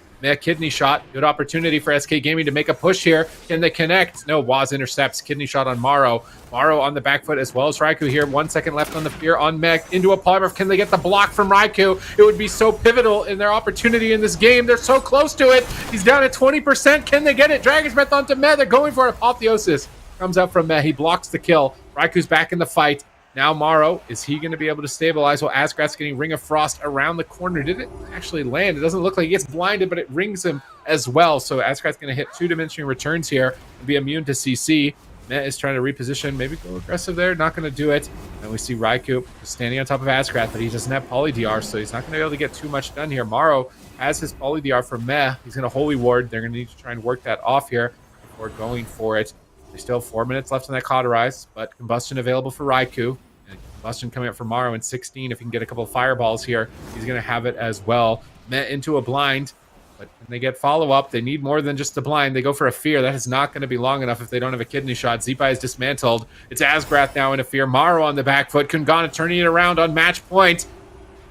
Kidney shot. Good opportunity for SK Gaming to make a push here. Can they connect? No, Waz intercepts. Kidney shot on Morrow. Morrow on the back foot as well as Raikou here. 1 second left on the fear on Mech. Into a polymorph. Can they get the block from Raikou? It would be so pivotal in their opportunity in this game. They're so close to it. He's down at 20%. Can they get it? Dragon's Breath onto Meh. They're going for it. Apotheosis comes out from Meh. He blocks the kill. Raikou's back in the fight. Now Morrow, is he going to be able to stabilize while Asgrath's getting Ring of Frost around the corner? Did it actually land? It doesn't look like he gets blinded, but it rings him as well. So Asgrath's going to hit 2-dimensional returns here and be immune to CC. Meh is trying to reposition, maybe go aggressive there, not going to do it. And we see Raikou standing on top of Asgrath, but he doesn't have Poly DR, so he's not going to be able to get too much done here. Morrow has his Poly DR from Meh. He's going to Holy Ward. They're going to need to try and work that off here before going for it. There's still 4 minutes left on that Cauterize, but Combustion available for Raikou. And Combustion coming up for Morrow in 16. If he can get a couple of fireballs here, he's going to have it as well. Meh into a blind, but when they get follow-up, they need more than just a blind. They go for a fear. That is not going to be long enough if they don't have a kidney shot. Zeepai is dismantled. It's Asgrath now in a fear. Morrow on the back foot. Kungana turning it around on match point.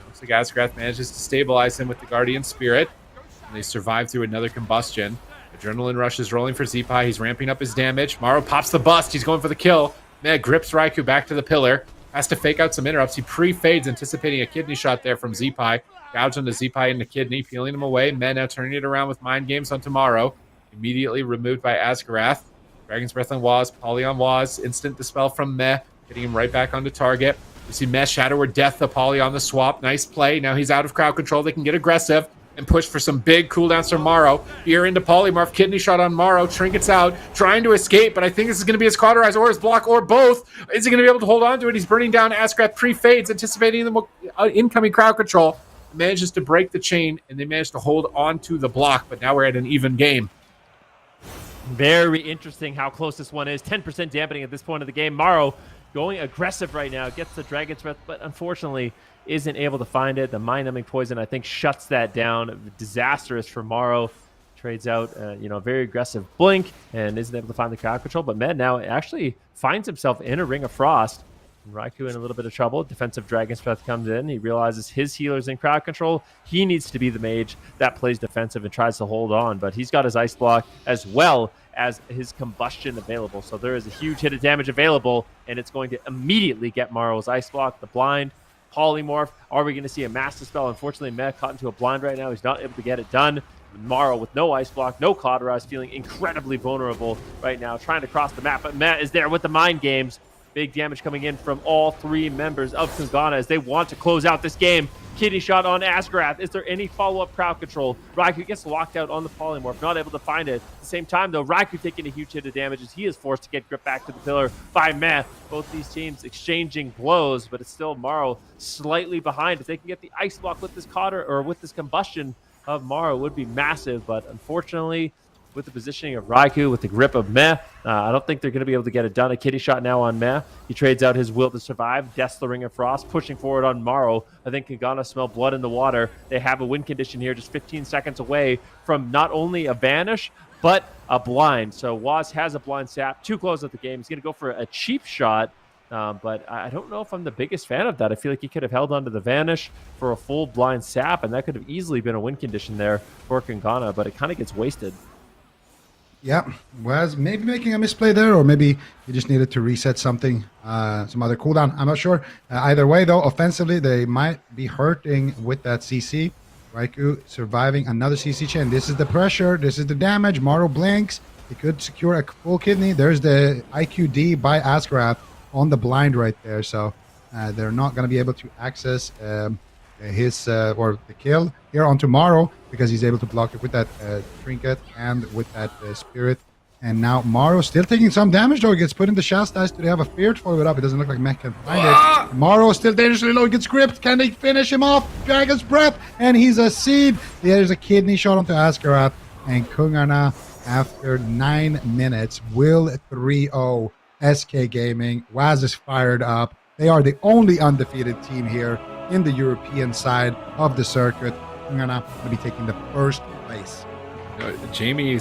Looks like Asgrath manages to stabilize him with the Guardian Spirit. And they survive through another Combustion. Adrenaline Rush is rolling for Zeepai. He's ramping up his damage. Morrow pops the bust. He's going for the kill. Meh grips Raikou back to the pillar. Has to fake out some interrupts. He pre-fades, anticipating a kidney shot there from Zeepai. Gouge onto Zeepai in the kidney, peeling him away. Meh now turning it around with Mind Games on Tomorrow. Immediately removed by Asgarath. Dragon's Breath on Waz, Poly on Waz. Instant Dispel from Meh, getting him right back onto target. We see Meh Shadow or Death the Poly on the swap. Nice play. Now he's out of crowd control. They can get aggressive and push for some big cooldowns from Morrow. Here into Polymorph, kidney shot on Morrow, trinkets out, trying to escape, but I think this is going to be his Cauterize or his block or both. Is he going to be able to hold on to it? He's burning down Asgrath pre-fades, anticipating the incoming crowd control. Manages to break the chain, and they manage to hold on to the block, but now we're at an even game. Very interesting how close this one is. 10% dampening at this point of the game. Morrow going aggressive right now, gets the Dragon's Breath, but unfortunately isn't able to find it. The mind-numbing poison, I think, shuts that down. Disastrous for Morrow. Trades out, very aggressive blink and isn't able to find the crowd control. But Med now actually finds himself in a Ring of Frost. And Raikou in a little bit of trouble. Defensive Dragon's Breath comes in. He realizes his healer's in crowd control. He needs to be the mage that plays defensive and tries to hold on. But he's got his Ice Block as well as his Combustion available. So there is a huge hit of damage available, and it's going to immediately get Morrow's Ice Block, the blind. Polymorph. Are we going to see a Master Spell? Unfortunately, Meh caught into a blind right now. He's not able to get it done. Morrow with no Ice Block, no Cauterize, feeling incredibly vulnerable right now, trying to cross the map. But Meh is there with the Mind Games. Big damage coming in from all three members of Kungana as they want to close out this game. Kidney shot on Asgarath. Is there any follow-up crowd control? Raikou gets locked out on the Polymorph, not able to find it. At the same time, though, Raikou taking a huge hit of damage as he is forced to get gripped back to the pillar by Meh. Both these teams exchanging blows, but it's still Morrow slightly behind. If they can get the Ice Block with this with this Combustion of Morrow, would be massive, but unfortunately, with the positioning of Raikou, with the grip of Meh, I don't think they're going to be able to get it done. A kidney shot now on Meh. He trades out his will to survive. Deaths the Ring of Frost, pushing forward on Morrow. I think Kungana smell blood in the water. They have a win condition here, just 15 seconds away from not only a Vanish, but a blind. So Waz has a blind sap, too close at the game. He's going to go for a cheap shot, but I don't know if I'm the biggest fan of that. I feel like he could have held onto the Vanish for a full blind sap, and that could have easily been a win condition there for Kungana, but it kind of gets wasted. Yeah, was maybe making a misplay there, or maybe he just needed to reset something, some other cooldown. I'm not sure. Either way, though, offensively, they might be hurting with that CC. Raikou surviving another CC chain. This is the pressure. This is the damage. Morrow blinks. He could secure a full kidney. There's the IQD by Asgarath on the blind right there. So they're not going to be able to access his or the kill here on Tomorrow, because he's able to block it with that trinket and with that spirit. And now Morrow still taking some damage, though. He gets put in the Chastise. Do they have a fear to follow it up? It doesn't look like Mech can find it. Morrow still dangerously low. He gets gripped. Can they finish him off? Dragon's Breath, and he's a seed. There's a kidney shot onto Asgarath, and Kungana, after 9 minutes, will 3-0 SK Gaming. Waz is fired up. They are the only undefeated team here in the European side of the circuit. Kungana will be taking the first place. Jamie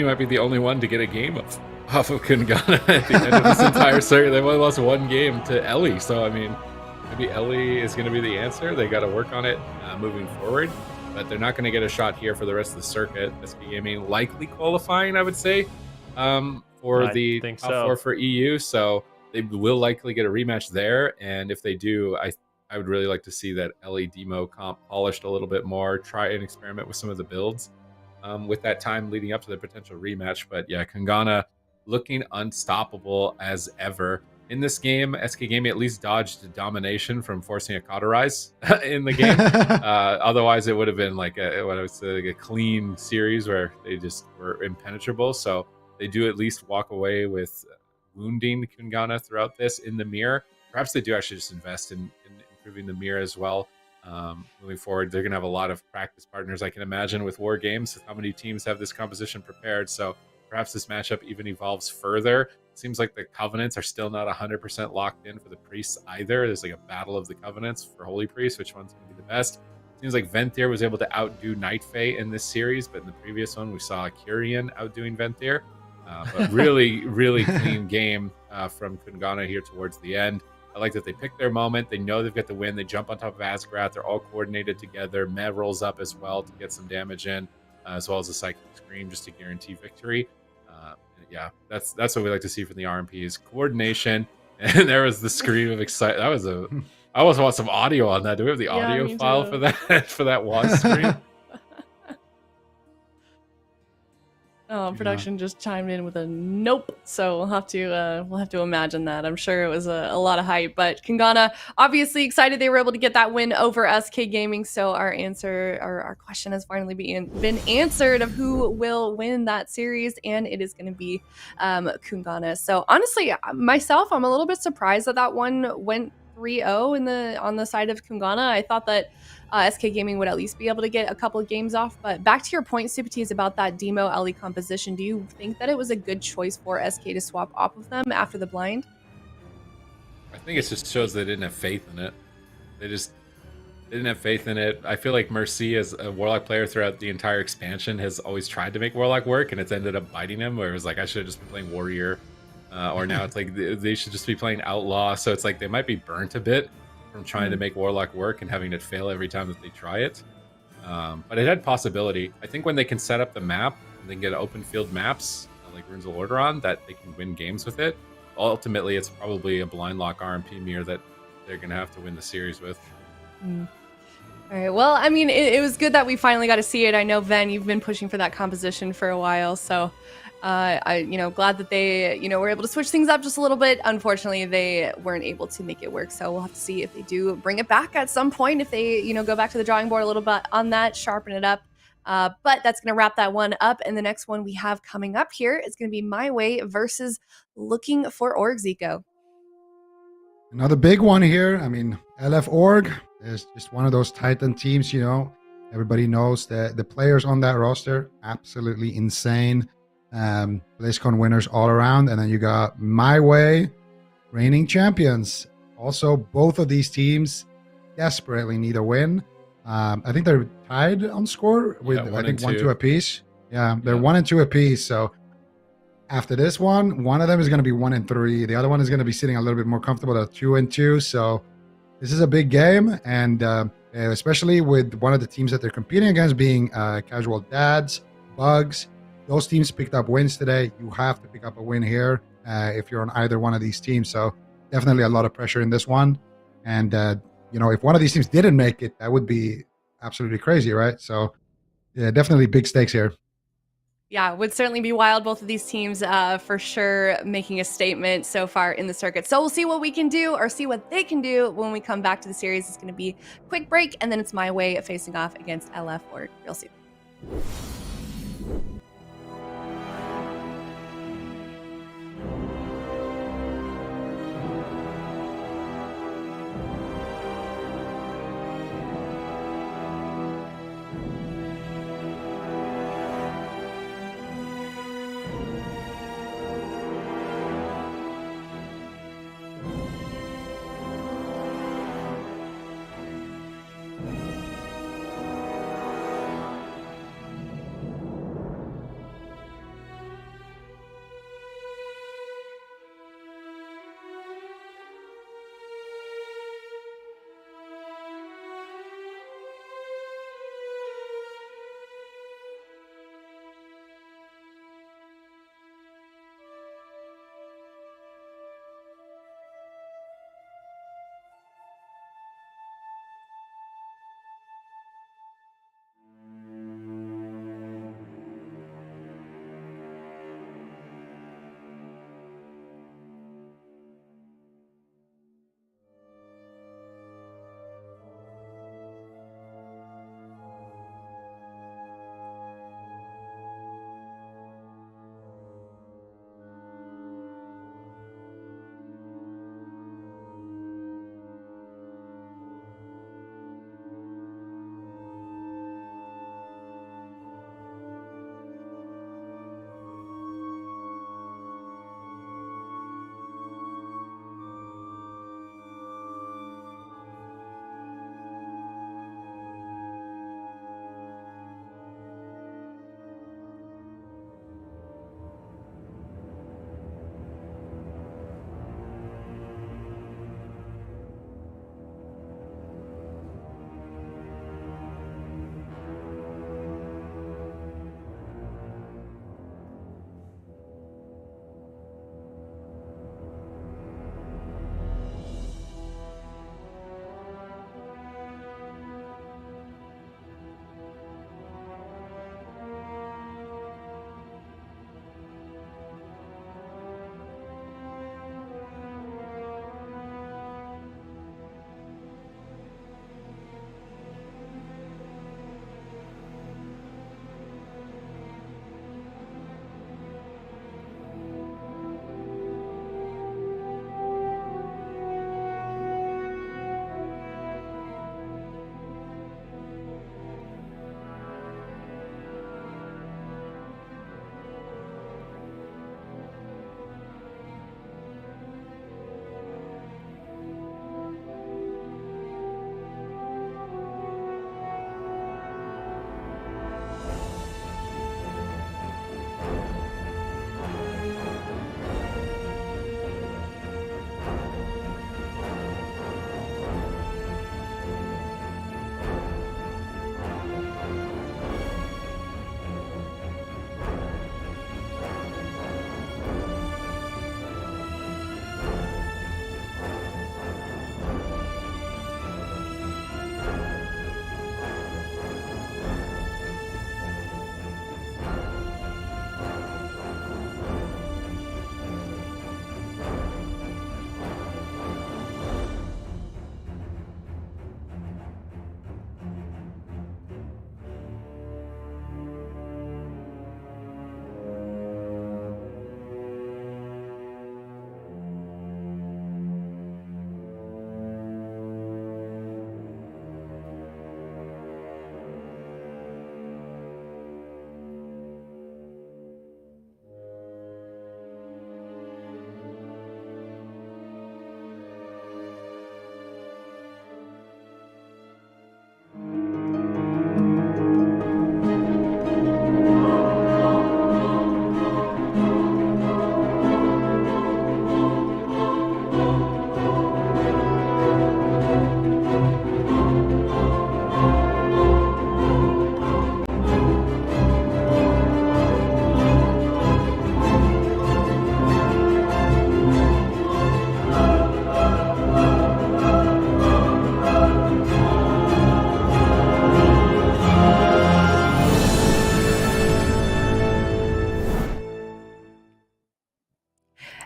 might be the only one to get a game off of Kungana at the end of this entire circuit. They've only lost one game to Ellie, so I mean, maybe Ellie is going to be the answer. They got to work on it moving forward. but they're not going to get a shot here for the rest of the circuit. SK Gaming likely qualifying, I would say, for I the think top so. 4 for EU. So they will likely get a rematch there. And if they do, I would really like to see that LA Demo comp polished a little bit more, try and experiment with some of the builds with that time leading up to the potential rematch. But yeah, KUNGARNA looking unstoppable as ever. In this game, SK Gaming at least dodged domination from forcing a cauterize in the game. Otherwise, it would have been like a clean series where they just were impenetrable. So they do at least walk away with wounding KUNGARNA throughout this in the mirror. Perhaps they do actually just invest in improving the mirror as well. Moving forward, they're going to have a lot of practice partners, I can imagine, with War Games. How many teams have this composition prepared? So perhaps this matchup even evolves further. It seems like the Covenants are still not 100% locked in for the Priests either. There's like a battle of the Covenants for Holy Priest, which one's going to be the best. Seems like Venthyr was able to outdo Night Fae in this series, but in the previous one, we saw Kyrian outdoing Venthyr. But really, really clean game from KUNGARNA here towards the end. I like that they pick their moment. They know they've got the win. They jump on top of Asgrath. They're all coordinated together. Med rolls up as well to get some damage in, as well as a Psychic Scream just to guarantee victory. Yeah, that's what we like to see from the RMPs. Coordination. And there was the scream of excitement. That was I almost want some audio on that. Do we have the audio file for that for that one scream? Oh, production just chimed in with a nope. So we'll have to imagine that. I'm sure it was a lot of hype, but KUNGARNA obviously excited they were able to get that win over SK Gaming. So our question has finally been answered of who will win that series, and it is going to be KUNGARNA. So honestly, myself, I'm a little bit surprised that one went 3-0 on the side of KUNGARNA. I thought that SK Gaming would at least be able to get a couple of games off. But back to your point, Supatis, about that Demo LE composition, do you think that it was a good choice for SK to swap off of them after the blind? I think it just shows they didn't have faith in it. They didn't have faith in it. I feel like Mercy, as a Warlock player throughout the entire expansion, has always tried to make Warlock work, and it's ended up biting him, where it was like, I should have just been playing Warrior. Or now it's like they should just be playing Outlaw. So it's like they might be burnt a bit from trying to make Warlock work and having it fail every time that they try it. But it had possibility. I think when they can set up the map, and they can get open field maps, like Runes of Lordaeron, that they can win games with it. Ultimately, it's probably a blind lock RMP mirror that they're going to have to win the series with. All right. Well, I mean, it was good that we finally got to see it. I know, Ven, you've been pushing for that composition for a while, so glad that they, were able to switch things up just a little bit. Unfortunately, they weren't able to make it work. So we'll have to see if they do bring it back at some point, if they, go back to the drawing board a little bit on that, sharpen it up. But that's going to wrap that one up. And the next one we have coming up here is going to be My Way versus Looking for Org, Zico. Another big one here. I mean, LF Org is just one of those Titan teams, Everybody knows that the players on that roster, absolutely insane. BlizzCon winners all around. And then you got My Way, reigning champions. Also, both of these teams desperately need a win. I think they're tied on score with, I think, 1-2 apiece. Yeah, they're 1-2 apiece. So after this one of them is going to be 1-3. The other one is going to be sitting a little bit more comfortable at 2-2. So this is a big game. And especially with one of the teams that they're competing against being Casual Dads, Bugs. Those teams picked up wins today. You have to pick up a win here if you're on either one of these teams. So definitely a lot of pressure in this one. And, if one of these teams didn't make it, that would be absolutely crazy, right? So, yeah, definitely big stakes here. Yeah, would certainly be wild. Both of these teams for sure making a statement so far in the circuit. So we'll see what we can do or see what they can do when we come back to the series. It's going to be a quick break, and then it's My Way facing off against LF Org real soon.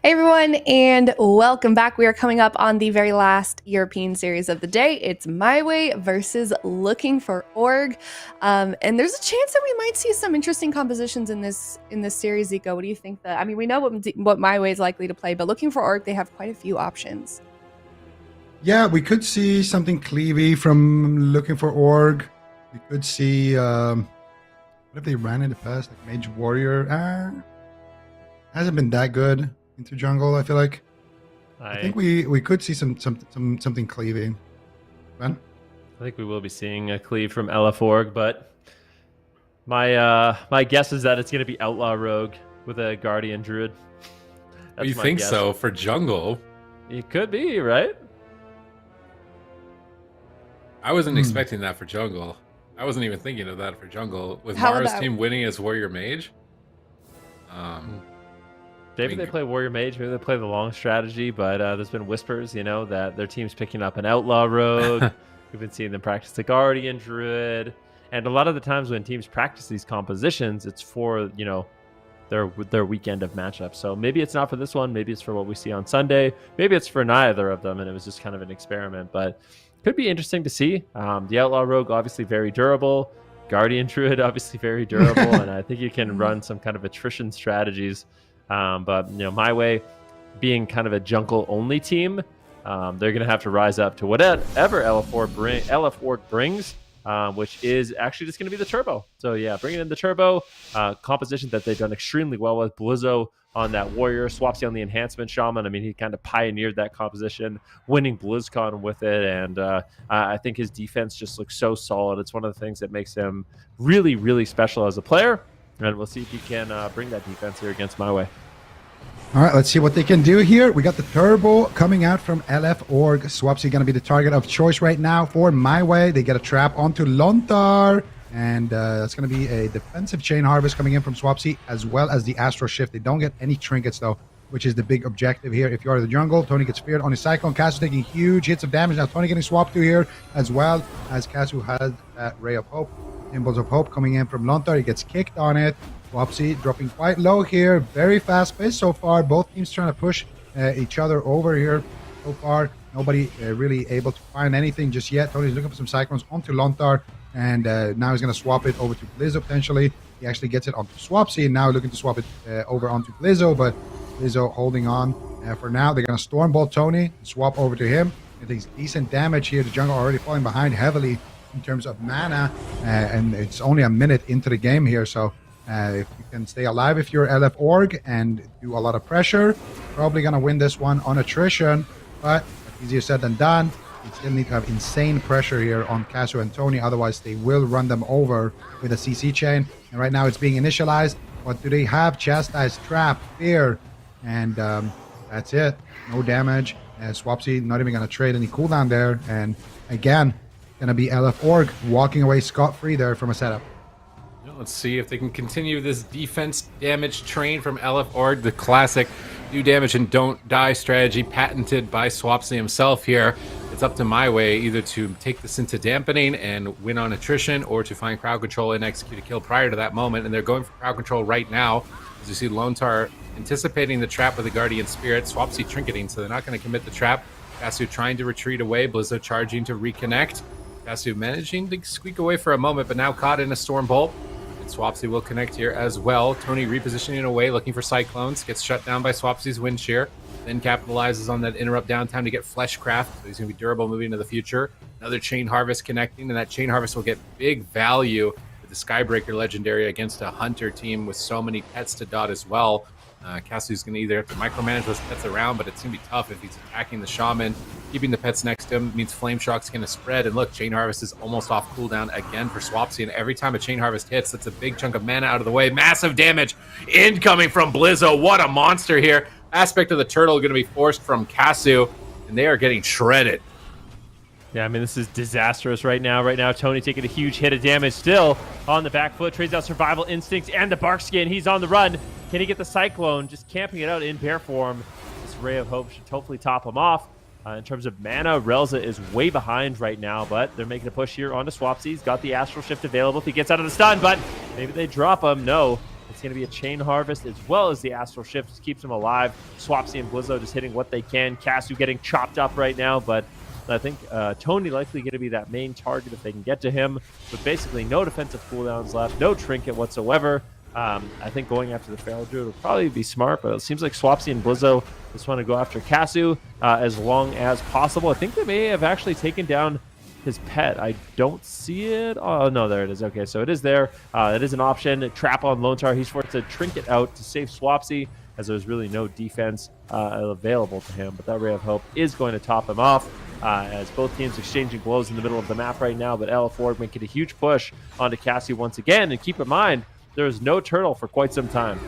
Hey everyone, and welcome back. We are coming up on the very last European series of the day. It's My Way versus Looking for Org, and there's a chance that we might see some interesting compositions in this series. Zico, what do you think? That I mean, we know what My Way is likely to play, but Looking for Org, they have quite a few options. Yeah, we could see something Cleavy from Looking for Org. We could see what if they ran in the past, like Mage Warrior. Hasn't been that good into jungle, I feel like. I think we could see something Cleavy. Ben? I think we will be seeing a cleave from LF Org, but my guess is that it's going to be Outlaw Rogue with a Guardian Druid. You think guess. So for jungle? It could be, right? I wasn't expecting that for jungle. I wasn't even thinking of that for jungle. With How Mara's about... team winning as Warrior Mage? Maybe they play Warrior Mage, maybe they play the long strategy, but there's been whispers, that their team's picking up an Outlaw Rogue. We've been seeing them practice the Guardian Druid. And a lot of the times when teams practice these compositions, it's for, their weekend of matchups. So maybe it's not for this one, maybe it's for what we see on Sunday. Maybe it's for neither of them, and it was just kind of an experiment. But could be interesting to see. The Outlaw Rogue, obviously very durable. Guardian Druid, obviously very durable. And I think you can run some kind of attrition strategies. But My Way being kind of a jungle-only team, they're going to have to rise up to whatever LF Org brings, which is actually just going to be the Turbo. So yeah, bringing in the Turbo, composition that they've done extremely well with. Blizzo on that Warrior, Swapsy on the Enhancement Shaman. I mean, he kind of pioneered that composition, winning BlizzCon with it, and I think his defense just looks so solid. It's one of the things that makes him really, really special as a player. And we'll see if he can bring that defense here against My Way. All right, let's see what they can do here. We got the Turbo coming out from LF Org. Swapsy going to be the target of choice right now for My Way. They get a trap onto Lontar. And that's going to be a defensive Chain Harvest coming in from Swapsy, as well as the Astro Shift. They don't get any trinkets, though, which is the big objective here. If you are the jungle, Tony gets feared on his Cyclone. Casu taking huge hits of damage. Now Tony getting swapped to here, as well as Casu has that Ray of Hope. Symbols of Hope coming in from Lontar. He gets kicked on it. Swapsy dropping quite low here. Very fast pace so far. Both teams trying to push each other over here so far. Nobody really able to find anything just yet. Tony's looking for some Cyclones onto Lontar. And now he's going to swap it over to Blizzo potentially. He actually gets it onto Swapsy. And now looking to swap it over onto Blizzo. But Blizzo holding on for now. They're going to Stormbolt Tony. Swap over to him. It takes decent damage here. The jungle already falling behind heavily in terms of mana, and it's only a minute into the game here, so if you can stay alive if you're LF Org and do a lot of pressure, probably gonna win this one on attrition, but easier said than done. You still need to have insane pressure here on Casu and Tony, otherwise they will run them over with a CC chain. And right now it's being initialized. What do they have? Chastise, Trap, Fear, and that's it. No damage. Swapsy not even gonna trade any cooldown there, and again, going to be LF Org walking away scot-free there from a setup. Let's see if they can continue this defense damage train from LF Org, the classic do damage and don't die strategy patented by Swapsy himself here. It's up to My Way either to take this into dampening and win on attrition, or to find crowd control and execute a kill prior to that moment. And they're going for crowd control right now. As you see, Lontar anticipating the trap with the Guardian Spirit, Swapsy trinketing, so they're not going to commit the trap. Casu trying to retreat away, Blizzo charging to reconnect. Casu managing to squeak away for a moment, but now caught in a Storm Bolt. And Swapsy will connect here as well. Tony repositioning away, looking for Cyclones. Gets shut down by Swapsy's Wind Shear. Then capitalizes on that interrupt downtime to get Fleshcraft. So he's going to be durable moving into the future. Another Chain Harvest connecting, and that Chain Harvest will get big value with the Skybreaker Legendary against a Hunter team with so many pets to dot as well. Casu's going to either have to micromanage those pets around, but it's going to be tough if he's attacking the Shaman. Keeping the pets next to him means Flame Shock's going to spread. And look, Chain Harvest is almost off cooldown again for Swapsy. And every time a Chain Harvest hits, that's a big chunk of mana out of the way. Massive damage incoming from Blizzo. What a monster here. Aspect of the Turtle going to be forced from Casu, and they are getting shredded. Yeah, I mean, this is disastrous right now. Right now, Tony taking a huge hit of damage still on the back foot. Trades out Survival Instincts and the Bark Skin. He's on the run. Can he get the Cyclone? Just camping it out in bear form. This Ray of Hope should hopefully top him off. In terms of mana, Relza is way behind right now, but they're making a push here onto Swapsy. He's got the Astral Shift available if he gets out of the stun, but maybe they drop him. No. It's going to be a Chain Harvest as well as the Astral Shift. Just keeps them alive. Swapsy and Blizzo just hitting what they can. Casu getting chopped up right now, but I think Tony likely going to be that main target if they can get to him. But basically no defensive cooldowns left, no trinket whatsoever. I think going after the Feral Druid would probably be smart, but it seems like Swapsy and Blizzo just want to go after Casu as long as possible. I think they may have actually taken down his pet. I don't see it. Oh, no, there it is. Okay, so it is there. It is an option. Trap on Lone Star. He's forced to trinket out to save Swapsy, as there's really no defense available to him. But that Ray of Hope is going to top him off, as both teams exchanging blows in the middle of the map right now. But LF4 making a huge push onto Cassie once again. And keep in mind, there is no turtle for quite some time.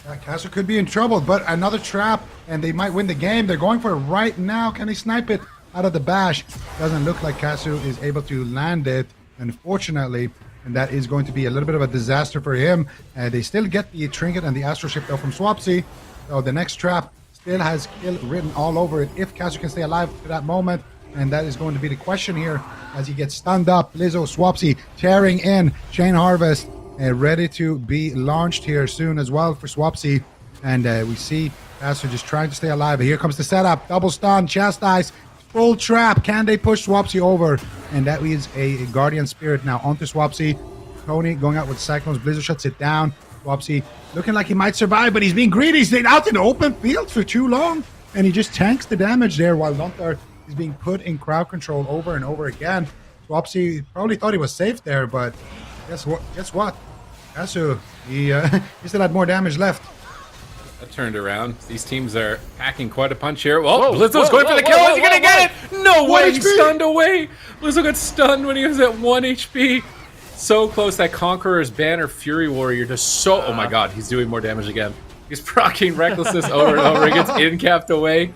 Casu could be in trouble, but another trap, and they might win the game. They're going for it right now. Can they snipe it out of the bash? Doesn't look like Casu is able to land it, unfortunately, and that is going to be a little bit of a disaster for him. They still get the trinket and the Astral Shift though from Swapsy, so the next trap still has kill written all over it if Casu can stay alive to that moment, and that is going to be the question here as he gets stunned up. Blizzo, Swapsy tearing in. Chain Harvest ready to be launched here soon as well for Swapsy, and we see Casu just trying to stay alive. Here comes the setup, double stun, chastise, full trap. Can they push Swapsy over? And that is a Guardian Spirit now onto Swapsy. Tony going out with Cyclones. Blizzard shuts it down. Swapsy looking like he might survive, but he's being greedy. He's stayed out in the open field for too long, and he just tanks the damage there while Lontar is being put in crowd control over and over again. Swapsy probably thought he was safe there, but guess what? Casu, he still had more damage left. That turned around. These teams are packing quite a punch here. Well, Blizzo's going for the kill. Is he going to get it? No way. He's stunned away. Blizzo got stunned when he was at 1 HP. So close. That Conqueror's Banner Fury Warrior just so... Oh my god, he's doing more damage again. He's proccing Recklessness over and over. He gets in-capped away.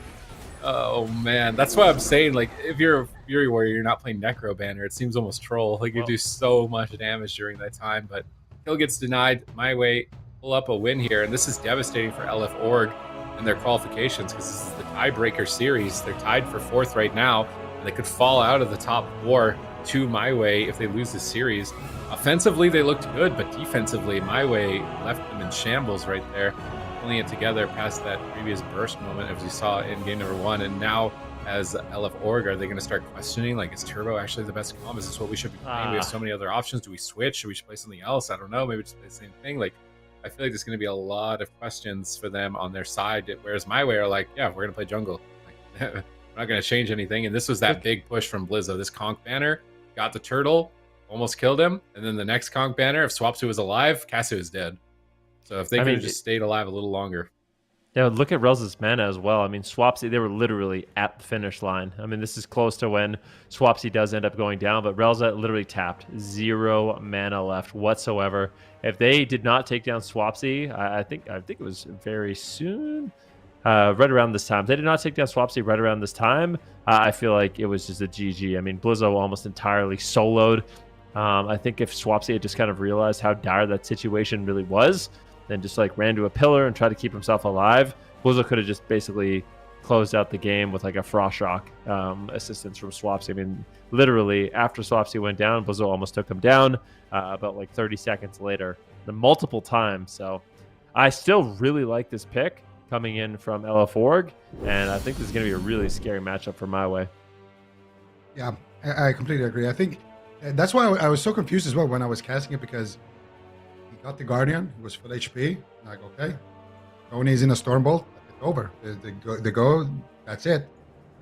Oh man, that's why I'm saying, like, if you're a Fury Warrior, you're not playing Necro Banner. It seems almost troll. Like, you do so much damage during that time, but kill gets denied. My way pull up a win here, and this is devastating for LF Org and their qualifications, because this is the tiebreaker series. They're tied for 4th right now, and they could fall out of the top 4 to My Way if they lose this series. Offensively, they looked good, but defensively, My Way left them in shambles right there, pulling it together past that previous burst moment as we saw in game number 1. And now, as LF Org, are they going to start questioning, like, is Turbo actually the best comp? Is this what we should be playing? We have so many other options. Do we switch? Should we play something else? I don't know. Maybe just play the same thing. Like, I feel like there's going to be a lot of questions for them on their side, whereas My Way are like, yeah, we're going to play jungle. Like, we're not going to change anything. And this was that big push from Blizzo. This Conk Banner got the turtle, almost killed him, and then the next Conk Banner, if Swapsy was alive, Casu is dead. So if they could have just stayed alive a little longer. Yeah, look at Rel's mana as well. I mean, Swapsy, they were literally at the finish line. I mean, this is close to when Swapsy does end up going down, but Relza literally tapped 0 mana left whatsoever. If they did not take down Swapsy, I think it was very soon, right around this time. If they did not take down Swapsy right around this time, I feel like it was just a GG. I mean, Blizzo almost entirely soloed. I think if Swapsy had just kind of realized how dire that situation really was, then just like ran to a pillar and tried to keep himself alive, Blizzo could have just basically closed out the game with like a Frost Shock assistance from Swapsy. I mean, literally after Swapsy went down, Blizzo almost took him down about like 30 seconds later, multiple times. So I still really like this pick coming in from LF Org, and I think this is going to be a really scary matchup for My Way. Yeah, I completely agree. I think that's why I was so confused as well when I was casting it, because he got the Guardian, he was full HP. I'm like, okay, Tony's in a Stormbolt, it's over. The go, that's it.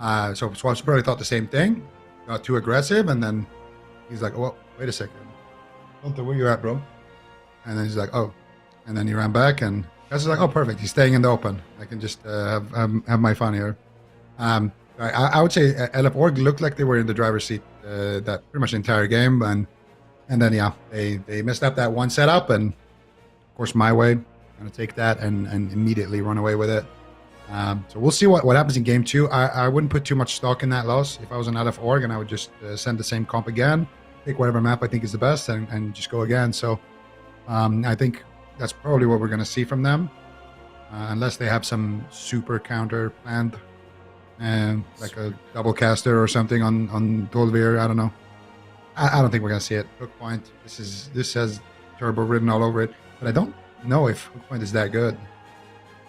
So Swapsy probably thought the same thing, got too aggressive, and then he's like, oh, wait a second. Gunther, where you at, bro? And then he's like, oh. And then he ran back, and Casu's like, oh, perfect. He's staying in the open. I can just have my fun here. I would say LF Org looked like they were in the driver's seat that pretty much the entire game, and then yeah, they messed up that one setup, and of course My Way gonna take that and immediately run away with it. So we'll see what happens in game 2. I wouldn't put too much stock in that loss. If I was an LF Org, and I would just send the same comp again, take whatever map I think is the best, and just go again. So I think that's probably what we're gonna see from them, unless they have some super counter planned. Like a double caster or something on Dolvir. I don't know. I don't think we're gonna see it. Hook point. This has Turbo written all over it. But I don't know if Hook Point is that good.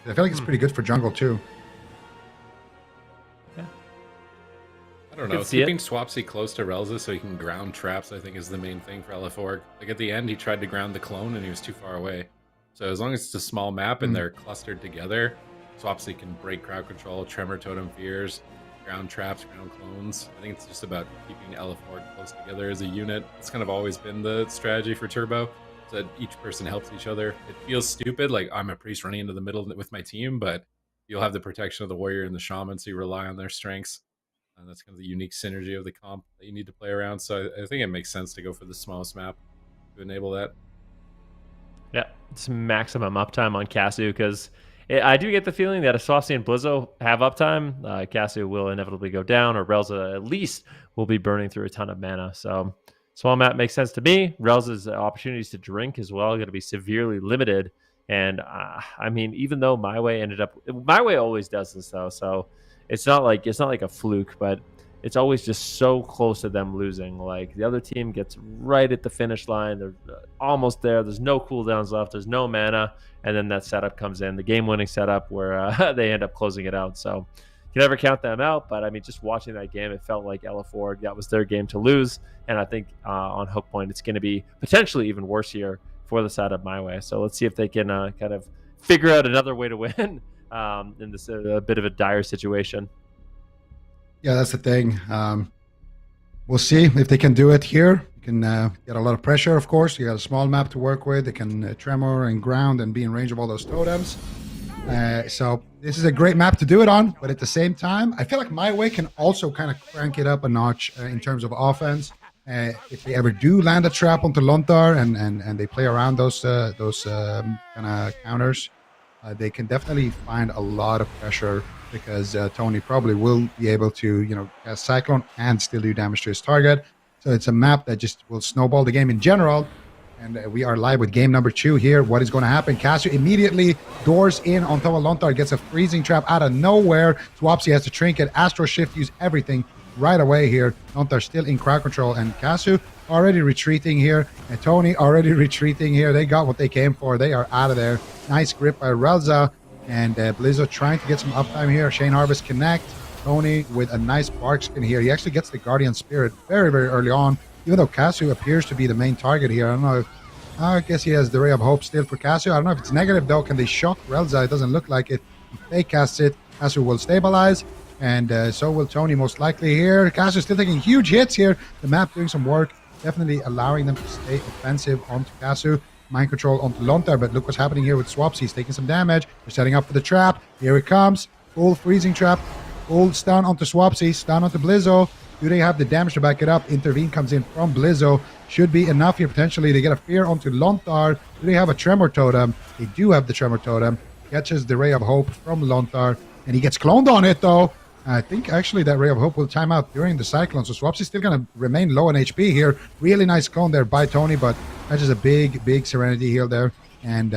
I feel like it's pretty good for jungle too. I don't know. Keeping Swapsy close to Relza so he can ground traps, I think, is the main thing for LF Org. Like at the end, he tried to ground the clone and he was too far away. So as long as it's a small map and they're clustered together, Swapsy can break crowd control, Tremor Totem Fears, ground traps, ground clones. I think it's just about keeping LF Org close together as a unit. It's kind of always been the strategy for Turbo, so that each person helps each other. It feels stupid, like I'm a priest running into the middle with my team, but you'll have the protection of the warrior and the shaman, so you rely on their strengths. And that's kind of the unique synergy of the comp that you need to play around. So I think it makes sense to go for the smallest map to enable that. Yeah, it's maximum uptime on Casu, because I do get the feeling that if Swapsy and Blizzo have uptime, Casu will inevitably go down, or Relza at least will be burning through a ton of mana. So small map makes sense to me. Relza's opportunities to drink as well are going to be severely limited. And I mean, even though My Way always does this though, so it's not like a fluke, but it's always just so close to them losing. Like the other team gets right at the finish line, they're almost there. There's no cooldowns left. There's no mana, and then that setup comes in, the game-winning setup where they end up closing it out. So you can never count them out. But I mean, just watching that game, it felt like LF Org, that was their game to lose. And I think on Hook Point, it's going to be potentially even worse here for the side of My Way. So let's see if they can kind of figure out another way to win. In this a bit of a dire situation. Yeah, that's the thing. We'll see if they can do it here. You can get a lot of pressure, of course. You got a small map to work with. They can tremor and ground and be in range of all those totems. So this is a great map to do it on. But at the same time, I feel like My Way can also kind of crank it up a notch in terms of offense. If they ever do land a trap onto Lontar and they play around those kind of counters, they can definitely find a lot of pressure, because Tony probably will be able to, cast Cyclone and still do damage to his target. So it's a map that just will snowball the game in general. And we are live with game number 2 here. What is going to happen? Casu immediately doors in on top of Lontar, gets a freezing trap out of nowhere. Swapsy has to trinket, Astro Shift, use everything right away here. Lontar still in crowd control, and Casu already retreating here, and Tony already retreating here. They got what they came for. They are out of there. Nice grip by Relza, and Blizzo trying to get some uptime here. Shane Harvest connect. Tony with a nice bark skin here. He actually gets the Guardian Spirit very, very early on, even though Casu appears to be the main target here. I don't know if, I guess he has the Ray of Hope still for Casu. I don't know if it's negative though. Can they shock Relza? It doesn't look like it. If they cast it, Casu will stabilize, and so will Tony most likely here. Casu still taking huge hits here. The map doing some work, definitely allowing them to stay offensive onto Casu. Mind control onto Lontar, but look what's happening here with Swapsy. He's taking some damage. They're setting up for the trap. Here it comes. Full freezing trap. Full stun onto Swapsy. Stun onto Blizzo. Do they have the damage to back it up? Intervene comes in from Blizzo. Should be enough here potentially. They get a fear onto Lontar. Do they have a Tremor Totem? They do have the Tremor Totem. Catches the Ray of Hope from Lontar, and he gets cloned on it though. I think actually that Ray of Hope will time out during the Cyclone, so Swapsy's still going to remain low on HP here. Really nice clone there by Tony, but that's just a big, big Serenity heal there, and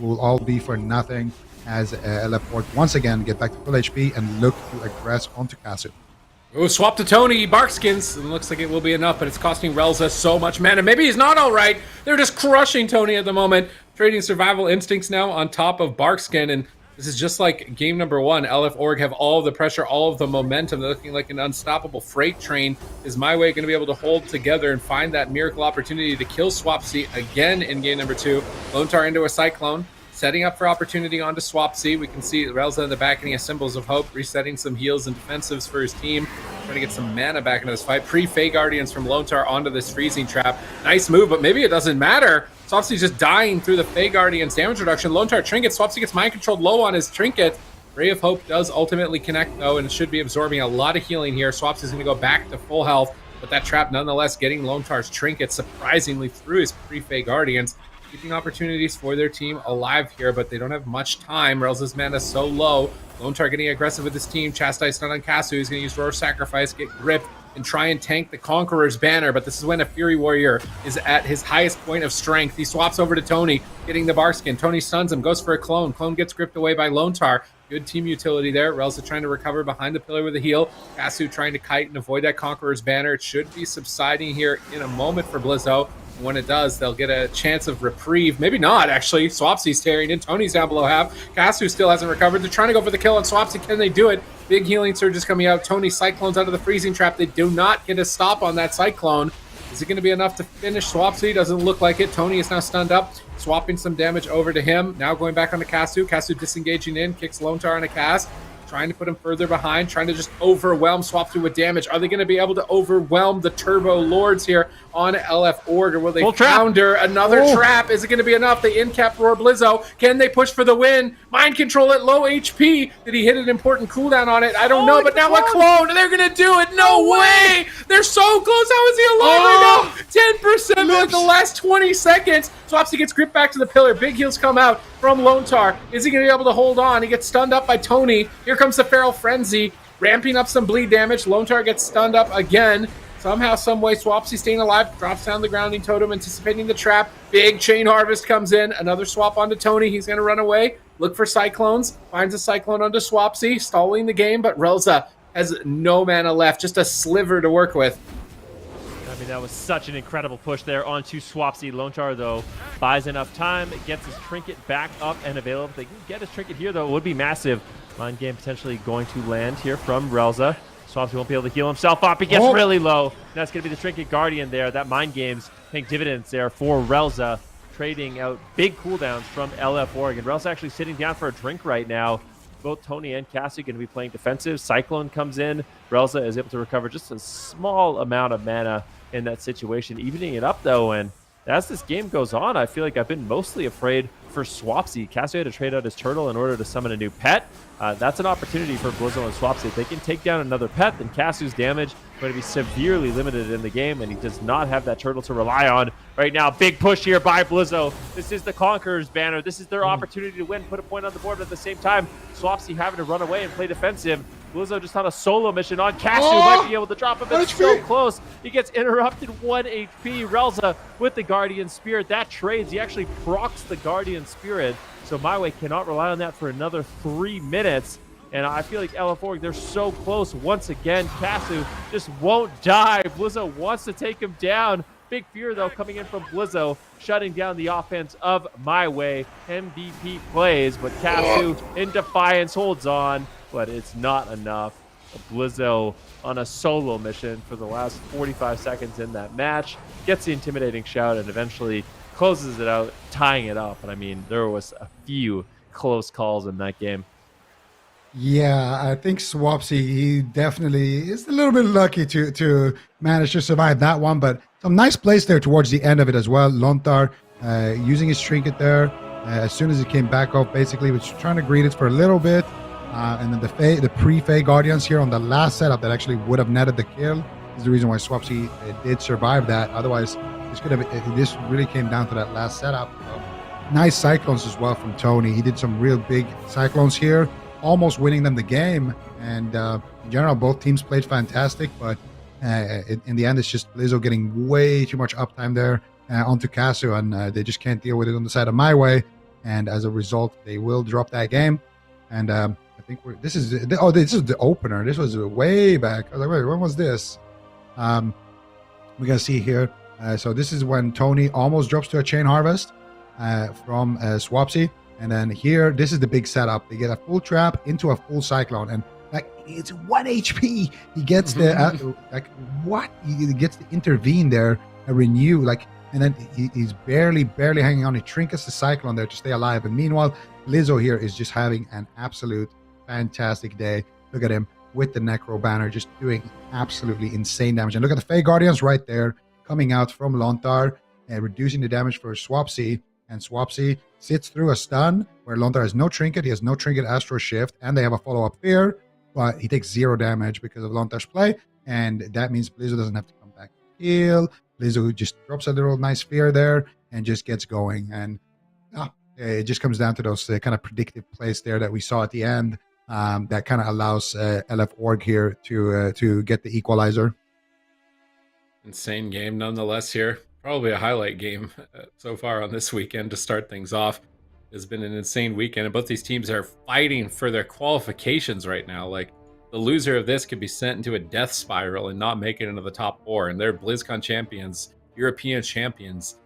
will all be for nothing as LF Org once again get back to full HP and look to aggress onto Casu. Oh, swap to Tony, Barkskins. It looks like it will be enough, but it's costing Relza so much mana. Maybe he's not all right. They're just crushing Tony at the moment. Trading Survival Instincts now on top of Barkskin, and this is just like game number 1. LF Org have all of the pressure, all of the momentum. They're looking like an unstoppable freight train. Is My Way going to be able to hold together and find that miracle opportunity to kill Swapsy again in game number 2? Lontar into a Cyclone, setting up for opportunity onto Swapsy. We can see Relza in the back and he has Symbols of Hope, resetting some heals and defensives for his team, trying to get some mana back into this fight. Pre-Fey Guardians from Lontar onto this freezing trap. Nice move, but maybe it doesn't matter. Swapsy's just dying through the Fey Guardian's damage reduction. Lontar trinket. Swapsy gets mind controlled low on his trinket. Ray of Hope does ultimately connect though, and should be absorbing a lot of healing here. Swapsy's going to go back to full health, but that trap nonetheless getting Lontar's trinket surprisingly through his pre-Fey Guardians, keeping opportunities for their team alive here, but they don't have much time. Relza's mana so low. Lontar getting aggressive with his team. Chastise stun on Casu. He's going to use Roar Sacrifice, get gripped, and try and tank the Conqueror's banner, but this is when a Fury Warrior is at his highest point of strength. He swaps over to Tony, getting the Barskin. Tony stuns him, goes for a clone. Clone gets gripped away by Lontar. Good team utility there. Relza trying to recover behind the pillar with a heal. Casu trying to kite and avoid that Conqueror's banner. It should be subsiding here in a moment for Blizzo. When it does, they'll get a chance of reprieve. Maybe not, actually. Swapsy's tearing in. Tony's down below half. Kasu still hasn't recovered. They're trying to go for the kill on Swapsy. Can they do it? Big healing surge is coming out. Tony Cyclones out of the freezing trap. They do not get a stop on that Cyclone. Is it going to be enough to finish Swapsy? Doesn't look like it. Tony is now stunned up, swapping some damage over to him. Now going back on to Kasu. Kasu disengaging in, kicks Lone Tar on a cast. Trying to put him further behind, trying to just overwhelm Swapsy with damage. Are they going to be able to overwhelm the Turbo Lords here on LF Org, or will they founder another trap? Is it going to be enough? They in-cap Roar Blizzo. Can they push for the win? Mind control at low HP. Did he hit an important cooldown on it? I don't know, but now a clone. They're going to do it. No way. They're so close. How is he alive right now? 10% with the last 20 seconds. Swapsy gets gripped back to the pillar. Big heals come out from Lone Tar. Is he going to be able to hold on? He gets stunned up by Tony. Here comes the Feral Frenzy, ramping up some bleed damage. Lone Tar gets stunned up again. Somehow, some way, Swapsy staying alive, drops down the grounding totem, anticipating the trap. Big Chain Harvest comes in. Another swap onto Tony. He's going to run away. Look for Cyclones. Finds a Cyclone onto Swapsy, stalling the game, but Relza has no mana left. Just a sliver to work with. I mean, that was such an incredible push there onto Swapsy. Lone Tar, though, buys enough time, gets his trinket back up and available. If they can get his trinket here, though, it would be massive. Mind game potentially going to land here from Relza. Swapsy won't be able to heal himself up. He gets really low. That's going to be the Trinket Guardian there. That Mind Game's paying dividends there for Relza, trading out big cooldowns from LF Org. And Relza actually sitting down for a drink right now. Both Tony and Cassie going to be playing defensive. Cyclone comes in. Relza is able to recover just a small amount of mana in that situation, evening it up, though. And as this game goes on, I feel like I've been mostly afraid for Swapsy. Cassie had to trade out his turtle in order to summon a new pet. That's an opportunity for Blizzo and Swapsy. If they can take down another pet, then Casu's damage is going to be severely limited in the game, and he does not have that turtle to rely on right now. Big push here by Blizzo. This is the Conqueror's banner. This is their opportunity to win, put a point on the board, but at the same time, Swapsy having to run away and play defensive. Blizzo just on a solo mission on Casu, might be able to drop him, but so close. He gets interrupted, 1 HP. Relza with the Guardian Spirit. That trades. He actually procs the Guardian Spirit, so My Way cannot rely on that for another 3 minutes. And I feel like LF Org, they're so close. Once again, Casu just won't die. Blizzo wants to take him down. Big fear, though, coming in from Blizzo, shutting down the offense of My Way. MVP plays, but Casu in defiance holds on, but it's not enough. Blizzo on a solo mission for the last 45 seconds in that match, gets the intimidating shout, and eventually closes it out, tying it up. And I mean, there was a few close calls in that game. Yeah, I think Swapsy, he definitely is a little bit lucky to manage to survive that one, but some nice plays there towards the end of it as well. Lone Tar using his trinket there. As soon as he came back up, basically was trying to greet it for a little bit. And then the pre-Fae Guardians here on the last setup that actually would have netted the kill is the reason why Swapsy did survive that. Otherwise, this really came down to that last setup. So, nice Cyclones as well from Tony. He did some real big Cyclones here, almost winning them the game. And in general, both teams played fantastic, but in the end, it's just Blizzo getting way too much uptime there onto Casu, and they just can't deal with it on the side of My Way. And as a result, they will drop that game. And I think this is the opener. This was way back. I was like, wait, when was this? We're gonna see here. So this is when Tony almost drops to a Chain Harvest from Swapsy. And then here, this is the big setup. They get a full trap into a full Cyclone, and like it's 1 HP. He gets the he gets to intervene there, a renew, and then he's barely hanging on. He trinkets the Cyclone there to stay alive. And meanwhile, Blizzo here is just having an absolute fantastic day. Look at him with the Necro banner, just doing absolutely insane damage. And look at the Fae Guardians right there coming out from Lone Tar and reducing the damage for Swapsy. And Swapsy sits through a stun where Lone Tar has no trinket. He has no trinket Astro Shift, and they have a follow-up fear, but he takes 0 damage because of Lone Tar's play. And that means Blizzo doesn't have to come back to heal. Blizzo just drops a little nice fear there and just gets going. And it just comes down to those kind of predictive plays there that we saw at the end that kind of allows LF Org here to get the equalizer. Insane game nonetheless here. Probably a highlight game so far on this weekend to start things off. It's been an insane weekend, and both these teams are fighting for their qualifications right now. Like, the loser of this could be sent into a death spiral and not make it into the top 4, and they're BlizzCon champions European champions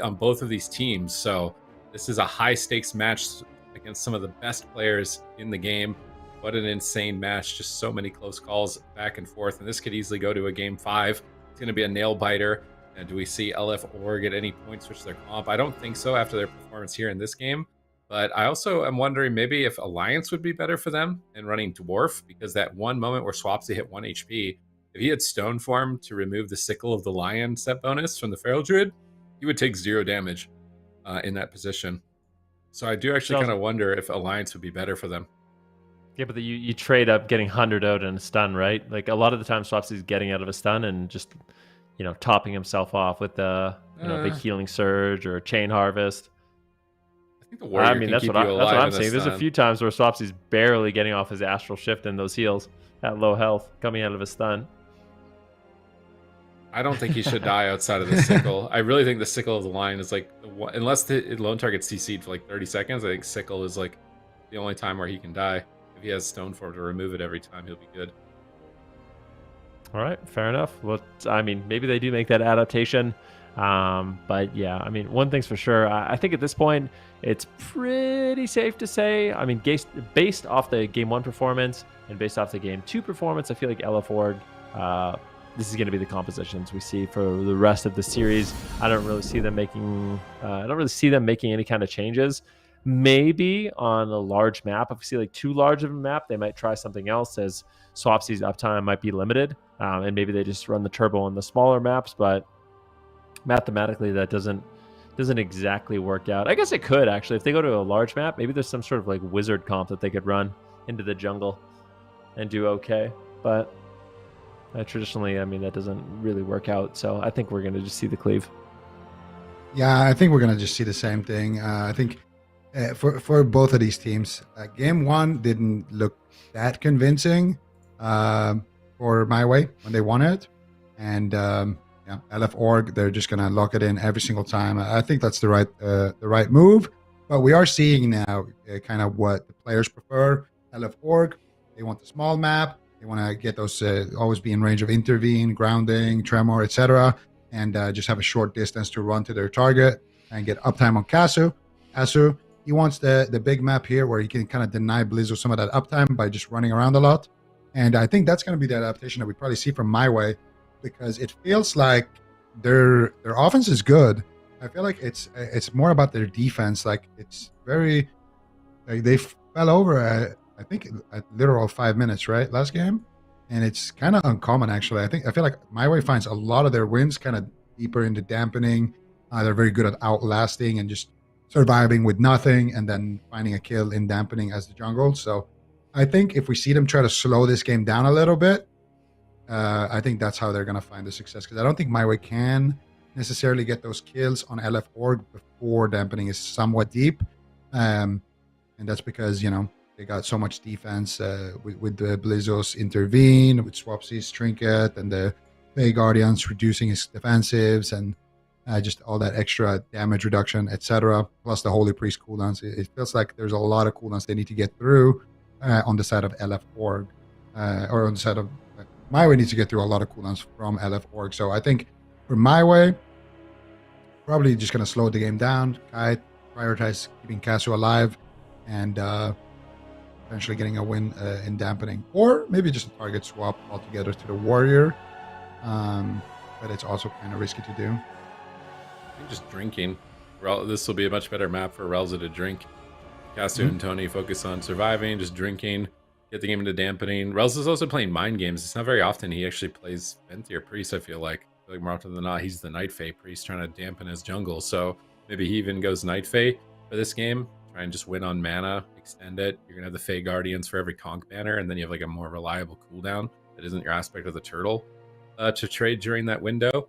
on both of these teams. So this is a high stakes match against some of the best players in the game. What an insane match. Just so many close calls back and forth. And this could easily go to a game 5. It's going to be a nail biter. And do we see LF Org at any point switch their comp? I don't think so after their performance here in this game. But I also am wondering maybe if Alliance would be better for them and running Dwarf, because that one moment where Swapsy hit 1 HP, if he had Stone Form to remove the Sickle of the Lion set bonus from the Feral Druid, he would take 0 damage in that position. So I do actually kind of wonder if Alliance would be better for them. Yeah, but you trade up getting 100 out and a stun, right? Like a lot of the time Swapsy's getting out of a stun and just, topping himself off with the big healing surge or chain harvest. I think the warrior can that's keep what you alive I'm in saying. There's a few times where Swapsy's barely getting off his astral shift and those heals at low health coming out of a stun. I don't think he should die outside of the Sickle. I really think the Sickle of the Lion is like, unless the lone target's CC'd for like 30 seconds, I think Sickle is like the only time where he can die. If he has Stone Form to remove it every time, he'll be good. All right, fair enough. Well, maybe they do make that adaptation. But yeah, one thing's for sure. I think at this point, it's pretty safe to say, based off the Game 1 performance and based off the Game 2 performance, I feel like LF Org, this is going to be the compositions we see for the rest of the series. I don't really see them making any kind of changes. Maybe on a large map, if we see like too large of a map, they might try something else, as Swapsy's uptime might be limited, and maybe they just run the turbo on the smaller maps. But mathematically, that doesn't exactly work out. I guess it could actually, if they go to a large map, maybe there's some sort of like wizard comp that they could run into the jungle and do okay. But traditionally, that doesn't really work out. So I think we're going to just see the cleave. Yeah, I think we're going to just see the same thing. I think for both of these teams, Game 1 didn't look that convincing for my way when they won it. And LF Org, they're just going to lock it in every single time. I think that's the right move. But we are seeing now kind of what the players prefer. LF Org, they want the small map. They want to get those, always be in range of intervene, grounding, tremor, etc. And just have a short distance to run to their target and get uptime on Kasu. Kasu, he wants the big map here where he can kind of deny Blizzo some of that uptime by just running around a lot. And I think that's going to be the adaptation that we probably see from My Way, because it feels like their offense is good. I feel like it's more about their defense. Like it's very, like they fell over I think at literal 5 minutes, right, last game, and it's kind of uncommon actually. I feel like My Way finds a lot of their wins kind of deeper into dampening. They're very good at outlasting and just surviving with nothing, and then finding a kill in dampening as the jungle. So I think if we see them try to slow this game down a little bit, I think that's how they're going to find the success, because I don't think My Way can necessarily get those kills on LF Org before dampening is somewhat deep. And that's because, they got so much defense with the Blizzos intervene, with Swapsy's trinket, and the Fey Guardians reducing his defensives, and just all that extra damage reduction, etc. Plus the Holy Priest cooldowns. It feels like there's a lot of cooldowns they need to get through on the side of LF Org, or on the side of My Way needs to get through a lot of cooldowns from LF Org. So I think for My Way, probably just going to slow the game down, kite, prioritize keeping Kasu alive, and potentially getting a win in dampening, or maybe just a target swap altogether to the warrior. But it's also kind of risky to do. I think just drinking. This will be a much better map for Relza to drink. Kasu and Tony focus on surviving, just drinking, get the game into dampening. Relza's also playing mind games. It's not very often he actually plays Venthyr Priest, I feel like. More often than not, he's the Night Fae Priest trying to dampen his jungle. So maybe he even goes Night Fae for this game. Try and just win on mana, extend it. You're going to have the Fey Guardians for every conch banner, and then you have like a more reliable cooldown that isn't your aspect of the turtle to trade during that window.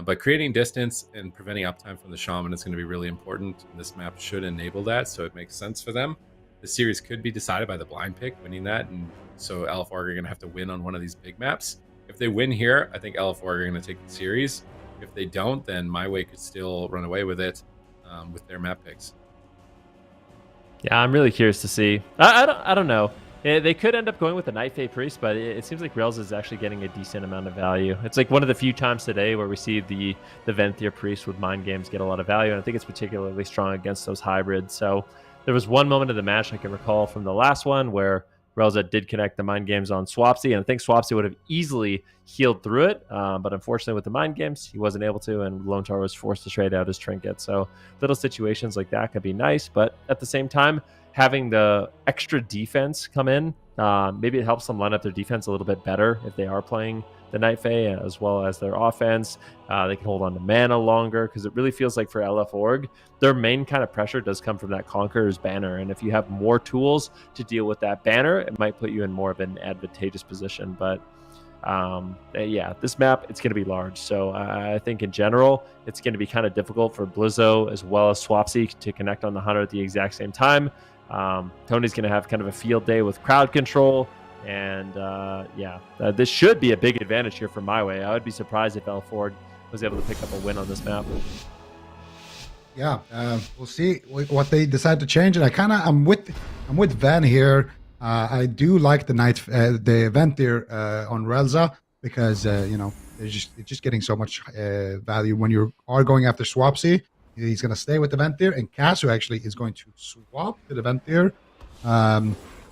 But creating distance and preventing uptime from the Shaman is going to be really important, and this map should enable that, so it makes sense for them. The series could be decided by the blind pick winning that, and so LF Org are going to have to win on one of these big maps. If they win here, I think LF Org are going to take the series. If they don't, then My Way could still run away with it with their map picks. Yeah, I'm really curious to see. I don't know. They could end up going with the Night Fae Priest, but it seems like Rails is actually getting a decent amount of value. It's like one of the few times today where we see the Venthyr Priest with Mind Games get a lot of value, and I think it's particularly strong against those hybrids. So there was one moment of the match I can recall from the last one where Relza did connect the Mind Games on Swapsy, and I think Swapsy would have easily healed through it, but unfortunately with the Mind Games, he wasn't able to, and Lontar was forced to trade out his trinket. So little situations like that could be nice, but at the same time, having the extra defense come in, maybe it helps them line up their defense a little bit better if they are playing the Night Fae, as well as their offense. They can hold on to mana longer, because it really feels like for LF Org, their main kind of pressure does come from that Conqueror's banner, and if you have more tools to deal with that banner, it might put you in more of an advantageous position. But yeah, this map, it's going to be large, so I think in general it's going to be kind of difficult for Blizzo as well as Swapsy to connect on the hunter at the exact same time. Tony's going to have kind of a field day with crowd control, and this should be a big advantage here for My Way. I would be surprised if Elford was able to pick up a win on this map. Yeah, we'll see what they decide to change. And I'm with Van here. I do like the event here on Relza, because it's just getting so much value when you are going after Swapsy. He's going to stay with the Venthyr, and Kasu actually is going to swap to the Venthyr.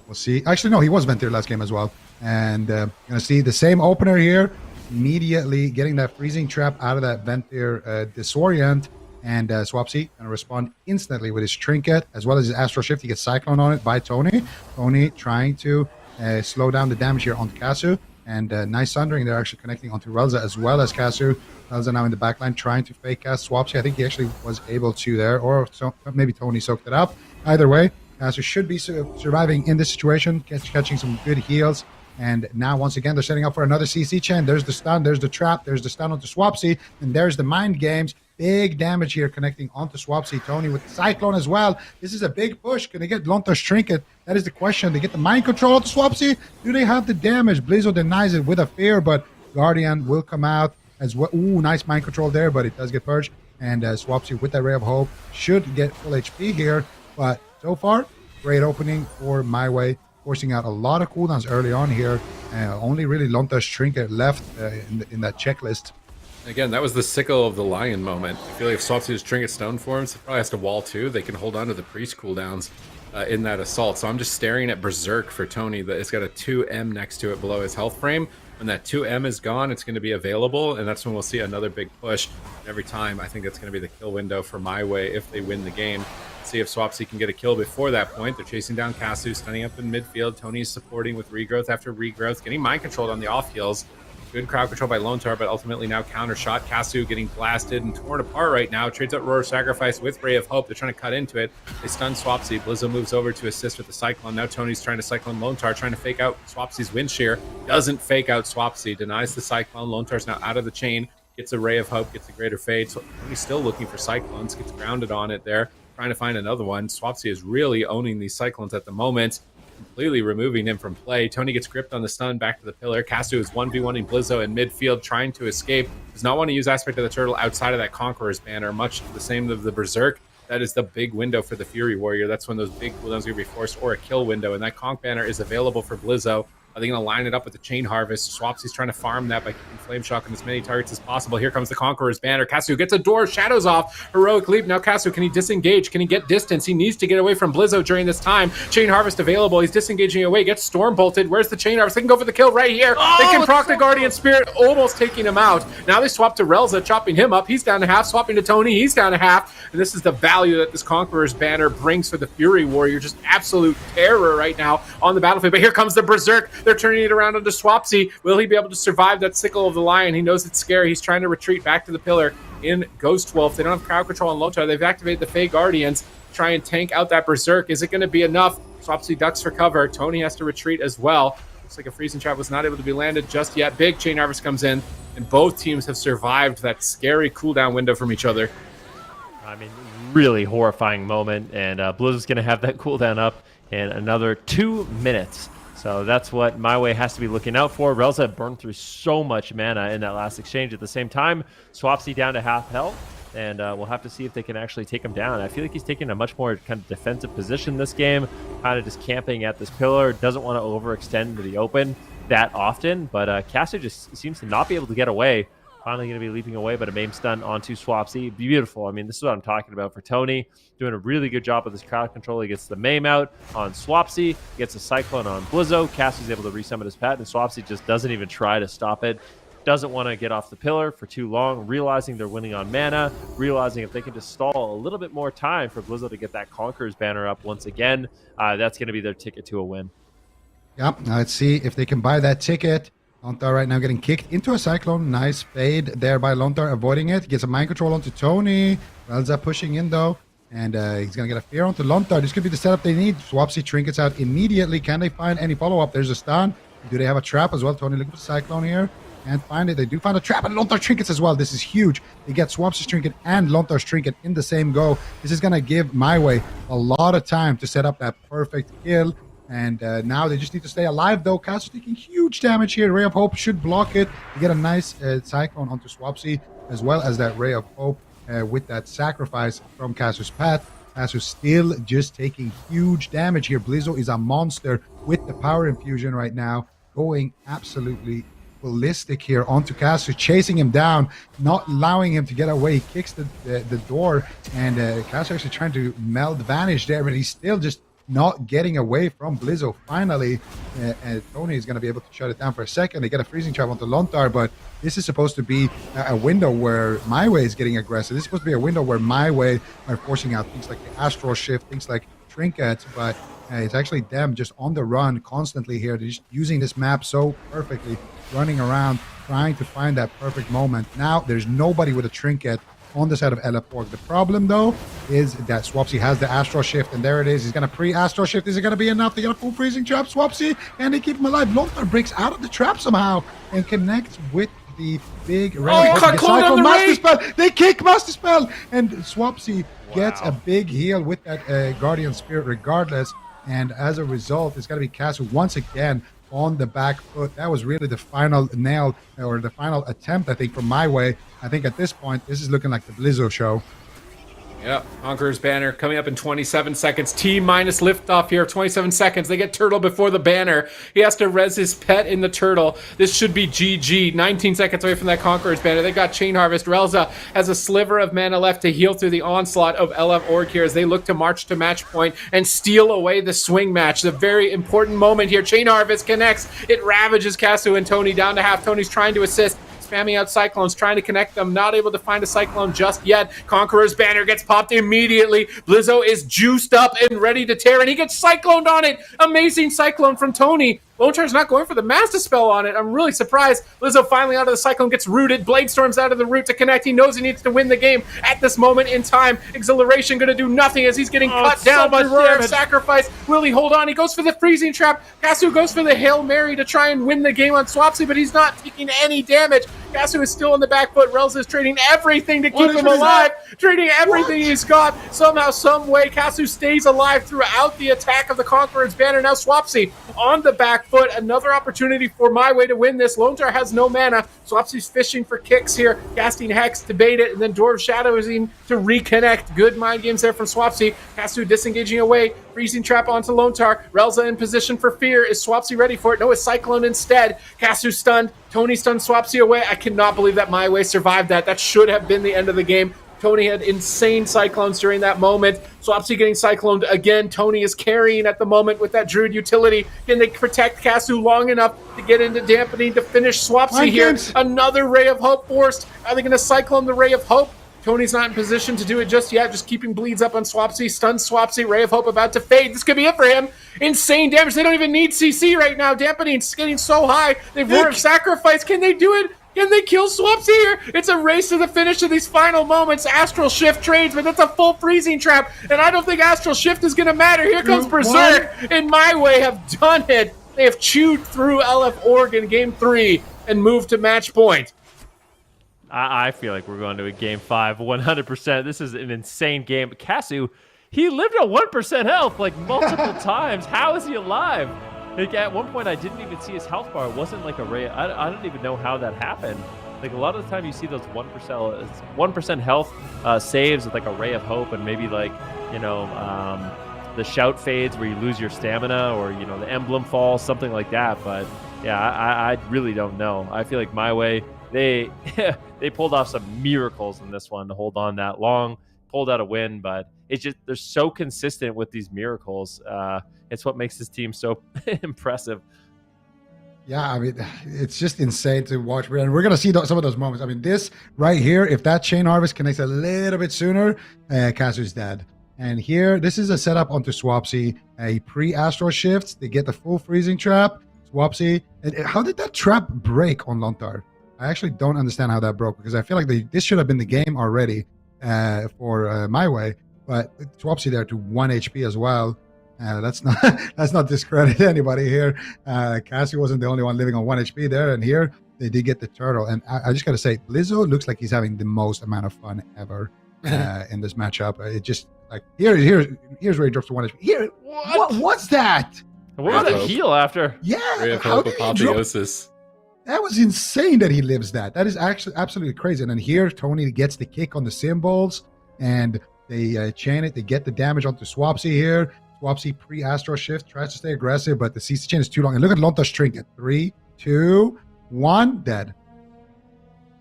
We'll see. Actually, no, he was Venthyr last game as well. And going to see the same opener here, immediately getting that freezing trap out of that Venthyr disorient. And Swapsy going to respond instantly with his trinket, as well as his Astral Shift. He gets Cyclone on it by Tony. Tony trying to slow down the damage here onto Kasu. And nice Sundering, they're actually connecting onto Relza as well as Kasu. Relza now in the backline trying to fake cast Swapsy. I think he actually was able to there, or maybe Tony soaked it up. Either way, Kasu should be surviving in this situation, catching some good heals. And now, once again, they're setting up for another CC chain. There's the stun, there's the trap, there's the stun onto Swapsy, and there's the Mind Games. Big damage here connecting onto Swapsy. Tony with the Cyclone as well. This is a big push. Can they get Lontar's Trinket? That is the question. They get the Mind Control onto Swapsy. Do they have the damage? Blizzo denies it with a fear, but Guardian will come out as well. Ooh, nice Mind Control there, but it does get purged. And Swapsy with that Ray of Hope should get full HP here. But so far, great opening for My Way, forcing out a lot of cooldowns early on here. Only really Lontar's Trinket left in that checklist. Again, that was the sickle of the lion moment. I feel like if Swapsy's Trinket Stone forms, it probably has to wall too. They can hold on to the priest cooldowns in that assault. So I'm just staring at Berserk for Tony. That it's got a 2M next to it below his health frame. When that 2M is gone, it's going to be available, and that's when we'll see another big push. Every time, I think that's going to be the kill window for My Way if they win the game. See if Swapsy can get a kill before that point. They're chasing down Kasu, stunning up in midfield. Tony's supporting with regrowth after regrowth, getting mind controlled on the off heals. Good crowd control by Lontar, but ultimately now counter shot. Kasu getting blasted and torn apart right now. Trades out Roar Sacrifice with Ray of Hope. They're trying to cut into it. They stun Swapsy. Blizzo moves over to assist with the Cyclone. Now Tony's trying to Cyclone Lontar, trying to fake out Swapsy's Wind Shear. Doesn't fake out Swapsy. Denies the Cyclone. Lontar's now out of the chain. Gets a Ray of Hope. Gets a Greater Fade. So Tony's still looking for Cyclones. Gets grounded on it there. Trying to find another one. Swapsy is really owning these Cyclones at the moment. Completely removing him from play. Tony gets gripped on the stun, back to the pillar. Kasu is 1v1ing Blizzo in midfield, trying to escape. Does not want to use Aspect of the Turtle outside of that Conqueror's banner, much the same of the Berserk. That is the big window for the Fury Warrior. That's when those big cooldowns are going to be forced, or a kill window, and that Conch banner is available for Blizzo. Are they going to line it up with the Chain Harvest? Swapsy's trying to farm that by keeping Flame Shock on as many targets as possible. Here comes the Conqueror's banner. Kasu gets a door, shadows off. Heroic leap. Now Kasu, can he disengage? Can he get distance? He needs to get away from Blizzo during this time. Chain Harvest available. He's disengaging away. Gets Storm Bolted. Where's the Chain Harvest? They can go for the kill right here. They can proc the Guardian Spirit, almost taking him out. Now they swap to Relza, chopping him up. He's down to half. Swapping to Tony. He's down to half. And this is the value that this Conqueror's banner brings for the Fury Warrior. Just absolute terror right now on the battlefield. But here comes the Berserk. They're turning it around to Swapsy. Will he be able to survive that sickle of the lion? He knows it's scary. He's trying to retreat back to the pillar in Ghost Wolf. They don't have crowd control on Lontar. They've activated the Fey Guardians to try and tank out that Berserk. Is it going to be enough? Swapsy ducks for cover. Tony has to retreat as well. Looks like a freezing trap was not able to be landed just yet. Big Chain Harvest comes in, and both teams have survived that scary cooldown window from each other. I mean, really horrifying moment, and Blizzo's going to have that cooldown up in another 2 minutes. So that's what My Way has to be looking out for. Relza burned through so much mana in that last exchange. At the same time, Swapsy down to half health. and we'll have to see if they can actually take him down. I feel like he's taking a much more kind of defensive position this game, kind of just camping at this pillar, doesn't want to overextend into the open that often, but KAWHI just seems to not be able to get away. Finally going to be leaping away, but a maim stun onto Swapsy. Beautiful. I mean, this is what I'm talking about for Tony. Doing a really good job with his crowd control. He gets the maim out on Swapsy, gets a Cyclone on Blizzo. KAWHI's able to resummon his pet, and Swapsy just doesn't even try to stop it. Doesn't want to get off the pillar for too long, realizing they're winning on mana, realizing if they can just stall a little bit more time for Blizzo to get that Conqueror's banner up once again, that's going to be their ticket to a win. Yep, now let's see if they can buy that ticket. Lontar right now getting kicked into a Cyclone. Nice fade there by Lontar, avoiding it. Gets a mind control onto Tony. Relza pushing in though. And he's going to get a fear onto Lontar. This could be the setup they need. Swapsy trinkets out immediately. Can they find any follow-up? There's a stun. Do they have a trap as well? Tony looking for Cyclone here. Can't find it. They do find a trap, and Lontar trinkets as well. This is huge. They get Swapsy's trinket and Lontar's trinket in the same go. This is going to give My Way a lot of time to set up that perfect kill. And now they just need to stay alive, though. KAWHI taking huge damage here. Ray of Hope should block it. You get a nice Cyclone onto Swapsy, as well as that Ray of Hope with that sacrifice from KAWHI's path. KAWHI still just taking huge damage here. Blizzo is a monster with the power infusion right now, going absolutely ballistic here onto KAWHI, chasing him down, not allowing him to get away. He kicks the door, and KAWHI actually trying to meld Vanish there, but he's still just not getting away from Blizzo. Finally, Tony is going to be able to shut it down for a second. They get a freezing trap onto Lontar, but this is supposed to be a window where My Way is getting aggressive. This is supposed to be a window where My Way are forcing out things like the Astral Shift, things like Trinkets, but it's actually them just on the run constantly here. They're just using this map so perfectly, running around, trying to find that perfect moment. Now, there's nobody with a Trinket on the side of LF4. The problem, though, is that Swapsy has the Astral Shift, and there it is. He's going to pre-Astral Shift. Is it going to be enough? They got a full freezing trap, Swapsy, and they keep him alive. Lontar breaks out of the trap somehow and connects with the big Master Spell. They kick Master Spell, and Swapsy gets a big heal with that Guardian Spirit regardless, and as a result, it's going to be KAWHI once again on the back foot. That was really the final nail, or the final attempt, I think, from My Way. I think at this point, this is looking like the Blizzo show. Yep, Conqueror's banner coming up in 27 seconds. T minus liftoff here, 27 seconds. They get Turtle before the banner. He has to res his pet in the Turtle. This should be GG. 19 seconds away from that Conqueror's banner. They got Chain Harvest. Relza has a sliver of mana left to heal through the onslaught of LF Org here as they look to march to match point and steal away the swing match. The very important moment here. Chain Harvest connects. It ravages KAWHI and Tony down to half. Tony's trying to assist, spamming out Cyclones, trying to connect them, not able to find a Cyclone just yet. Conqueror's banner gets popped immediately. Blizzo is juiced up and ready to tear, and he gets Cycloned on it. Amazing Cyclone from Tony. Lontar's not going for the Master Spell on it. I'm really surprised. Blizzo finally out of the Cyclone, gets rooted. Bladestorm's out of the root to connect. He knows he needs to win the game at this moment in time. Exhilaration going to do nothing as he's getting cut down by Roar of Sacrifice. Will he hold on? He goes for the freezing trap. KAWHI goes for the Hail Mary to try and win the game on Swapsy, but he's not taking any damage. KAWHI is still on the back foot. Relza is trading everything to keep him alive. Trading everything he's got. Somehow, some way, KAWHI stays alive throughout the attack of the Conqueror's banner. Now Swapsy on the back foot. Another opportunity for My Way to win this. Lontar has no mana. Swapsy's fishing for kicks here, casting Hex to bait it, and then Dwarf Shadowing to reconnect. Good mind games there from Swapsy. KAWHI disengaging away. Freezing trap onto Lontar. Relza in position for fear. Is Swapsy ready for it? No, it's Cyclone instead. KAWHI stunned. Tony stunned Swapsy away. I cannot believe that My Way survived that. That should have been the end of the game. Tony had insane Cyclones during that moment. Swapsy getting Cycloned again. Tony is carrying at the moment with that Druid utility. Can they protect KAWHI long enough to get into dampening to finish Swapsy here? Another Ray of Hope forced. Are they going to Cyclone the Ray of Hope? Tony's not in position to do it just yet. Just keeping bleeds up on Swapsy. Stun Swapsy. Ray of Hope about to fade. This could be it for him. Insane damage. They don't even need CC right now. Dampening's getting so high. They've Roar of Sacrifice. Can they do it? Can they kill Swapsy here? It's a race to the finish of these final moments. Astral Shift trades, but that's a full freezing trap, and I don't think Astral Shift is going to matter. Here comes Berserk, and My Way have done it. They have chewed through LF Org in Game 3 and moved to match point. I feel like we're going to a Game 5, 100%. This is an insane game. KAWHI, he lived at 1% health like multiple times. How is he alive? Like at one point, I didn't even see his health bar. It wasn't like a ray. I don't even know how that happened. Like a lot of the time you see those 1% health saves with like a ray of hope, and maybe like, you know, the shout fades where you lose your stamina, or, you know, the emblem falls, something like that. But yeah, I really don't know. I feel like My Way, they they pulled off some miracles in this one to hold on that long, pulled out a win, but it's just, they're so consistent with these miracles. It's what makes this team so impressive. Yeah, I mean, it's just insane to watch. And we're going to see some of those moments. I mean, this right here, if that Chain Harvest connects a little bit sooner, Kasu's dead. And here, this is a setup onto Swapsy. A pre-Astro shift. They get the full freezing trap. Swapsy. And how did that trap break on Lontar? I actually don't understand how that broke, because I feel like this should have been the game already for My Way. But Swapsy there to 1 HP as well. Let's not discredit anybody here. Cassie wasn't the only one living on 1 HP there, and here they did get the turtle. And I just gotta say, Blizzo looks like he's having the most amount of fun ever in this matchup. It just like here's where he drops to 1 HP. Here, what's that? What was that heal after? Yeah, how did he drop? That was insane that he lives that. That is actually absolutely crazy. And then here, Tony gets the kick on the symbols, and they chain it. They get the damage onto Swapsy here. Swapsy pre-Astro shift, tries to stay aggressive, but the CC chain is too long. And look at Lontar's trinket. 3, 2, 1, dead.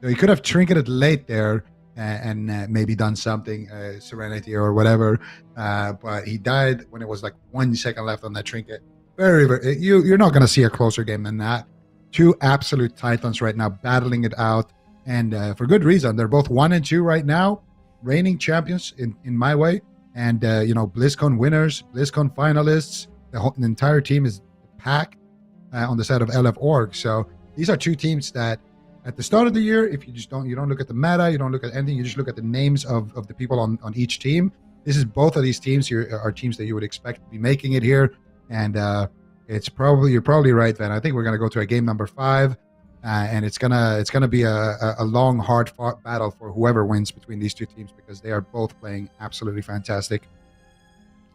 So he could have trinketed late there and maybe done something, Serenity or whatever. But he died when it was like 1 second left on that trinket. Very, you're not going to see a closer game than that. 2 absolute titans right now battling it out. And for good reason. They're both 1 and 2 right now. Reigning champions in My Way. And, you know, BlizzCon winners, BlizzCon finalists, the entire team is packed on the side of LF.org. So these are 2 teams that at the start of the year, if you don't look at the meta, you don't look at anything, you just look at the names of the people on each team. This is both of these teams here are teams that you would expect to be making it here. And you're probably right, Van. I think we're going to go to a game number 5. And it's gonna be a long, hard fought battle for whoever wins between these 2 teams, because they are both playing absolutely fantastic.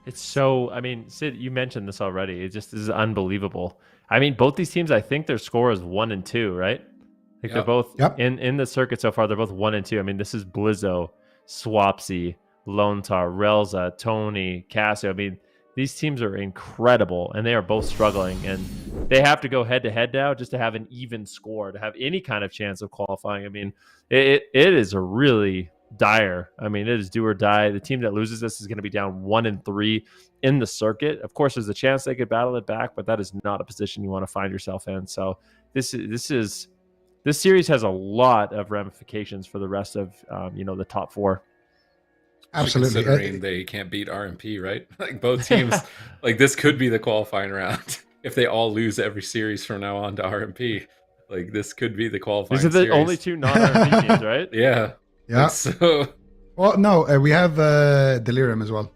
It's so, I mean, Sid, you mentioned this already. It just is unbelievable. I mean, both these teams, I think their score is 1 and 2, right? Like they're both in the circuit so far. They're both 1 and 2. I mean, this is Blizzo, Swapsy, Lontar, Relza, Tony, Casio. I mean, these teams are incredible, and they are both struggling, and they have to go head-to-head now just to have an even score, to have any kind of chance of qualifying. I mean, it is a really dire. I mean, it is do or die. The team that loses this is going to be down 1 and 3 in the circuit. Of course, there's a chance they could battle it back, but that is not a position you want to find yourself in. So this series has a lot of ramifications for the rest of the top 4. Absolutely. Considering they can't beat RMP, right? Like both teams, like this could be the qualifying round if they all lose every series from now on to RMP. Like this could be the qualifying. These are the series. only 2 non-RMP teams, right? Yeah. Yeah. So. Well, no, we have Delirium as well.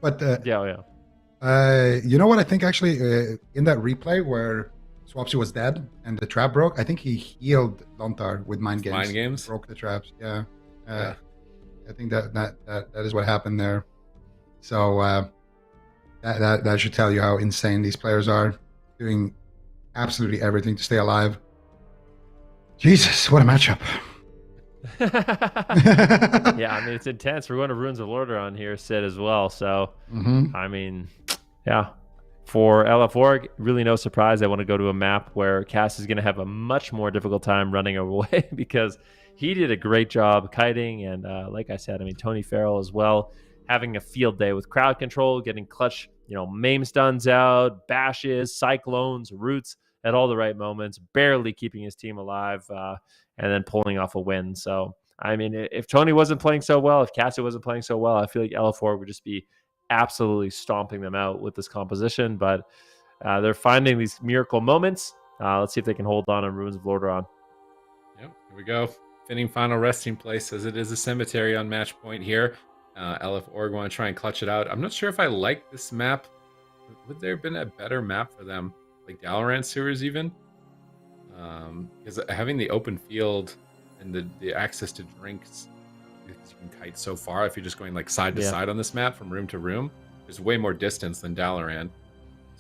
But you know what? I think actually in that replay where Swapsy was dead and the trap broke, I think he healed Lontar with Mind Games. Mind Games broke the traps. Yeah. I think that is what happened there. So that should tell you how insane these players are, doing absolutely everything to stay alive. Jesus, what a matchup. Yeah, I mean, it's intense. We're going to Ruins of Lordaeron here, Sid, as well. So, I mean, yeah. For LF.org, really no surprise. I want to go to a map where Cass is going to have a much more difficult time running away because he did a great job kiting. And like I said, I mean, Tony Farrell as well, having a field day with crowd control, getting clutch, MAME stuns out, bashes, cyclones, roots at all the right moments, barely keeping his team alive, and then pulling off a win. So, I mean, if Tony wasn't playing so well, if Cassie wasn't playing so well, I feel like LF.org would just be absolutely stomping them out with this composition. But they're finding these miracle moments. Let's see if they can hold on Ruins of Lordaeron. Yep, here we go. Fitting final resting place, as it is a cemetery on match point here. LF.org want to try and clutch it out. I'm not sure if I like this map. Would there have been a better map for them? Like Dalaran Sewers even? Because having the open field and the access to drinks, you can kite so far if you're just going like side to side on this map from room to room. There's way more distance than Dalaran.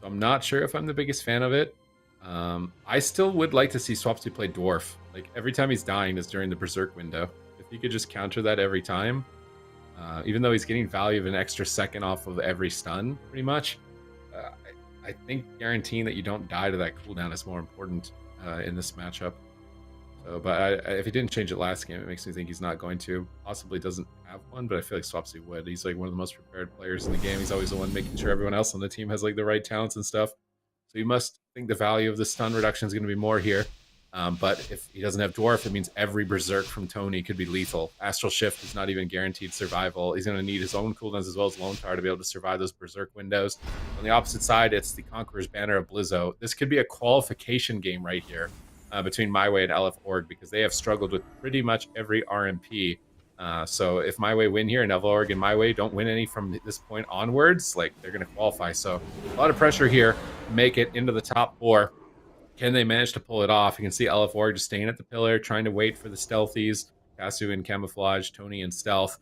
So I'm not sure if I'm the biggest fan of it. I still would like to see Swapsy play Dwarf. Like every time he's dying is during the Berserk window. If he could just counter that every time, even though he's getting value of an extra second off of every stun, pretty much, I think guaranteeing that you don't die to that cooldown is more important in this matchup. So, but if he didn't change it last game, it makes me think he's not going to. Possibly doesn't have one, but I feel like Swapsy would. He's like one of the most prepared players in the game. He's always the one making sure everyone else on the team has like the right talents and stuff. So you must think the value of the stun reduction is going to be more here. But if he doesn't have Dwarf, it means every Berserk from Tony could be lethal. Astral Shift is not even guaranteed survival. He's going to need his own cooldowns as well as Lone Tar to be able to survive those Berserk windows. On the opposite side, it's the Conqueror's Banner of Blizzo. This could be a qualification game right here between My Way and LF Org, because they have struggled with pretty much every RMP. So if My Way win here and LF Org and My Way don't win any from this point onwards, like they're going to qualify. So a lot of pressure here, make it into the top 4. Can they manage to pull it off? You can see LF Org just staying at the pillar, trying to wait for the stealthies. Kasu in camouflage, Tony in stealth.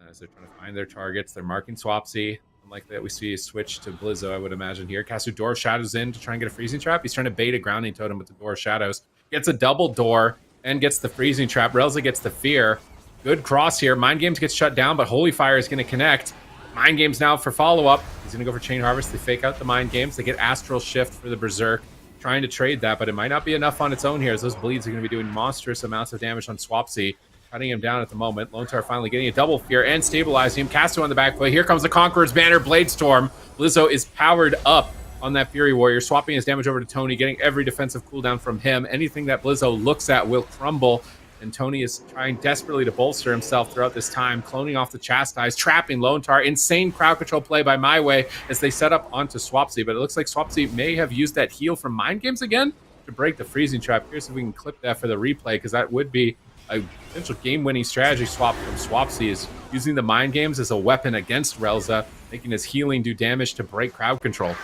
As they're trying to find their targets. They're marking Swapsy. Unlike that, we see a switch to Blizzo, I would imagine here. Kasu door shadows in to try and get a freezing trap. He's trying to bait a grounding totem with the door shadows. Gets a double door and gets the freezing trap. Relza gets the fear. Good cross here. Mind Games gets shut down, but Holy Fire is going to connect. Mind Games now for follow-up. He's going to go for Chain Harvest. They fake out the Mind Games. They get Astral Shift for the Berserk. Trying to trade that, but it might not be enough on its own here, as those bleeds are going to be doing monstrous amounts of damage on Swapsy, cutting him down at the moment. Lone Tar finally getting a double fear and stabilizing him. Kasu on the back foot. Here comes the Conqueror's Banner, Blade Storm. Blizzo is powered up on that Fury Warrior, swapping his damage over to Tony, getting every defensive cooldown from him. Anything that Blizzo looks at will crumble, and Tony is trying desperately to bolster himself throughout this time, cloning off the Chastise, trapping Lone Tar. Insane crowd control play by My Way as they set up onto Swapsy, but it looks like Swapsy may have used that heal from Mind Games again to break the freezing trap. Here's if we can clip that for the replay, because that would be a potential game-winning strategy swap from Swapsy, is using the Mind Games as a weapon against Relza, making his healing do damage to break crowd control.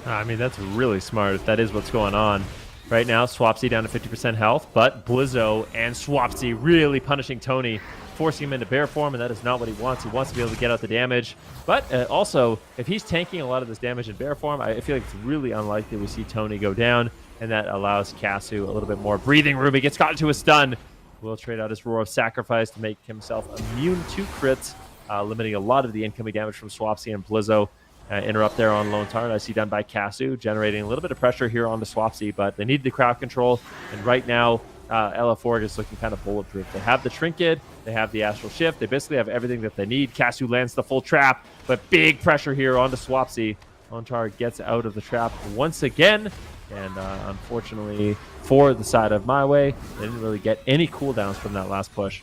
I mean, that's really smart if that is what's going on. Right now, Swapsy down to 50% health, but Blizzo and Swapsy really punishing Tony, forcing him into bear form, and that is not what he wants. He wants to be able to get out the damage. But also, if he's tanking a lot of this damage in bear form, I feel like it's really unlikely we see Tony go down, and that allows Kasu a little bit more breathing room. He gets caught into a stun. Will trade out his Roar of Sacrifice to make himself immune to crits, limiting a lot of the incoming damage from Swapsy and Blizzo. Interrupt there on Lone Tar. I see done by Kasu, generating a little bit of pressure here on the Swapsy, but they need the crowd control. And right now, LF Org is looking kind of bulletproof. They have the Trinket, they have the Astral Shift, they basically have everything that they need. Kasu lands the full trap, but big pressure here onto Swapsy. Lone Tar gets out of the trap once again, and unfortunately for the side of My Way, they didn't really get any cooldowns from that last push.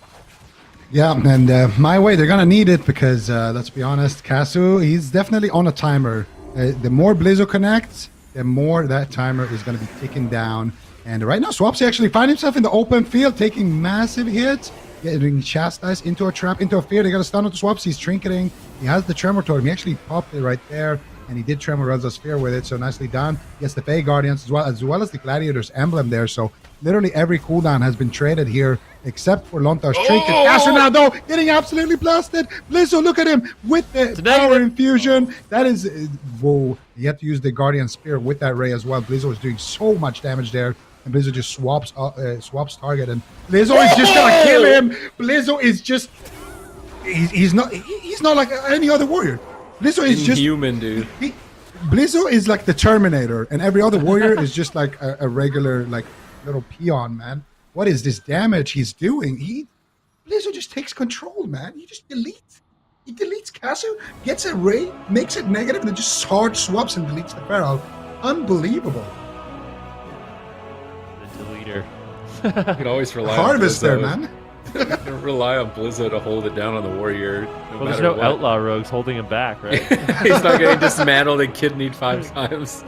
Yeah, and My Way, they're going to need it because, let's be honest, Kasu, he's definitely on a timer. The more Blizzo connects, the more that timer is going to be ticking down. And right now, Swapsy actually finds himself in the open field, taking massive hits, getting chastised into a trap, into a fear. They got a stun onto Swapsy. He's trinketing. He has the Tremor Totem. He actually popped it right there, and he did Tremor Relza's Fear with it, so nicely done. He gets the Fey Guardians as well as the Gladiator's Emblem there, so literally every cooldown has been traded here except for Lone Tar's Trinket. Kasu now, though, getting absolutely blasted. Blizzo, look at him with the power infusion. That is, whoa. You have to use the Guardian Spear with that ray as well. Blizzo is doing so much damage there, and Blizzo just swaps target, and Blizzo is just gonna kill him. Blizzo is just, he's not like any other warrior. Blizzo is just human, dude. Blizzo is like the Terminator, and every other warrior is just like a regular, like, little peon, man. What is this damage he's doing? Blizzo just takes control, man. He just deletes. He deletes Kasu, gets a ray, makes it negative, and then just hard swaps and deletes the Feral. Unbelievable. The deleter. You can always rely Harvest on there, Blizzo. man. You can rely on Blizzo to hold it down on the warrior. Well, there's no outlaw rogues holding him back, right? He's not getting dismantled and kidneyed 5 times.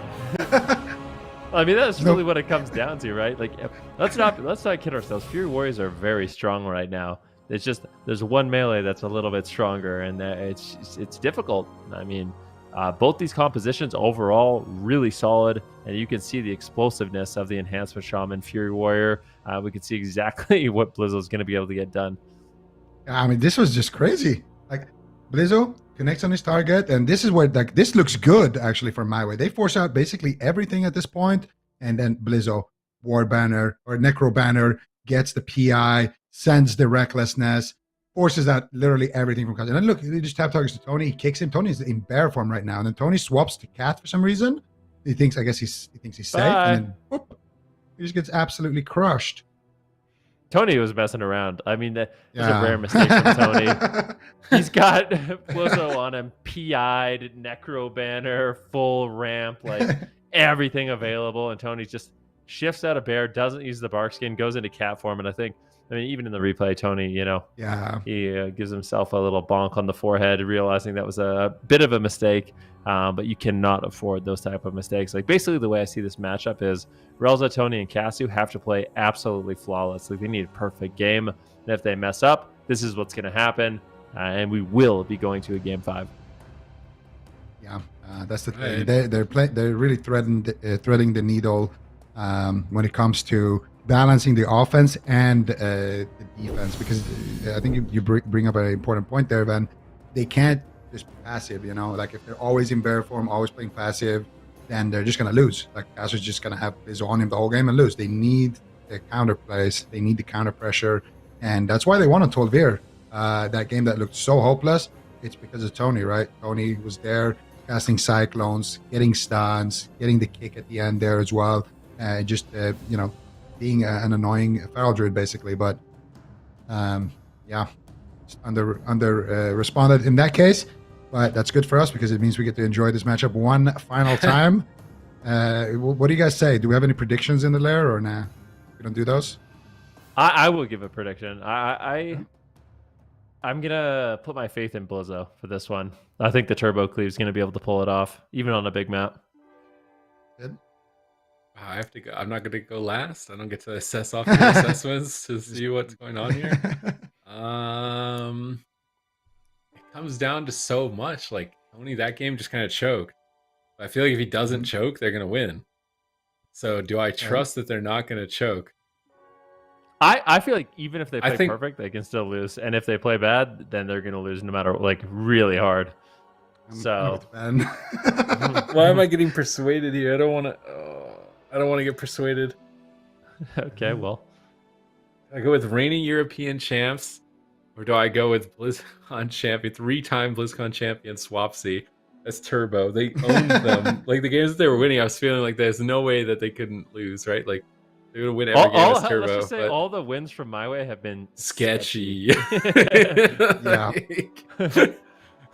I mean, that's really what it comes down to, right? Like, let's not kid ourselves. Fury Warriors are very strong right now. It's just there's one melee that's a little bit stronger, and it's difficult. I mean, both these compositions overall really solid, and you can see the explosiveness of the Enhancement Shaman Fury Warrior. We can see exactly what Blizzo's going to be able to get done. I mean, this was just crazy. Like, Blizzo connects on his target, and this is where, like, this looks good actually for My Way. They force out basically everything at this point, and then Blizzo, War Banner or Necro Banner, gets the PI, sends the recklessness, forces out literally everything from Kazu. And then look, he just tap targets to Tony, he kicks him. Tony's in bear form right now. And then Tony swaps to Cat for some reason. He thinks he's safe. Bye. And then whoop, he just gets absolutely crushed. Tony was messing around. I mean, that was a rare mistake from Tony. He's got Blizzo on him, PI'd, Necro Banner, full ramp, like everything available. And Tony just shifts out of bear, doesn't use the bark skin, goes into cat form. And I mean, even in the replay, Tony, he gives himself a little bonk on the forehead, realizing that was a bit of a mistake. But you cannot afford those type of mistakes. Like, basically, the way I see this matchup is Relza, Tony, and Kasu have to play absolutely flawless. Like, they need a perfect game. And if they mess up, this is what's going to happen. And we will be going to a game 5. Yeah, that's the thing. They're really threading the needle when it comes to balancing the offense and the defense, because I think you bring up an important point there, Van. They can't just be passive, like if they're always in bear form, always playing passive, then they're just going to lose. Like, Casu's just going to have his on him the whole game and lose. They need the counter plays, they need the counter pressure, and that's why they won on Tolvir. That game that looked so hopeless, it's because of Tony, right? Tony was there casting cyclones, getting stuns, getting the kick at the end there as well, being an annoying feral druid basically. But under responded in that case, but that's good for us because it means we get to enjoy this matchup one final time. What do you guys say? Do we have any predictions in the lair or nah? We don't do those? I will give a prediction. I'm gonna put my faith in Blizzo for this one. I think the Turbo Cleave is gonna be able to pull it off, even on a big map. Good. I have to go. I'm not going to go last. I don't get to assess off the assessments to see what's going on here. It comes down to so much. Like, Tony, that game just kind of choked. I feel like if he doesn't choke, they're going to win. So do I trust that they're not going to choke? I feel like even if they play perfect, they can still lose. And if they play bad, then they're going to lose no matter, like, really hard. So why am I getting persuaded here? I don't want to get persuaded. Okay, well. Do I go with reigning European champs, or do I go with BlizzCon champion, 3-time BlizzCon champion Swapsy? That's Turbo. They owned them. Like, the games that they were winning, I was feeling like there's no way that they couldn't lose, right? Like, they're going to win every game as Turbo. Let's just say all the wins from my way have been sketchy. Yeah.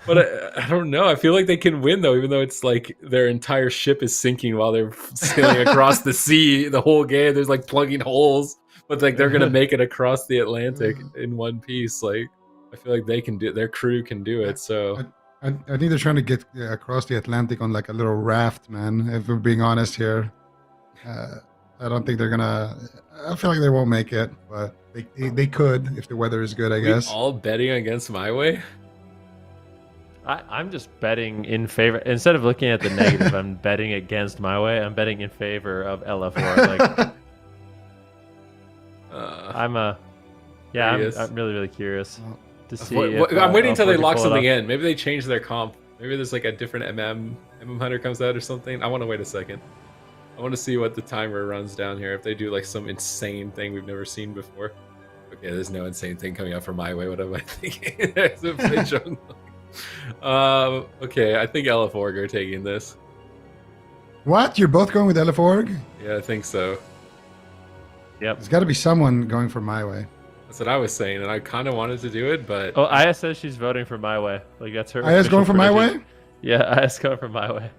But I don't know. I feel like they can win, though, even though it's like their entire ship is sinking while they're sailing across the sea the whole game. There's like plugging holes, but like they're gonna make it across the Atlantic in one piece. Like, I feel like they can do it. Their crew can do it. So I think they're trying to get across the Atlantic on like a little raft, man. If we're being honest here, I don't think they're gonna. I feel like they won't make it, but they could if the weather is good, I guess. All betting against my way. I'm just betting in favor. Instead of looking at the negative, I'm betting against my way. I'm betting in favor of LF4. Like, I'm really, really curious to see. I'm waiting until they lock something in. Maybe they change their comp. Maybe there's like a different MM Hunter comes out or something. I want to wait a second. I want to see what the timer runs down here. If they do like some insane thing we've never seen before. Okay, there's no insane thing coming out from my way. What am I thinking? Okay, I think LF4 are taking this. What? You're both going with LF4? Yeah, I think so. Yep. There's got to be someone going for my way. That's what I was saying, and I kind of wanted to do it, but... Oh, Aya says she's voting for my way. Like, that's her... Aya's going for my way? Yeah, Aya's going for my way.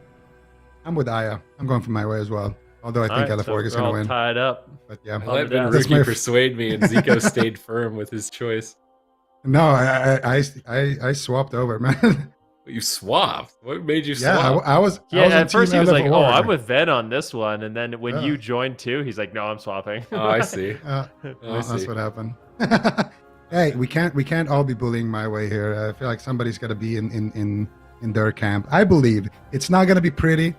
I'm with Aya. I'm going for my way as well. Although I think LF4 is going to win. Tied up. But yeah. I let Ricky persuade me, and Zico stayed firm with his choice. No, I swapped over, man. You swapped? What made you swap? Yeah, I was. Yeah, at first he was like, "Oh, I'm with Ven on this one," and then when you joined too, he's like, "No, I'm swapping." Oh, I see. That's what happened. Hey, we can't all be bullying my way here. I feel like somebody's got to be in their camp. I believe it's not going to be pretty,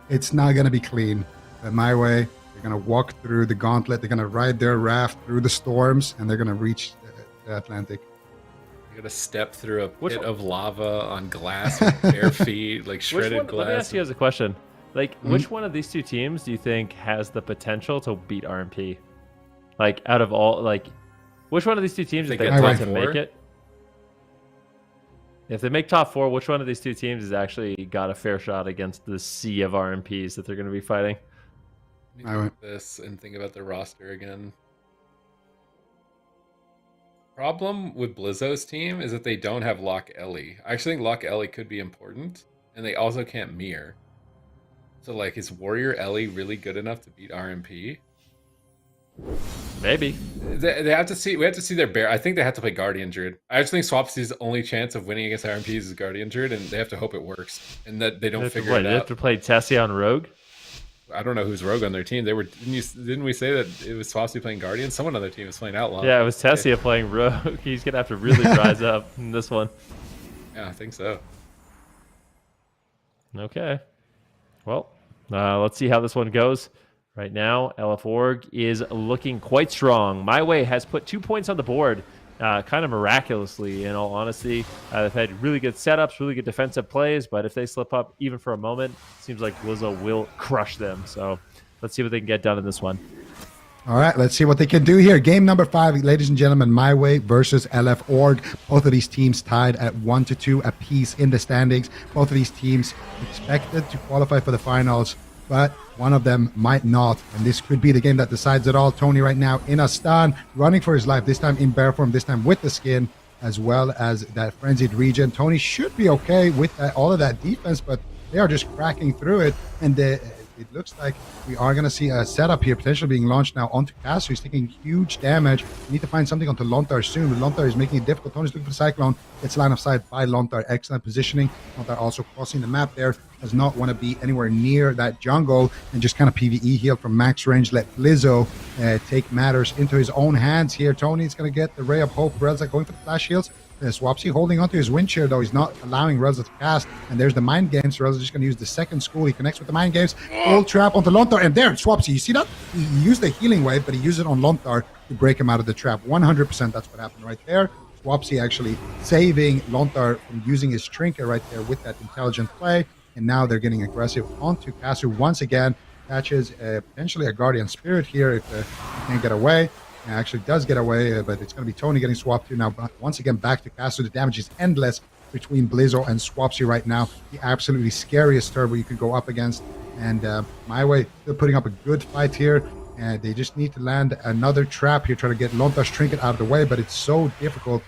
it's not going to be clean. But my way, they're going to walk through the gauntlet. They're going to ride their raft through the storms, and they're going to reach the Atlantic. You're gonna step through a pit of lava on glass with bare feet, like shredded glass. Let me ask you guys a question. Like, which one of these two teams do you think has the potential to beat RMP? Like out of all, like which one of these two teams They if they get want top to four? make it? If they make top 4, which one of these two teams has actually got a fair shot against the sea of RMPs that they're going to be fighting? Let me look at this and think about the roster again. Problem with Blizzo's team is that they don't have Lock Ellie. I actually think Lock Ellie could be important, and they also can't mirror. So, like, is Warrior Ellie really good enough to beat RMP? Maybe. They have to see. We have to see their bear. I think they have to play Guardian Druid. I actually think Swapsy's only chance of winning against RMPs is Guardian Druid, and they have to hope it works and that they don't figure it They have out. to play Tessie on Rogue? I don't know who's Rogue on their team. They were. Didn't we say that it was Swapsy playing Guardian? Someone on their team was playing Outlaw. Yeah, it was Tessia playing Rogue. He's going to have to really rise up in this one. Yeah, I think so. Okay. Well, let's see how this one goes. Right now, LF Org is looking quite strong. My Way has put 2 points on the board, kind of miraculously, in all honesty. They've had really good setups, really good defensive plays, but if they slip up even for a moment, it seems like Blizzo will crush them. So let's see what they can get done in this one. All right, let's see what they can do here. Game number 5, ladies and gentlemen, My Way versus LF Org. Both of these teams tied at 1-2 apiece in the standings. Both of these teams expected to qualify for the finals, but one of them might not, and this could be the game that decides it all. Tony right now in a stun, running for his life, this time in bear form, this time with the skin, as well as that frenzied region. Tony should be okay with all of that defense, but they are just cracking through it, and it looks like we are going to see a setup here potentially being launched now onto Cass, who's taking huge damage. We need to find something onto Lontar soon, but Lontar is making it difficult. Tony's looking for the Cyclone. Gets line of sight by Lontar. Excellent positioning. Lontar also crossing the map there. Does not want to be anywhere near that jungle and just kind of PvE heal from max range. Let Blizzo take matters into his own hands here. Tony is going to get the Ray of Hope. Relza going for the flash heals. Swapsy holding onto his wind chair, though. He's not allowing Relza to cast. And there's the Mind Games. Relza's just going to use the second school. He connects with the Mind Games. Full trap onto Lontar. And there, Swapsy. You see that? He used the healing wave, but he used it on Lontar to break him out of the trap. 100% that's what happened right there. Swapsy actually saving Lontar from using his trinket right there with that intelligent play. And now they're getting aggressive onto Casu once again. Catches potentially a Guardian Spirit here if he can't get away. It actually does get away, but it's going to be Tony getting swapped to now. But once again, back to Casu. The damage is endless between Blizzo and Swapsy right now. The absolutely scariest turbo you could go up against. And My Way still putting up a good fight here. And they just need to land another trap here, trying to get Lontar's trinket out of the way. But it's so difficult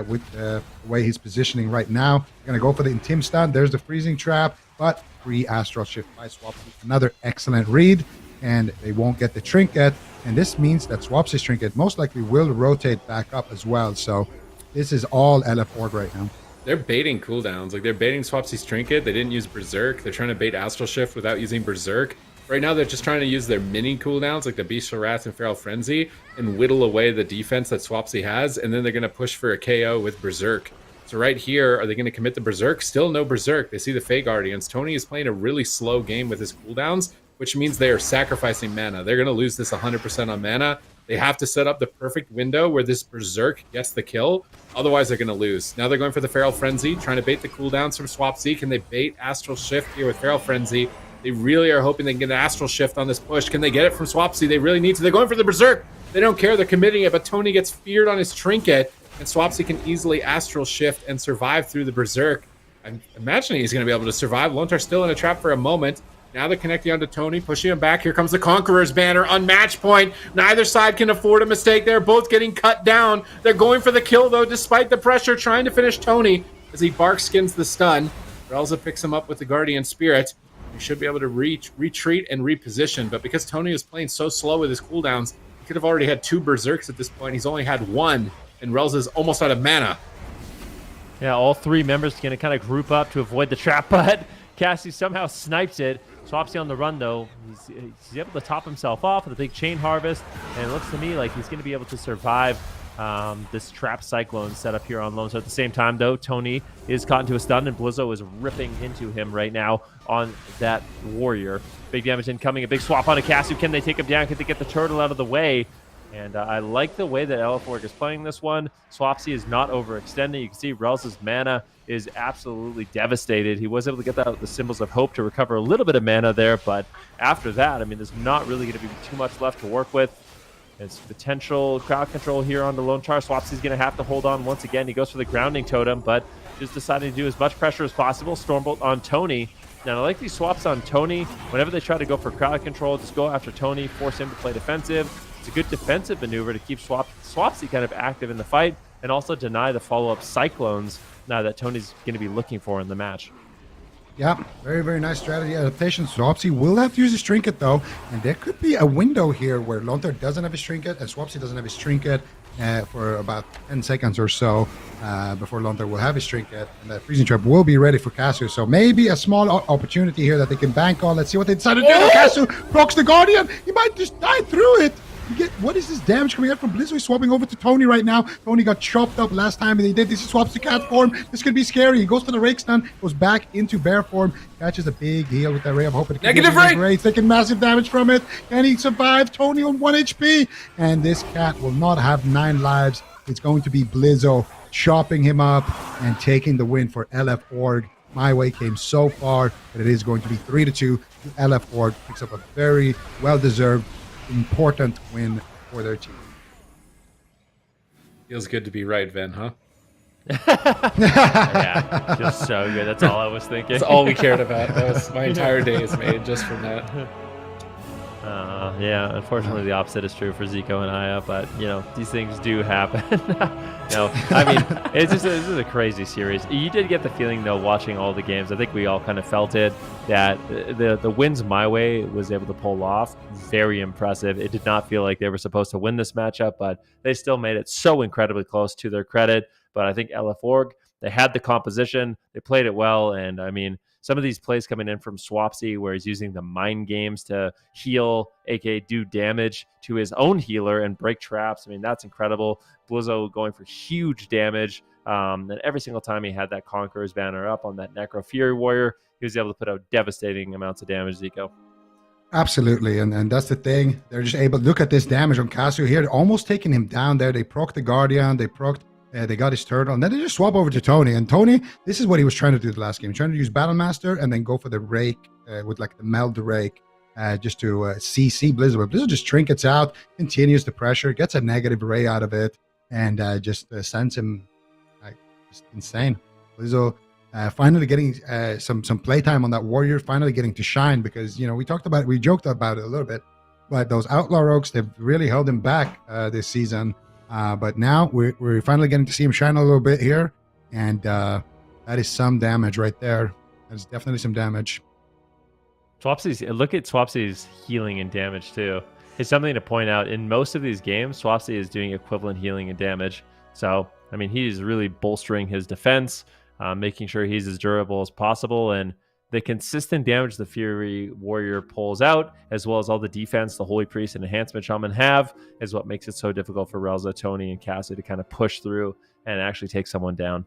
with the way he's positioning right now. Going to go for the Intim stun. There's the freezing trap, but free Astral Shift by Swapsy. Another excellent read, and they won't get the trinket. And this means that Swapsy's trinket most likely will rotate back up as well. So this is all LF Org right now. They're baiting cooldowns. Like, they're baiting Swapsy's trinket. They didn't use Berserk. They're trying to bait Astral Shift without using Berserk. Right now, they're just trying to use their mini cooldowns, like the Bestial Rats and Feral Frenzy, and whittle away the defense that Swapsy has, and then they're going to push for a KO with Berserk. So right here, are they going to commit the Berserk? Still no Berserk. They see the Fey Guardians. Tony is playing a really slow game with his cooldowns, which means they are sacrificing mana. They're going to lose this 100% on mana. They have to set up the perfect window where this Berserk gets the kill. Otherwise, they're going to lose. Now they're going for the Feral Frenzy, trying to bait the cooldowns from Swapsy. Can they bait Astral Shift here with Feral Frenzy? They really are hoping they can get an Astral Shift on this push. Can they get it from Swapsy? They really need to. They're going for the Berserk. They don't care. They're committing it, but Tony gets feared on his trinket, and Swapsy can easily Astral Shift and survive through the Berserk. I'm imagining he's going to be able to survive. Lontar's still in a trap for a moment. Now they're connecting onto Tony, pushing him back. Here comes the Conqueror's banner on match point. Neither side can afford a mistake. They're both getting cut down. They're going for the kill, though, despite the pressure, trying to finish Tony as he bark skins the stun. Relza picks him up with the Guardian Spirit. He should be able to retreat and reposition, but because Tony is playing so slow with his cooldowns, he could have already had 2 Berserks at this point. He's only had 1, and Relza's almost out of mana. Yeah, all 3 members going to kind of group up to avoid the trap, but Cassie somehow snipes it. Swapsy on the run, though. He's able to top himself off with a big Chain Harvest, and it looks to me like he's going to be able to survive this trap Cyclone setup here on Lone Star. At the same time, though, Tony is caught into a stun, and Blizzo is ripping into him right now on that Warrior. Big damage incoming, a big swap onto Casu. Can they take him down? Can they get the turtle out of the way? And I like the way that LF Org is playing this one. Swapsy is not overextending. You can see Relza's mana is absolutely devastated. He was able to get the Symbols of Hope to recover a little bit of mana there, but after that, I mean, there's not really going to be too much left to work with. It's potential crowd control here on the Lone Char. Swapsy's going to have to hold on once again. He goes for the grounding totem, but just deciding to do as much pressure as possible. Stormbolt on Tony. Now, I like these swaps on Tony. Whenever they try to go for crowd control, just go after Tony, force him to play defensive. It's a good defensive maneuver to keep Swapsy kind of active in the fight and also deny the follow-up Cyclones now that Tony's going to be looking for in the match. Yeah, very, very nice strategy adaptation. Swapsy will have to use his trinket, though, and there could be a window here where Lontar doesn't have his trinket and Swapsy doesn't have his trinket for about 10 seconds or so before Lontar will have his trinket, and that freezing trap will be ready for Kasu. So maybe a small opportunity here that they can bank on. Let's see what they decide to do. Kasu procs the Guardian. He might just die through it. What is this damage coming out from Blizzo? He's swapping over to Tony right now. Tony got chopped up last time, and he did this. He swaps to cat form. This could be scary. He goes for the rake stun, goes back into bear form, catches a big heal with that ray. I'm hoping it can Negative rake. Taking massive damage from it. Can he survive? Tony on 1 HP, and this cat will not have 9 lives. It's going to be Blizzo chopping him up and taking the win for LF Org. My way came so far that it is going to be 3-2. LF Org picks up a very well-deserved, important win for their team. Feels good to be right, Ven, huh? Yeah, feels so good. That's all I was thinking. That's all we cared about. That was my entire day is made just from that. Yeah, unfortunately the opposite is true for Zico and Aya, but these things do happen. I mean, this is a crazy series. You did get the feeling though, watching all the games, I think we all kind of felt it, that the wins my way was able to pull off. Very impressive. It did not feel like they were supposed to win this matchup, but they still made it so incredibly close, to their credit. But I think LF Org, they had the composition, they played it well, and I mean, some of these plays coming in from Swapsy, where he's using the mind games to heal, aka do damage to his own healer and break traps. I mean, that's incredible. Blizzo going for huge damage. And every single time he had that Conqueror's banner up on that Necro Fury Warrior, he was able to put out devastating amounts of damage, Zico. Absolutely, and that's the thing. They're just able to look at this damage on Kasu here. They're almost taking him down there. They proc the Guardian, they got his turtle, and then they just swap over to Tony. And Tony, this is what he was trying to do the last game. Trying to use Battlemaster and then go for the rake with like the meld rake just to CC Blizzard. But Blizzard just trinkets out, continues the pressure, gets a negative ray out of it, and just sends him just insane. Blizzard finally getting some playtime on that warrior, finally getting to shine, because we joked about it a little bit, but those Outlaw Rogues, they've really held him back this season. But now we're finally getting to see him shine a little bit here, and that is some damage right there. That's definitely some damage. Look at Swapsy's healing and damage too. It's something to point out. In most of these games, Swapsy is doing equivalent healing and damage. So, I mean, he's really bolstering his defense, making sure he's as durable as possible, and the consistent damage the Fury Warrior pulls out, as well as all the defense the Holy Priest and Enhancement Shaman have, is what makes it so difficult for Relza, Tony, and Cassie to kind of push through and actually take someone down.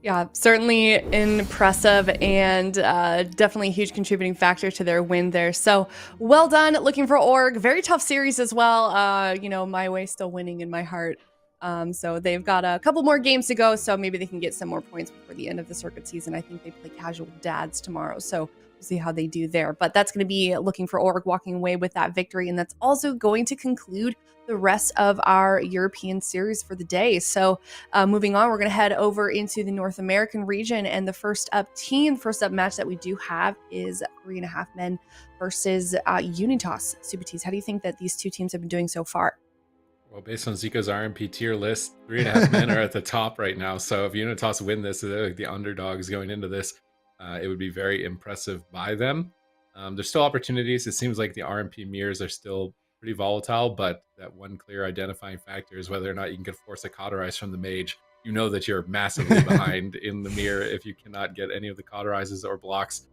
Yeah, certainly impressive, and definitely a huge contributing factor to their win there. So well done. Looking for Org. Very tough series as well. My way still winning in my heart. So they've got a couple more games to go, so maybe they can get some more points before the end of the circuit season. I think they play Casual Dads tomorrow, so we'll see how they do there. But that's going to be Looking for Org walking away with that victory, and that's also going to conclude the rest of our European series for the day. So moving on, we're going to head over into the North American region, and the first up match that we do have is 3.5 Men versus Unitas. Subbutese, how do you think that these two teams have been doing so far? Well, based on Zico's RMP tier list, 3.5 Men are at the top right now. So if Unitas win this, they're like the underdogs going into this. It would be very impressive by them. There's still opportunities. It seems like the RMP mirrors are still pretty volatile, but that one clear identifying factor is whether or not you can force a cauterize from the mage. You know that you're massively behind in the mirror if you cannot get any of the cauterizes or blocks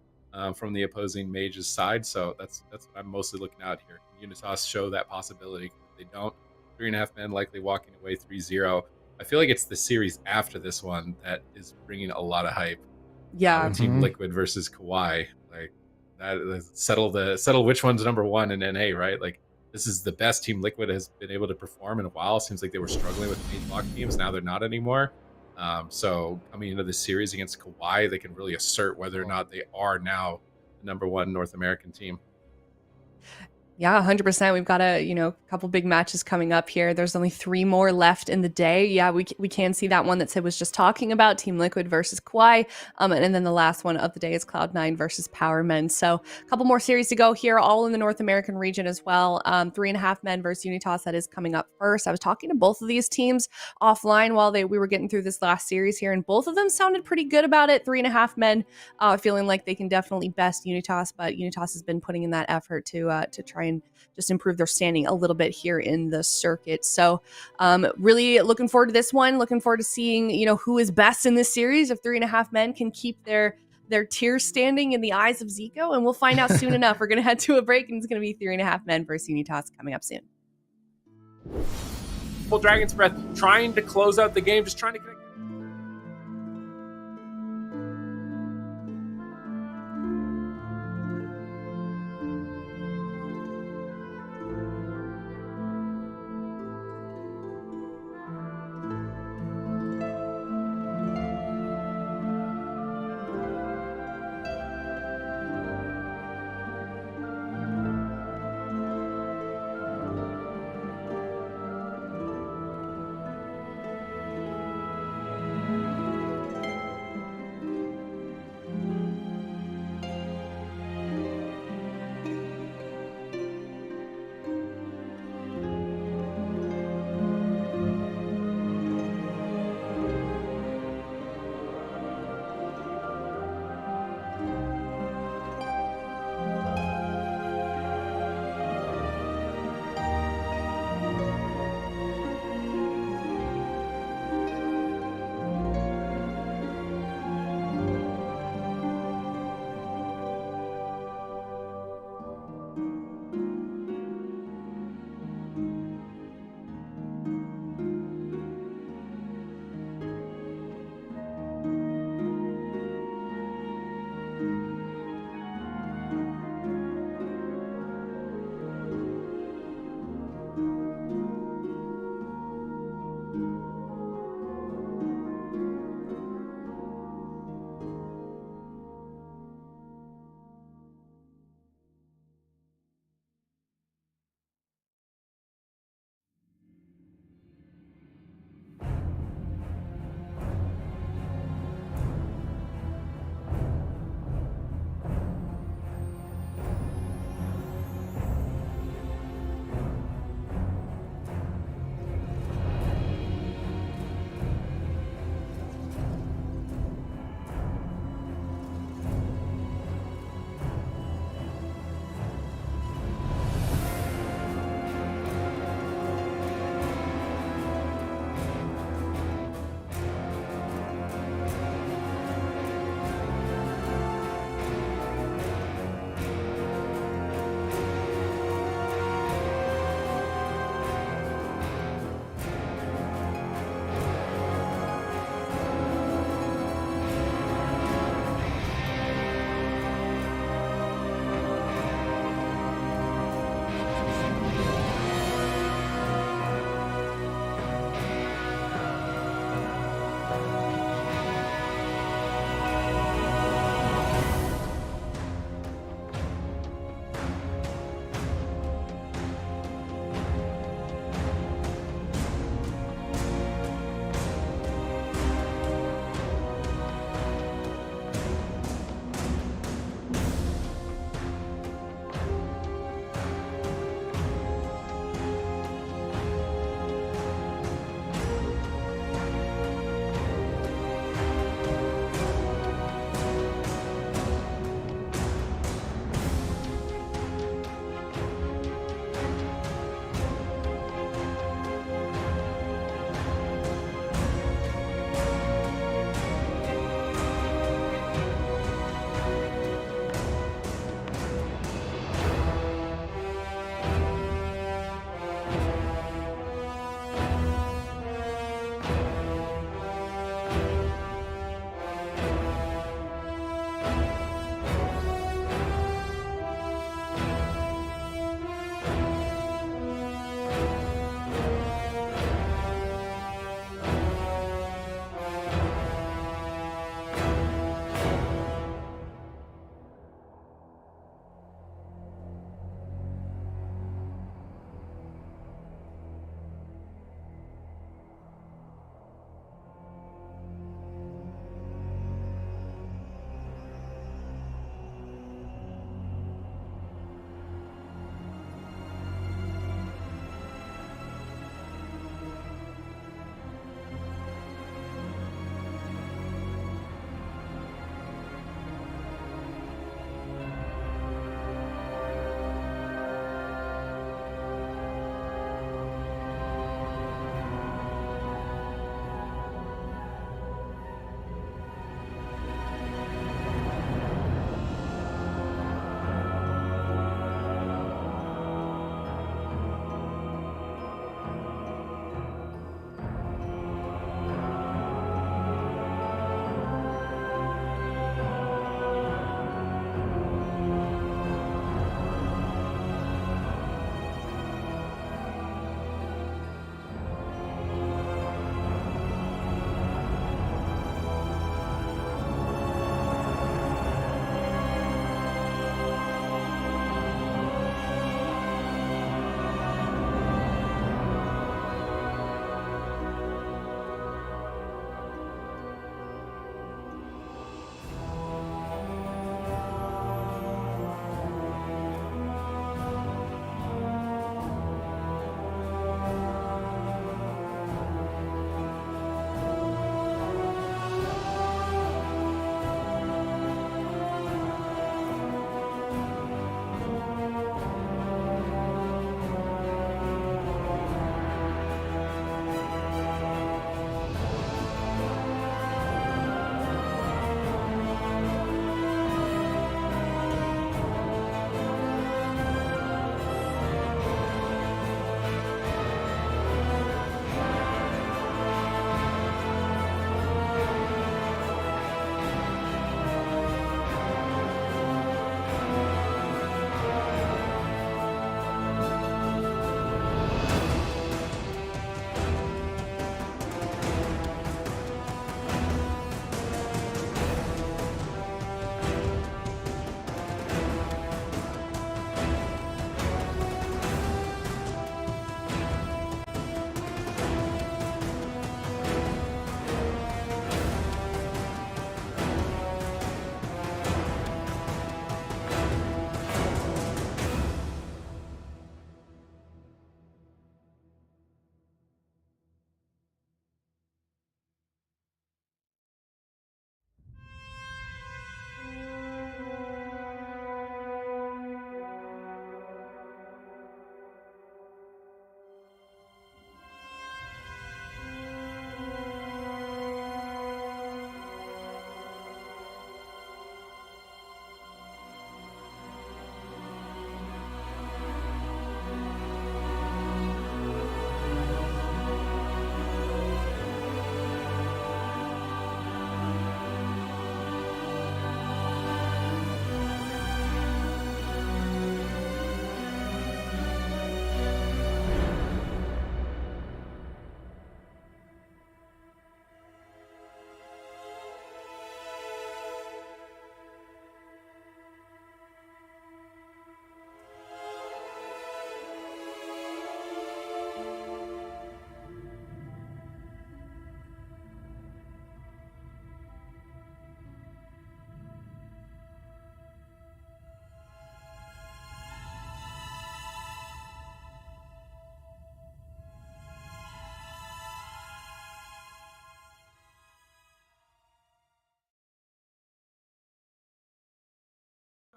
from the opposing mage's side. So that's what I'm mostly looking at here. Can Unitas show that possibility? If they don't, 3.5 Men likely walking away 3-0. I feel like it's the series after this one that is bringing a lot of hype. Yeah. Team Liquid versus KAWHI. Like that, settle which one's number one in NA, right? Like this is the best Team Liquid has been able to perform in a while. Seems like they were struggling with main block teams. Now they're not anymore. So coming into this series against KAWHI, they can really assert whether or not they are now the number one North American team. Yeah, 100%. We've got a, couple big matches coming up here. There's only 3 more left in the day. Yeah, we can see that one that Sid was just talking about, Team Liquid versus KAWHI. And then the last one of the day is Cloud9 versus Power Men. So a couple more series to go here, all in the North American region as well. 3.5 Men versus Unitas, that is coming up first. I was talking to both of these teams offline while we were getting through this last series here, and both of them sounded pretty good about it. 3.5 Men feeling like they can definitely best Unitas, but Unitas has been putting in that effort to try and just improve their standing a little bit here in the circuit. So really looking forward to this one. Looking forward to seeing, who is best in this series. If 3.5 Men can keep their tier standing in the eyes of Zico, and we'll find out soon enough. We're going to head to a break, and it's going to be 3.5 Men versus Unitas coming up soon. Full Dragon's Breath trying to close out the game, just trying to connect.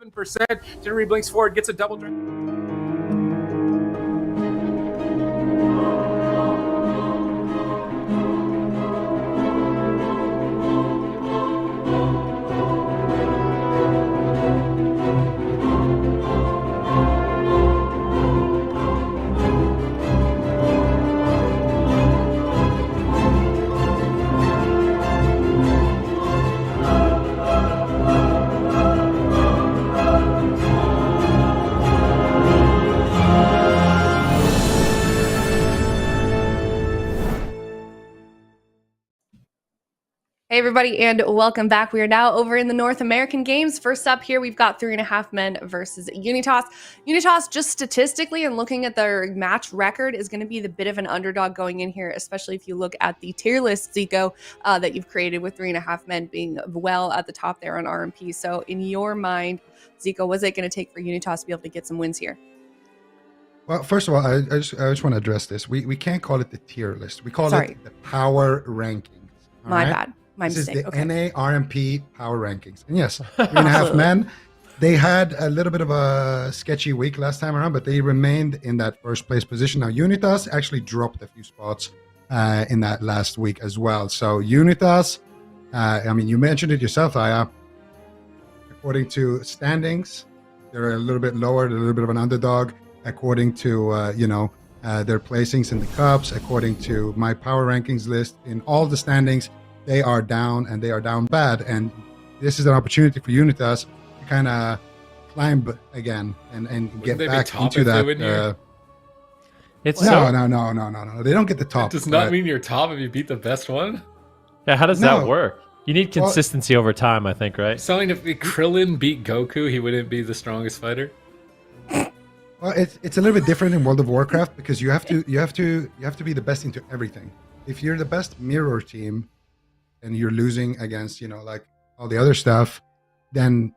7%. Jenry blinks forward, gets a double drag. Hey everybody, and welcome back. We are now over in the North American games. First up here, we've got 3.5 men versus UNITAS. UNITAS, just statistically and looking at their match record, is going to be the bit of an underdog going in here, especially if you look at the tier list, Zico, that you've created with 3.5 men being well at the top there on RMP. So in your mind, Zico, what's it going to take for UNITAS to be able to get some wins here? Well, first of all, I just want to address this. We can't call it the tier list. We call it the power rankings. My bad. My this mistake. is the NA RMP power rankings. And yes, 3.5 men. They had a little bit of a sketchy week last time around, but they remained in that first place position. Now, Unitas actually dropped a few spots in that last week as well. So Unitas, I mean, you mentioned it yourself, Aya. According to standings, they're a little bit lower, they're a little bit of an underdog. According to, their placings in the Cups, according to my power rankings list, in all the standings, they are down, and they are down bad. And this is an opportunity for Unitas to kind of climb again and get back into that. No. They don't get the top. It does not mean you're top if you beat the best one. Yeah, how does that work? You need consistency over time, I think, right? Selling if Krillin beat Goku, he wouldn't be the strongest fighter. Well, it's a little bit different in World of Warcraft because you have to be the best into everything. If you're the best mirror team and you're losing against, like all the other stuff, then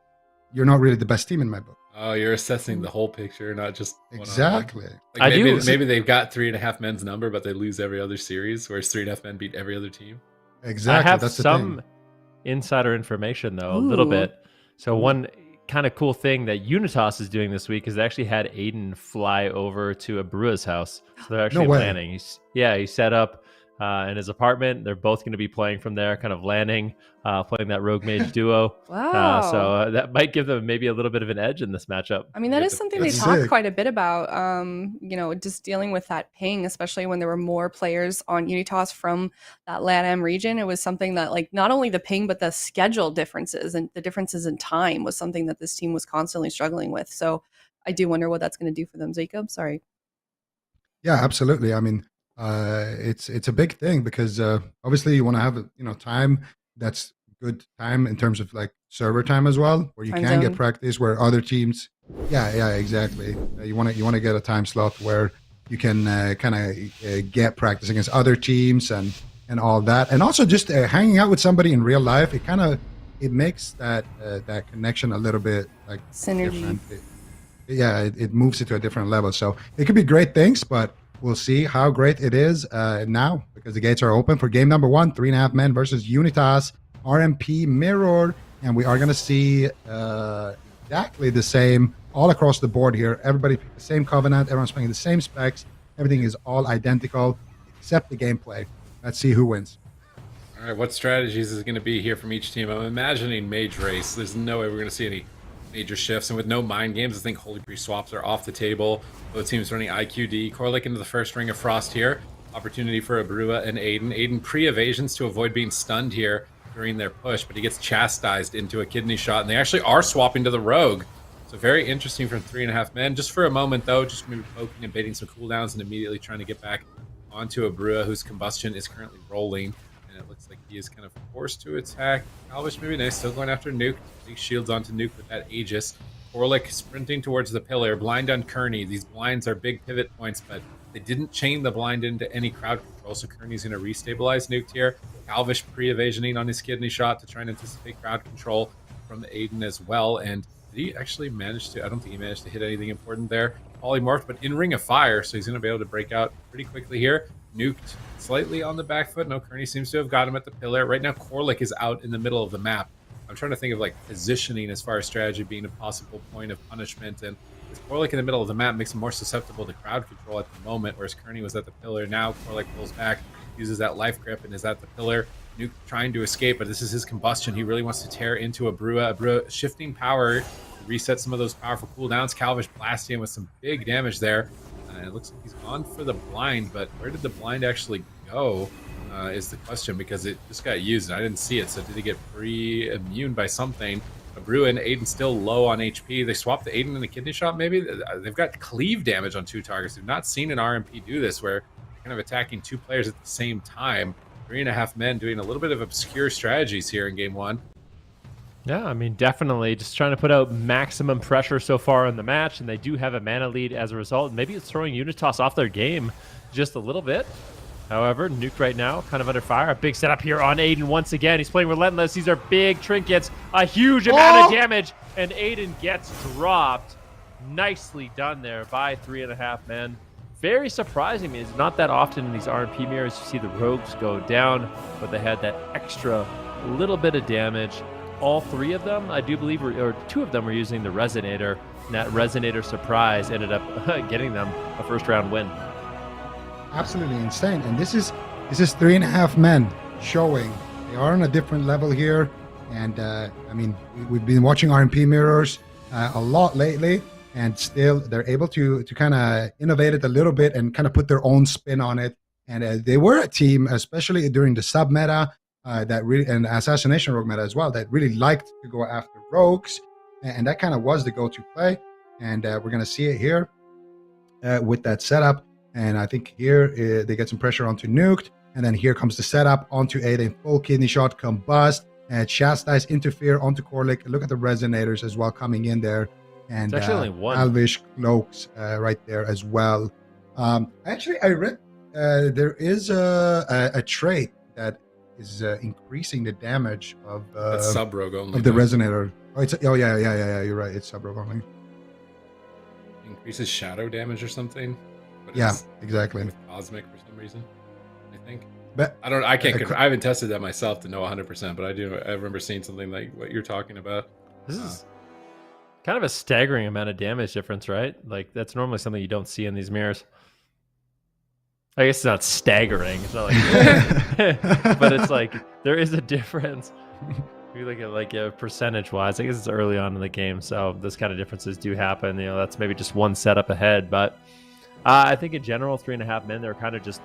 you're not really the best team in my book. Oh, you're assessing the whole picture, not just exactly. Like maybe they've got 3.5 men's number, but they lose every other series, whereas 3.5 men beat every other team. Exactly. I have that's some insider information though, a little bit. So one kind of cool thing that Unitas is doing this week is they actually had Aiden fly over to Abrua's house. So they're actually landing. He set up in his apartment. They're both going to be playing from there, kind of landing, playing that rogue mage duo. Wow. So that might give them maybe a little bit of an edge in this matchup. I mean, that is something they talked quite a bit about, just dealing with that ping, especially when there were more players on Unitas from that LATAM region. It was something that, like, not only the ping, but the schedule differences and the differences in time was something that this team was constantly struggling with. So I do wonder what that's going to do for them. Jacob, sorry. Yeah, absolutely. I mean, it's a big thing because obviously you want to have time that's good time in terms of like server time as well, where you can get practice where other teams exactly. You want to get a time slot where you can kind of get practice against other teams and all that, and also just hanging out with somebody in real life. It makes that connection a little bit like synergy. It moves it to a different level. So it could be great things, but we'll see how great it is now because the gates are open for game number 1, 3.5 men versus Unitas RMP mirror, and we are going to see exactly the same all across the board here. Everybody picked the same covenant, everyone's playing the same specs, everything is all identical except the gameplay. Let's see who wins. All right, what strategies is it going to be here from each team? I'm imagining Mage Race. There's no way we're going to see any major shifts, and with no mind games, I think Holy Priest swaps are off the table. Both teams running IQD. Corlick into the first Ring of Frost here. Opportunity for Abrua and Aiden. Aiden pre-evasions to avoid being stunned here during their push, but he gets chastised into a kidney shot, and they actually are swapping to the Rogue. So very interesting from 3.5 men. Just for a moment, though, just maybe poking and baiting some cooldowns and immediately trying to get back onto Abrua, whose combustion is currently rolling. And it looks like he is kind of forced to attack. Kalwish maybe nice, still going after Nuke. Big shields onto Nuke with that Aegis. Orlick sprinting towards the pillar. Blind on Kearney. These blinds are big pivot points, but they didn't chain the blind into any crowd control, so Kearney's going to restabilize Nuke here. Kalwish pre-evasioning on his kidney shot to try and anticipate crowd control from the Aiden as well. And did he actually manage to... I don't think he managed to hit anything important there. Polymorphed, but in Ring of Fire, so he's going to be able to break out pretty quickly here. Nuked slightly on the back foot. No, Kearney seems to have got him at the pillar. Right now, Corlick is out in the middle of the map. I'm trying to think of like positioning as far as strategy being a possible point of punishment. And this Corlick in the middle of the map makes him more susceptible to crowd control at the moment, whereas Kearney was at the pillar. Now Corlick pulls back, uses that life grip, and is at the pillar. Nuke trying to escape, but this is his combustion. He really wants to tear into Abrua. Abrua shifting power to reset some of those powerful cooldowns. Calvish blasting him with some big damage there. It looks like he's gone for the blind, but where did the blind actually go is the question, because it just got used and I didn't see it. So did he get pre-immune by something? Abrua and Aiden still low on HP. They swapped the Aiden and the kidney shot maybe. They've got cleave damage on 2 targets. We've not seen an RMP do this where kind of attacking 2 players at the same time. 3.5 men doing a little bit of obscure strategies here in game 1. Yeah, I mean, definitely just trying to put out maximum pressure so far in the match, and they do have a mana lead as a result. Maybe it's throwing Unitas off their game just a little bit. However, Nuke right now kind of under fire. A big setup here on Aiden once again. He's playing Relentless. These are big trinkets, a huge amount of damage, and Aiden gets dropped. Nicely done there by 3.5 men. Very surprising me. It's not that often in these RMP mirrors you see the rogues go down, but they had that extra little bit of damage. All 3 of them, I do believe, or 2 of them were using the Resonator, and that Resonator surprise ended up getting them a first-round win. Absolutely insane. And this is 3.5 men showing they are on a different level here. And I mean, we've been watching RMP mirrors a lot lately. And still, they're able to kind of innovate it a little bit and kind of put their own spin on it. And they were a team, especially during the sub meta, that really, and assassination rogue meta as well, that really liked to go after rogues, and that kind of was the go-to play. And we're gonna see it here with that setup. And I think here they get some pressure onto Nuked, and then here comes the setup onto Aiden, full kidney shot, combust, and chastise, interfere onto Corlick. Look at the resonators as well coming in there. And it's actually only 1. Alvish cloaks right there as well. Actually, I read there is a trait that is increasing the damage of sub rogue only of the resonator. Oh, yeah. You're right. It's sub rogue only. Increases shadow damage or something. But yeah, exactly. With cosmic for some reason, I think. But I haven't tested that myself to know 100%, but I remember seeing something like what you're talking about. This is kind of a staggering amount of damage difference, right? Like, that's normally something you don't see in these mirrors. I guess it's not staggering. It's not like, but it's like there is a difference. If you look at like percentage-wise, I guess it's early on in the game, so this kind of differences do happen. You know, that's maybe just one setup ahead, but I think in general, 3.5 men, they're kind of just,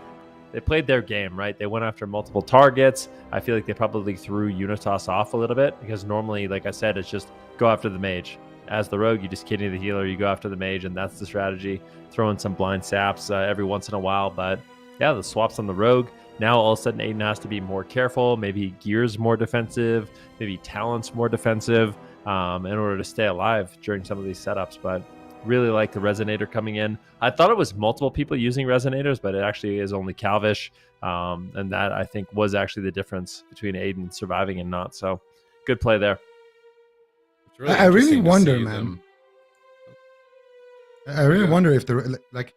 they played their game, right? They went after multiple targets. I feel like they probably threw Unitas off a little bit because normally, like I said, it's just go after the mage. As the rogue, you just kidney the healer, you go after the mage, and that's the strategy. Throw in some blind saps every once in a while, but yeah, the swaps on the rogue. Now all of a sudden Aiden has to be more careful, maybe gears more defensive, maybe talents more defensive in order to stay alive during some of these setups, but really like the resonator coming in. I thought it was multiple people using resonators, but it actually is only Calvish, and that I think was actually the difference between Aiden surviving and not, so good play there. Really I really wonder, man. I really wonder if they're like,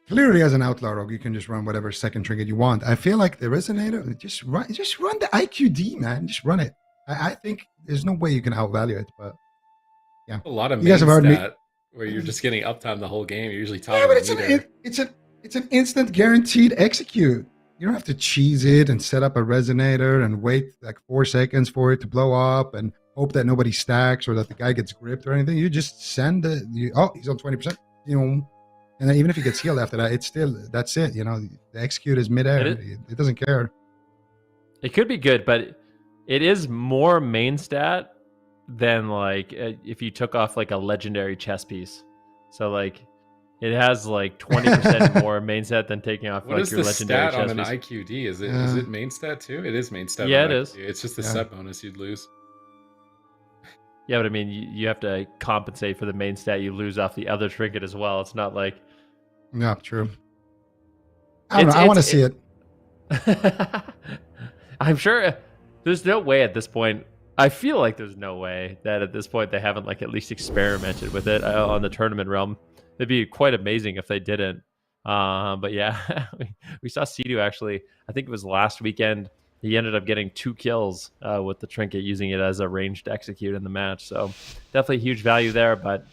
clearly as an outlaw rogue, you can just run whatever second trinket you want. I feel like the resonator, just run the IQD, man. Just run it. I think there's no way you can outvalue it, but yeah. A lot of you guys have heard me where you're just getting uptime the whole game. You're usually top. Yeah, but it's an instant guaranteed execute. You don't have to cheese it and set up a resonator and wait like 4 seconds for it to blow up and hope that nobody stacks or that the guy gets gripped or anything. You just send he's on 20%, you know, and then even if he gets healed after that, it's still, that's it, you know, the execute is midair. It doesn't care. It could be good, but it is more main stat than like if you took off like a legendary chess piece. So like it has like 20% more main stat than taking off what like your legendary chess piece. What is the stat on an IQD? Is it main stat too? It is main stat. Yeah, it is. It's just the set bonus you'd lose. Yeah, but I mean, you have to compensate for the main stat you lose off the other trinket as well. It's not like... Yeah, true. I don't know. I want to see it. I'm sure there's no way at this point. I feel like there's no way that at this point they haven't like at least experimented with it on the tournament realm. It'd be quite amazing if they didn't. But yeah, we saw Sea-Doo actually, I think it was last weekend, he ended up getting 2 kills with the trinket, using it as a ranged execute in the match. So definitely huge value there, but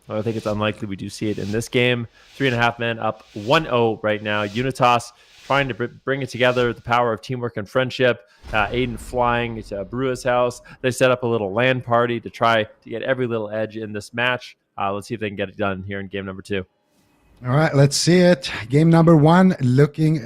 I think it's unlikely we do see it in this game. 3.5 men up 1-0 right now. UNITAS trying to bring it together, the power of teamwork and friendship. Aiden flying to Brua's house. They set up a little LAN party to try to get every little edge in this match. Let's see if they can get it done here in game number 2. All right, let's see it. Game number 1 looking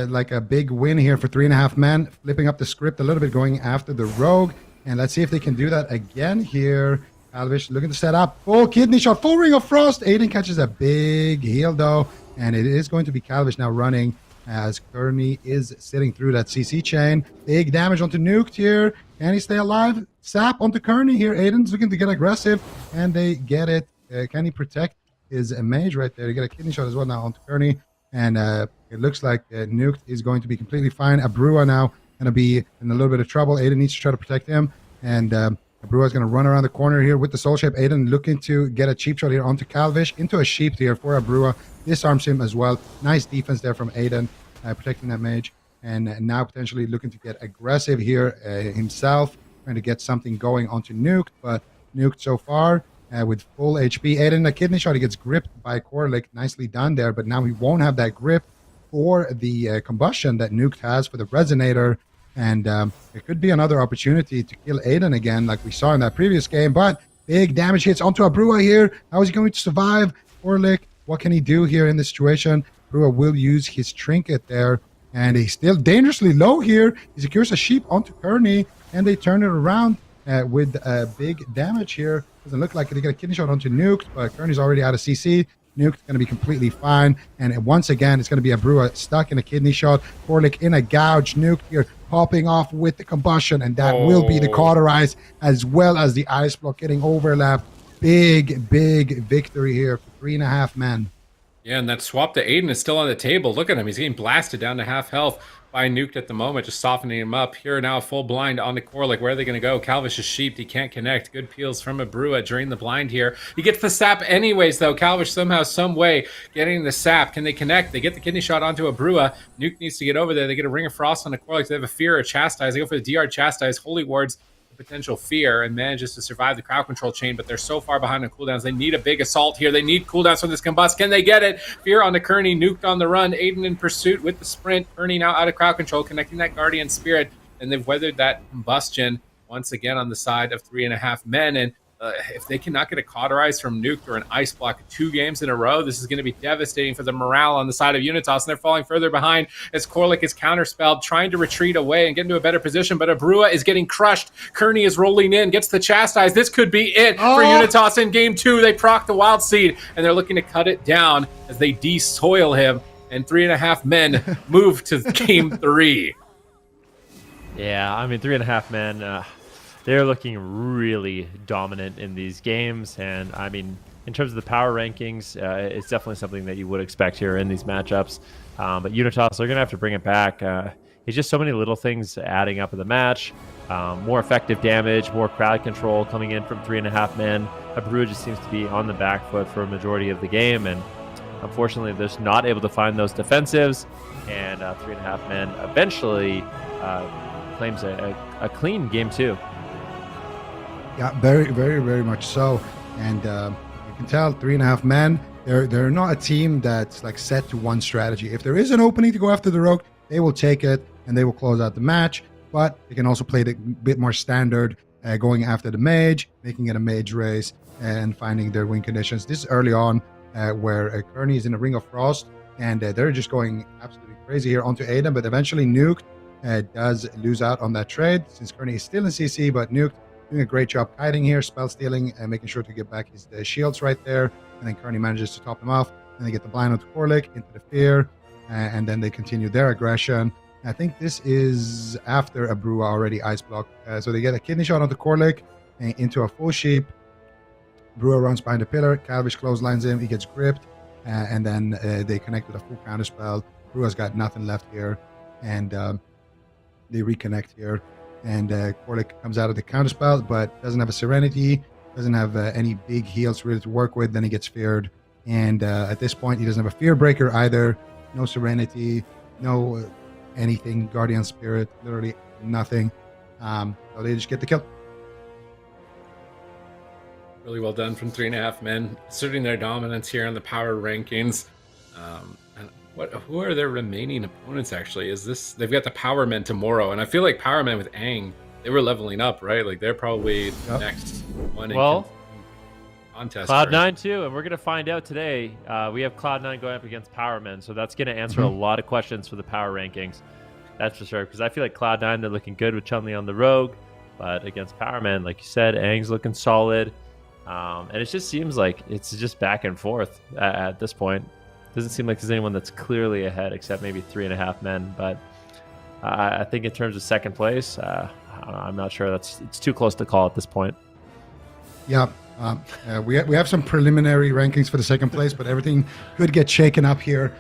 like a big win here for 3.5 men. Flipping up the script a little bit, going after the rogue. And let's see if they can do that again here. Calvish looking to set up. Full kidney shot, full ring of frost. Aiden catches a big heal though. And it is going to be Calvish now running as Kearney is sitting through that CC chain. Big damage onto Nuked here. Can he stay alive? Sap onto Kearney here. Aiden's looking to get aggressive. And they get it. Can he protect his mage right there? They get a kidney shot as well now onto Kearney. And it looks like Nuked is going to be completely fine. Abrua now going to be in a little bit of trouble. Aiden needs to try to protect him. And Abrua is going to run around the corner here with the soul shape. Aiden looking to get a cheap shot here onto Calvish. Into a sheep here for Abrua. Disarms him as well. Nice defense there from Aiden, protecting that mage. And now potentially looking to get aggressive here himself. Trying to get something going onto Nuked. But Nuked so far with full HP. Aiden, a kidney shot. He gets gripped by Korlik. Nicely done there. But now he won't have that grip for the combustion that Nuked has for the resonator. And it could be another opportunity to kill Aiden again, like we saw in that previous game. But big damage hits onto Abrua here. How is he going to survive? Orlik, what can he do here in this situation? Abrua will use his trinket there. And he's still dangerously low here. He secures a sheep onto Kearney. And they turn it around with big damage here. Doesn't look like they get a kidney shot onto Nuked. But Kearney's already out of CC. Nuke's going to be completely fine. And once again, it's going to be Abrua stuck in a kidney shot. Korlik in a gouge. Nuke here popping off with the combustion. And that will be the cauterize as well as the ice block getting overlapped. Big victory here for 3.5 men. Yeah, and that swap to Aiden is still on the table. Look at him. He's getting blasted down to half health by Nuked at the moment, just softening him up. Here now, full blind on the Korlik. Where are they going to go? Calvish is sheeped. He can't connect. Good peels from Abrua during the blind here. He gets the sap anyways, though. Calvish somehow, some way getting the sap. Can they connect? They get the kidney shot onto Abrua. Nuke needs to get over there. They get a Ring of Frost on the Korlik. They have a Fear or Chastise. They go for the DR Chastise. Holy Wards potential fear and manages to survive the crowd control chain, but they're so far behind on cooldowns. They need a big assault here. They need cooldowns from this combust. Can they get it? Fear on the Kearney, Nuked on the run. Aiden in pursuit with the sprint. Kearney now out of crowd control, connecting that Guardian Spirit, and they've weathered that combustion once again on the side of 3.5 men. And if they cannot get a cauterize from Nuked or an ice block 2 games in a row, this is going to be devastating for the morale on the side of Unitas, and they're falling further behind as Korlik is counterspelled, trying to retreat away and get into a better position, but Abrua is getting crushed. Kearney is rolling in, gets the chastise. This could be it for Unitas in game 2. They proc the Wild Seed, and they're looking to cut it down as they de-soil him, and 3.5 men move to game 3. Yeah, I mean, 3.5 men... they're looking really dominant in these games. And, I mean, in terms of the power rankings, it's definitely something that you would expect here in these matchups. But Unitas, they're going to have to bring it back. It's just so many little things adding up in the match. More effective damage, more crowd control coming in from 3.5 men. Abrua just seems to be on the back foot for a majority of the game. And, unfortunately, they're just not able to find those defensives. And 3.5 men eventually claims a clean game 2. Yeah, very much so. And you can tell 3.5 men, they're not a team that's like set to one strategy. If there is an opening to go after the rogue, they will take it and they will close out the match. But they can also play it a bit more standard, going after the mage, making it a mage race, and finding their win conditions. This is early on where Kearney is in a Ring of Frost, and they're just going absolutely crazy here onto Aiden. But eventually Nuked does lose out on that trade, since Kearney is still in CC, but Nuked doing a great job kiting here, spell stealing, and making sure to get back his shields right there. And then Kearney manages to top them off. And they get the blind onto Korlik, into the fear, and then they continue their aggression. I think this is after Abrua already ice blocked. So they get a kidney shot onto Korlik, into a full sheep. Abrua runs behind the pillar. Calvish clotheslines him. He gets gripped. And then they connect with a full counter spell. Abrua's got nothing left here. And they reconnect here. And Korlik comes out of the counterspell, but doesn't have a Serenity, doesn't have any big heals really to work with. Then he gets feared. And at this point, he doesn't have a Fear Breaker either. No Serenity, no anything. Guardian Spirit, literally nothing. So they just get the kill. Really well done from 3.5 Men, asserting their dominance here on the power rankings. And who are their remaining opponents? Actually, they've got the Power Men tomorrow, and I feel like Power Men with Aang, they were leveling up, right? Like they're probably the next one. Well, contest. Cloud9 too, and we're gonna find out today. We have Cloud9 going up against Power Men, so that's gonna answer a lot of questions for the power rankings. That's for sure. Because I feel like Cloud9, they're looking good with Chun-Li on the Rogue, but against Power Men, like you said, Aang's looking solid. And it just seems like it's just back and forth at this point. Doesn't seem like there's anyone that's clearly ahead except maybe 3.5 Men. But I think in terms of second place, I'm not sure. It's too close to call at this point. Yeah, we have some preliminary rankings for the second place, but everything could get shaken up here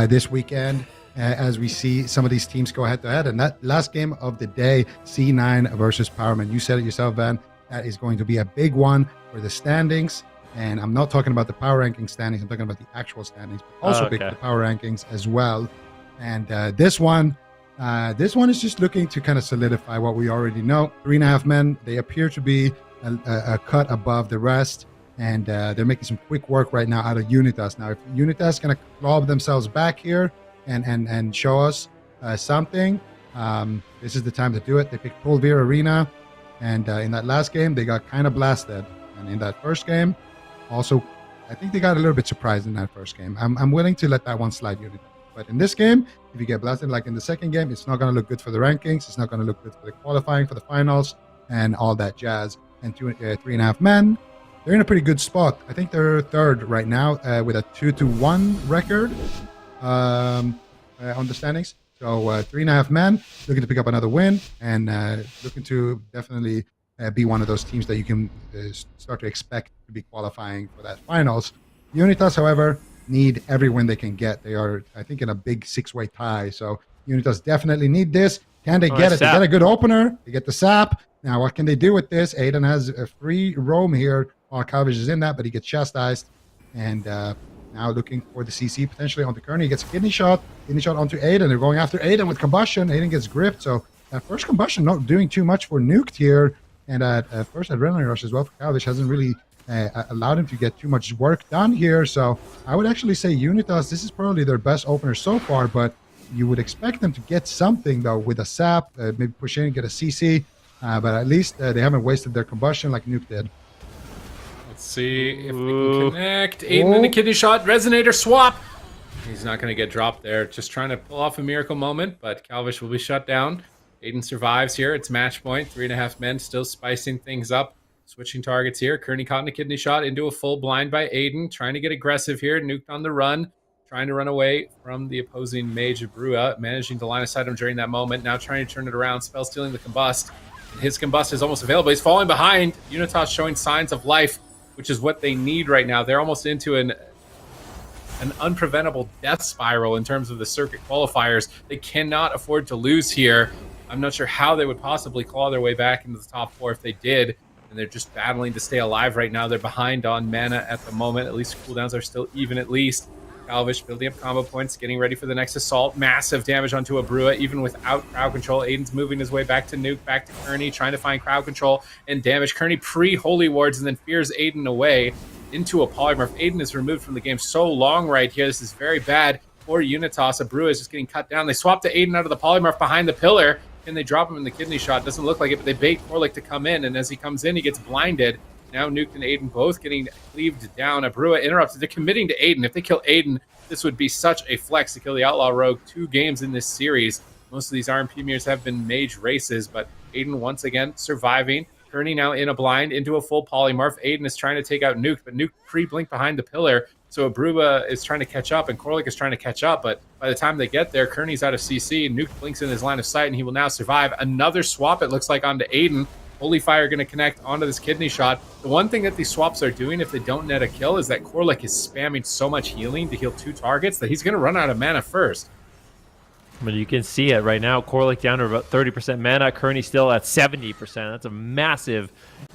this weekend as we see some of these teams go head to head. And that last game of the day, C9 versus Powerman. You said it yourself, Van. That is going to be a big one for the standings. And I'm not talking about the power ranking standings. I'm talking about the actual standings, but also big for the power rankings as well. And this one is just looking to kind of solidify what we already know. 3.5 Men, they appear to be a cut above the rest. And they're making some quick work right now out of UNITAS. Now, if UNITAS going to claw themselves back here and show us something, this is the time to do it. They picked Pulveer Arena. And in that last game, they got kind of blasted. And in that first game, also, I think they got a little bit surprised in that first game. I'm willing to let that one slide, Unity. But in this game, if you get blasted like in the second game, it's not going to look good for the rankings. It's not going to look good for the qualifying, for the finals, and all that jazz. And 3.5 Men, they're in a pretty good spot. I think they're third right now with a 2-1 record on the standings. So 3.5 Men looking to pick up another win and looking to definitely be one of those teams that you can start to expect to be qualifying for that finals. UNITAS, however, need every win they can get. They are, I think, in a big 6-way tie. So UNITAS definitely need this. Can they get it? They get a good opener. They get the sap. Now, what can they do with this? Aiden has a free roam here while Calvish is in that, but he gets chastised. And now looking for the CC potentially onto Kearney. He gets a kidney shot onto Aiden. They're going after Aiden with combustion. Aiden gets gripped. So that first combustion not doing too much for Nuked here. And first adrenaline rush as well for Calvish hasn't really allowed him to get too much work done here. So I would actually say UNITAS, this is probably their best opener so far, but you would expect them to get something though with a sap, maybe push in and get a CC. But at least they haven't wasted their combustion like Nuke did. Let's see if we can connect. Aiden in the kidney shot. Resonator swap. He's not going to get dropped there. Just trying to pull off a miracle moment, but Calvish will be shut down. Aiden survives here. It's match point. 3.5 Men still spicing things up. Switching targets here. Kearney caught in a kidney shot into a full blind by Aiden. Trying to get aggressive here. Nuked on the run. Trying to run away from the opposing mage Brua. Managing to line of sight him during that moment. Now trying to turn it around. Spell stealing the combust. His combust is almost available. He's falling behind. UNITAS showing signs of life, which is what they need right now. They're almost into an unpreventable death spiral in terms of the circuit qualifiers. They cannot afford to lose here. I'm not sure how they would possibly claw their way back into the top 4 if they did. And they're just battling to stay alive right now. They're behind on mana at the moment. At least cooldowns are still even at least. Calvish building up combo points, getting ready for the next assault. Massive damage onto a Brua, even without crowd control. Aiden's moving his way back to Nuke, back to Kearney, trying to find crowd control and damage. Kearney pre-Holy Wards and then fears Aiden away into a polymorph. Aiden is removed from the game so long right here. This is very bad for UNITAS. A Brua is just getting cut down. They swap to Aiden out of the polymorph behind the pillar. Can they drop him in the kidney shot? Doesn't look like it, but they bait Korlik to come in, and as he comes in, he gets blinded. Now Nuke and Aiden both getting cleaved down. A Brua interrupts. They're committing to Aiden. If they kill Aiden, this would be such a flex to kill the Outlaw Rogue 2 games in this series. Most of these RMP mirrors have been mage races, but Aiden once again surviving. Kearney now in a blind into a full polymorph. Aiden is trying to take out Nuke, but Nuke pre-blink behind the pillar. So Abrua is trying to catch up, and Korlik is trying to catch up, but by the time they get there, Kearney's out of CC, and Nuke blinks in his line of sight, and he will now survive. Another swap, it looks like, onto Aiden. Holy Fire going to connect onto this kidney shot. The one thing that these swaps are doing if they don't net a kill is that Korlik is spamming so much healing to heal 2 targets that he's going to run out of mana first. But you can see it right now. Korlik down to about 30% mana. Kearney still at 70%. That's a massive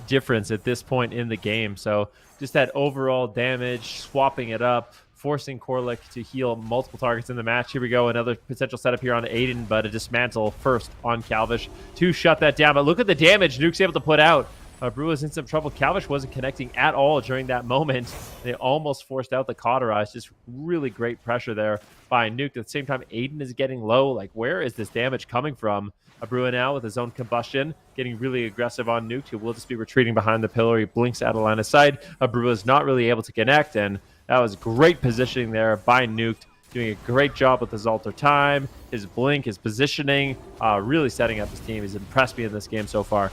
difference at this point in the game. So just that overall damage, swapping it up forcing Korlik to heal multiple targets in the match. Here we go, another potential setup here on Aiden, but a dismantle first on Calvish to shut that down. But look at the damage Nuke's able to put out. Brua's in some trouble. Calvish wasn't connecting at all during that moment. They almost forced out the cauterize. Just really great pressure there by Nuke. At the same time, Aiden is getting low. Like, where is this damage coming from? Brua now with his own combustion, getting really aggressive on Nuke, who will just be retreating behind the pillar. He blinks out of line of sight. Brua's not really able to connect, and that was great positioning there by Nuke, doing a great job with his alter time, his blink, his positioning, really setting up his team. He's impressed me in this game so far.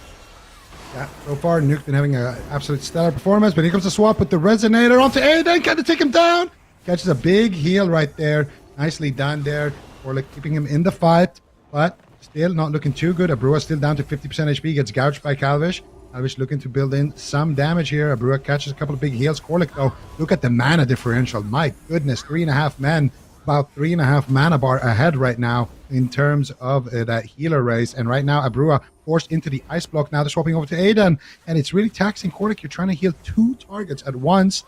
Yeah, so far Nuke been having an absolute stellar performance, but here comes the swap with the resonator onto Aiden. Can they take him down? Catches a big heal right there. Nicely done there. Korlik keeping him in the fight, but still not looking too good. Abrua still down to 50% HP, gets gouged by Calvish. Calvish looking to build in some damage here. Abrua catches a couple of big heals. Korlik, though, look at the mana differential. My goodness, 3.5 men, about 3.5 mana bar ahead right now in terms of that healer race. And right now, Abrua forced into the ice block. Now they're swapping over to Aiden, and it's really taxing Korlik. You're trying to heal 2 targets at once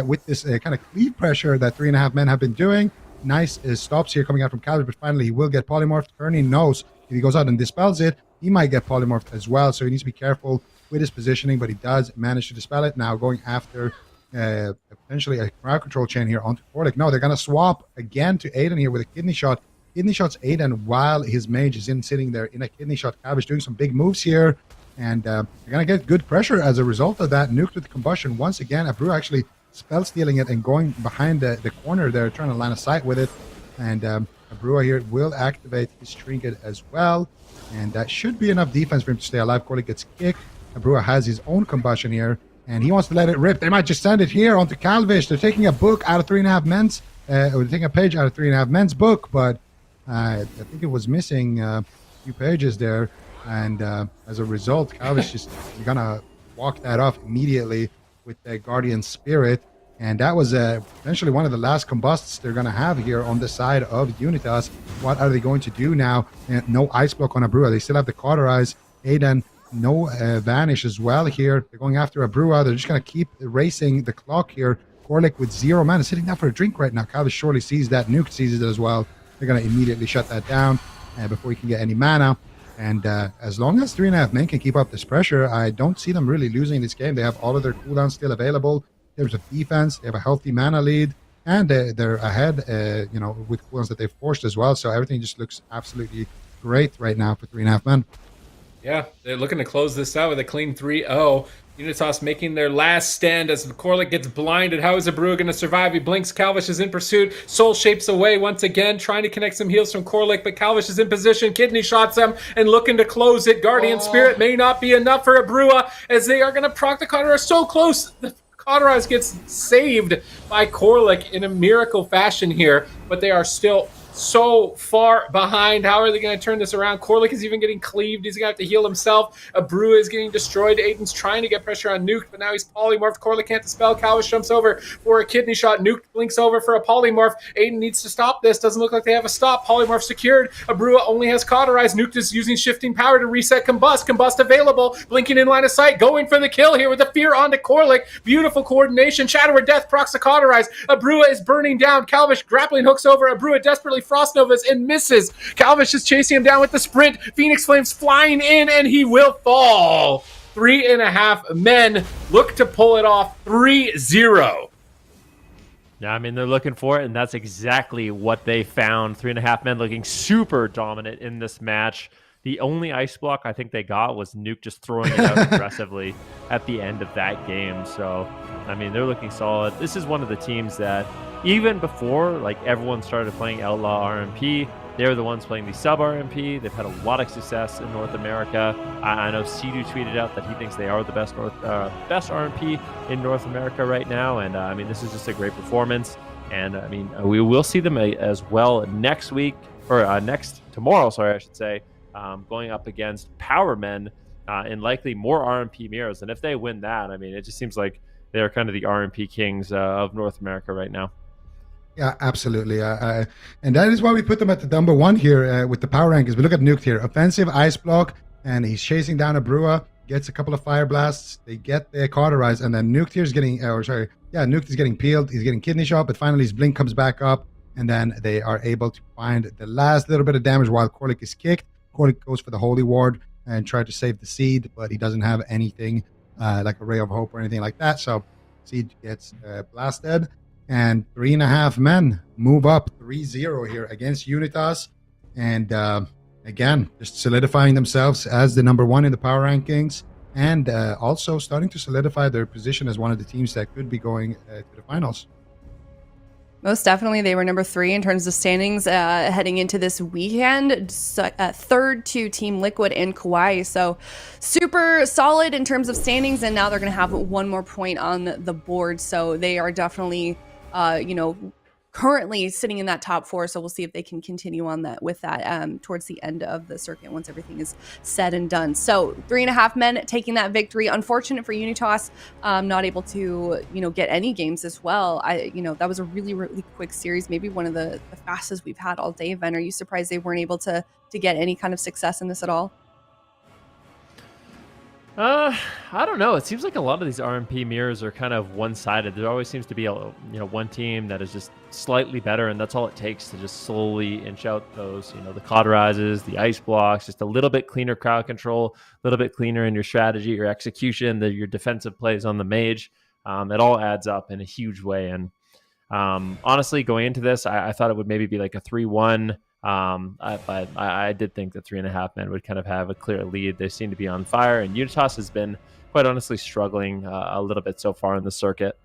with this kind of cleave pressure that 3.5 men have been doing. Nice stops here coming out from Calvish, but finally he will get polymorphed. Kearney knows if he goes out and dispels it, he might get polymorphed as well, so he needs to be careful with his positioning, but he does manage to dispel it. Now going after potentially a crowd control chain here onto Korlik. No, they're going to swap again to Aiden here with a kidney shot. Kidney shots Aiden while his mage is sitting there in a kidney shot. Calvish doing some big moves here, and they're going to get good pressure as a result of that. Nuked with combustion once again. Abreu actually spell stealing it and going behind the corner there, trying to line a sight with it. And Abreu here will activate his trinket as well, and that should be enough defense for him to stay alive. Korlik gets kicked. Abreu has his own combustion here, and he wants to let it rip. They might just send it here onto Calvish. They're taking a book out of 3.5 men's, or they're taking a page out of 3.5 men's book, but I think it was missing a few pages there, and as a result, Calvish is gonna walk that off immediately with the Guardian Spirit, and that was potentially one of the last combusts they're gonna have here on the side of Unitas. What are they going to do now? No ice block on Abreu. They still have the cauterize. Aiden, no vanish as well here. They're going after Abreu. They're just gonna keep racing the clock here. Korlik with 0 mana, sitting down for a drink right now. Calvish surely sees that. Nuke sees it as well. They're going to immediately shut that down before he can get any mana. And as long as 3.5 men can keep up this pressure, I don't see them really losing this game. They have all of their cooldowns still available. There's a defense. They have a healthy mana lead. And they're ahead, with cooldowns that they've forced as well. So everything just looks absolutely great right now for 3.5 men. Yeah, they're looking to close this out with a clean 3-0. Unitas making their last stand as Korlik gets blinded. How is Abreu going to survive? He blinks. Calvish is in pursuit. Soul shapes away once again, trying to connect some heals from Korlik, but Calvish is in position. Kidney shots him and looking to close it. Guardian Spirit may not be enough for Abreu as they are going to proc the Cauterize so close. The Cauterize gets saved by Korlik in a miracle fashion here, but they are still so far behind. How are they going to turn this around? Korlik is even getting cleaved. He's going to have to heal himself. Abreu is getting destroyed. Aiden's trying to get pressure on Nuke, but now he's polymorphed. Korlik can't dispel. Calvish jumps over for a kidney shot. Nuke blinks over for a polymorph. Aiden needs to stop this. Doesn't look like they have a stop. Polymorph secured. Abreu only has cauterized. Nuke is using shifting power to reset Combust. Combust available. Blinking in line of sight. Going for the kill here with the fear onto Korlik. Beautiful coordination. Shadow or Death procs the cauterize. Abreu is burning down. Calvish grappling hooks over. Abreu desperately Frost Novas and misses. Calvish is chasing him down with the sprint. Phoenix Flames flying in, and he will fall. 3.5 men look to pull it off. 3-0. Yeah, I mean, they're looking for it, and that's exactly what they found. 3.5 men looking super dominant in this match. The only ice block I think they got was Nuke just throwing it out aggressively at the end of that game. So, I mean, they're looking solid. This is one of the teams that even before everyone started playing Outlaw RMP, they were the ones playing the sub RMP. They've had a lot of success in North America. I know Sidu tweeted out that he thinks they are the best RMP in North America right now. And I mean, this is just a great performance. And I mean, we will see them as well next week, or tomorrow, sorry, I should say, going up against Power Men in likely more RMP mirrors. And if they win that, I mean, it just seems like they're kind of the RMP kings of North America right now. Yeah, absolutely. And that is why we put them at the number 1 here with the power rankings. We look at Nuke here. Offensive ice block, and he's chasing down Abreu. gets a couple of fire blasts. They get the cauterized, and then Nuke is getting, Nuke is getting peeled. He's getting kidney shot, but finally his blink comes back up, and then they are able to find the last little bit of damage while Korlik is kicked. Korlik goes for the Holy Ward and try to save the Seed, but he doesn't have anything like a Ray of Hope or anything like that. So Seed gets blasted, and 3.5 men move up 3-0 here against UNITAS, and again, just solidifying themselves as the number 1 in the power rankings, and also starting to solidify their position as one of the teams that could be going to the finals. Most definitely, they were number 3 in terms of standings heading into this weekend, third to Team Liquid and KAWHI. So super solid in terms of standings, and now they're going to have one more point on the board. So they are definitely, currently sitting in that top 4. So we'll see if they can continue on that with that towards the end of the circuit once everything is said and done. So 3.5 men taking that victory. Unfortunate for UNITAS, not able to get any games as well. That was a really, really quick series, maybe one of the fastest we've had all day. Ven, are you surprised they weren't able to get any kind of success in this at all? I don't know. It seems like a lot of these RMP mirrors are kind of one-sided. There always seems to be one team that is just slightly better, and that's all it takes to just slowly inch out those, the cauterizes, the ice blocks, just a little bit cleaner crowd control, a little bit cleaner in your strategy, your execution, your defensive plays on the mage. It all adds up in a huge way. And honestly, going into this, I thought it would maybe be like a 3-1. I did think that 3.5 men would kind of have a clear lead. They seem to be on fire, and UNITAS has been quite honestly struggling a little bit so far in the circuit.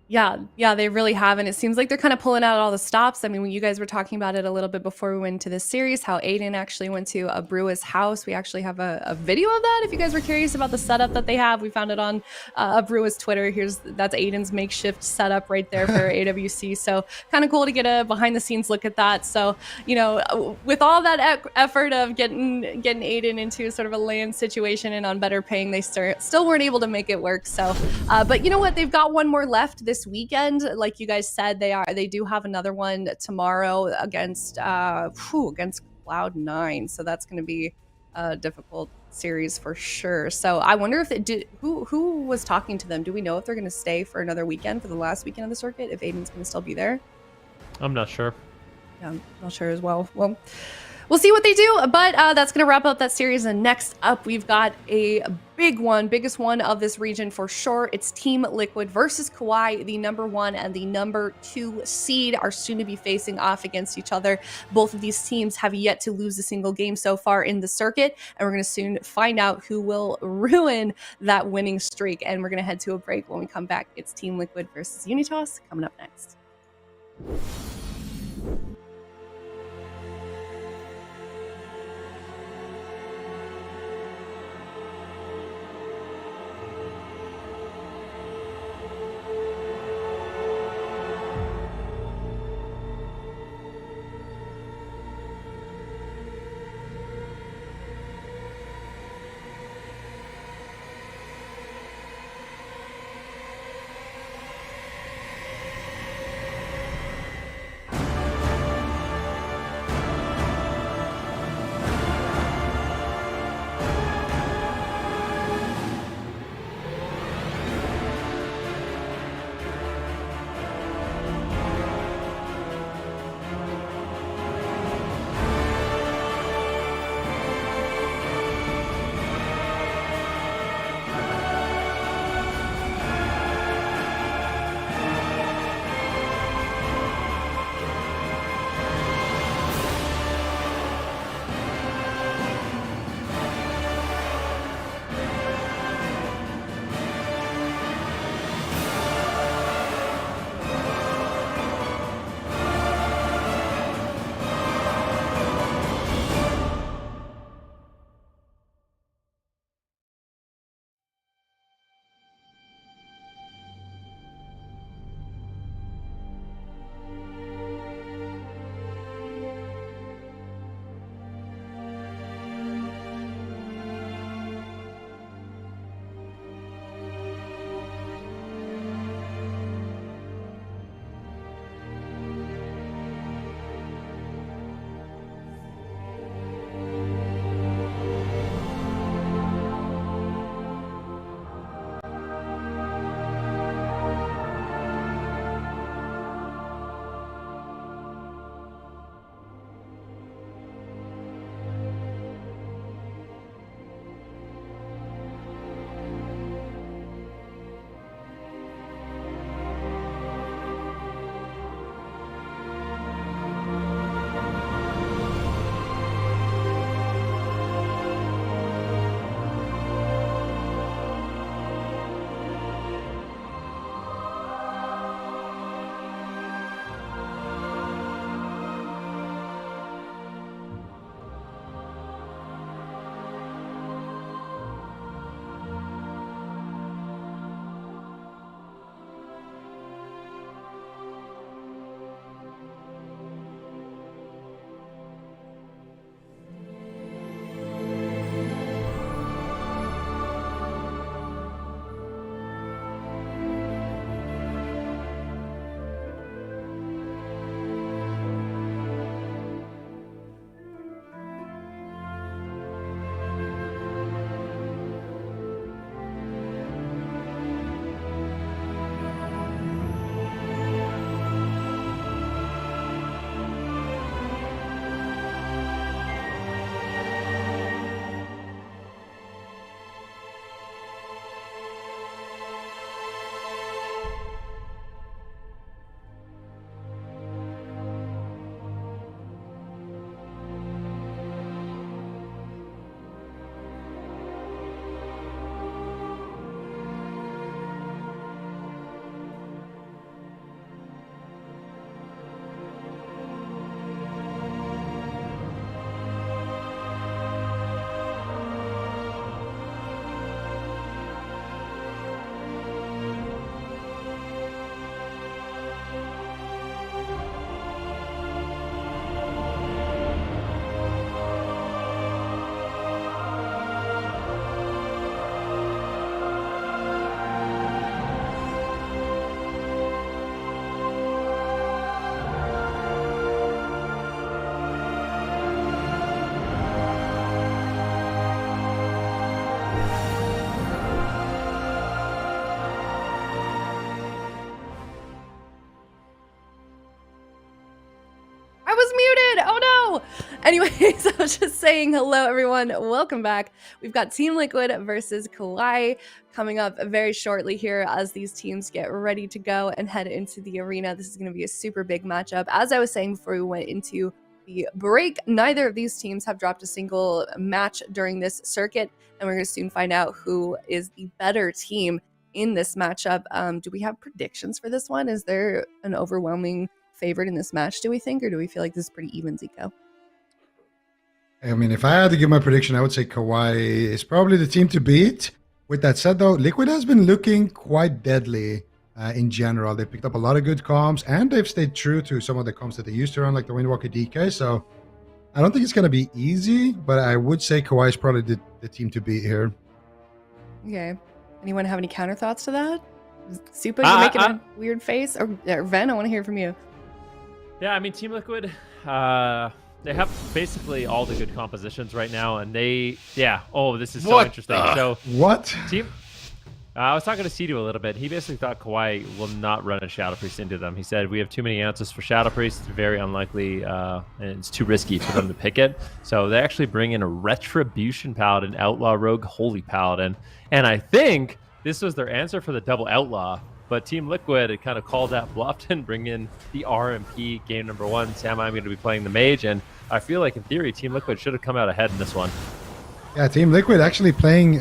Yeah, they really have. And it seems like they're kind of pulling out all the stops. I mean, when you guys were talking about it a little bit before we went into this series, how Aiden actually went to Abrua's house. We actually have a video of that. If you guys were curious about the setup that they have, we found it on Abrua's Twitter. That's Aiden's makeshift setup right there for AWC. So kind of cool to get a behind the scenes look at that. So, with all that effort of getting Aiden into sort of a land situation and on better paying, they still weren't able to make it work. So, but you know what? They've got one more left this weekend. Like you guys said, they do have another one tomorrow against Cloud9. So that's going to be a difficult series for sure. So I wonder if who was talking to them. Do we know if they're going to stay for another weekend, for the last weekend of the circuit, if Aiden's going to still be there? I'm not sure. Yeah, I'm not sure as well. Well, we'll see what they do, but that's going to wrap up that series. And next up, we've got a big one, biggest one of this region for sure. It's Team Liquid versus KAWHI. The number 1 and the number 2 seed are soon to be facing off against each other. Both of these teams have yet to lose a single game so far in the circuit, and we're going to soon find out who will ruin that winning streak. And we're going to head to a break. When we come back, it's Team Liquid versus UNITAS coming up next. was muted. Oh no. Anyways, I was just saying hello, everyone. Welcome back. We've got Team Liquid versus KAWHI coming up very shortly here as these teams get ready to go and head into the arena. This is going to be a super big matchup. As I was saying before we went into the break, neither of these teams have dropped a single match during this circuit, and we're going to soon find out who is the better team in this matchup. Do we have predictions for this one? Is there an overwhelming favorite in this match, do we think, or do we feel like this is pretty even, Zico? I mean, if I had to give my prediction, I would say KAWHI is probably the team to beat. With that said, though, Liquid has been looking quite deadly in general. They picked up a lot of good comps, and they've stayed true to some of the comps that they used to run, like the Windwalker DK. So I don't think it's going to be easy, but I would say KAWHI is probably the team to beat here. Okay. Anyone have any counter thoughts to that? Supa, you making a weird face? Or Ven, I want to hear from you. Yeah, I mean, Team Liquid, they have basically all the good compositions right now, and this is so interesting. So what? I was talking to Sidu a little bit. He basically thought KAWHI will not run a Shadow Priest into them. He said, we have too many answers for Shadow Priest. It's very unlikely, and it's too risky for them to pick it. So they actually bring in a Retribution Paladin, Outlaw Rogue, Holy Paladin. And I think this was their answer for the double Outlaw. But Team Liquid had kind of called that bluff and bring in the RMP game number 1. Sam, I'm going to be playing the Mage, and I feel like in theory, Team Liquid should have come out ahead in this one. Yeah, Team Liquid actually playing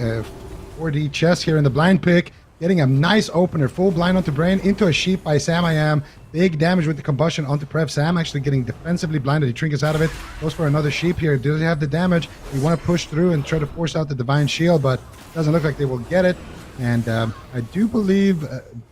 4D chess here in the blind pick, getting a nice opener, full blind onto Brain, into a sheep by Sam I Am. Big damage with the combustion onto Prev. Sam actually getting defensively blinded. He trinkets out of it, goes for another sheep here. Does he have the damage? We want to push through and try to force out the Divine Shield, but doesn't look like they will get it. And I do believe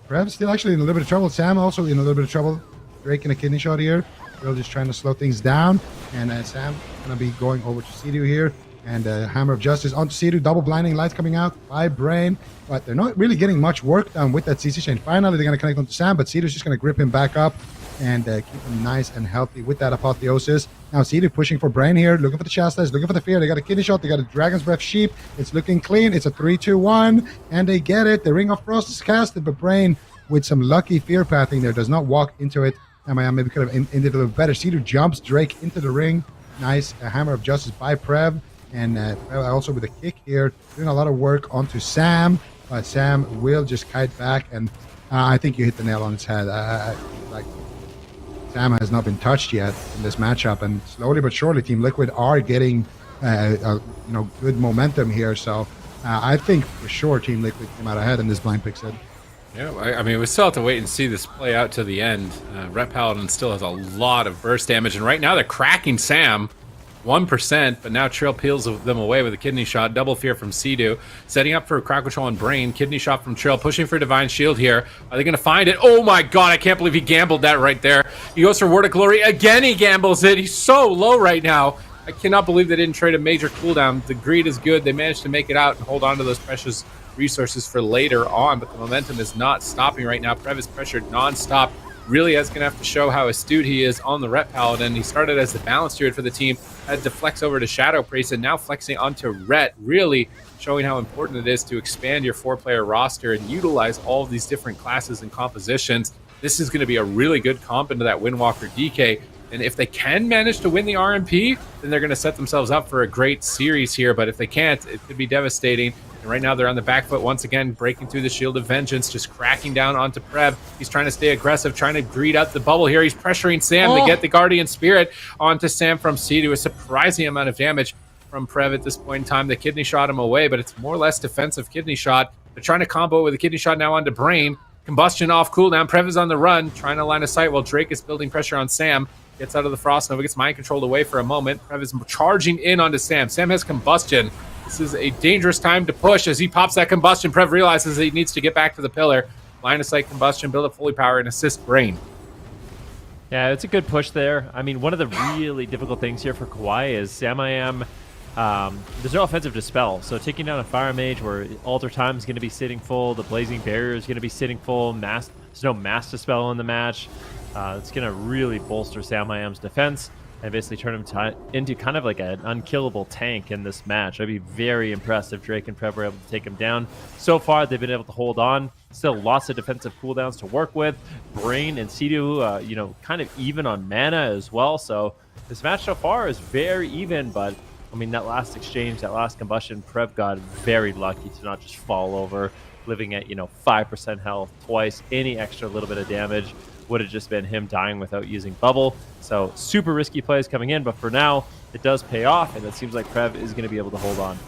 Prev's still actually in a little bit of trouble. Sam also in a little bit of trouble. Drake in a kidney shot here. Real just trying to slow things down. And Sam going to be going over to Sidu here. And Hammer of Justice onto Sidu. Double blinding lights coming out by Brain. But they're not really getting much work done with that CC chain. Finally, they're going to connect onto Sam, but Sidu's just going to grip him back up and keep him nice and healthy with that Apotheosis. Now Sidu pushing for Brain here, looking for the Chastise, looking for the Fear. They got a kidney shot, they got a Dragon's Breath Sheep. It's looking clean. It's a 3-2-1, and they get it. The Ring of Frost is casted, but Brain, with some lucky Fear pathing there, does not walk into it. Maybe could have ended a little better. Sidu jumps Drake into the ring. Nice Hammer of Justice by Prev. And also with a kick here, doing a lot of work onto Sam. But Sam will just kite back, and I think you hit the nail on its head. Like Sam has not been touched yet in this matchup, and slowly but surely, Team Liquid are getting good momentum here. So I think for sure Team Liquid came out ahead in this blind pick set. Yeah, I mean, we still have to wait and see this play out to the end. Ret Paladin still has a lot of burst damage, and right now they're cracking Sam 1%, but now Trill peels them away with a kidney shot. Double Fear from Sidu, setting up for a Crack Control on Brain. Kidney shot from Trill, pushing for Divine Shield here. Are they going to find it? Oh my god, I can't believe he gambled that right there. He goes for Word of Glory. Again, he gambles it. He's so low right now. I cannot believe they didn't trade a major cooldown. The greed is good. They managed to make it out and hold on to those precious resources for later on, but the momentum is not stopping right now. Prev is pressured non-stop. Really is going to have to show how astute he is on the Ret Paladin. He started as the balance druid for the team, had to flex over to Shadow Priest, and now flexing onto Ret, really showing how important it is to expand your 4-player roster and utilize all of these different classes and compositions. This is going to be a really good comp into that Windwalker DK, and if they can manage to win the RMP, then they're going to set themselves up for a great series here, but if they can't, it could be devastating. And right now they're on the back foot once again, breaking through the Shield of Vengeance, just cracking down onto Prev. He's trying to stay aggressive, trying to greed out the bubble here. He's pressuring Sam to get the Guardian Spirit onto Sam from Sidu. A surprising amount of damage from Prev at this point in time. The kidney shot him away, but it's more or less defensive kidney shot. They're trying to combo with a kidney shot now onto Brain. Combustion off cooldown. Prev is on the run, trying to line of sight while Drake is building pressure on Sam. Gets out of the Frost Nova, gets mind controlled away for a moment. Prev is charging in onto Sam. Sam has Combustion. This is a dangerous time to push as he pops that Combustion. Prev realizes that he needs to get back to the pillar. Line of sight Combustion, build up Holy Power, and assist Brain. Yeah, it's a good push there. I mean, one of the really difficult things here for KAWHI is Sam I Am. There's no offensive Dispel, so taking down a Fire Mage where Alter Time is going to be sitting full, the Blazing Barrier is going to be sitting full, there's no Mass Dispel in the match. It's going to really bolster Sam I Am's defense. and basically turn him into kind of like an unkillable tank in this match. I'd be very impressed if Drake and Prev were able to take him down. So far, they've been able to hold on. Still lots of defensive cooldowns to work with. Brain and Sidu, you know, kind of even on mana as well. So this match so far is very even, but I mean, that last exchange, that last combustion, Prev got very lucky to not just fall over, living at, you know, 5% health twice. Any extra little bit of damage would have just been him dying without using bubble. So super risky plays coming in, but for now it does pay off, and it seems like Prev is going to be able to hold on.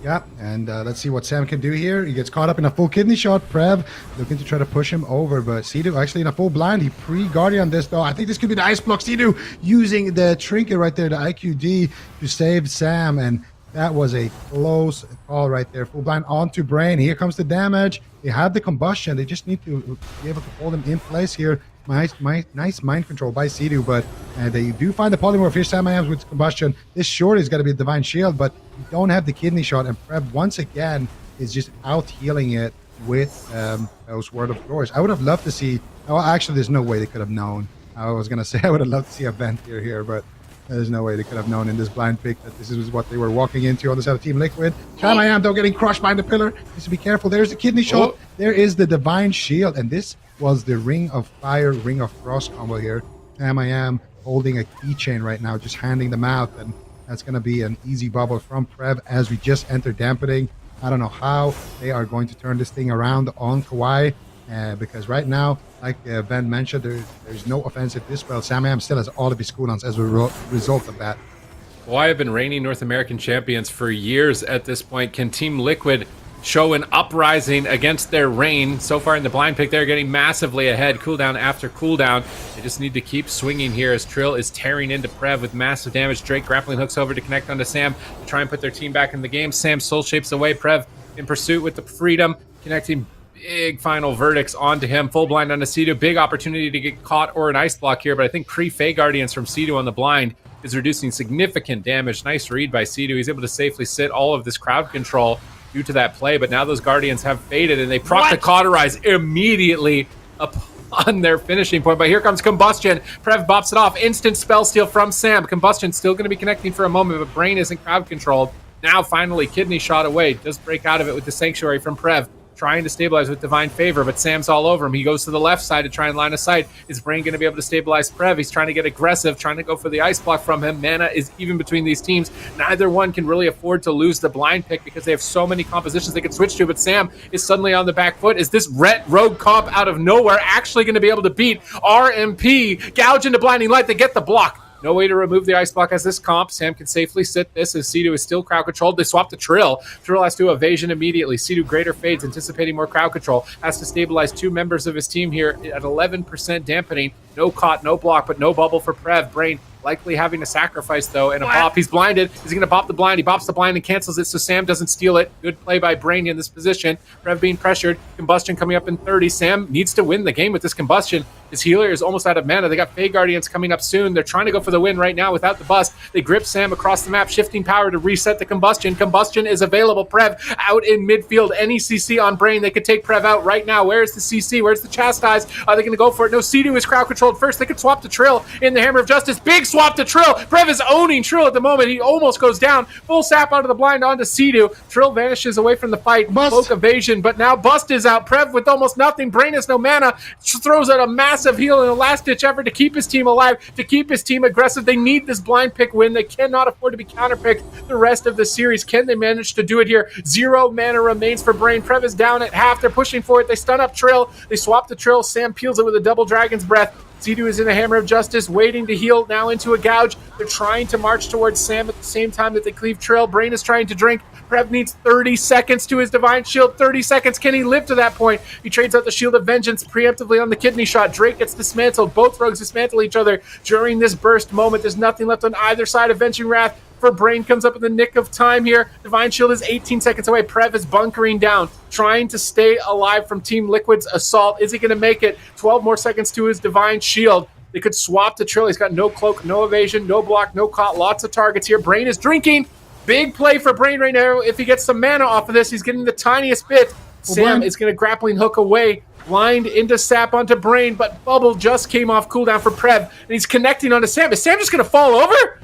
Yeah, and let's see what Sam can do here. He gets caught up in a full kidney shot. Prev looking to try to push him over, but Sidu actually in a full blind. He pre-guardian this though. I think this could be the ice block. Sidu using the trinket right there, the IQD, to save Sam, and that was a close call right there. Full blind onto Brain. Here comes the damage. They have the combustion. They just need to be able to hold him in place here. Nice mind control by Sidu, but they do find the polymorph here. Sam Iams with combustion. This short is going to be a divine shield, but you don't have the kidney shot, and Prev once again is just out healing it with those Word of Doors. I would have loved to see. Oh, actually, there's no way they could have known. I was going to say I would have loved to see a vent here, but there's no way they could have known in this blind pick that this is what they were walking into on the side of Team Liquid. Sam Iam though getting crushed behind the pillar. Needs to be careful. There's the kidney shot. There is the divine shield, and this was the Ring of Fire, Ring of Frost combo here. Sam Iam holding a keychain right now, just handing them out, and that's going to be an easy bubble from Prev as we just enter dampening. I don't know how they are going to turn this thing around on KAWHI, because right now, like Ben mentioned, there's no offensive dispel. Sam Iam still has all of his cooldowns as a result of that. KAWHI have been reigning North American champions for years at this point. Can Team Liquid show an uprising against their reign? So far in the blind pick, they're getting massively ahead, cooldown after cooldown. They just need to keep swinging here as Trill is tearing into Prev with massive damage. Drake grappling hooks over to connect onto Sam to try and put their team back in the game. Sam soul shapes away. Prev in pursuit with the freedom, connecting big final verdicts onto him. Full blind onto Sidu. Big opportunity to get caught or an ice block here, but I think pre-Fey Guardians from Sidu on the blind is reducing significant damage. Nice read by Sidu. He's able to safely sit all of this crowd control due to that play, but now those Guardians have faded, and they proc the Cauterize immediately upon their finishing point. But here comes Combustion. Prev bops it off. Instant spell steal from Sam. Combustion still going to be connecting for a moment, but Brain isn't crowd controlled. Now finally kidney shot away. Does break out of it with the Sanctuary from Prev. Trying to stabilize with Divine Favor, but Sam's all over him. He goes to the left side to try and line of sight. Is Brain going to be able to stabilize Prev? He's trying to get aggressive, trying to go for the ice block from him. Mana is even between these teams. Neither one can really afford to lose the blind pick because they have so many compositions they can switch to, but Sam is suddenly on the back foot. Is this Ret Rogue comp out of nowhere actually going to be able to beat RMP? Gouge into Blinding Light. They get the block. No way to remove the ice block as this comp. Sam can safely sit this as Sidu is still crowd controlled. They swap to Trill. Trill has to evasion immediately. Sidu greater fades, anticipating more crowd control. Has to stabilize two members of his team here at 11% dampening. No caught, no block, but no bubble for Prev. Brain likely having a sacrifice, though, and a bop. He's blinded. Is he going to bop the blind? He bops the blind and cancels it, so Sam doesn't steal it. Good play by Brain in this position. Prev being pressured. Combustion coming up in 30. Sam needs to win the game with this Combustion. His healer is almost out of mana. They got Fey Guardians coming up soon. They're trying to go for the win right now without the bust. They grip Sam across the map, shifting power to reset the Combustion. Combustion is available. Prev out in midfield. Any CC on Brain, they could take Prev out right now. Where's the CC? Where's the Chastise? Are they going to go for it? No, Sidu is crowd controlled first. They could swap to Trill in the Hammer of Justice. Big swap to Trill. Prev is owning Trill at the moment. He almost goes down. Full sap out of the blind onto Sidu. Trill vanishes away from the fight. Cloak evasion, but now Bust is out. Prev with almost nothing. Brain has no mana. Throws out a massive heal in a last-ditch effort to keep his team alive, to keep his team aggressive. They need this blind pick win. They cannot afford to be counterpicked the rest of the series. Can they manage to do it here? 0 mana remains for Brain. Prev is down at half. They're pushing for it. They stun up Trill. They swap to Trill. Sam peels it with a double Dragon's Breath. Sidu is in the Hammer of Justice, waiting to heal, now into a Gouge. They're trying to march towards Sam at the same time that they cleave Trill. Brain is trying to drink. Prev needs 30 seconds to his Divine Shield. 30 seconds. Can he live to that point? He trades out the Shield of Vengeance preemptively on the kidney shot. Drake gets dismantled. Both rogues dismantle each other during this burst moment. There's nothing left on either side. Avenging Wrath for Brain comes up in the nick of time here. Divine Shield is 18 seconds away. Prev is bunkering down, trying to stay alive from Team Liquid's assault. Is he going to make it? 12 more seconds to his Divine Shield. They could swap to Trill. He's got no cloak, no evasion, no block, no caught. Lots of targets here. Brain is drinking. Big play for Brain right now. If he gets some mana off of this, he's getting the tiniest bit. Sam is going to grappling hook away Blind into Sap onto Brain, but Bubble just came off cooldown for Prev, and he's connecting onto Sam. Is Sam just going to fall over?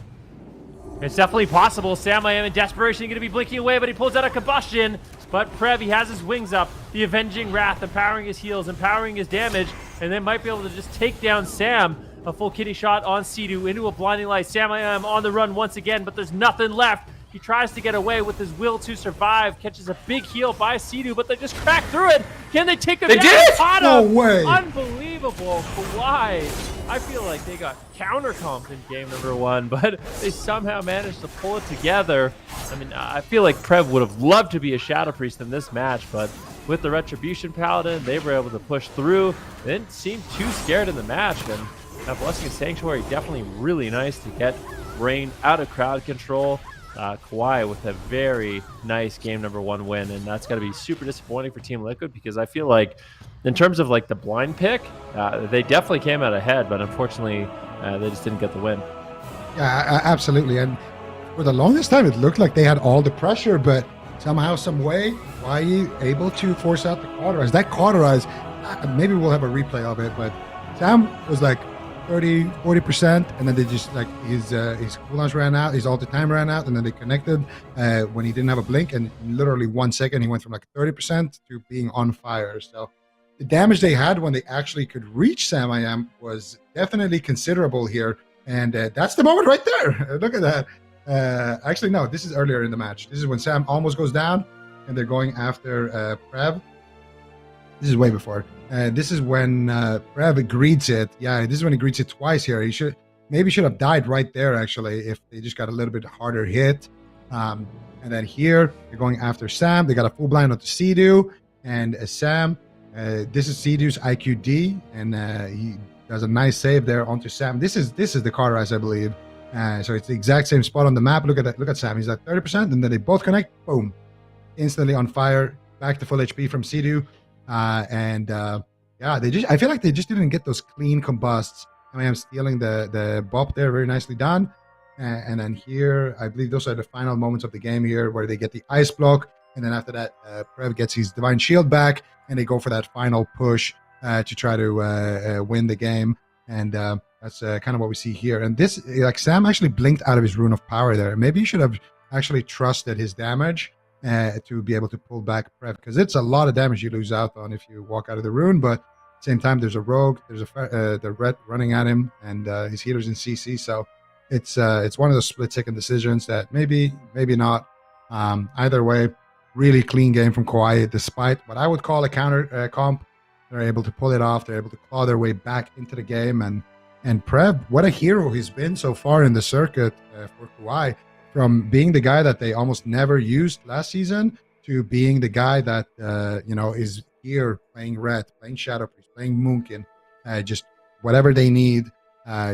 It's definitely possible. Sam, I am in desperation, going to be blinking away, but he pulls out a combustion. But Prev, he has his wings up, the Avenging Wrath, empowering his heals, empowering his damage, and then might be able to just take down Sam. A full kitty shot on Sea-Doo into a blinding light. Sam, I am on the run once again, but there's nothing left. He tries to get away with his will to survive, catches a big heal by Sea-Doo, but they just crack through it. Can they take him down? They did it! No way. Unbelievable. KAWHI. I feel like they got counter-comped in game number 1, but they somehow managed to pull it together. I mean, I feel like Prev would have loved to be a Shadow Priest in this match, but with the Retribution Paladin, they were able to push through. They didn't seem too scared in the match, and that Blessing of Sanctuary definitely really nice to get Brain out of crowd control. KAWHI with a very nice game number 1 win, and that's got to be super disappointing for Team Liquid, because I feel like in terms of like the blind pick, they definitely came out ahead, but unfortunately they just didn't get the win. Yeah, absolutely. And for the longest time, it looked like they had all the pressure, but somehow, some way, KAWHI able to force out the cauterize. That cauterize, maybe we'll have a replay of it, but Sam was like 30-40%, and then they just like his cooldowns ran out, his ulti time ran out, and then they connected when he didn't have a blink, and in literally 1 second he went from like 30% to being on fire. So the damage they had when they actually could reach Sam I Am was definitely considerable here, and that's the moment right there. Look at that. Actually, no, this is earlier in the match. This is when Sam almost goes down, and they're going after Prev. This is way before. This is when Prev greets it. Yeah, this is when he greets it twice here. He should have died right there, actually, if they just got a little bit harder hit. And then here, they're going after Sam. They got a full blind onto Sea-Doo. And Sam, this is Sea-Doo's IQD, and he does a nice save there onto Sam. This is the cauterize, I believe. So it's the exact same spot on the map. Look at that. Look at Sam. He's at 30%, and then they both connect. Boom. Instantly on fire. Back to full HP from Sea-Doo. Yeah, I feel like they just didn't get those clean combusts. I mean, I'm stealing the bop there, very nicely done. And then here, I believe those are the final moments of the game here, where they get the ice block, and then after that, Prev gets his divine shield back, and they go for that final push to try to win the game. And that's kind of what we see here. And this, like, Sam actually blinked out of his rune of power there. Maybe he should have actually trusted his damage to be able to pull back Prev, because it's a lot of damage you lose out on if you walk out of the rune. But at the same time, there's a rogue, there's the red running at him, and his healer's in CC. So it's one of those split-second decisions that maybe not. Either way, really clean game from KAWHI, despite what I would call a counter comp. They're able to pull it off. They're able to claw their way back into the game. And Prev, what a hero he's been so far in the circuit for KAWHI. From being the guy that they almost never used last season to being the guy that is here playing Red, playing Shadow Priest, playing Moonkin, just whatever they need,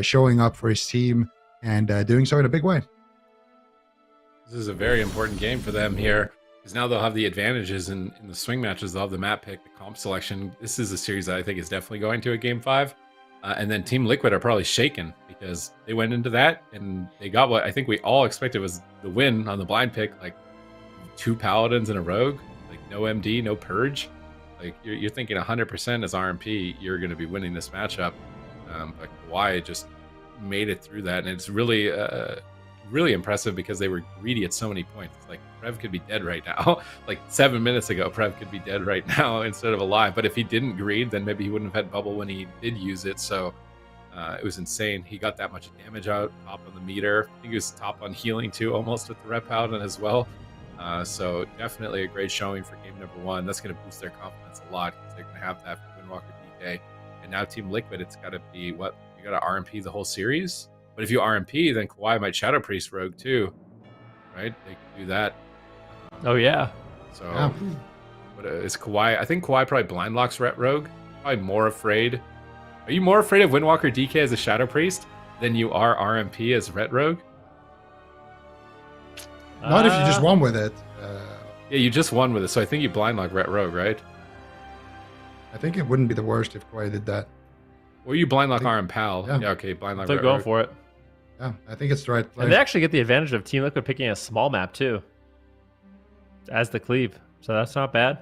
showing up for his team and doing so in a big way. This is a very important game for them here, because now they'll have the advantages in the swing matches. They'll have the map pick, the comp selection. This is a series that I think is definitely going to a Game 5. And then Team Liquid are probably shaken, because they went into that and they got what I think we all expected was the win on the blind pick, like 2 Paladins and a Rogue, like no MD, no Purge. Like you're thinking 100% as RMP, you're going to be winning this matchup. But KAWHI just made it through that, and it's really really impressive, because they were greedy at so many points. It's like Prev could be dead right now. Like 7 minutes ago, Prev could be dead right now instead of alive. But if he didn't greed, then maybe he wouldn't have had bubble when he did use it. So it was insane. He got that much damage out, top on the meter. I think he was top on healing too, almost, with the Rep Paladin as well. So definitely a great showing for game number 1. That's going to boost their confidence a lot, because they're going to have that for Windwalker DK. And now Team Liquid, it's got to be what? You got to RMP the whole series? But if you RMP, then KAWHI might Shadow Priest Rogue too, right? They can do that. Oh, yeah. So, But is KAWHI? I think KAWHI probably blind locks Rogue. Probably more afraid. Are you more afraid of Windwalker DK as a Shadow Priest than you are RMP as Ret Rogue? Not if you just won with it. Yeah, you just won with it, so I think you blind lock Ret Rogue, right? I think it wouldn't be the worst if KAWHI did that. Or you blind lock RM Pal. Yeah. Yeah, okay, blind lock They're Ret going Rogue. for it. Yeah, I think it's the right play. And they actually get the advantage of Team Liquid picking a small map too, as the cleave. So that's not bad.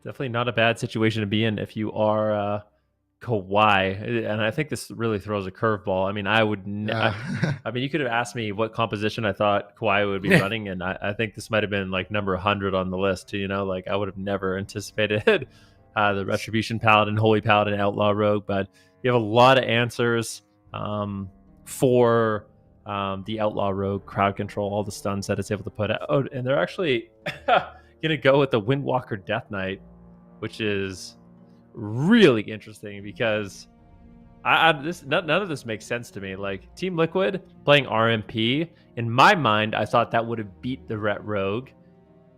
Definitely not a bad situation to be in if you are Kawhi, and I think this really throws a curveball. I mean, I would. I mean, you could have asked me what composition I thought Kawhi would be running, and I think this might have been like number 100 on the list. You know, like I would have never anticipated the Retribution Paladin, Holy Paladin, Outlaw Rogue, but you have a lot of answers for the Outlaw Rogue, crowd control, all the stuns that it's able to put out, and they're actually going to go with the Windwalker Death Knight, which is really interesting because none of this makes sense to me. Like Team Liquid playing RMP, in my mind, I thought that would have beat the Ret Rogue,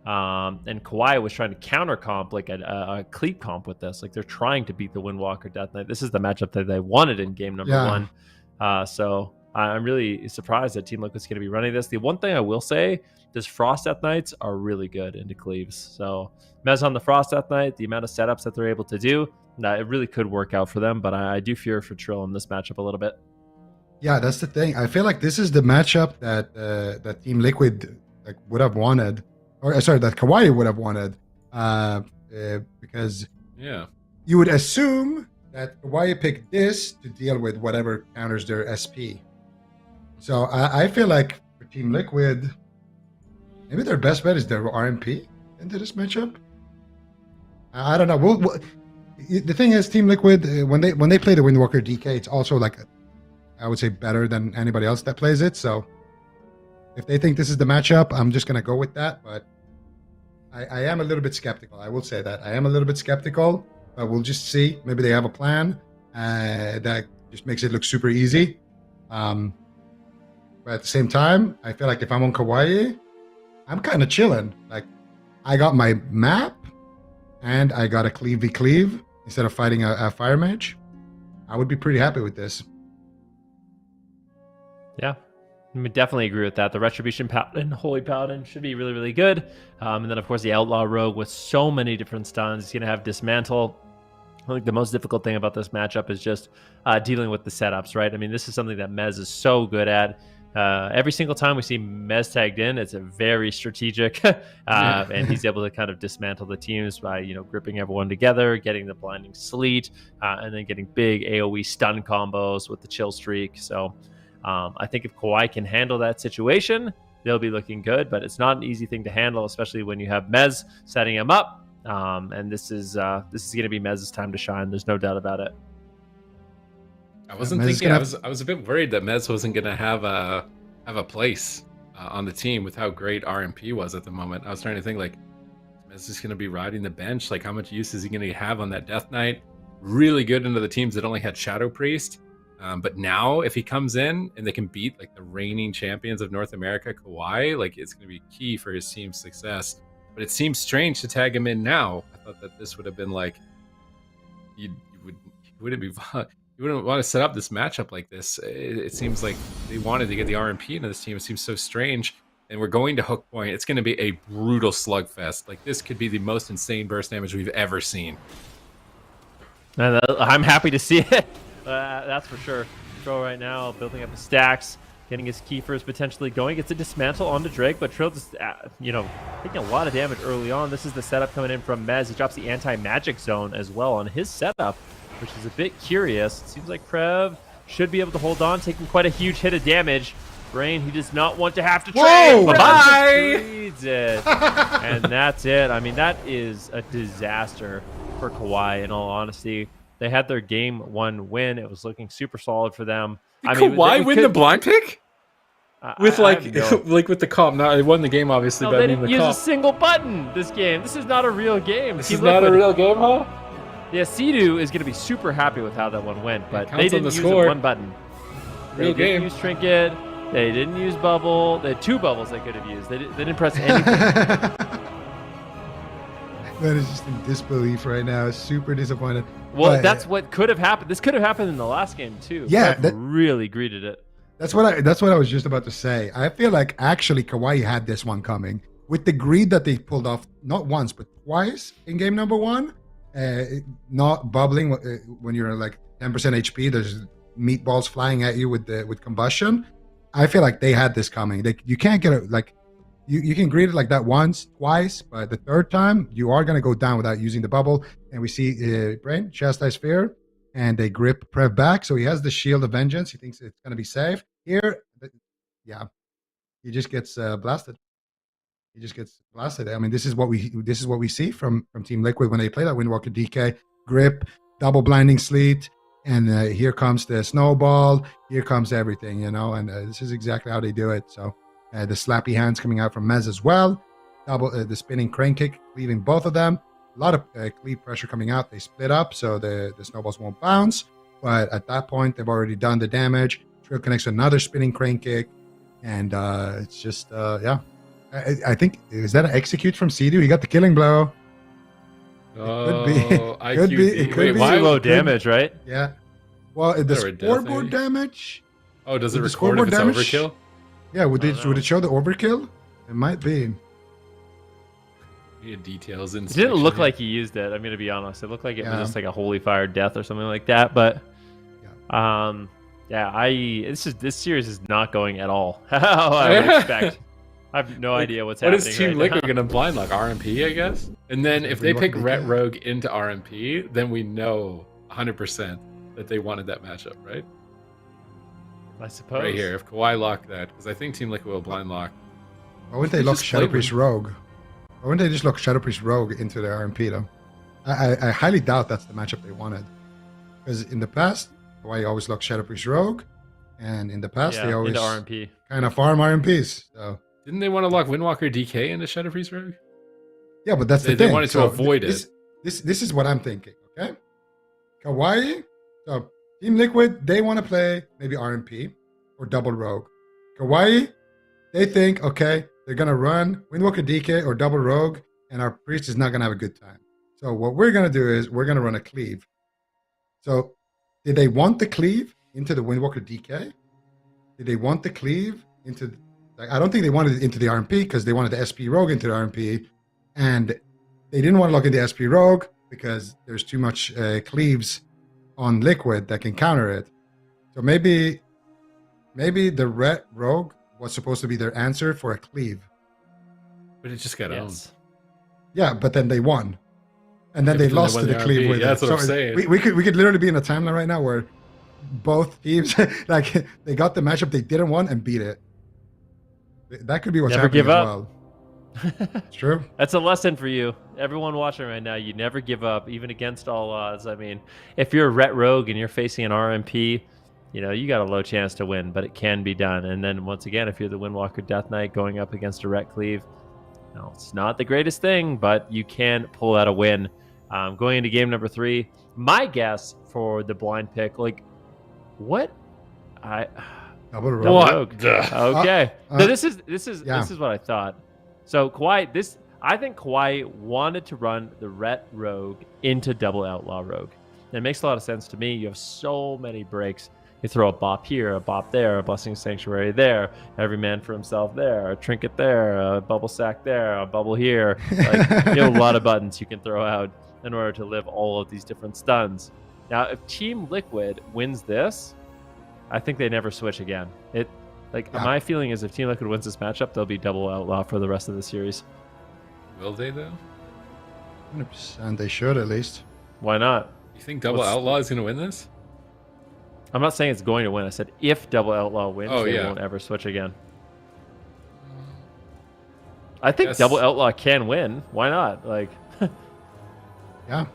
and Kawhi was trying to counter comp like a cleat comp with this. Like they're trying to beat the Windwalker Death Knight. This is the matchup that they wanted in game number one. So I'm really surprised that Team Liquid's going to be running this. The one thing I will say is Frost Death Knights are really good into Cleaves. So Mez on the Frost Death Knight, the amount of setups that they're able to do, it really could work out for them. But I do fear for Trill in this matchup a little bit. Yeah, that's the thing. I feel like this is the matchup that that Team Liquid would have wanted, or sorry, that Kawhi would have wanted, because you would assume that Kawhi picked this to deal with whatever counters their SP. So I feel like for Team Liquid, maybe their best bet is their RMP into this matchup. I don't know. The thing is, Team Liquid, when they play the Windwalker DK, it's also like, I would say, better than anybody else that plays it. So if they think this is the matchup, I'm just gonna go with that. But I am a little bit skeptical. I will say that I am a little bit skeptical. But we'll just see. Maybe they have a plan that just makes it look super easy. But at the same time, I feel like if I'm on Kawhi, I'm kind of chilling. Like, I got my map, and I got a cleave v cleave instead of fighting a fire mage. I would be pretty happy with this. Yeah, I would definitely agree with that. The Retribution Paladin, Holy Paladin should be really, really good. And then, of course, the Outlaw Rogue with so many different stuns. He's going to have Dismantle. I think the most difficult thing about this matchup is just dealing with the setups, right? I mean, this is something that Mez is so good at. Every single time we see Mez tagged in, it's a very strategic, and he's able to kind of dismantle the teams by, gripping everyone together, getting the Blinding Sleet, and then getting big AoE stun combos with the Chill Streak. So I think if Kawhi can handle that situation, they'll be looking good, but it's not an easy thing to handle, especially when you have Mez setting him up. And this is going to be Mez's time to shine. There's no doubt about it. I wasn't thinking. I was a bit worried that Mez wasn't going to have a place on the team with how great RMP was at the moment. I was trying to think, like, Mez is going to be riding the bench. Like, how much use is he going to have on that Death Knight? Really good into the teams that only had Shadow Priest. But now, if he comes in and they can beat like the reigning champions of North America, Kawhi, like it's going to be key for his team's success. But it seems strange to tag him in now. I thought that this would have been like, you wouldn't want to set up this matchup like this. It seems like they wanted to get the RMP into this team. It seems so strange. And we're going to Hook Point. It's going to be a brutal slugfest. Like, this could be the most insane burst damage we've ever seen. And I'm happy to see it. That's for sure. Trill right now building up his stacks, getting his Kiefer's potentially going. Gets a dismantle onto Drake, but Trill just, taking a lot of damage early on. This is the setup coming in from Mez. He drops the anti-magic zone as well on his setup, which is a bit curious. It seems like Krev should be able to hold on, taking quite a huge hit of damage. Brain, he does not want to have to trade. Bye-bye! And that's it. I mean, that is a disaster for Kawhi, in all honesty. They had their game one win. It was looking super solid for them. Did Kawhi win the blind pick? With like with the comp. No, they won the game obviously. No, but they didn't use a single button this game. This is not a real game. This is not a real game, huh? Yeah, Sidu is going to be super happy with how that one went, but they didn't use one button. Real game. They didn't use Trinket. They didn't use Bubble. They had two bubbles they could have used. They didn't press anything. That is just in disbelief right now. Super disappointed. Well, but that's what could have happened. This could have happened in the last game too. Yeah, that really greeted it. That's what I was just about to say. I feel like actually Kawhi had this one coming with the greed that they pulled off not once but twice in game number one. Not bubbling when you're like 10% HP. There's meatballs flying at you with combustion. I feel like they had this coming. You can't get You can greet it like that once, twice, but the third time you are gonna go down without using the bubble. And we see Brain chastise fear, and they grip Prev back, so he has the shield of vengeance. He thinks it's gonna be safe here. Yeah, he just gets blasted. He just gets blasted. I mean, this is what we see from Team Liquid when they play that Windwalker DK grip, double blinding sleet, and here comes the snowball. Here comes everything, and this is exactly how they do it. So the slappy hands coming out from Mez as well. Double the spinning crane kick, leaving both of them. A lot of cleave pressure coming out. They split up, so the snowballs won't bounce. But at that point, they've already done the damage. Trill connects another spinning crane kick, and it's just yeah. I think, is that an execute from Sea-Doo? He got the killing blow. Oh, it could be Why low damage, right? Yeah. Well, the Is there a death, scoreboard maybe? damage. Oh, does Would it the record if it's scoreboard damage? overkill? Yeah, would I don't know. it show the overkill? It might be. Yeah, details in. It didn't look like he used it. I'm gonna be honest. It looked like it Yeah. was just like a holy fire death or something like that. But this series is not going at all how I would expect. I have no idea what's What happening. is Team right Liquid now. gonna blind lock? RMP, I guess. And then if they pick Ret Rogue into RMP, then we know 100% that they wanted that matchup, right? I suppose. Right here, if Kawhi locked that, because I think Team Liquid will blind lock. Why wouldn't they They lock just Shadow played Priest Rogue? Why wouldn't they just lock Shadow Priest Rogue into their RMP though? I highly doubt that's the matchup they wanted. Because in the past, Hawaii always locked Shadow Priest Rogue, and in the past Yeah, they always into RMP. kind of farm RMPs. So Didn't they want to lock Windwalker DK into Shadow Priest Rogue? yeah, but that's the They thing. wanted to So avoid This is what I'm thinking. Okay, Kawaii. So Team Liquid, they want to play maybe RMP or double Rogue. Kawaii, they think, okay, they're gonna run Windwalker DK or double Rogue, and our priest is not gonna have a good time. So what we're gonna do is we're gonna run a cleave. So did they want the cleave into the Windwalker DK? Did they want the cleave into? I don't think they wanted it into the RMP because they wanted the SP Rogue into the RMP, and they didn't want to lock in the SP Rogue because there's too much cleaves on Liquid that can counter it. So maybe the Ret Rogue was supposed to be their answer for a cleave. But it just got owned. Yes. Yeah, but then they won, and then Yeah, they but then lost they to won the the cleave RMP. with Yeah, it. that's what So I'm saying. we could literally be in a timeline right now where both teams like they got the matchup they didn't want and beat it. That could be what's Never happening give as up. well. It's true. That's a lesson for you. Everyone watching right now, you never give up, even against all odds. I mean, if you're a Ret Rogue and you're facing an RMP, you got a low chance to win, but it can be done. And then once again, if you're the Windwalker Death Knight going up against a Ret Cleave, it's not the greatest thing, but you can pull out a win. Going into game number 3, my guess for the blind pick, what? Double Rogue. Double What Rogue. the- Okay. uh, So this is yeah. this is what I thought. So Kawhi, I think Kawhi wanted to run the Ret Rogue into Double Outlaw Rogue. And it makes a lot of sense to me. You have so many breaks. You throw a bop here, a bop there, a Blessing Sanctuary there, every man for himself there, a trinket there, a bubble sack there, a bubble here. You have a lot of buttons you can throw out in order to live all of these different stuns. Now, if Team Liquid wins this, I think they never switch again. My feeling is if Team Liquid wins this matchup, they'll be double outlaw for the rest of the series. Will they though? 100%. They should at least. Why not? You think Double What's- Outlaw is gonna win this? I'm not saying it's going to win. I said if double outlaw wins, Oh, they yeah. won't ever switch again. I think Yes. double outlaw can win. Why not? Yeah,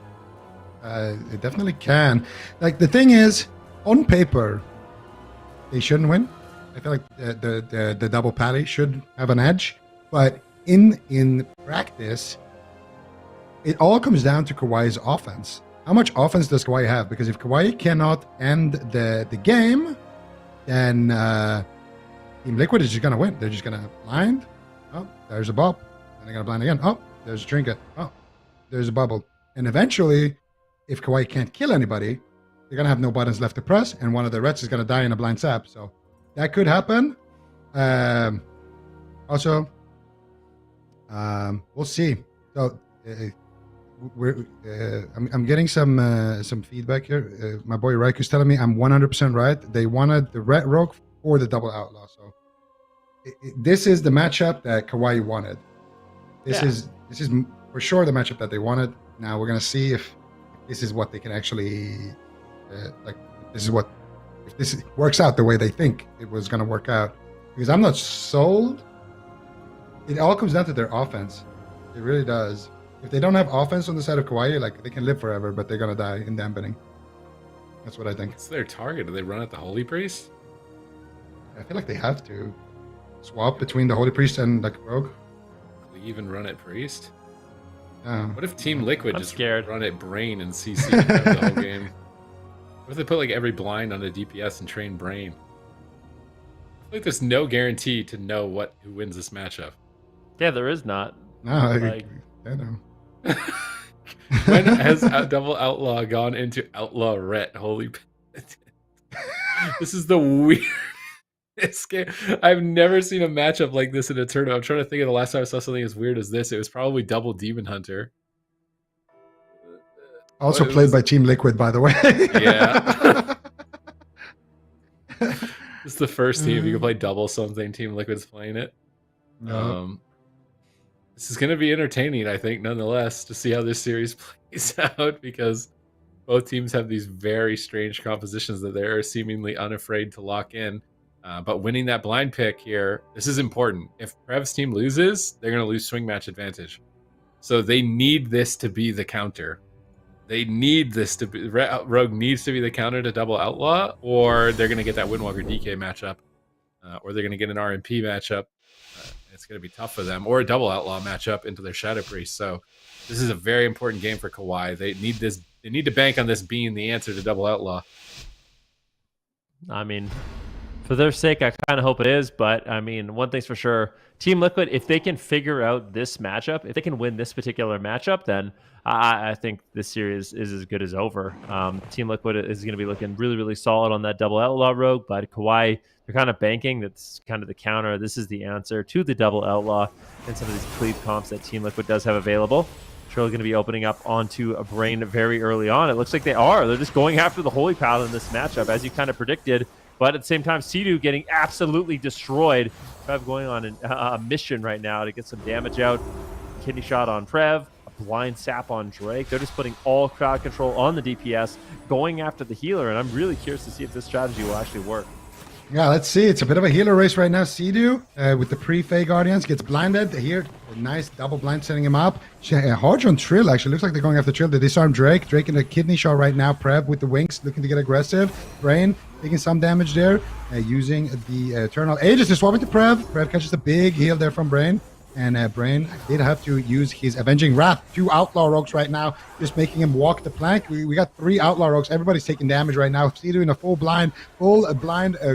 it definitely can. The thing is, on paper, they shouldn't win. I feel like the double pally should have an edge, but in practice, it all comes down to Kawhi's offense. How much offense does Kawhi have? Because if Kawhi cannot end the game, then Team Liquid is just gonna win. They're just gonna blind. Oh, there's a bop. And they're gonna blind again. Oh, there's a trinket. Oh, there's a bubble. And eventually, if Kawhi can't kill anybody, they're gonna have no buttons left to press, and one of the Reds is gonna die in a blind sap. So that could happen. Also, we'll see. So I'm getting some feedback here. My boy Raiku's telling me I'm 100% right. They wanted the Ret Rogue or the double outlaw. So this is the matchup that KAWHI wanted. This Yeah. is for sure the matchup that they wanted. Now we're gonna see if this is what they can actually like. This is what if this works out the way they think it was gonna work out. Because I'm not sold. It all comes down to their offense. It really does. If they don't have offense on the side of KAWHI, like they can live forever, but they're gonna die in dampening. That's what I think. What's their target? Do they run at the Holy Priest? I feel like they have to swap between the Holy Priest and like Rogue. Do they even run at Priest? Yeah. What if Team Liquid I'm just scared. run at Brain and CC the whole game? What if they put like every blind on a DPS and train Brain? I feel like there's no guarantee to know who wins this matchup. Yeah, there is not. No, Like- I know. When has Double Outlaw gone into Outlaw Ret? Holy. This is the weirdest game. I've never seen a matchup like this in a tournament. I'm trying to think of the last time I saw something as weird as this. It was probably Double Demon Hunter. Also What played was- by Team Liquid, by the way. Yeah. It's the first team. You can play double something. Team Liquid's playing it. No. This is going to be entertaining, I think, nonetheless, to see how this series plays out, because both teams have these very strange compositions that they're seemingly unafraid to lock in. But winning that blind pick here, this is important. If Prev's team loses, they're going to lose swing match advantage. So they need this to be the counter. They need this to be... Rogue needs to be the counter to Double Outlaw, or they're going to get that Windwalker DK matchup, or they're going to get an RMP matchup. It's going to be tough for them, or a Double Outlaw matchup into their Shadow Priest. So this is a very important game for KAWHI. They need this. They need to bank on this being the answer to Double Outlaw. I mean, for their sake, I kind of hope it is. But I mean, one thing's for sure: Team Liquid, if they can figure out this matchup, if they can win this particular matchup, then I think this series is as good as over. Team Liquid is going to be looking really, really solid on that Double Outlaw Rogue, but KAWHI, they're kind of banking. That's kind of the counter. This is the answer to the Double Outlaw and some of these cleave comps that Team Liquid does have available. Trill going to be opening up onto a Brain very early on. It looks like they are. They're just going after the Holy Paladin in this matchup, as you kind of predicted. But at the same time, Sea-Doo getting absolutely destroyed. Prev going on a mission right now to get some damage out. Kidney shot on Prev. A blind sap on Drake. They're just putting all crowd control on the DPS, going after the healer. And I'm really curious to see if this strategy will actually work. Yeah, let's see. It's a bit of a healer race right now. Sea-Doo with the pre-Fey Guardians gets blinded. Here, a nice double blind setting him up. Hodge on Trill, actually. Looks like they're going after Trill. They disarm Drake. Drake in a kidney shot right now. Prev with the wings, looking to get aggressive. Brain taking some damage there, using the Eternal Aegis to swap into Prev. Prev catches a big heal there from Brain. And Brain did have to use his Avenging Wrath. 2 Outlaw Rogues right now, just making him walk the plank. We got 3 Outlaw Rogues. Everybody's taking damage right now. Sea-Doo in a full blind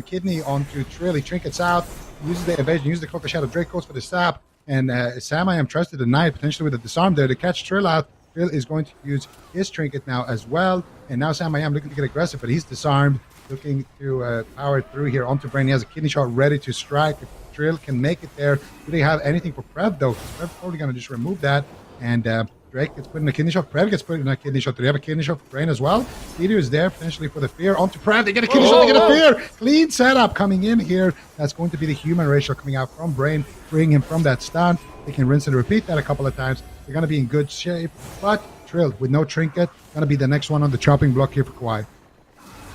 kidney onto Trill. He trinkets out, uses the evasion, uses the Cloak of Shadow. Drake goes for the sap. And Sam, I am trusted the knight, potentially with a disarm there to catch Trill out. Trill is going to use his trinket now as well. And now Sam, I am looking to get aggressive, but he's disarmed. Looking to power through here onto Brain. He has a kidney shot ready to strike. Trill can make it there. Do they have anything for Prev though? Prev's probably going to just remove that. And Drake gets put in a kidney shot. Prev gets put in a kidney shot. Do they have a kidney shot for Brain as well? Sea-Doo is there potentially for the fear. Onto Prev. They get a kidney shot. They get a fear. Clean setup coming in here. That's going to be the human ratio coming out from Brain, freeing him from that stun. They can rinse and repeat that a couple of times. They're going to be in good shape. But Trill with no trinket, going to be the next one on the chopping block here for KAWHI.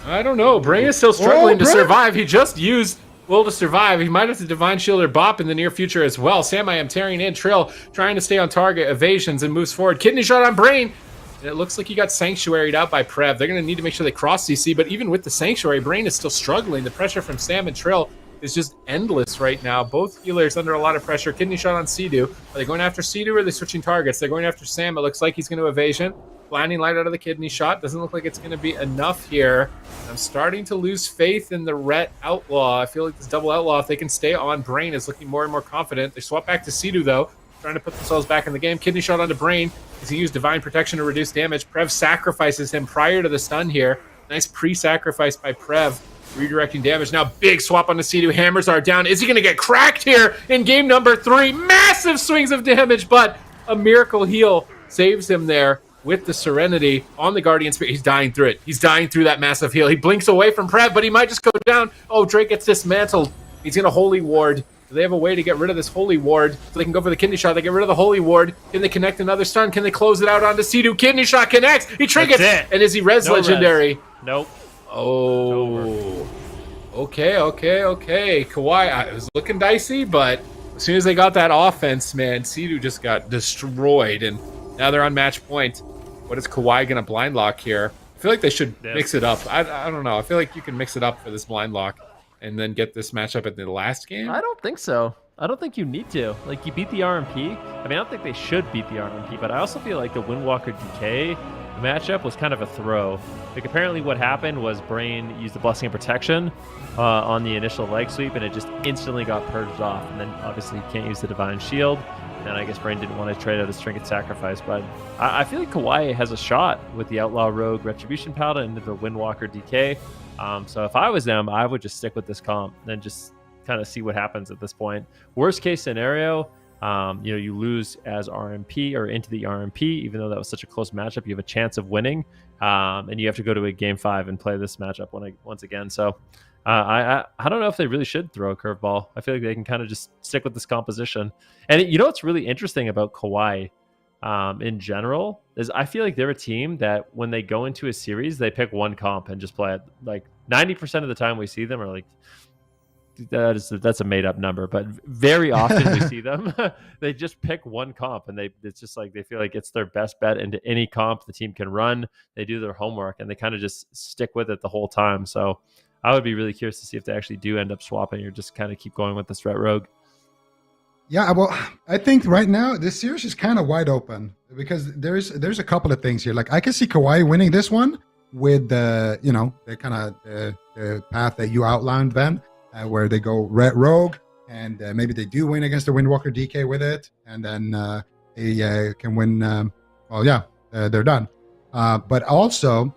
I don't know. Brain is still struggling to survive. He just used Will to survive. He might have to Divine Shield or Bop in the near future as well. Sam, I am tearing in. Trill trying to stay on target, evasions, and moves forward. Kidney shot on Brain. And it looks like he got sanctuaried out by Prev. They're going to need to make sure they cross CC, but even with the sanctuary, Brain is still struggling. The pressure from Sam and Trill is just endless right now. Both healers under a lot of pressure. Kidney shot on Sea-Doo. Are they going after Sea-Doo or are they switching targets? They're going after Sam. It looks like he's going to evasion. Blinding light out of the kidney shot. Doesn't look like it's going to be enough here. I'm starting to lose faith in the Ret Outlaw. I feel like this Double Outlaw, if they can stay on Brain, is looking more and more confident. They swap back to Sea-Doo, though, trying to put themselves back in the game. Kidney shot onto Brain. As he used Divine Protection to reduce damage. Prev sacrifices him prior to the stun here. Nice pre-sacrifice by Prev. Redirecting damage. Now big swap on the Sea-Doo. Hammers are down. Is he going to get cracked here in game number 3? Massive swings of damage, but a miracle heal saves him there with the Serenity on the Guardian Spirit. He's dying through it. He's dying through that massive heal. He blinks away from Prev, but he might just go down. Oh, Drake gets dismantled. He's going to Holy Ward Do they have a way to get rid of this Holy Ward so they can go for the kidney shot? They get rid of the Holy Ward. Can they connect another stun? Can they close it out onto Sea-Doo? Kidney shot connects. He triggers. And is he res legendary? Res. Nope. Oh. Okay. KAWHI, it was looking dicey, but as soon as they got that offense, man, Sea-Doo just got destroyed, and now they're on match point. What is KAWHI going to blind lock here? I feel like they should mix it up. I don't know. I feel like you can mix it up for this blind lock and then get this matchup at the last game. I don't think so. I don't think you need to. Like, you beat the RMP. I mean, I don't think they should beat the RMP, but I also feel like the Windwalker DK matchup was kind of a throw. Like, apparently what happened was Brain used the Blessing of Protection on the initial leg sweep, and it just instantly got purged off. And then obviously you can't use the Divine Shield. And I guess Brain didn't want to trade out his Trinket Sacrifice, but I feel like KAWHI has a shot with the Outlaw Rogue Retribution Paladin into the Windwalker DK. So if I was them, I would just stick with this comp and just kind of see what happens at this point. Worst case scenario, you lose as RMP or into the RMP, even though that was such a close matchup. You have a chance of winning, and you have to go to a game 5 and play this matchup once again. So I don't know if they really should throw a curveball. I feel like they can kind of just stick with this composition. And what's really interesting about KAWHI in general is I feel like they're a team that when they go into a series, they pick one comp and just play it. Like 90% of the time we see them are like, that's a made up number, but very often we see them, they just pick one comp and it's just like, they feel like it's their best bet into any comp the team can run. They do their homework and they kind of just stick with it the whole time. So I would be really curious to see if they actually do end up swapping or just kind of keep going with the Strat Rogue. Yeah, well, I think right now this series is kind of wide open because there's a couple of things here. Like I can see KAWHI winning this one with the the kind of the path that you outlined, Ben, where they go Red Rogue and maybe they do win against the Windwalker DK with it, and then they can win. They're done. But also,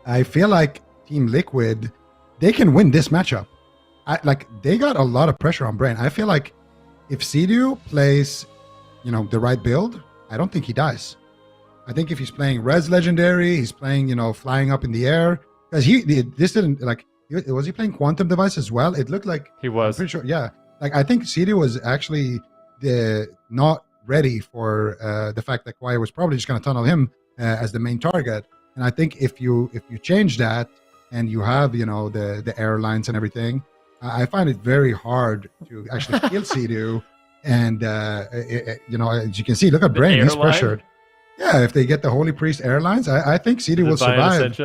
I feel like Team Liquid, they can win this matchup. They got a lot of pressure on Brain. I feel like if Sea-Doo plays, the right build, I don't think he dies. I think if he's playing Res Legendary, he's playing, flying up in the air. Because was he playing Quantum Device as well? It looked like he was. I'm pretty sure, yeah. Like I think Sea-Doo was actually not ready for the fact that KAWHI was probably just going to tunnel him as the main target. And I think if you change that and you have the airlines and everything, I find it very hard to actually kill Sea-Doo. And as you can see, look at Brain, he's pressured. Yeah, if they get the Holy Priest airlines, I think Sea-Doo will survive.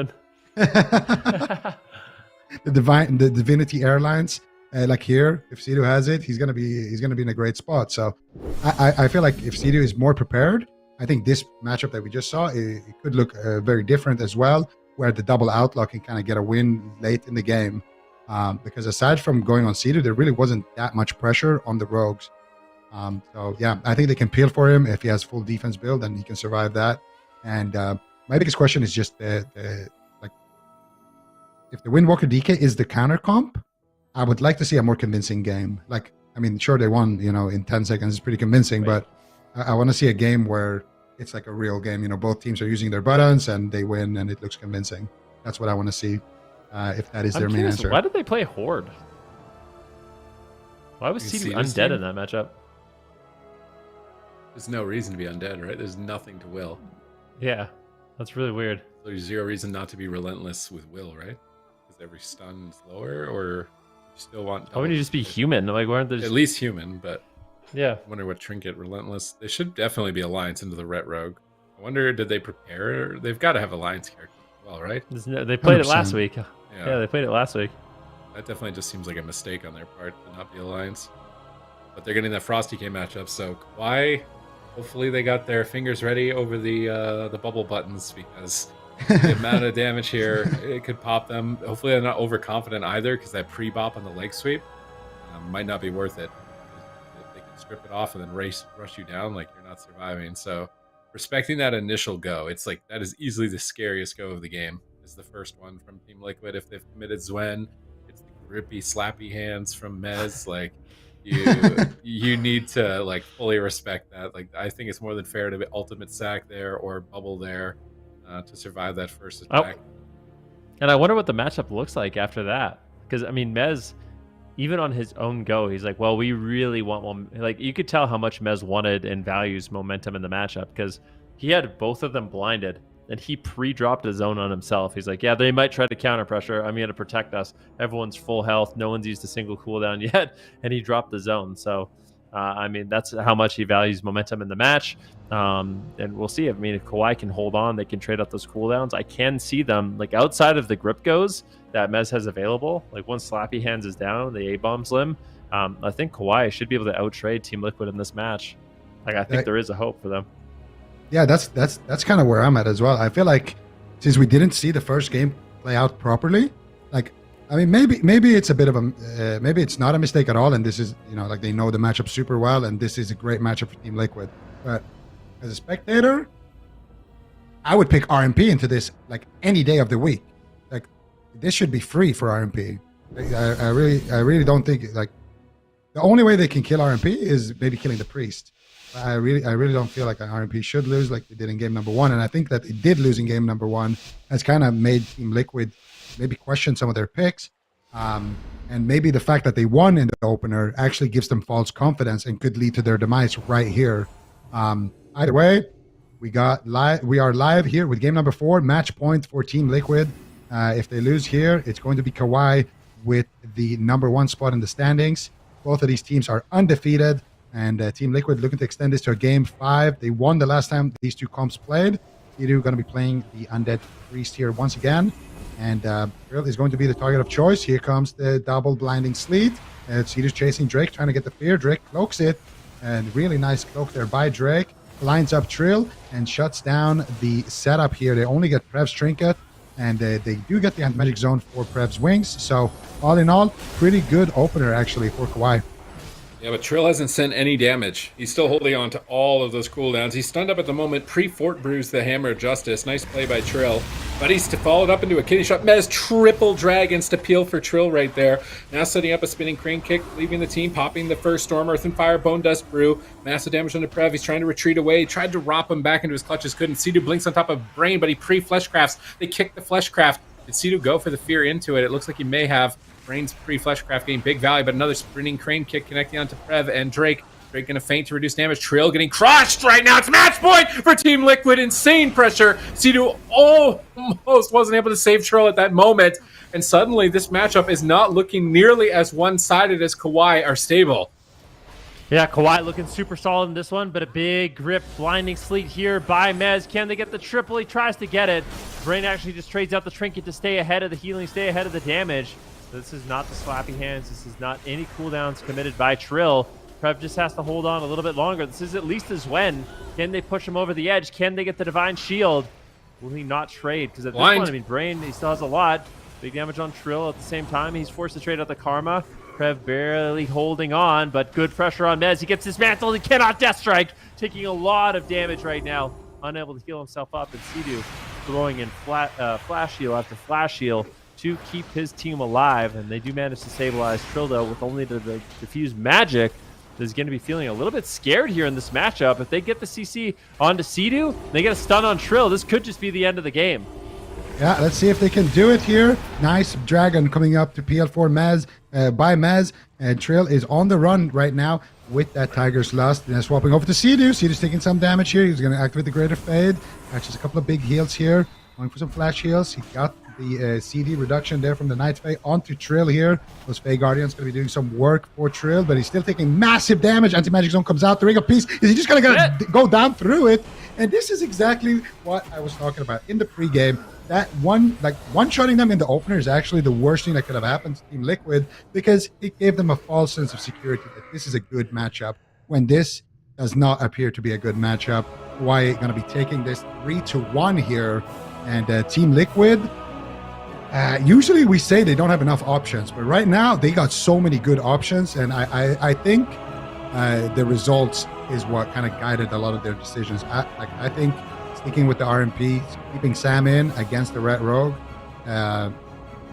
The Divinity airlines, like here, if Sea-Doo has it, he's gonna be in a great spot. So I feel like if Sea-Doo is more prepared, I think this matchup that we just saw, it could look very different as well, where the double outlaw can kind of get a win late in the game. Because aside from going on Sea-Doo, there really wasn't that much pressure on the Rogues. So yeah, I think they can peel for him if he has full defense build and he can survive that. And my biggest question is just if the Windwalker DK is the counter comp, I would like to see a more convincing game. Sure they won, in 10 seconds, it's pretty convincing, right. But I want to see a game where it's like a real game. Both teams are using their buttons and they win and it looks convincing. That's what I want to see. If that is their main answer. Why did they play Horde? Why was Sea-Doo undead in that matchup? There's no reason to be undead, right? There's nothing to will. Yeah, that's really weird. So there's zero reason not to be relentless with will, right? Because every stun is lower, or you still want... Why wouldn't you just be human? Like, why aren't they just... At least human, but... Yeah. I wonder what Trinket Relentless... They should definitely be Alliance into the Ret Rogue. I wonder, did they prepare? They've got to have Alliance characters as well, right? They played 100%. It last week. Yeah, they played it last week. That definitely just seems like a mistake on their part to not be Alliance. But they're getting that Frosty K matchup, so KAWHI, hopefully they got their fingers ready over the bubble buttons, because the amount of damage here, it could pop them. Hopefully they're not overconfident either, because that pre-bop on the leg sweep might not be worth it. If they can strip it off and then rush you down, like you're not surviving. So respecting that initial go, it's like that is easily the scariest go of the game. Is the first one from Team Liquid. If they've committed Zwen, it's the grippy, slappy hands from Mez. Like you need to fully respect that. Like I think it's more than fair to be ultimate sack there or bubble there to survive that first attack. And I wonder what the matchup looks like after that, because I mean Mez, even on his own go, he's like, well, we really want one. Like, you could tell how much Mez wanted and values momentum in the matchup, because he had both of them blinded and he pre-dropped a zone on himself. He's like, yeah, they might try to counter pressure. I'm going to protect us. Everyone's full health. No one's used a single cooldown yet. And he dropped the zone. So, I mean, that's how much he values momentum in the match. And we'll see. I mean, if KAWHI can hold on, they can trade out those cooldowns. I can see them, like, outside of the grip goes that Mez has available. Like, once Slappy Hands is down, the A-bomb's limb. I think KAWHI should be able to out-trade Team Liquid in this match. Like, I think there is a hope for them. Yeah, that's kind of where I'm at as well. I feel like since we didn't see the first game play out properly, like, I mean, maybe it's a bit of a maybe it's not a mistake at all, and this is, you know, like, they know the matchup super well, and this is a great matchup for Team Liquid. But as a spectator, I would pick RMP into this like any day of the week. Like, this should be free for RMP. Like, I really don't think, like, the only way they can kill RMP is maybe killing the priest. I really don't feel like an RMP should lose like they did in game number 1, and I think that they did lose in game number 1 has kind of made Team Liquid maybe question some of their picks, and maybe the fact that they won in the opener actually gives them false confidence and could lead to their demise right here. Either way, we are live here with game number 4, match point for Team Liquid. If they lose here, it's going to be KAWHI with the number 1 spot in the standings. Both of these teams are undefeated. And Team Liquid looking to extend this to a game 5. They won the last time these two comps played. Sidu going to be playing the Undead Priest here once again. And Trill is going to be the target of choice. Here comes the double blinding sleet. Sidu's chasing Drake, trying to get the fear. Drake cloaks it. And really nice cloak there by Drake. Lines up Trill and shuts down the setup here. They only get Prev's Trinket. And they do get the Anti-Magic Zone for Prev's Wings. So all in all, pretty good opener actually for KAWHI. Yeah, but Trill hasn't sent any damage. He's still holding on to all of those cooldowns. He's stunned up at the moment. Pre-Fort Brews the Hammer of Justice. Nice play by Trill. But he's followed up into a kidney shot. Mez triple dragons to peel for Trill right there. Now setting up a spinning crane kick, leaving the team, popping the first Storm, Earth and Fire, Bone Dust Brew. Massive damage on the Prev. He's trying to retreat away. He tried to rop him back into his clutches. Couldn't. Sidu blinks on top of Brain, but he pre-Fleshcrafts. They kick the Fleshcraft. Did Sidu go for the fear into it? It looks like he may have. Brain's pre-Fleshcraft getting big value, but another sprinting crane kick connecting onto Prev and Drake. Drake going to feint to reduce damage. Trill getting crushed right now. It's match point for Team Liquid. Insane pressure. Sidu almost wasn't able to save Trill at that moment. And suddenly this matchup is not looking nearly as one-sided as KAWHI are stable. Yeah, KAWHI looking super solid in this one, but a big grip, blinding sleet here by Mez. Can they get the triple? He tries to get it. Brain actually just trades out the trinket to stay ahead of the healing, stay ahead of the damage. This is not the Slappy Hands. This is not any cooldowns committed by Trill. Prev just has to hold on a little bit longer. This is at least his win. Can they push him over the edge? Can they get the Divine Shield? Will he not trade? Because at this point, I mean, Brain, he still has a lot. Big damage on Trill at the same time. He's forced to trade out the Karma. Prev barely holding on, but good pressure on Mez. He gets dismantled. He cannot Death Strike. Taking a lot of damage right now. Unable to heal himself up. And Sidu throwing in Flash Heal after Flash Heal to keep his team alive, and they do manage to stabilize Trill, though, with only the diffused magic. Is going to be feeling a little bit scared here in this matchup. If they get the CC onto Sidu, they get a stun on Trill. This could just be the end of the game. Yeah, let's see if they can do it here. Nice dragon coming up to PL4 Mez, by Mez, and Trill is on the run right now with that Tiger's Lust. And swapping over to Sidu. Sidu's taking some damage here. He's going to activate the Greater Fade. Catches a couple of big heals here. Going for some flash heals. He got the CD reduction there from the Night Fae onto Trill here. Those Fae Guardians going to be doing some work for Trill, but he's still taking massive damage. Anti-Magic Zone comes out. The Ring of Peace. Is he just going to go down through it? And this is exactly what I was talking about in the pregame. That one-shotting them in the opener is actually the worst thing that could have happened to Team Liquid, because it gave them a false sense of security that this is a good matchup, when this does not appear to be a good matchup. Why going to be taking this 3-1 here, and Team Liquid, usually we say they don't have enough options, but right now they got so many good options, and I think the results is what kind of guided a lot of their decisions. I think sticking with the RMP, keeping Sam in against the Red Rogue,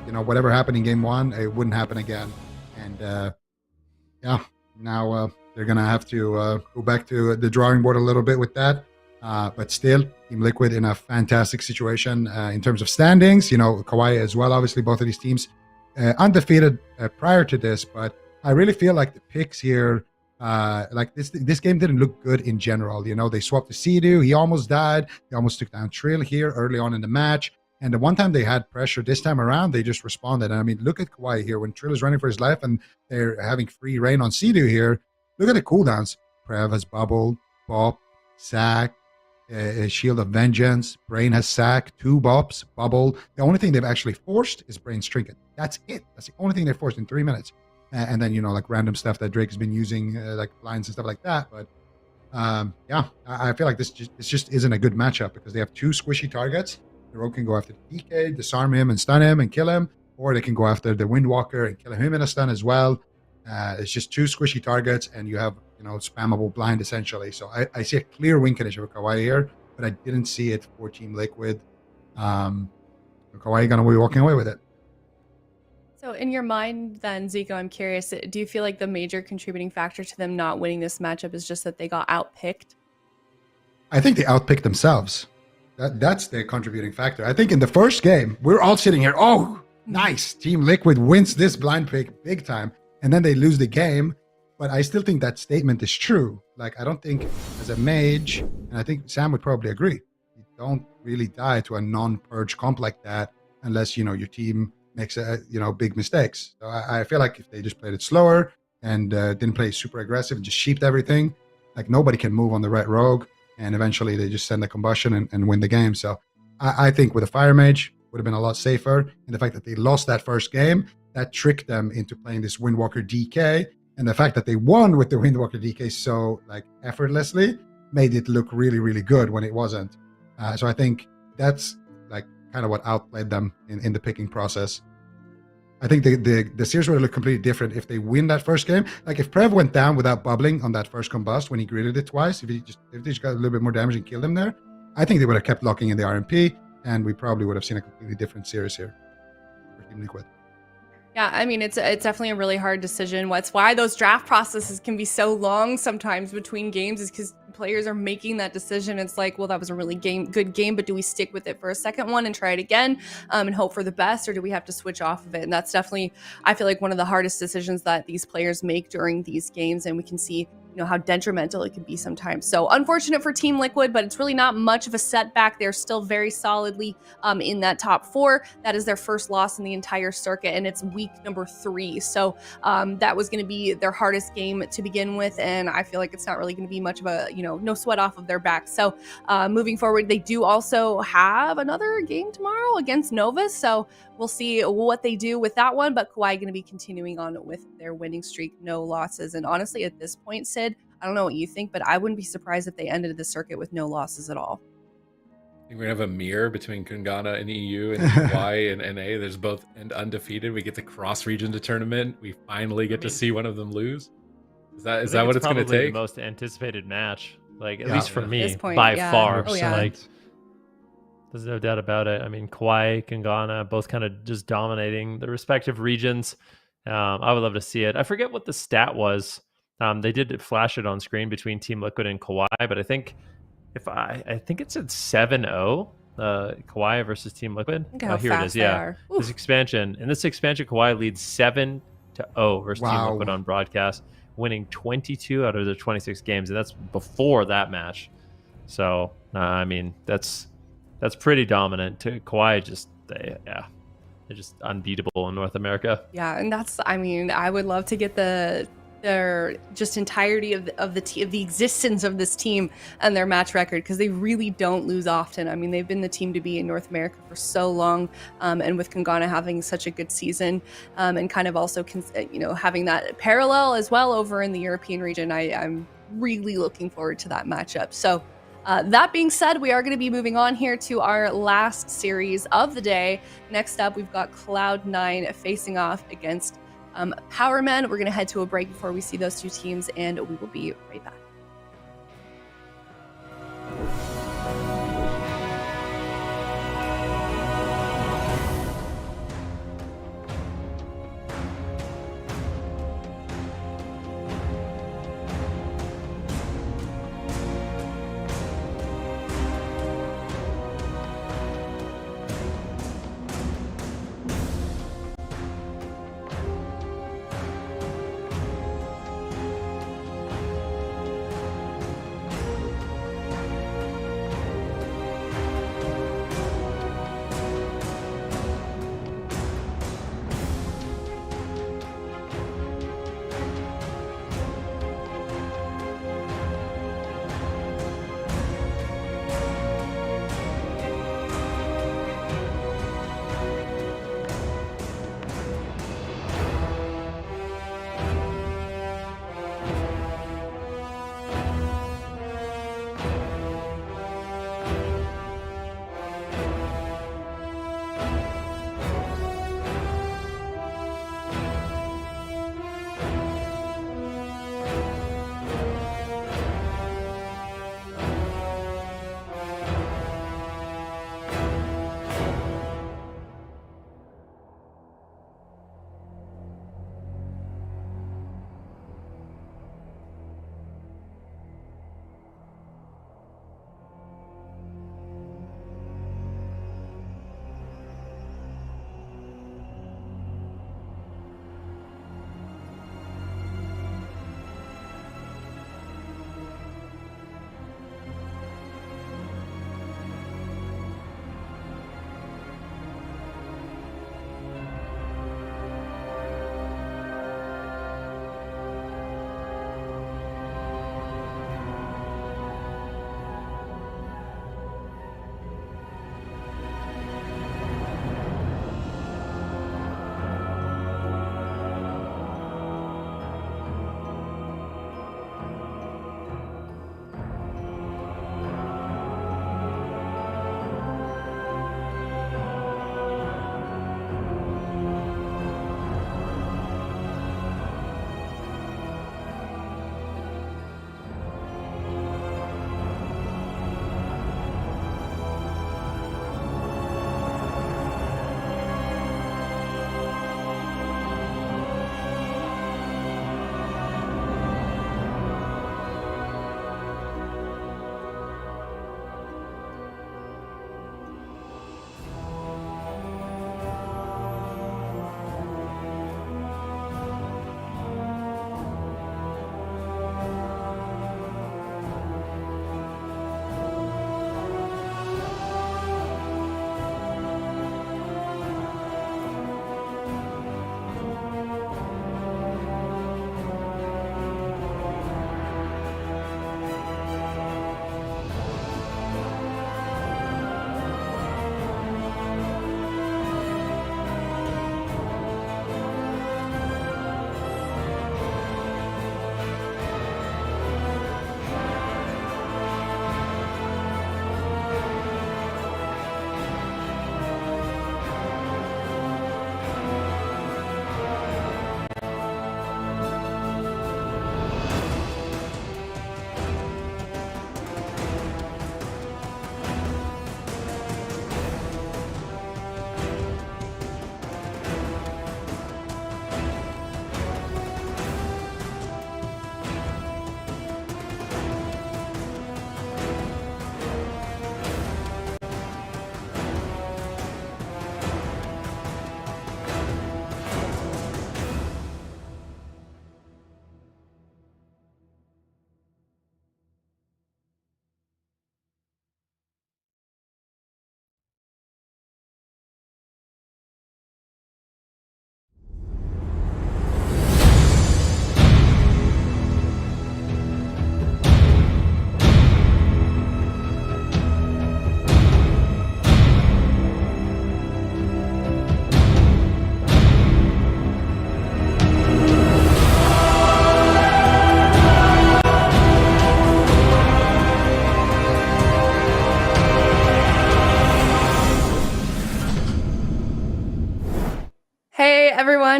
whatever happened in game 1, it wouldn't happen again. And now they're gonna have to go back to the drawing board a little bit with that. But still, Team Liquid in a fantastic situation in terms of standings. KAWHI as well. Obviously, both of these teams undefeated prior to this, but I really feel like the picks here, like this game didn't look good in general. You know, they swapped to Sea-Doo. He almost died. They almost took down Trill here early on in the match. And the one time they had pressure this time around, they just responded. And I mean, look at KAWHI here when Trill is running for his life and they're having free reign on Sea-Doo here. Look at the cooldowns. Prev has Bubble, Bop, Sack, Shield of Vengeance. Brain has Sack, 2 Bops, Bubble. The only thing they've actually forced is Brain's Trinket. That's it. That's the only thing they forced in 3 minutes. And then, you know, like random stuff that Drake has been using, like blinds and stuff like that. But yeah, I feel like this just isn't a good matchup because they have 2 squishy targets. The Rogue can go after the DK, disarm him and stun him and kill him, or they can go after the Windwalker and kill him in a stun as well. It's just 2 squishy targets, and you have, you know, spammable blind essentially. So I see a clear win condition for KAWHI here, but I didn't see it for Team Liquid. KAWHI gonna be walking away with it. So in your mind then, Zico, I'm curious, do you feel like the major contributing factor to them not winning this matchup is just that they got outpicked? I think they outpicked themselves. That's the contributing factor. I think in the first game, we're all sitting here, oh, nice. Team Liquid wins this blind pick big time. And then they lose the game. But I still think that statement is true. Like, I don't think as a mage, and I think Sam would probably agree, you don't really die to a non-purge comp like that unless, you know, your team makes, big mistakes. So I feel like if they just played it slower and didn't play super aggressive and just sheeped everything, like nobody can move on the right rogue. And eventually they just send the combustion and win the game. So I think with a Fire Mage would have been a lot safer. And the fact that they lost that first game, that tricked them into playing this Windwalker DK. And the fact that they won with the Windwalker DK so like effortlessly made it look really, really good when it wasn't. So I think that's like kind of what outplayed them in the picking process. I think the series would have looked completely different if they win that first game. Like if Prev went down without bubbling on that first combust when he gridded it twice, if they just got a little bit more damage and killed him there, I think they would have kept locking in the RMP, and we probably would have seen a completely different series here for Team Liquid. Yeah, I mean, it's definitely a really hard decision. What's why those draft processes can be so long sometimes between games is because players are making that decision. It's like, well, that was a really good game, but do we stick with it for a second one and try it again and hope for the best, or do we have to switch off of it? And that's definitely, I feel like, one of the hardest decisions that these players make during these games, and we can see, you know, how detrimental it can be sometimes. So unfortunate for Team Liquid, but it's really not much of a setback. They're still very solidly in that top 4. That is their first loss in the entire circuit, and it's week number 3. So that was going to be their hardest game to begin with, and I feel like it's not really going to be much of a, you know, no sweat off of their back. So moving forward, they do also have another game tomorrow against Novus, so we'll see what they do with that one, but KAWHI going to be continuing on with their winning streak, no losses. And honestly, at this point, Sid, I don't know what you think, but I wouldn't be surprised if they ended the circuit with no losses at all. I think we're going to have a mirror between KUNGARNA and EU and KAWHI and NA. There's both undefeated. We get the cross-region tournament. We finally get to see one of them lose. Is that what it's going to take? The most anticipated match, like at least for me, point, by far. Oh, yeah. Like, there's no doubt about it. I mean, KAWHI, KUNGARNA, both kind of just dominating the respective regions. I would love to see it. I forget what the stat was. They did flash it on screen between Team Liquid and KAWHI, but I think I think it said 7-0, KAWHI versus Team Liquid. Oh, here it is. Yeah, this expansion. In this expansion, KAWHI leads 7-0 versus Team Liquid on broadcast, winning 22 out of their 26 games, and that's before that match. So I mean, that's pretty dominant. KAWHI they're just unbeatable in North America. Yeah, and that's, I mean, I would love to get their just entirety of the existence of this team and their match record, because they really don't lose often. I mean, they've been the team to be in North America for so long, and with KUNGARNA having such a good season, and kind of also having that parallel as well over in the European region, I'm really looking forward to that matchup. So that being said, we are going to be moving on here to our last series of the day. Next up, we've got Cloud9 facing off against Powermen. We're going to head to a break before we see those two teams, and we will be right back.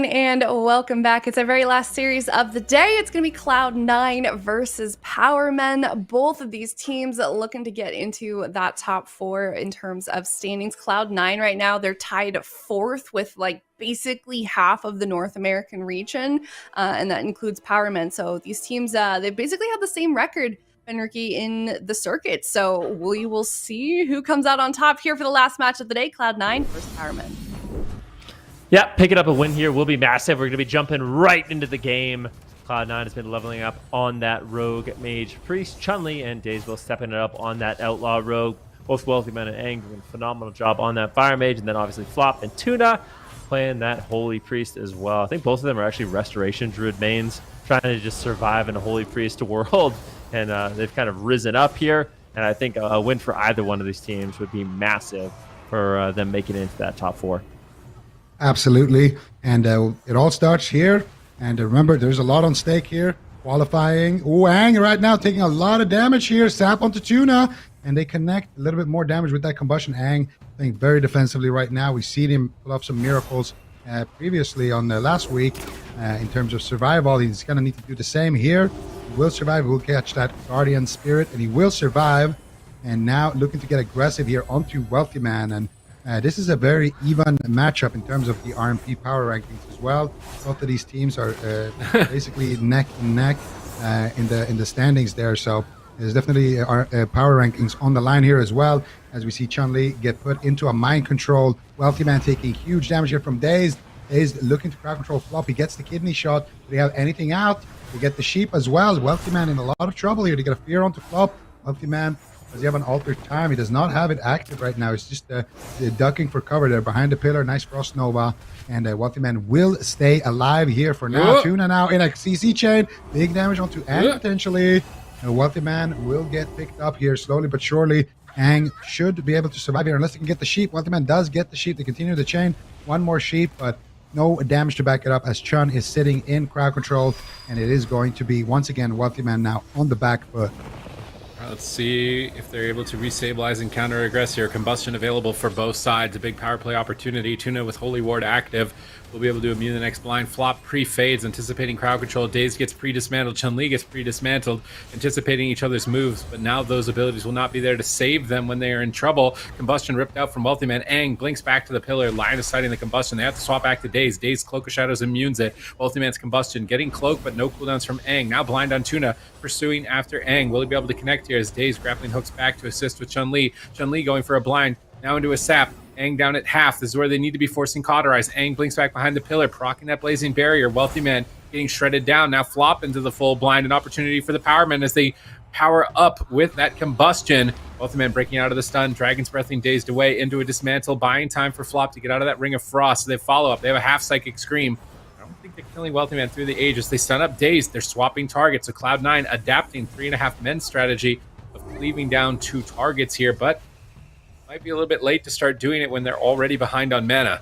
everyone, and welcome back. It's our very last series of the day. It's going to be Cloud9 versus Powermen. Both of these teams looking to get into that top 4 in terms of standings. Cloud9 right now, they're tied 4th with like basically half of the North American region, and that includes Powermen. So these teams, they basically have the same record, Benricky, in the circuit. So we will see who comes out on top here for the last match of the day, Cloud9 versus Powermen. Yeah, picking up a win here will be massive. We're going to be jumping right into the game. Cloud9 has been leveling up on that Rogue Mage Priest. Chun-Li and Daysville stepping it up on that Outlaw Rogue. Both Wealthyman and Aang doing a phenomenal job on that Fire Mage. And then obviously Flop and Tuna playing that Holy Priest as well. I think both of them are actually Restoration Druid mains, trying to just survive in a Holy Priest world. And they've kind of risen up here. And I think a win for either one of these teams would be massive for them making it into that top 4. Absolutely. And it all starts here. And remember, there's a lot on stake here. Qualifying. Oh, Aang right now taking a lot of damage here. Sap onto Tuna. And they connect a little bit more damage with that combustion. Aang playing very defensively right now. We've seen him pull off some miracles previously on the last week in terms of survival. He's going to need to do the same here. He will survive. He will catch that Guardian Spirit. And he will survive. And now looking to get aggressive here onto Wealthy Man. And this is a very even matchup in terms of the RMP power rankings as well. Both of these teams are basically neck and neck in the standings there. So there's definitely power rankings on the line here as well, as we see Chun-Li get put into a mind control. Wealthy Man taking huge damage here from Daze. Daze looking to crowd control Flop. He gets the kidney shot. Do they have anything out? They get the sheep as well. Wealthy Man in a lot of trouble here to get a fear onto Flop. Wealthy Man, does he have an altered time? He does not have it active right now. It's just ducking for cover there behind the pillar. Nice Frost Nova. And Wealthy Man will stay alive here for now. Tuna now in a CC chain. Big damage onto Aang potentially. And Wealthy Man will get picked up here slowly but surely. Aang should be able to survive here unless they can get the sheep. Wealthy Man does get the sheep. They continue the chain. One more sheep, but no damage to back it up as Chun is sitting in crowd control. And it is going to be, once again, Wealthy Man now on the back foot. Let's see if they're able to restabilize and counter-aggress here. Combustion available for both sides. A big power play opportunity. Tuna with Holy Ward active will be able to immune the next blind. Flop pre-fades, anticipating crowd control. Daze gets pre-dismantled. Chun-Li gets pre-dismantled, anticipating each other's moves. But now those abilities will not be there to save them when they are in trouble. Combustion ripped out from Wealthy Man. Aang blinks back to the pillar, line of sighting the combustion. They have to swap back to Daze. Daze Cloak of Shadows immunes it. Wealthy Man's combustion getting cloak, but no cooldowns from Aang. Now blind on Tuna, pursuing after Aang. Will he be able to connect here as Daze grappling hooks back to assist with Chun-Li. Chun-Li going for a blind, now into a sap. Aang down at half. This is where they need to be forcing Cauterize. Aang blinks back behind the pillar, proccing that blazing barrier. Wealthy Man getting shredded down. Now Flop into the full blind. An opportunity for the Powermen as they power up with that combustion. Wealthy Man breaking out of the stun. Dragon's Breathing Dazed away into a dismantle. Buying time for Flop to get out of that Ring of Frost. So they follow up. They have a half Psychic Scream. I don't think they're killing Wealthy Man through the Aegis. They stun up Dazed. They're swapping targets. So Cloud9 adapting 3.5 men strategy of cleaving down 2 targets here, but might be a little bit late to start doing it when they're already behind on mana.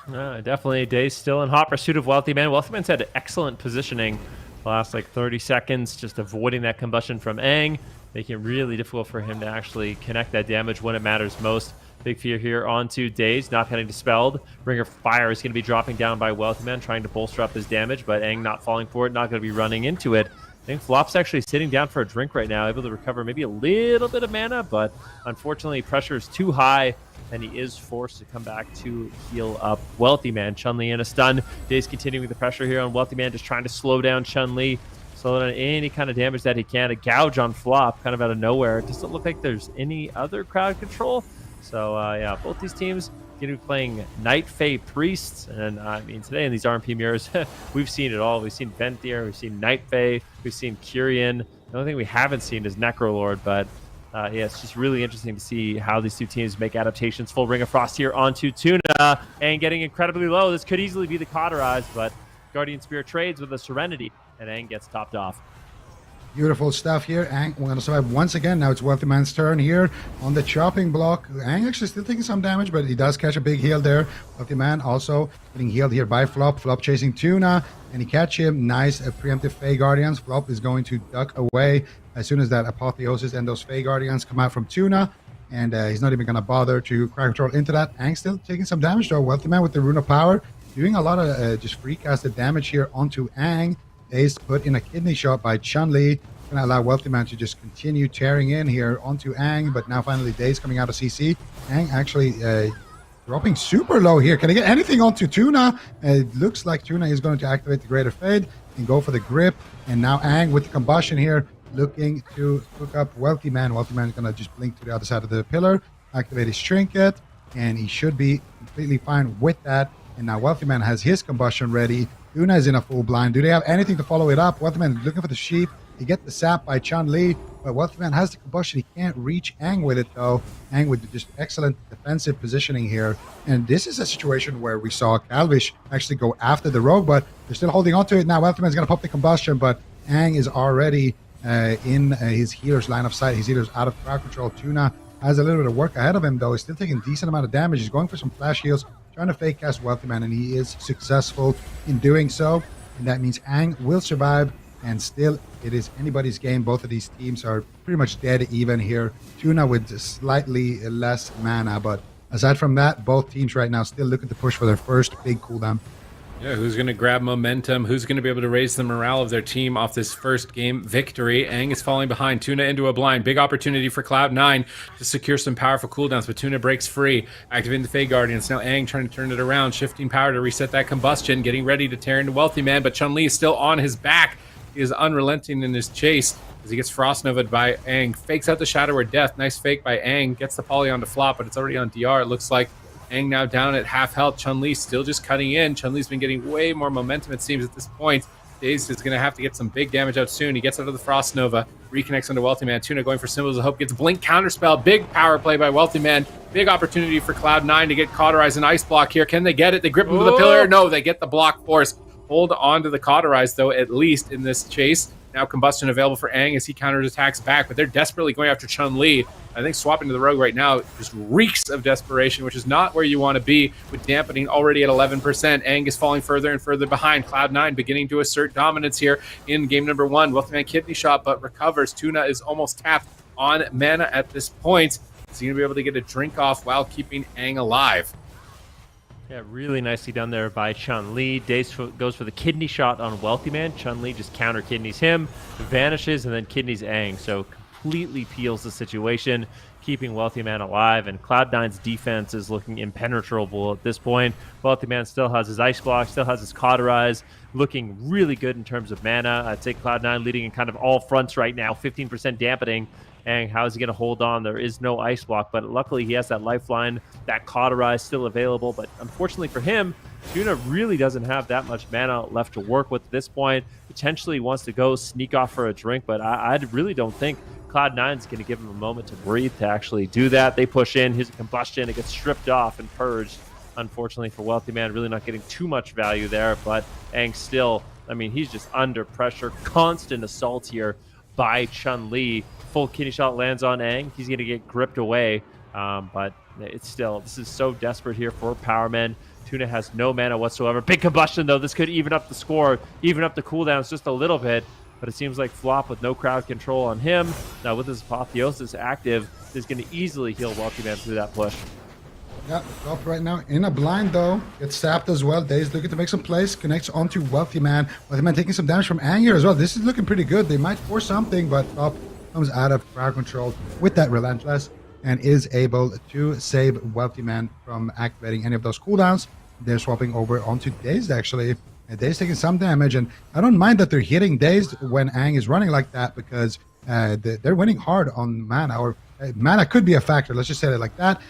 Definitely. Daze still in hot pursuit of Wealthy Man. Wealthy Man's had excellent positioning the last like 30 seconds, just avoiding that combustion from Aang, making it really difficult for him to actually connect that damage when it matters most. Big fear here onto Daze, not getting dispelled. Ring of Fire is going to be dropping down by Wealthy Man, trying to bolster up his damage, but Aang not falling for it, not going to be running into it. I think Flop's actually sitting down for a drink right now, able to recover maybe a little bit of mana, but unfortunately pressure is too high, and he is forced to come back to heal up Wealthy Man. Chun-Li in a stun. Daze continuing the pressure here on Wealthy Man, just trying to slow down Chun-Li, slow down any kind of damage that he can. A gouge on Flop, kind of out of nowhere. It doesn't look like there's any other crowd control. So, yeah, both these teams going to be playing Night Fae Priests, and I mean, today in these RMP mirrors, we've seen it all. We've seen Venthyr, we've seen Night Fae, we've seen Kyrian. The only thing we haven't seen is Necrolord, but yeah, it's just really interesting to see how these two teams make adaptations. Full Ring of Frost here onto Tuna, and getting incredibly low. This could easily be the Cauterize, but Guardian Spear trades with a Serenity, and Aang gets topped off. Beautiful stuff here. Aang will survive once again. Now it's Wealthy Man's turn here on the chopping block. Aang actually still taking some damage, but he does catch a big heal there. Wealthy Man also getting healed here by Flop. Flop chasing Tuna, and he catch him. Nice preemptive Fey Guardians. Flop is going to duck away as soon as that Apotheosis and those Fey Guardians come out from Tuna. And he's not even going to bother to crowd control into that. Aang still taking some damage though. Wealthy Man with the Rune of Power doing a lot of just free casted damage here onto Ang. Daze put in a kidney shot by Chun-Li. Gonna allow Wealthy Man to just continue tearing in here onto Ang, but now finally Daze coming out of CC. Ang actually dropping super low here. Can he get anything onto Tuna? It looks like Tuna is going to activate the Greater Fade and go for the grip. And now Ang with the combustion here, looking to hook up Wealthy Man. Wealthy Man is going to just blink to the other side of the pillar, activate his trinket, and he should be completely fine with that. And now Wealthy Man has his combustion ready. Tuna is in a full blind. Do they have anything to follow it up? Wealthy Man looking for the sheep. He gets the sap by Chun-Li, but Wealthy Man has the combustion. He can't reach Ang with it, though. Ang with just excellent defensive positioning here. And this is a situation where we saw Calvish actually go after the rogue, but they're still holding on to it. Now Wealthy Man's going to pop the combustion, but Ang is already in his healer's line of sight. His healer's out of crowd control. Tuna has a little bit of work ahead of him, though. He's still taking a decent amount of damage. He's going for some flash heals, trying to fake cast Wealthy Man, and he is successful in doing so. And that means Ang will survive. And still, it is anybody's game. Both of these teams are pretty much dead even here. Tuna with slightly less mana. But aside from that, both teams right now still looking to push for their first big cooldown. Yeah, who's going to grab momentum? Who's going to be able to raise the morale of their team off this first game victory? Ang is falling behind. Tuna into a blind. Big opportunity for Cloud9 to secure some powerful cooldowns, but Tuna breaks free. Activating the Fey Guardians. Now Ang trying to turn it around, shifting power to reset that combustion, getting ready to tear into Wealthy Man, but Chun-Li is still on his back. He is unrelenting in his chase as he gets Frost Nova'd by Ang. Fakes out the Shadow or Death. Nice fake by Ang. Gets the poly onto flop, but it's already on DR. It looks like Ang now down at half health. Chun-Li still just cutting in. Chun-Li's been getting way more momentum, it seems, at this point. Daze is going to have to get some big damage out soon. He gets out of the Frost Nova. Reconnects onto Wealthy Man. Tuna going for Symbols of Hope. Gets Blink Counterspell. Big power play by Wealthy Man. Big opportunity for Cloud9 to get Cauterized and Ice Block here. Can they get it? They grip him to the pillar. No, they get the block force. Hold on to the Cauterized, though, at least in this chase. Now combustion available for Ang as he counters attacks back, but they're desperately going after Chun-Li. I think swapping to the rogue right now just reeks of desperation, which is not where you want to be with dampening already at 11%. Ang is falling further and further behind. Cloud9 beginning to assert dominance here in game number 1. Wealthy Man kidney shot, but recovers. Tuna is almost tapped on mana at this point. Is he going to be able to get a drink off while keeping Ang alive? Yeah, really nicely done there by Chun-Li. Daze goes for the kidney shot on Wealthy Man. Chun-Li just counter kidneys him, vanishes, and then kidneys Ang. So completely peels the situation, keeping Wealthy Man alive. And Cloud9's defense is looking impenetrable at this point. Wealthy Man still has his Ice Block, still has his Cauterize, looking really good in terms of mana. I'd say Cloud9 leading in kind of all fronts right now, 15% dampening. And how is he going to hold on? There is no Ice Block, but luckily he has that Lifeline, that Cauterize still available. But unfortunately for him, Tuna really doesn't have that much mana left to work with at this point. Potentially wants to go sneak off for a drink, but I really don't think Cloud9 is going to give him a moment to breathe to actually do that. They push in, his combustion, it gets stripped off and purged. Unfortunately for Wealthy Man, really not getting too much value there, but Ang still, I mean, he's just under pressure. Constant assault here by Chun-Li. Full kidney shot lands on Ang. He's going to get gripped away, but it's still, this is so desperate here for Powerman. Tuna has no mana whatsoever. Big combustion, though. This could even up the score, even up the cooldowns just a little bit, but it seems like Flop with no crowd control on him. Now with his Apotheosis active, is going to easily heal Wealthy Man through that push. Yeah, Flop right now in a blind, though. Gets sapped as well. Daze looking to make some plays. Connects onto Wealthy Man. Wealthy Man taking some damage from Ang here as well. This is looking pretty good. They might force something, but Flop comes out of crowd control with that Relentless and is able to save Wealthy Man from activating any of those cooldowns. They're swapping over onto Dazed, actually. And Dazed taking some damage, and I don't mind that they're hitting Dazed when Ang is running like that, because they're winning hard on mana, or mana could be a factor. Let's just say it like that.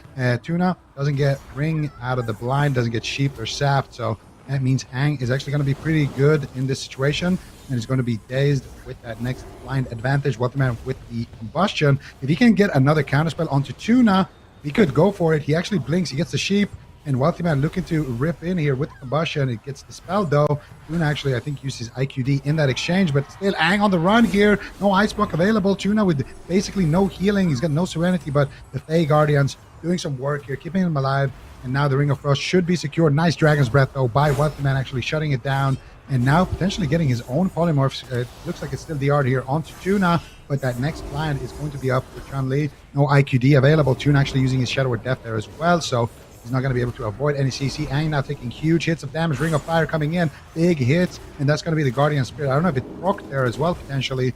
Tuna doesn't get Ring out of the blind, doesn't get Sheep or Sapped, so that means Ang is actually going to be pretty good in this situation, and is going to be Dazed with that next blind advantage. Wealthy Man with the combustion. If he can get another counterspell onto Tuna, he could go for it. He actually blinks, he gets the Sheep, and Wealthy Man looking to rip in here with the combustion. It gets the spell, though. Tuna actually, I think, uses IQD in that exchange, but still Ang on the run here. No Ice Block available. Tuna with basically no healing. He's got no Serenity, but the Fey Guardians doing some work here, keeping him alive. And now the Ring of Frost should be secured. Nice Dragon's Breath, though, by Wealthy Man, actually shutting it down. And now potentially getting his own polymorphs. Looks like it's still DR here onto Tuna, but that next client is going to be up for Chun-Li. No IQD available. Tuna actually using his Shadow of Death there as well. So He's not going to be able to avoid any CC. Aang now taking huge hits of damage. Ring of Fire coming in. Big hits. And that's going to be the Guardian Spirit. I don't know if it proc there as well, potentially.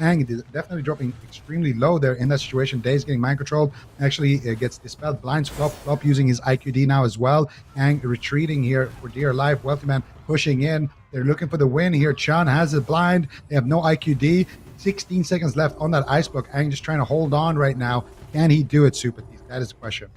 Aang is definitely dropping extremely low there in that situation. Daze getting mind controlled. Actually gets dispelled. Blinds Flop using his IQD now as well. Aang retreating here for dear life. Wealthy Man pushing in. They're looking for the win here. Chan has a blind. They have no IQD. 16 seconds left on that ice block. Aang just trying to hold on right now. Can he do it, Super Teeth? That is the question.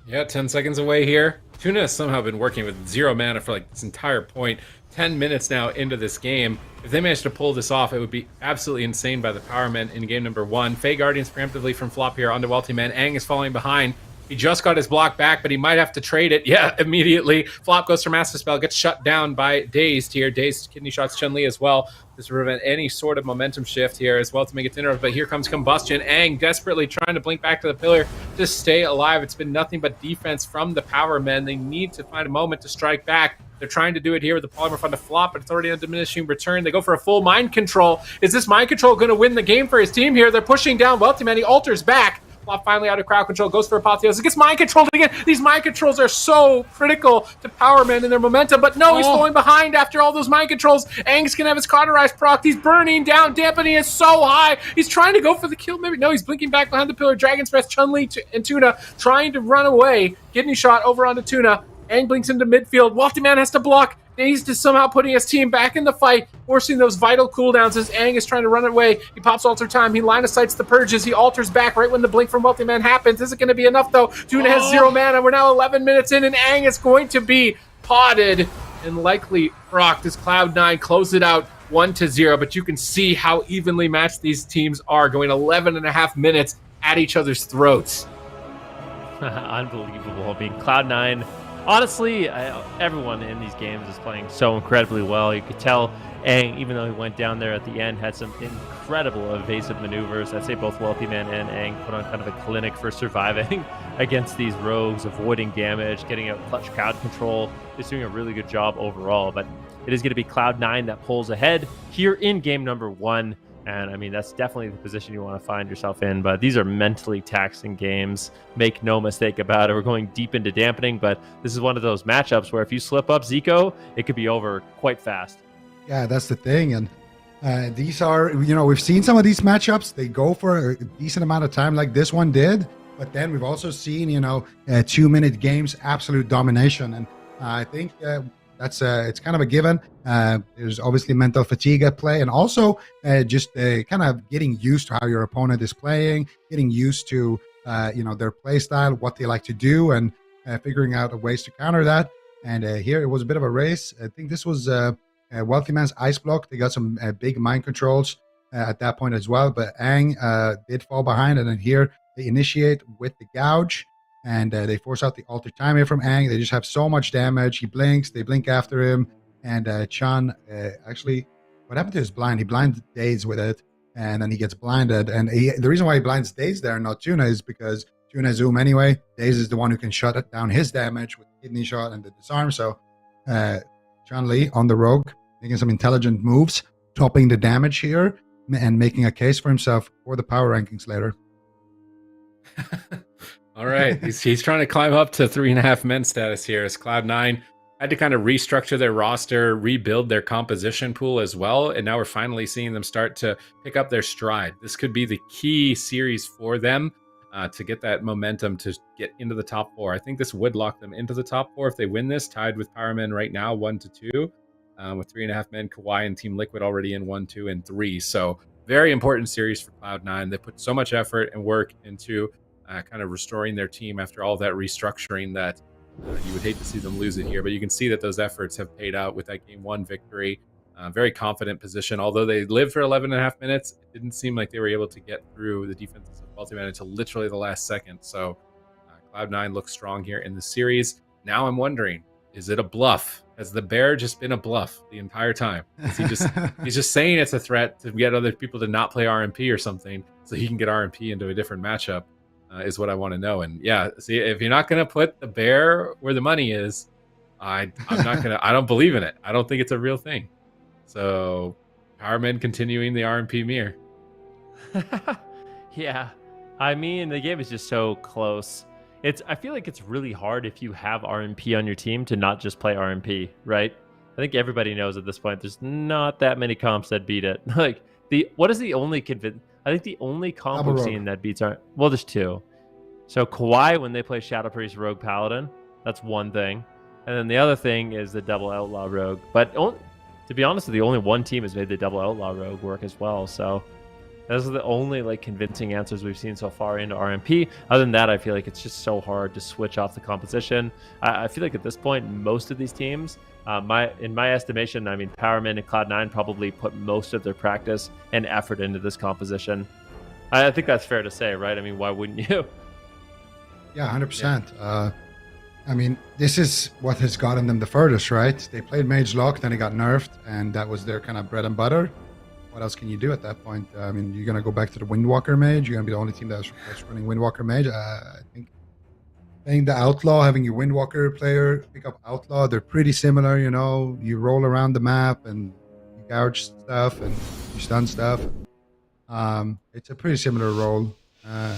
Yeah, 10 seconds away here. Tuna has somehow been working with 0 mana for like this entire point. 10 minutes now into this game. If they manage to pull this off, it would be absolutely insane by the Power Men in game number 1. Fey Guardians preemptively from Flop here onto Wealthy Man. Aang is falling behind. He just got his block back, but he might have to trade it. Yeah, immediately. Flop goes for Master Spell, gets shut down by Dazed here. Dazed kidney shots Chun-Li as well. This will prevent any sort of momentum shift here as well to make it dinner. But here comes Combustion. Aang desperately trying to blink back to the pillar to stay alive. It's been nothing but defense from the Power Men. They need to find a moment to strike back. They're trying to do it here with the Polymorph on the Flop, but it's already on diminishing return. They go for a full Mind Control. Is this Mind Control going to win the game for his team here? They're pushing down Wealthy Man. He alters back. Flop finally out of crowd control, goes for Apotheosis, gets mind controlled again. These mind controls are so critical to Power Men and their momentum, but no, he's falling behind after all those mind controls. Aang's gonna have his Cauterize proc. He's burning down, dampening is so high. He's trying to go for the kill, maybe. No, he's blinking back behind the pillar. Dragon's Breath, Chun-Li and Tuna trying to run away. Kidney shot over onto Tuna. Aang blinks into midfield. Wealthy Man has to block. Dazed is somehow putting his team back in the fight, forcing those vital cooldowns as Aang is trying to run away. He pops Alter Time. He line of sights the purges. He alters back right when the blink from Wealthy Man happens. Isn't going to be enough, though. Tuna has 0 mana. We're now 11 minutes in, and Aang is going to be potted and likely rocked as Cloud9 close it out 1-0. But you can see how evenly matched these teams are, going 11 and a half minutes at each other's throats. Unbelievable. I mean, Cloud9, honestly, everyone in these games is playing so incredibly well. You could tell Aang, even though he went down there at the end, had some incredible evasive maneuvers. I'd say both Wealthy Man and Aang put on kind of a clinic for surviving against these rogues, avoiding damage, getting out clutch crowd control. He's doing a really good job overall, but it is going to be Cloud9 that pulls ahead here in game number 1. And I mean, that's definitely the position you want to find yourself in. But these are mentally taxing games. Make no mistake about it. We're going deep into dampening, but this is one of those matchups where if you slip up Zico, it could be over quite fast. Yeah, that's the thing. And these are, we've seen some of these matchups. They go for a decent amount of time like this one did. But then we've also seen, 2-minute games, absolute domination. And I think that's it's kind of a given. There's obviously mental fatigue at play, and also just kind of getting used to how your opponent is playing, getting used to their play style, what they like to do, and figuring out ways to counter that. And here it was a bit of a race. I think this was Wealthy Man's ice block. They got some big mind controls at that point as well, but Aang did fall behind, and then here they initiate with the gouge. And they force out the Alter Time here from Aang. They just have so much damage. He blinks. They blink after him. And Chan, actually, what happened to his blind? He blinded Daze with it. And then he gets blinded. And the reason why he blinds Daze there, not Tuna, is because Tuna zoom anyway. Daze is the one who can shut down his damage with the kidney shot and the disarm. So Chun-Li on the rogue, making some intelligent moves, topping the damage here, and making a case for himself for the power rankings later. All right, he's trying to climb up to 3.5 men status here as Cloud9 had to kind of restructure their roster, rebuild their composition pool as well, and now we're finally seeing them start to pick up their stride. This could be the key series for them to get that momentum to get into the top 4. I think this would lock them into the top 4 if they win this, tied with Power Men right now 1-2, with 3.5 men, KAWHI and Team Liquid already in 1, 2, and 3. So very important series for Cloud9. They put so much effort and work into kind of restoring their team after all that restructuring that you would hate to see them lose it here. But you can see that those efforts have paid out with that Game 1 victory. Very confident position. Although they lived for 11.5 minutes, it didn't seem like they were able to get through the defenses of Wealthy Man until literally the last second. So Cloud9 looks strong here in the series. Now I'm wondering, is it a bluff? Has the bear just been a bluff the entire time? Is he just he's just saying it's a threat to get other people to not play RMP or something so he can get RMP into a different matchup? Is what I want to know. And yeah, see, if you're not going to put the bear where the money is, I'm not going to, I don't believe in it. I don't think it's a real thing. So Powermen continuing the RMP mirror. Yeah. I mean, the game is just so close. I feel like it's really hard if you have RMP on your team to not just play RMP, right? I think everybody knows at this point there's not that many comps that beat it. Like what is the only I think the only comp Double we've Rogue. seen that beats well, there's two. So KAWHI when they play Shadow Priest Rogue Paladin, that's one thing. And then the other thing is the double Outlaw Rogue. But to be honest with you, only one team has made the double Outlaw Rogue work as well. So those are the only like convincing answers we've seen so far into RMP. Other than that, I feel like it's just so hard to switch off the composition. I feel like at this point, most of these teams, in my estimation, I mean, Powerman and Cloud9 probably put most of their practice and effort into this composition. I think that's fair to say, right? I mean, why wouldn't you? Yeah, 100%. I mean, this is what has gotten them the furthest, right? They played Mage Lock, then it got nerfed, and that was their kind of bread and butter. What else can you do at that point? I mean, you're going to go back to the Windwalker Mage. You're going to be the only team that's running Windwalker Mage. I think playing the Outlaw, having your Windwalker player pick up Outlaw, they're pretty similar, you know. You roll around the map and you gouge stuff and you stun stuff. It's a pretty similar role.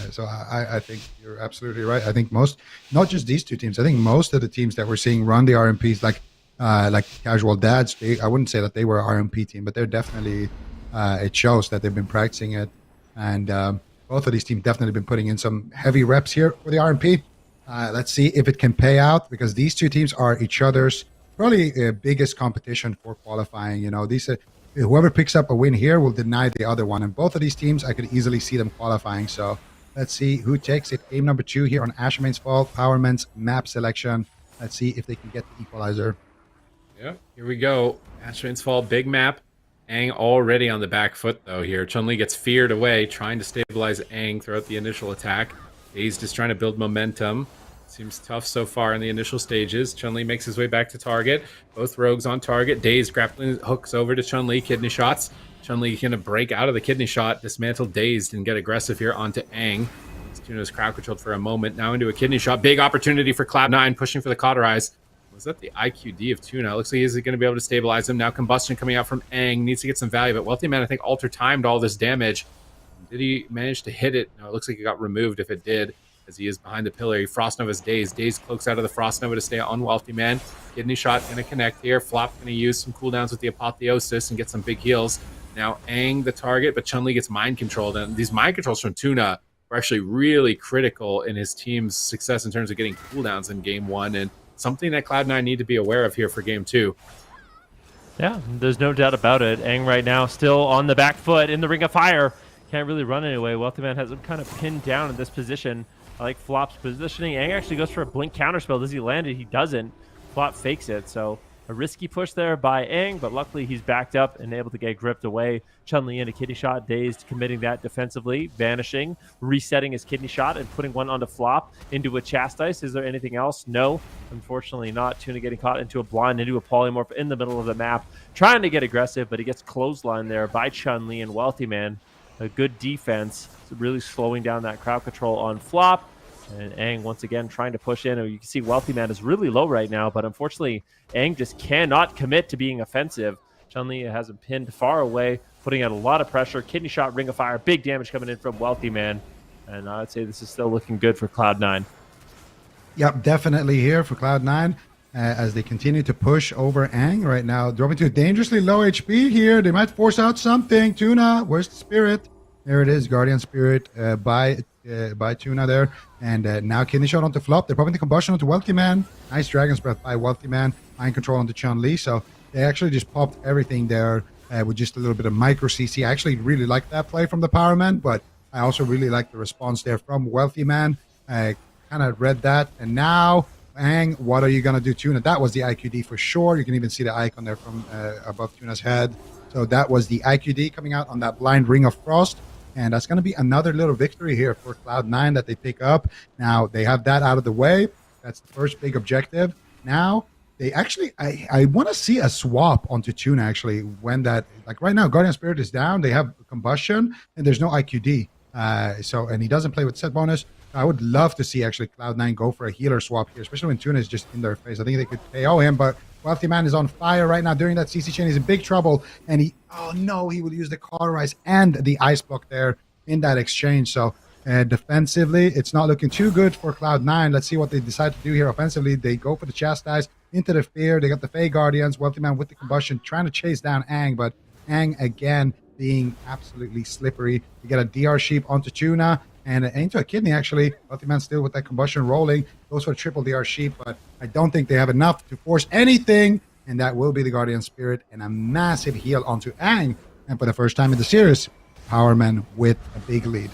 So I think you're absolutely right. I think not just these two teams, I think most of the teams that we're seeing run the RMPs like Casual Dads, I wouldn't say that they were an RMP team, but they're definitely, it shows that they've been practicing it. And both of these teams definitely been putting in some heavy reps here for the RMP. Let's see if it can pay out, because these two teams are each other's probably biggest competition for qualifying. You know, whoever picks up a win here will deny the other one. And both of these teams, I could easily see them qualifying. So let's see who takes it. Game number 2 here on Asherman's Fall, Powerman's map selection. Let's see if they can get the equalizer. Yeah, here we go. Asherman's Fall, big map. Aang already on the back foot, though, here. Chun-Li gets feared away, trying to stabilize Aang throughout the initial attack. Daze just trying to build momentum. Seems tough so far in the initial stages. Chun-Li makes his way back to target. Both rogues on target. Daze grappling hooks over to Chun-Li. Kidney shots. Chun-Li going to break out of the kidney shot, dismantle Dazed, and get aggressive here onto Aang. Tuna's crowd controlled for a moment. Now into a kidney shot. Big opportunity for Cloud9, pushing for the Cauterize. Was that the IQD of Tuna? Looks like he's going to be able to stabilize him. Now Combustion coming out from Aang. Needs to get some value, but Wealthy Man, I think, alter-timed all this damage. Did he manage to hit it? No, it looks like it got removed if it did, as he is behind the pillar. Frost Nova's Daze. Daze cloaks out of the Frost Nova to stay on Wealthy Man. Kidney Shot going to connect here. Flop going to use some cooldowns with the Apotheosis and get some big heals. Now Aang the target, but Chun-Li gets mind controlled. And these mind controls from Tuna were actually really critical in his team's success in terms of getting cooldowns in Game 1. And something that Cloud9 need to be aware of here for Game 2. Yeah, there's no doubt about it. Aang right now still on the back foot in the Ring of Fire. Can't really run anyway. Wealthy Man has him kind of pinned down in this position. I like Flop's positioning. Aang actually goes for a blink counterspell. Does he land it? He doesn't. Flop fakes it. So a risky push there by Aang, but luckily he's backed up and able to get gripped away. Chun-Li in a kidney shot, Dazed, committing that defensively, vanishing, resetting his kidney shot and putting one onto Flop into a Chastise. Is there anything else? No, unfortunately not. Tuna getting caught into a blind, into a polymorph in the middle of the map, trying to get aggressive, but he gets clotheslined there by Chun-Li and Wealthy Man. A good defense, really slowing down that crowd control on Flop. And Aang once again trying to push in. You can see Wealthy Man is really low right now, but unfortunately Aang just cannot commit to being offensive. Chun-Li has him pinned far away, putting out a lot of pressure. Kidney shot, Ring of Fire, big damage coming in from Wealthy Man. And I would say this is still looking good for Cloud9. Yep, definitely here for Cloud9 as they continue to push over Aang right now. Dropping to a dangerously low HP here. They might force out something. Tuna, where's the Spirit? There it is, Guardian Spirit by Tuna there. And now Kidney Shot onto Flop. They're popping the Combustion onto Wealthy Man. Nice Dragon's Breath by Wealthy Man. Mind Control onto Chun-Li. So they actually just popped everything there with just a little bit of micro CC. I actually really like that play from the Power Man, but I also really like the response there from Wealthy Man. Kind of read that. And now, Aang, what are you going to do, Tuna? That was the IQD for sure. You can even see the icon there from above Tuna's head. So that was the IQD coming out on that blind Ring of Frost. And that's going to be another little victory here for Cloud9 that they pick up. Now, they have that out of the way. That's the first big objective. Now, they actually, I want to see a swap onto Tuna, actually, when that, like right now, Guardian Spirit is down. They have Combustion, and there's no IQD. And he doesn't play with set bonus. I would love to see, actually, Cloud9 go for a healer swap here, especially when Tuna is just in their face. I think they could KO him, but Wealthy Man is on fire right now during that CC chain. He's in big trouble, and he will use the Cauterize and the Ice Block there in that exchange. So Defensively, it's not looking too good for Cloud9. Let's see what they decide to do here offensively. They go for the Chastise into the Fear. They got the Fey Guardians. Wealthy Man with the Combustion trying to chase down Ang, but Ang again being absolutely slippery. You get a DR Sheep onto Tuna and into a Kidney, actually. Wealthy Man still with that Combustion rolling. Goes for a triple DR Sheep, but I don't think they have enough to force anything, and that will be the Guardian Spirit and a massive heal onto Ang. And for the first time in the series, Powerman with a big lead.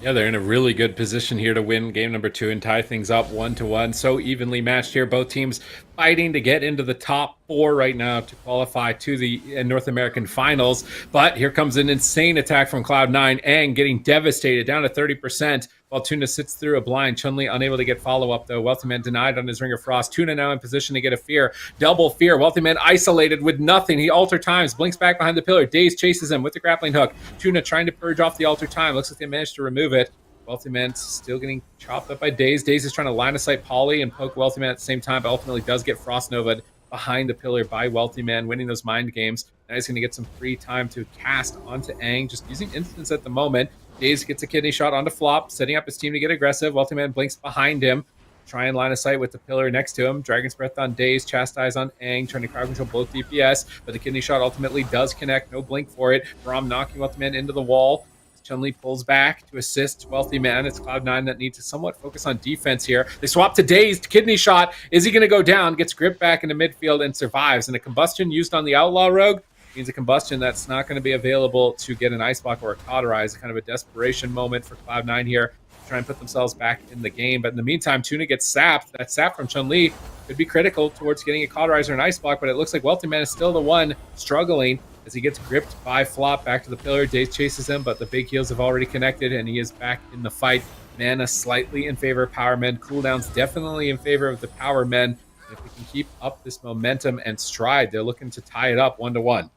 Yeah, they're in a really good position here to win game number 2 and tie things up 1-1. So evenly matched here. Both teams fighting to get into the top 4 right now to qualify to the North American Finals. But here comes an insane attack from Cloud9. Ang getting devastated, down to 30%, while Tuna sits through a blind. Chun-Li unable to get follow-up, though. Wealthy Man denied on his Ring of Frost. Tuna now in position to get a Fear. Double Fear. Wealthy Man isolated with nothing. He alter times, blinks back behind the pillar. Daze chases him with the grappling hook. Tuna trying to purge off the alter time. Looks like they managed to remove it. Wealthy Man still getting chopped up by Daze. Daze is trying to line of sight Polly and poke Wealthy Man at the same time, but ultimately does get Frost Nova'd behind the pillar by Wealthy Man, winning those mind games. Now he's going to get some free time to cast onto Ang, just using instants at the moment. Daze gets a kidney shot onto Flop, setting up his team to get aggressive. Wealthy Man blinks behind him, try and line of sight with the pillar next to him. Dragon's Breath on Daze, Chastise on Ang, trying to crowd control both DPS, but the kidney shot ultimately does connect. No blink for it. Braum knocking Wealthy Man into the wall. Chun-Li pulls back to assist Wealthy Man. It's Cloud9 that needs to somewhat focus on defense here. They swap to Dazed. Kidney shot. Is he going to go down? Gets gripped back into midfield and survives. And a combustion used on the Outlaw Rogue means a combustion that's not going to be available to get an Ice Block or a Cauterize. Kind of a desperation moment for Cloud9 here to try and put themselves back in the game. But in the meantime, Tuna gets sapped. That sap from Chun-Li could be critical towards getting a Cauterize or an Ice Block, but it looks like Wealthy Man is still the one struggling as he gets gripped by Flop back to the pillar. Daze chases him, but the big heals have already connected, and he is back in the fight. Mana slightly in favor of Power Men. Cooldowns definitely in favor of the Power Men. And if we can keep up this momentum and stride, they're looking to tie it up 1-1.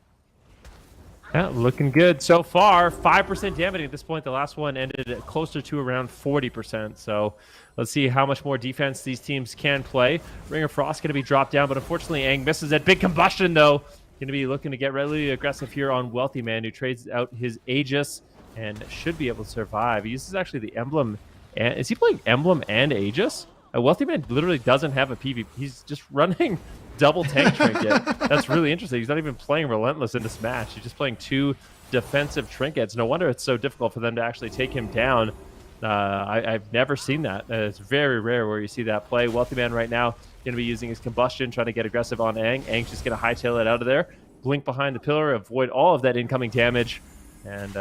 Yeah, looking good so far. 5% damaging at this point. The last one ended at closer to around 40%. So let's see how much more defense these teams can play. Ring of Frost going to be dropped down, but unfortunately Ang misses that big combustion, though. Going to be looking to get really aggressive here on Wealthy Man, who trades out his Aegis and should be able to survive. He uses actually the Emblem. And is he playing Emblem and Aegis? Wealthy Man literally doesn't have a PvP. He's just running double tank trinket. That's really interesting. He's not even playing Relentless in this match. He's just playing 2 defensive trinkets. No wonder it's so difficult for them to actually take him down. I've never seen that. It's very rare where you see that play. Wealthy Man right now going to be using his combustion, trying to get aggressive on Ang. Ang's just going to hightail it out of there, blink behind the pillar, avoid all of that incoming damage, and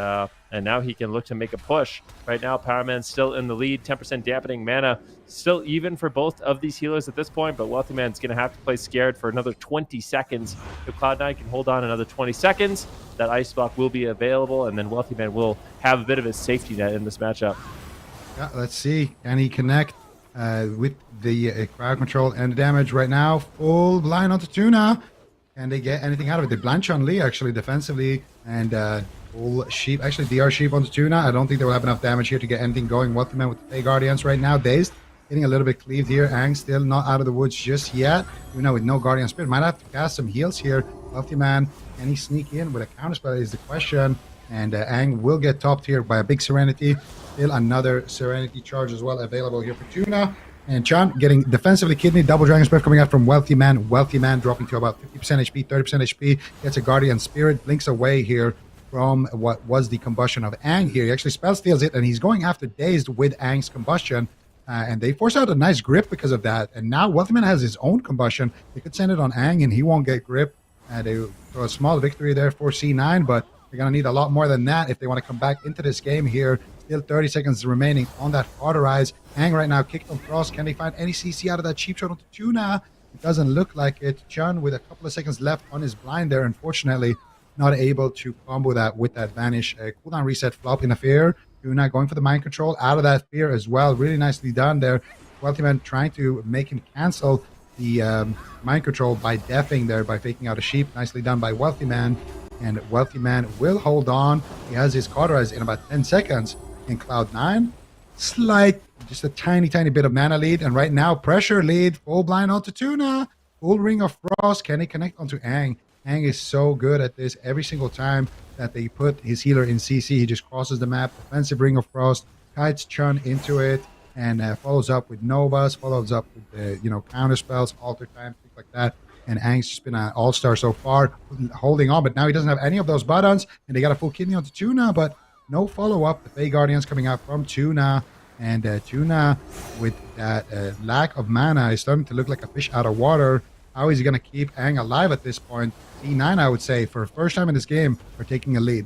now he can look to make a push. Right now, Powerman's still in the lead, 10% dampening mana, still even for both of these healers at this point, but Wealthy Man's going to have to play scared for another 20 seconds. If Cloud9 can hold on another 20 seconds, that Ice Block will be available, and then Wealthy Man will have a bit of a safety net in this matchup. Yeah, let's see. Can he connect with the crowd control and the damage right now? Full blind onto Tuna. Can they get anything out of it? They blind Chun-Li actually defensively, and full sheep, actually DR sheep onto Tuna. I don't think they will have enough damage here to get anything going. Wealthy Man with the Fey Guardians right now. Dazed, getting a little bit cleaved here. Ang still not out of the woods just yet. Tuna with no Guardian Spirit. Might have to cast some heals here. Wealthy Man, can he sneak in with a counterspell is the question. And Ang will get topped here by a big Serenity. Still another Serenity charge as well available here for Tuna. And Chan getting defensively Kidney. Double Dragon's Breath coming out from Wealthy Man. Wealthy Man dropping to about 50% HP, 30% HP. Gets a Guardian Spirit. Blinks away here from what was the combustion of Ang here. He actually spell steals it, and he's going after Dazed with Ang's combustion. And they force out a nice grip because of that. And now Wealthy Man has his own combustion. They could send it on Ang, and he won't get grip. They throw a small victory there for C9, but they're going to need a lot more than that if they want to come back into this game here. Still 30 seconds remaining on that Cauterize. Ang right now kicked on Frost. Can they find any CC out of that cheap shot onto Tuna? It doesn't look like it. Chun with a couple of seconds left on his blind there, unfortunately, not able to combo that with that Vanish. Cooldown reset, Flop in a Fear. Tuna going for the mind control out of that Fear as well. Really nicely done there. Wealthy Man trying to make him cancel the mind control by deafing there, by faking out a sheep. Nicely done by Wealthy Man. And Wealthy Man will hold on. He has his Cauterize in about 10 seconds. In Cloud9, slight, just a tiny bit of mana lead. And right now, pressure lead. Full blind onto Tuna. Full Ring of Frost. Can he connect onto Ang? Ang is so good at this. Every single time that they put his healer in CC, he just crosses the map. Defensive Ring of Frost kites Chun into it, and follows up with Novas, follows up with counter spells, alter time, things like that. And Aang's just been an all-star so far, holding on, but now he doesn't have any of those buttons, and they got a full kidney onto Tuna, but no follow-up. The Fey Guardians coming out from Tuna, and Tuna, with that lack of mana, is starting to look like a fish out of water. How is he going to keep Aang alive at this point? C9, I would say, for the first time in this game, are taking a lead.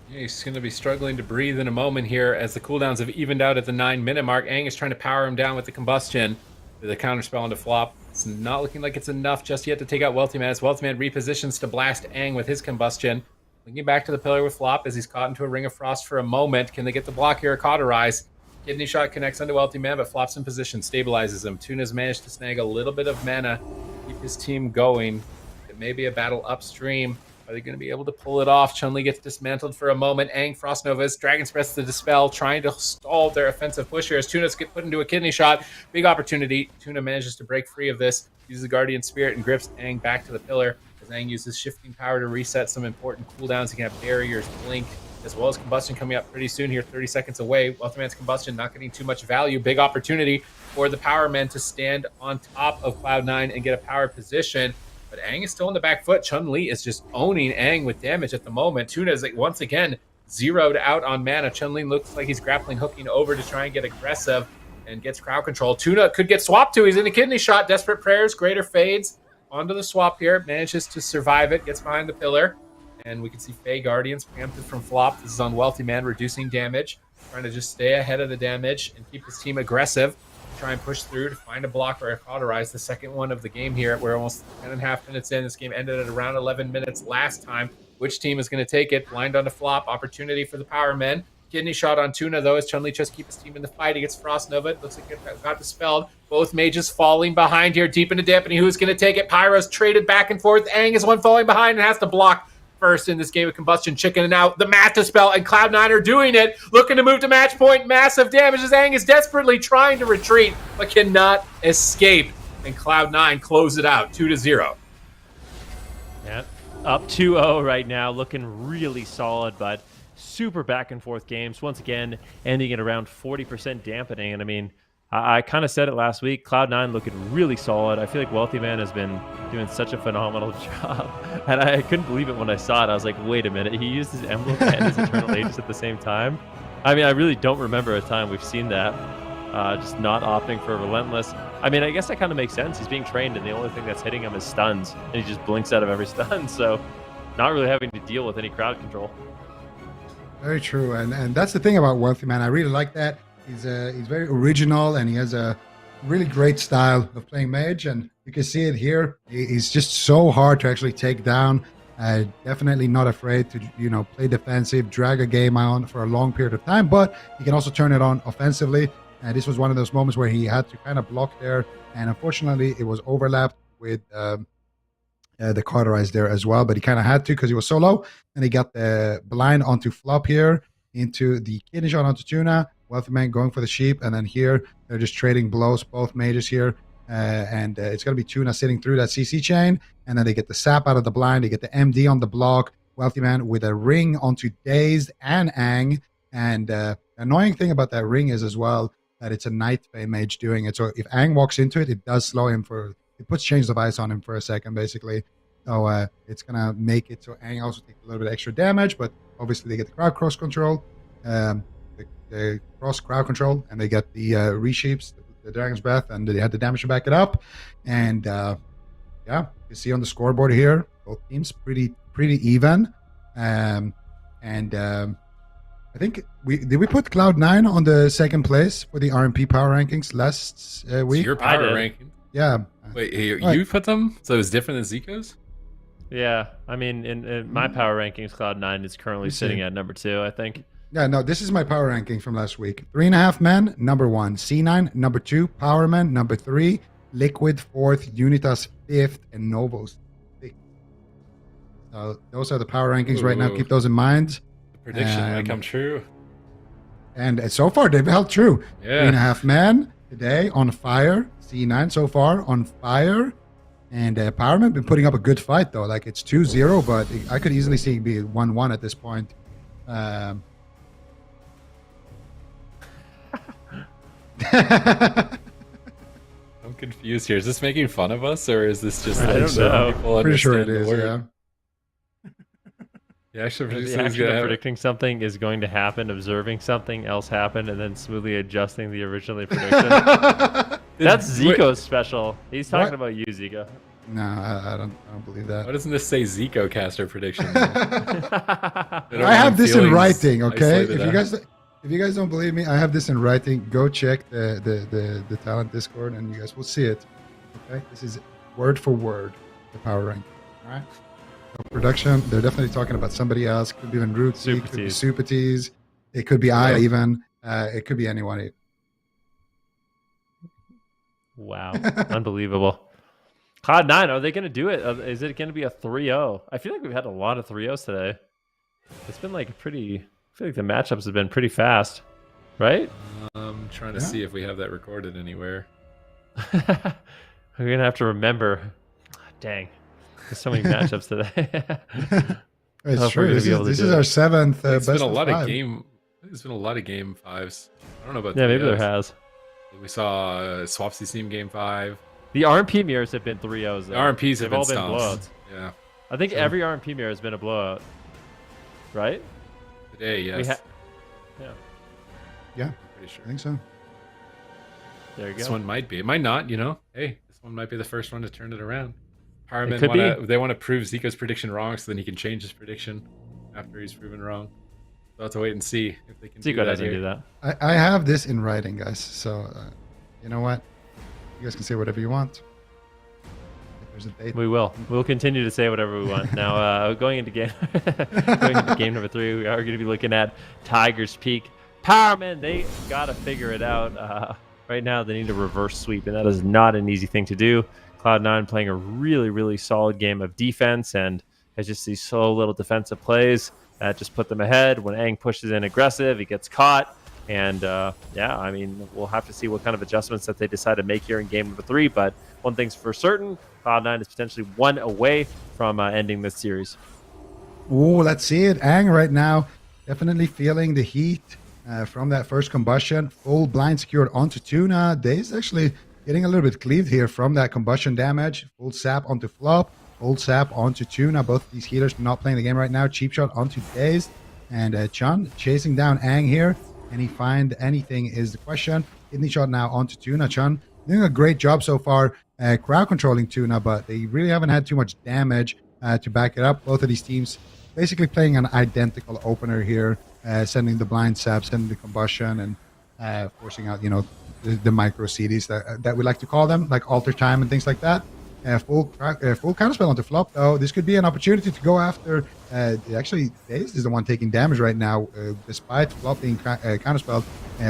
Yeah, he's going to be struggling to breathe in a moment here as the cooldowns have evened out at the 9-minute mark. Aang is trying to power him down with the combustion. With a counterspell onto Flop. It's not looking like it's enough just yet to take out Wealthy Man as Wealthy Man repositions to blast Aang with his combustion. Linking back to the pillar with Flop as he's caught into a Ring of Frost for a moment. Can they get the block here or cauterize? Kidney Shot connects onto Wealthy Man, but Flop's in position, stabilizes him. Tuna's managed to snag a little bit of mana, keep his team going. It may be a battle upstream. Are they going to be able to pull it off? Chun-Li gets dismantled for a moment. Aang, Frost Novas, Dragon's Breath to dispel, trying to stall their offensive push here as Tuna's get put into a kidney shot. Big opportunity. Tuna manages to break free of this, uses the Guardian Spirit, and grips Aang back to the pillar as Aang uses Shifting Power to reset some important cooldowns. He can have Barriers, Blink, as well as Combustion coming up pretty soon here, 30 seconds away. Wealthy Man's Combustion not getting too much value. Big opportunity for the Power Men to stand on top of Cloud9 and get a power position. But Aang is still on the back foot. Chun-Li is just owning Aang with damage at the moment. Tuna is once again zeroed out on mana. Chun-Li looks like he's grappling, hooking over to try and get aggressive and gets crowd control. Tuna could get swapped to. He's in a kidney shot. Desperate Prayers, Greater Fades onto the swap here. Manages to survive it. Gets behind the pillar. And we can see Fey Guardians preempted from Flop. This is on Wealthy Man, reducing damage. Trying to just stay ahead of the damage and keep his team aggressive. Try and push through to find a block or a cauterize. The second one of the game here. We're almost 10.5 minutes in. This game ended at around 11 minutes last time. Which team is going to take it? Blind onto Flop. Opportunity for the Power Men. Kidney shot on Tuna, though, as Chun-Li just keeps his team in the fight. He gets Frost Nova. It looks like it got dispelled. Both mages falling behind here, deep into Dampany. Who's going to take it? Pyro's traded back and forth. Aang is one falling behind and has to block first in this game of Combustion, chickening out. The Math Dispel and Cloud9 are doing it, looking to move to match point. Massive damage as Aang is desperately trying to retreat, but cannot escape. And Cloud9 close it out, 2-0. Yeah, up 2-0 right now, looking really solid, but super back and forth games. Once again, ending at around 40% dampening. And I mean, I kind of said it last week, Cloud9 looking really solid. I feel like Wealthy Man has been doing such a phenomenal job. And I couldn't believe it when I saw it. I was like, wait a minute, he used his Emblem and his Eternal Aegis at the same time? I mean, I really don't remember a time we've seen that. Just not opting for Relentless. I mean, I guess that kind of makes sense. He's being trained, and the only thing that's hitting him is stuns. And he just blinks out of every stun. So not really having to deal with any crowd control. Very true. And that's the thing about Wealthy Man. I really like that. He's very original, and he has a really great style of playing mage, and you can see it here. He's just so hard to actually take down. Definitely not afraid to play defensive, drag a game on for a long period of time, but he can also turn it on offensively. And this was one of those moments where he had to kind of block there, and unfortunately it was overlapped with the cauterize there as well, but he kind of had to because he was so low. And he got the blind onto Flop here, into the kidney shot onto Tuna. Wealthy Man going for the sheep, and then here they're just trading blows, both mages here, and it's going to be Tuna sitting through that CC chain, and then they get the sap out of the blind, they get the MD on the block. Wealthy Man with a ring onto Dazed and Aang, and the annoying thing about that ring is as well that it's a Night Fey mage doing it, so if Aang walks into it, it does slow him it puts Chains of Ice on him for a second basically, so it's going to make it so Aang also takes a little bit extra damage, but obviously they get the crowd cross control, the cross crowd control, and they get the resheeps, the Dragon's Breath, and they had the damage to back it up. And yeah, you see on the scoreboard here, both teams pretty even. I think did we put Cloud9 on the second place for the RMP power rankings last week? It's your power ranking. Yeah. Wait, you put them? So it was different than Zico's? Yeah, I mean, in my power rankings, Cloud9 is currently sitting at number 2, I think. Yeah, no, this is my power ranking from last week. 3.5 Men, number 1. C9, number 2. Power Man, number 3. Liquid, 4th. Unitas, 5th. And Novos, 6th. So those are the power rankings right now. Keep those in mind. The prediction might come true. And so far, they've held true. Yeah. 3.5 Men today on fire. C9 so far on fire. And Power Man been putting up a good fight, though. Like, it's 2-0, but I could easily see it be 1-1 at this point. I'm confused here. Is this making fun of us, or is this just I like don't so know. people Pretty sure it understand is. the word? Yeah. The action The producer is action gonna of have predicting something is going to happen, observing something else happen, and then smoothly adjusting the originally prediction. That's Zico's special. He's talking about you, Zico. No, I don't believe Why that. doesn't this say Zico caster prediction? I have this in writing. Okay, if you guys don't believe me, I have this in writing. Go check the talent Discord, and you guys will see it. Okay, this is word for word the power rank. All right. So production, they're definitely talking about somebody else. Could be even Root Z, could be Supertees. It could be I even. It could be anyone. Wow, unbelievable. Cloud9, are they going to do it? Is it going to be a 3-0? I feel like we've had a lot of 3-0s today. It's been like pretty. I feel like the matchups have been pretty fast, right? I'm trying to see if we have that recorded anywhere. We're going to have to remember. Dang, there's so many matchups today. It's true. This is our seventh. It's best been a lot five. of game. There's been a lot of game 5s. I don't know about. Yeah, maybe there 3-0s. has. We saw Swapsy's team game 5. The RMP mirrors have been 3-0s. The RMPs have They've all been been stomps. blowouts. Yeah. I think every RMP mirror has been a blowout, right? Today, yes. Yeah, Pretty sure. I think so. There you This go. one might be. It might not. You know. Hey, this one might be the first one to turn it around. could Powerman they want to prove Zico's prediction wrong, so then he can change his prediction after he's proven wrong. We'll have to wait and see if they can do Zico that doesn't here. do that. I have this in writing, guys. So you know what? You guys can say whatever you want. If there's a date. We will. We'll continue to say whatever we want. Now, going into game number 3, we are going to be looking at Tiger's Peak. Powerman, they got to figure it out. Right now, they need a reverse sweep, and that is not an easy thing to do. Cloud9 playing a really, really solid game of defense and has just these so little defensive plays that just put them ahead. When Aang pushes in aggressive, he gets caught. And yeah, I mean, we'll have to see what kind of adjustments that they decide to make here in game number 3. But one thing's for certain, Cloud9 is potentially one away from ending this series. Oh, let's see it. Aang right now, definitely feeling the heat from that first combustion. Full blind secured onto Tuna. Daze actually getting a little bit cleaved here from that combustion damage. Full sap onto Flop. Full sap onto Tuna. Both these healers not playing the game right now. Cheap shot onto Daze. And Chun chasing down Aang here. Can he find anything is the question. Kidney shot now onto Tuna. Chun doing a great job so far crowd controlling Tuna, but they really haven't had too much damage to back it up. Both of these teams basically playing an identical opener here, sending the blind sap, sending the combustion, and forcing out, you know, the micro CDs that we like to call them, like alter time and things like that. Full counterspell onto Flop, though. This could be an opportunity to go after. Actually, Daze is the one taking damage right now, despite Flop being counterspelled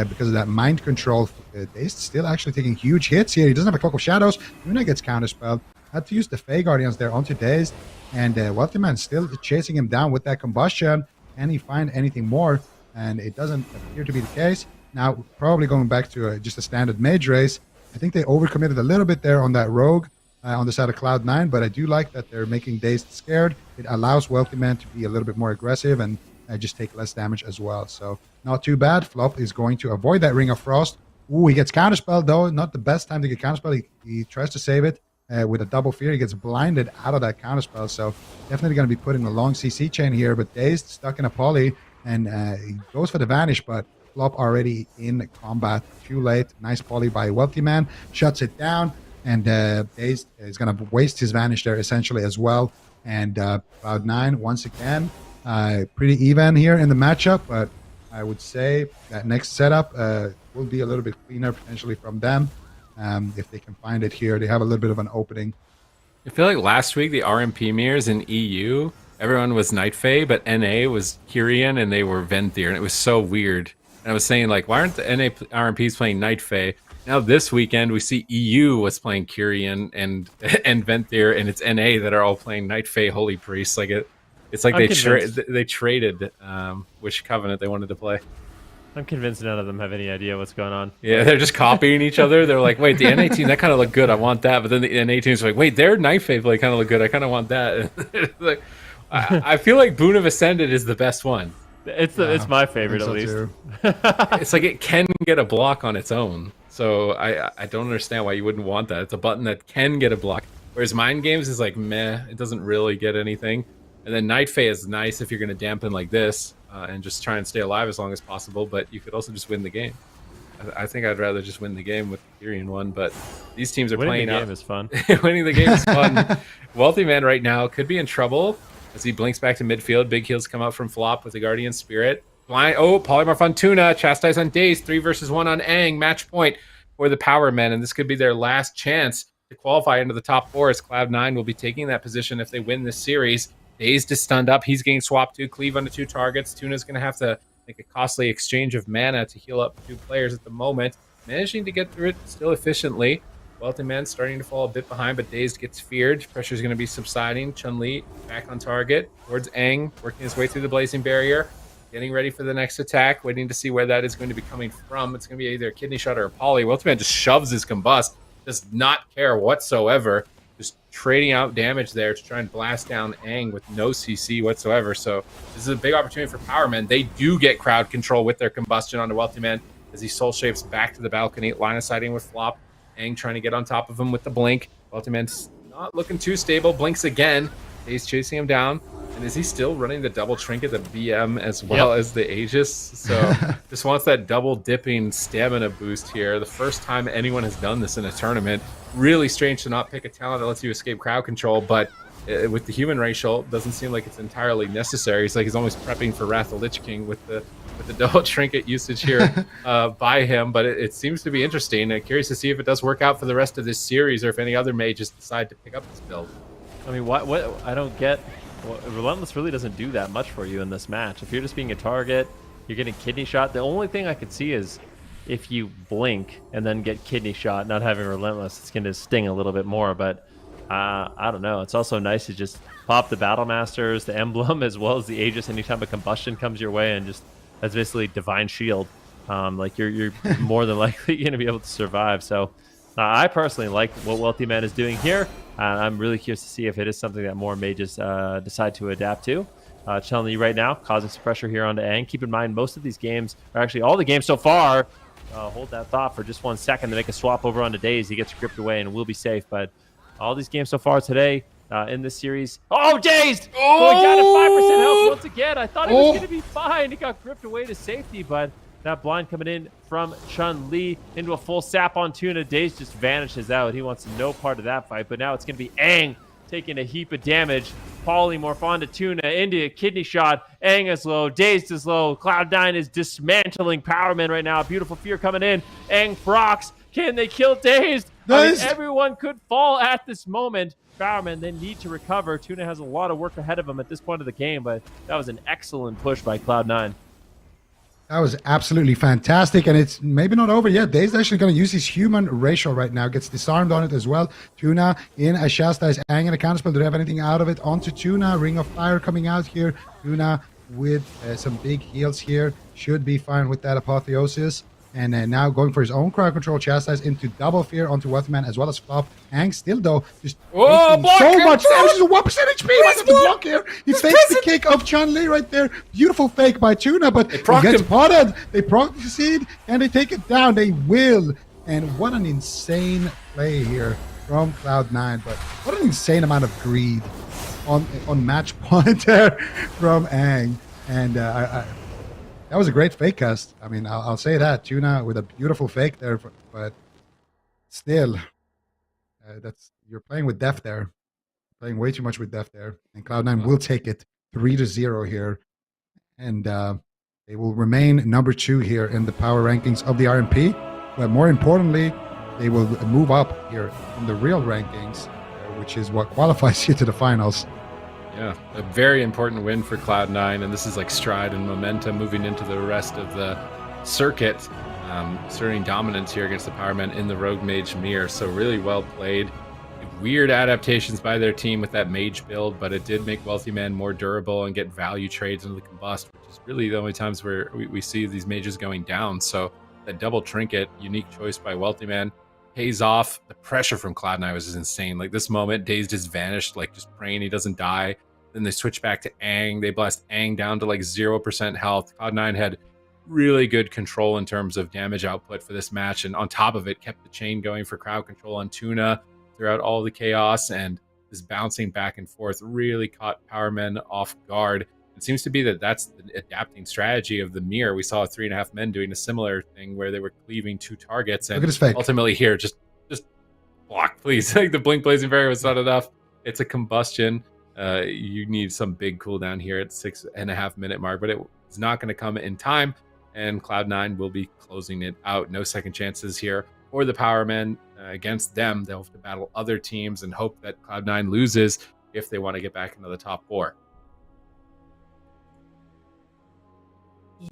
because of that mind control. Daze still actually taking huge hits here. He doesn't have a Cloak of Shadows. Luna gets counterspelled. Had to use the Fey Guardians there onto Daze. And Wealthy Man still chasing him down with that combustion. Can he find anything more? And it doesn't appear to be the case. Now, probably going back to just a standard mage race. I think they overcommitted a little bit there on that rogue. On the side of Cloud9, but I do like that they're making Dazed scared. It allows Wealthy Man to be a little bit more aggressive and just take less damage as well. So not too bad. Flop is going to avoid that Ring of Frost. Ooh, he gets counterspelled though. Not the best time to get counterspelled. He tries to save it with a double fear. He gets blinded out of that counterspell. So definitely going to be putting a long CC chain here. But Dazed stuck in a poly and he goes for the vanish, but Flop already in combat. Too late. Nice poly by Wealthy Man. Shuts it down. And Daze is going to waste his vanish there essentially as well. And Cloud9, once again, pretty even here in the matchup. But I would say that next setup will be a little bit cleaner potentially from them. If they can find it here, they have a little bit of an opening. I feel like last week, the RMP mirrors in EU, everyone was Night Fae, but NA was Kyrian and they were Venthyr. And it was so weird. And I was saying, like, why aren't the NA RMPs playing Night Fae? Now this weekend we see EU was playing Kyrian and Venthyr, and it's NA that are all playing Night Fae Holy Priest. Like it's like they traded which covenant they wanted to play. I'm convinced none of them have any idea what's going on. Yeah, they're just copying each other. They're like, wait, the NA team that kind of looked good. I want that. But then the NA team's like, wait, their Night Fae play kind of look good. I kind of want that. Like, I feel like Boon of Ascended is the best one. It's my favorite at least. It's like it can get a block on its own. So I don't understand why you wouldn't want that. It's a button that can get a block. Whereas Mind Games is like meh, it doesn't really get anything. And then Night Fae is nice if you're going to dampen like this and just try and stay alive as long as possible. But you could also just win the game. I think I'd rather just win the game with the Tyrion one. But these teams are playing out. Winning the game is fun. Winning the game is fun. Wealthy Man right now could be in trouble as he blinks back to midfield. Big heels come out from flop with the Guardian Spirit. Blind. Oh, Polymorph on Tuna. Chastise on Daze. 3 versus 1 on Aang. Match point for the Power Men. And this could be their last chance to qualify into the top 4 as Cloud9 will be taking that position if they win this series. Dazed is stunned up. He's getting swapped to Cleave onto 2 targets. Tuna's going to have to make a costly exchange of mana to heal up 2 players at the moment. Managing to get through it still efficiently. Wealthy Man starting to fall a bit behind, but Dazed gets feared. Pressure's going to be subsiding. Chun-Li back on target towards Aang, working his way through the Blazing Barrier. Getting ready for the next attack, waiting to see where that is going to be coming from. It's going to be either a Kidney Shot or a Poly. Wealthy Man just shoves his Combust. Does not care whatsoever. Just trading out damage there to try and blast down Aang with no CC whatsoever. So this is a big opportunity for Power Men. They do get crowd control with their combustion onto Wealthy Man as he soul shapes back to the balcony, line of sighting with Flop. Aang trying to get on top of him with the blink. Wealthy Man's not looking too stable. Blinks again. He's chasing him down. And is he still running the double trinket, the BM, as well as the Aegis? So just wants that double dipping stamina boost here. The first time anyone has done this in a tournament. Really strange to not pick a talent that lets you escape crowd control, but with the human racial, it doesn't seem like it's entirely necessary. It's like he's almost prepping for Wrath of Lich King with the double trinket usage here by him, but it seems to be interesting. I'm curious to see if it does work out for the rest of this series or if any other mages decide to pick up this build. I mean, what I don't get. Well, Relentless really doesn't do that much for you in this match. If you're just being a target, you're getting Kidney Shot. The only thing I could see is if you blink and then get Kidney Shot, not having Relentless, it's going to sting a little bit more. But I don't know. It's also nice to just pop the Battle Masters, the Emblem, as well as the Aegis anytime a combustion comes your way, and just that's basically Divine Shield. Like you're more than likely going to be able to survive. So I personally like what Wealthy Man is doing here. I'm really curious to see if it is something that more mages decide to adapt to. Chun-Li right now causing some pressure here onto Aang. Keep in mind, most of these games, or actually all the games so far, hold that thought for just 1 second to make a swap over onto Daze. He gets gripped away and will be safe. But all these games so far today in this series. Oh, Dazed! Going down to 5% health once again. I thought he was going to be fine. He got gripped away to safety, but that blind coming in from Chun-Li into a full sap on Tuna. Daze just vanishes out. He wants no part of that fight, but now it's going to be Aang taking a heap of damage. Polymorph onto Tuna into a Kidney Shot. Aang is low. Dazed is low. Cloud9 is dismantling Power Man right now. Beautiful Fear coming in. Aang procs. Can they kill Dazed? I mean, everyone could fall at this moment. Power Man, they need to recover. Tuna has a lot of work ahead of him at this point of the game, but that was an excellent push by Cloud9. That was absolutely fantastic, and it's maybe not over yet. Dave's actually going to use his human racial right now. Gets disarmed on it as well. Tuna in a Chastise Aang and a counterspell. Do they have anything out of it? Onto Tuna. Ring of Fire coming out here. Tuna with some big heals here. Should be fine with that Apotheosis. And now going for his own crowd control. Chastise into double fear onto Wealthy Man as well as Flop. Aang still though just so much damage. He's a 1% HP. Why the block here? He fakes the kick of Chun-Li right there. Beautiful fake by Tuna, but he gets potted. They proceed and they take it down. They will. And what an insane play here from Cloud9. But what an insane amount of greed on match point there from Aang. And that was a great fake cast. I mean, I'll say that. Tuna with a beautiful fake there, but still, you're playing with death there. Playing way too much with death there. And Cloud9 will take it 3-0 here. And they will remain number 2 here in the power rankings of the RMP. But more importantly, they will move up here in the real rankings, which is what qualifies you to the finals. Yeah, a very important win for Cloud9, and this is like stride and momentum moving into the rest of the circuit, asserting dominance here against the Power Men in the Rogue Mage mirror. So really well played. Weird adaptations by their team with that mage build, but it did make Wealthy Man more durable and get value trades into the combust, which is really the only times where we see these mages going down. So that double trinket, unique choice by Wealthy Man, pays off. The pressure from Cloud9 was just insane. Like this moment, Dazed just vanished, like just praying he doesn't die. Then they switch back to Aang. They blast Aang down to like 0% health. Cloud9 had really good control in terms of damage output for this match. And on top of it, kept the chain going for crowd control on Tuna throughout all the chaos. And this bouncing back and forth really caught Powermen off guard. It seems to be that that's the adapting strategy of the mirror. We saw 3.5 Men doing a similar thing where they were cleaving 2 targets. And ultimately here, just block, please. Like the blink blazing barrier was not enough. It's a combustion. You need some big cooldown here at 6.5 minute mark, but it's not going to come in time. And Cloud9 will be closing it out. No second chances here for the Powermen. Against them, they'll have to battle other teams and hope that Cloud9 loses if they want to get back into the top 4.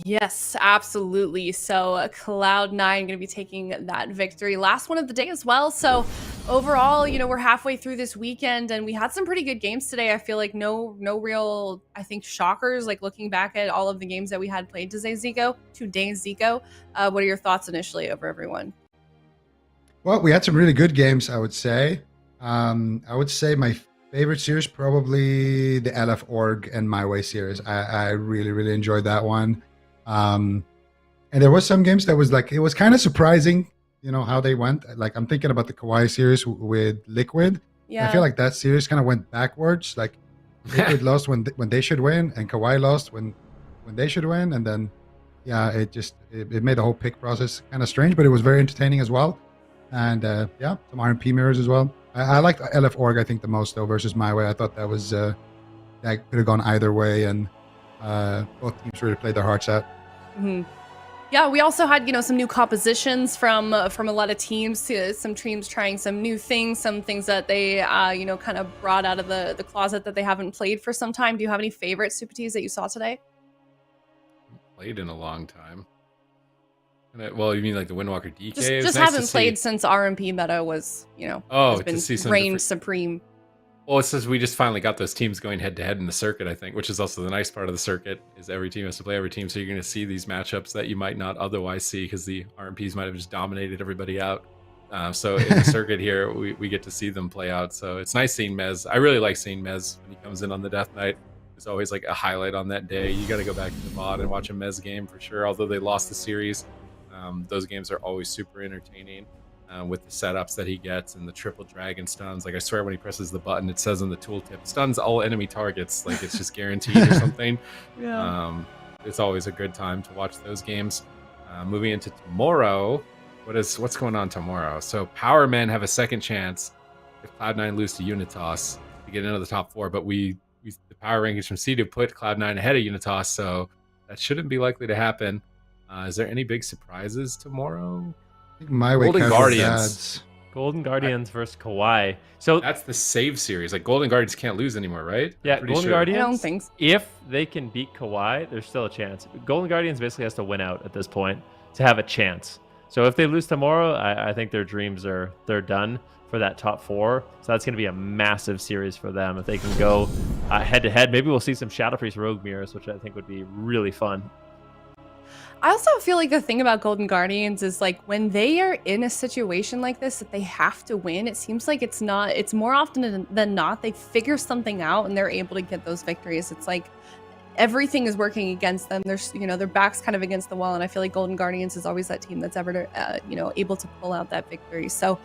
Yes, absolutely. So Cloud9 going to be taking that victory. Last one of the day as well. So overall, we're halfway through this weekend and we had some pretty good games today. I feel like no real, I think, shockers, like looking back at all of the games that we had played today, Zico. What are your thoughts initially over everyone? Well, we had some really good games, I would say. I would say my favorite series, probably the LF Org and My Way series. I really, really enjoyed that one. And there was some games that was like, it was kind of surprising, how they went. Like I'm thinking about the KAWHI series with Liquid. Yeah. I feel like that series kind of went backwards. Like Liquid lost when they should win, and KAWHI lost when they should win. And then, yeah, it made the whole pick process kind of strange, but it was very entertaining as well. And yeah, some RMP mirrors as well. I liked LF Org, I think, the most though versus My Way. I thought that was that could have gone either way, and both teams really played their hearts out. Mm-hmm. Yeah, we also had some new compositions from a lot of teams. Some teams trying some new things, some things that they kind of brought out of the closet that they haven't played for some time. Do you have any favorite Super Ts that you saw today? Played in a long time. Well, you mean like the Windwalker DK? Just nice haven't played since RMP meta was, has been to see some reigned supreme. Well, it's just we just finally got those teams going head to head in the circuit, I think, which is also the nice part of the circuit, is every team has to play every team. So you're going to see these matchups that you might not otherwise see because the RMPs might have just dominated everybody out. So in the circuit here, we get to see them play out. So it's nice seeing Mez. I really like seeing Mez when he comes in on the Death Knight. It's always like a highlight on that day. You got to go back to the VOD and watch a Mez game for sure. Although they lost the series, those games are always super entertaining. With the setups that he gets and the triple dragon stuns. Like I swear when he presses the button, it says on the tooltip, stuns all enemy targets. Like it's just guaranteed or something. Yeah. It's always a good time to watch those games. Moving into tomorrow, what's going on tomorrow? So Powermen have a second chance if Cloud9 lose to Unitas to get into the top 4, but the power rankings from Seeded put Cloud9 ahead of Unitas, so that shouldn't be likely to happen. Is there any big surprises tomorrow? I think My Way Golden Guardians. Golden Guardians versus KAWHI. So that's the save series. Like Golden Guardians can't lose anymore, right? Yeah, Golden Guardians. I don't think so. If they can beat KAWHI, there's still a chance. Golden Guardians basically has to win out at this point to have a chance. So if they lose tomorrow, I think their dreams they're done for that top 4. So that's going to be a massive series for them if they can go head to head. Maybe we'll see some Shadow Priest Rogue mirrors, which I think would be really fun. I also feel like the thing about Golden Guardians is like when they are in a situation like this that they have to win, it seems like it's more often than not they figure something out and they're able to get those victories. It's like everything is working against them. There's their back's kind of against the wall, and I feel like Golden Guardians is always that team that's ever able to pull out that victory. So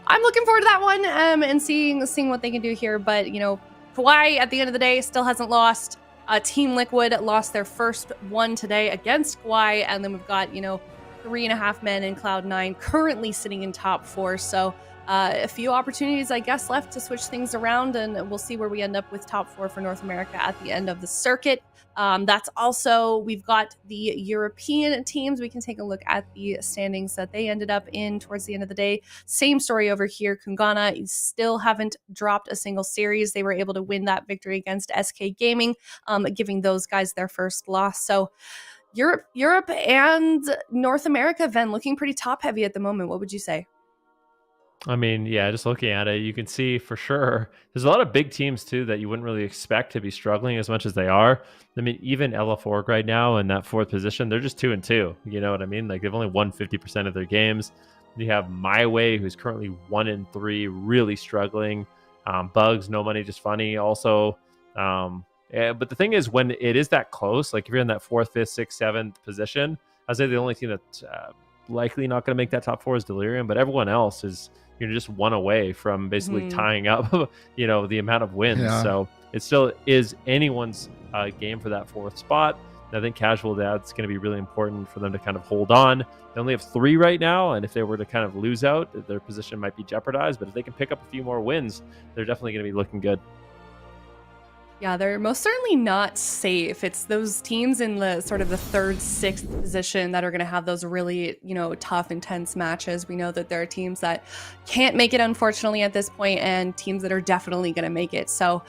I'm looking forward to that one and seeing what they can do here. But KAWHI at the end of the day still hasn't lost. Team Liquid lost their first one today against KAWHI, and then we've got 3.5 Men in Cloud9 currently sitting in top 4. So a few opportunities, I guess, left to switch things around, and we'll see where we end up with top 4 for North America at the end of the circuit. That's also, we've got the European teams. We can take a look at the standings that they ended up in towards the end of the day. Same story over here. KUNGARNA still haven't dropped a single series. They were able to win that victory against SK Gaming, giving those guys their first loss. So Europe and North America, Ven, looking pretty top heavy at the moment. What would you say? I mean, yeah, just looking at it, you can see for sure there's a lot of big teams too that you wouldn't really expect to be struggling as much as they are. I mean, even LF Org right now in that 4th position, they're just 2-2. You know what I mean? Like they've only won 50% of their games. You have My Way, who's currently 1-3, really struggling. Bugs, No Money, Just Funny, also But the thing is, when it is that close, like if you're in that 4th, 5th, 6th, 7th position, I'd say the only team that's likely not going to make that top 4 is Delirium, but everyone else is just one away from basically tying up, the amount of wins. Yeah. So it still is anyone's game for that 4th spot. And I think casual that's going to be really important for them to kind of hold on. They only have 3 right now, and if they were to kind of lose out, their position might be jeopardized. But if they can pick up a few more wins, they're definitely going to be looking good. Yeah, they're most certainly not safe. It's those teams in the sort of the 3rd, 6th position that are going to have those really, tough, intense matches. We know that there are teams that can't make it, unfortunately, at this point, and teams that are definitely going to make it. So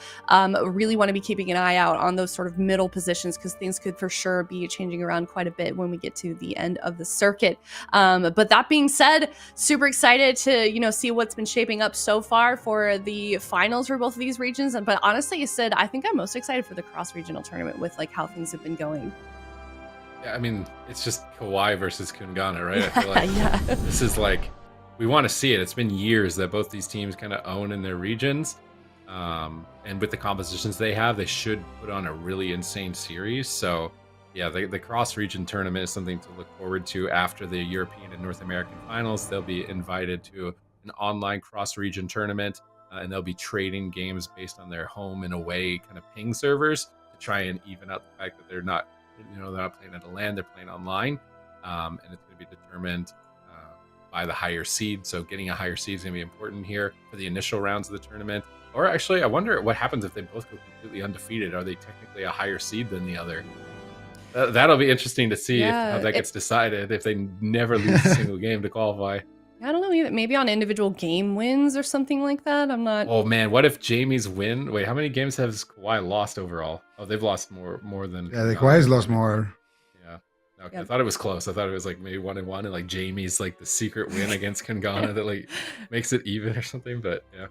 really want to be keeping an eye out on those sort of middle positions, because things could for sure be changing around quite a bit when we get to the end of the circuit. But that being said, super excited to, see what's been shaping up so far for the finals for both of these regions. But honestly, Sid, I think I'm most excited for the cross-regional tournament with like how things have been going. Yeah, I mean, it's just KAWHI versus KUNGARNA, right? I feel like Yeah. this is like, we want to see it. It's been years that both these teams kind of own in their regions. And with the compositions they have, they should put on a really insane series. So yeah, the cross-region tournament is something to look forward to after the European and North American finals. They'll be invited to an online cross-region tournament. And they'll be trading games based on their home and away kind of ping servers to try and even out the fact that they're not playing at a LAN, they're playing online. And it's going to be determined by the higher seed. So getting a higher seed is going to be important here for the initial rounds of the tournament. Or actually, I wonder what happens if they both go completely undefeated. Are they technically a higher seed than the other? That'll be interesting to see how that gets decided, if they never lose a single game to qualify. I don't know either. Maybe on individual game wins or something like that. I'm not. Oh man, what if Jamie's win? Wait, how many games has KAWHI lost overall? Oh, they've lost more than. Yeah, the KAWHI's lost more. Yeah. Okay, Yep. I thought it was close. I thought it was like maybe 1-1, and like Jamie's like the secret win against KUNGARNA that like makes it even or something. But yeah.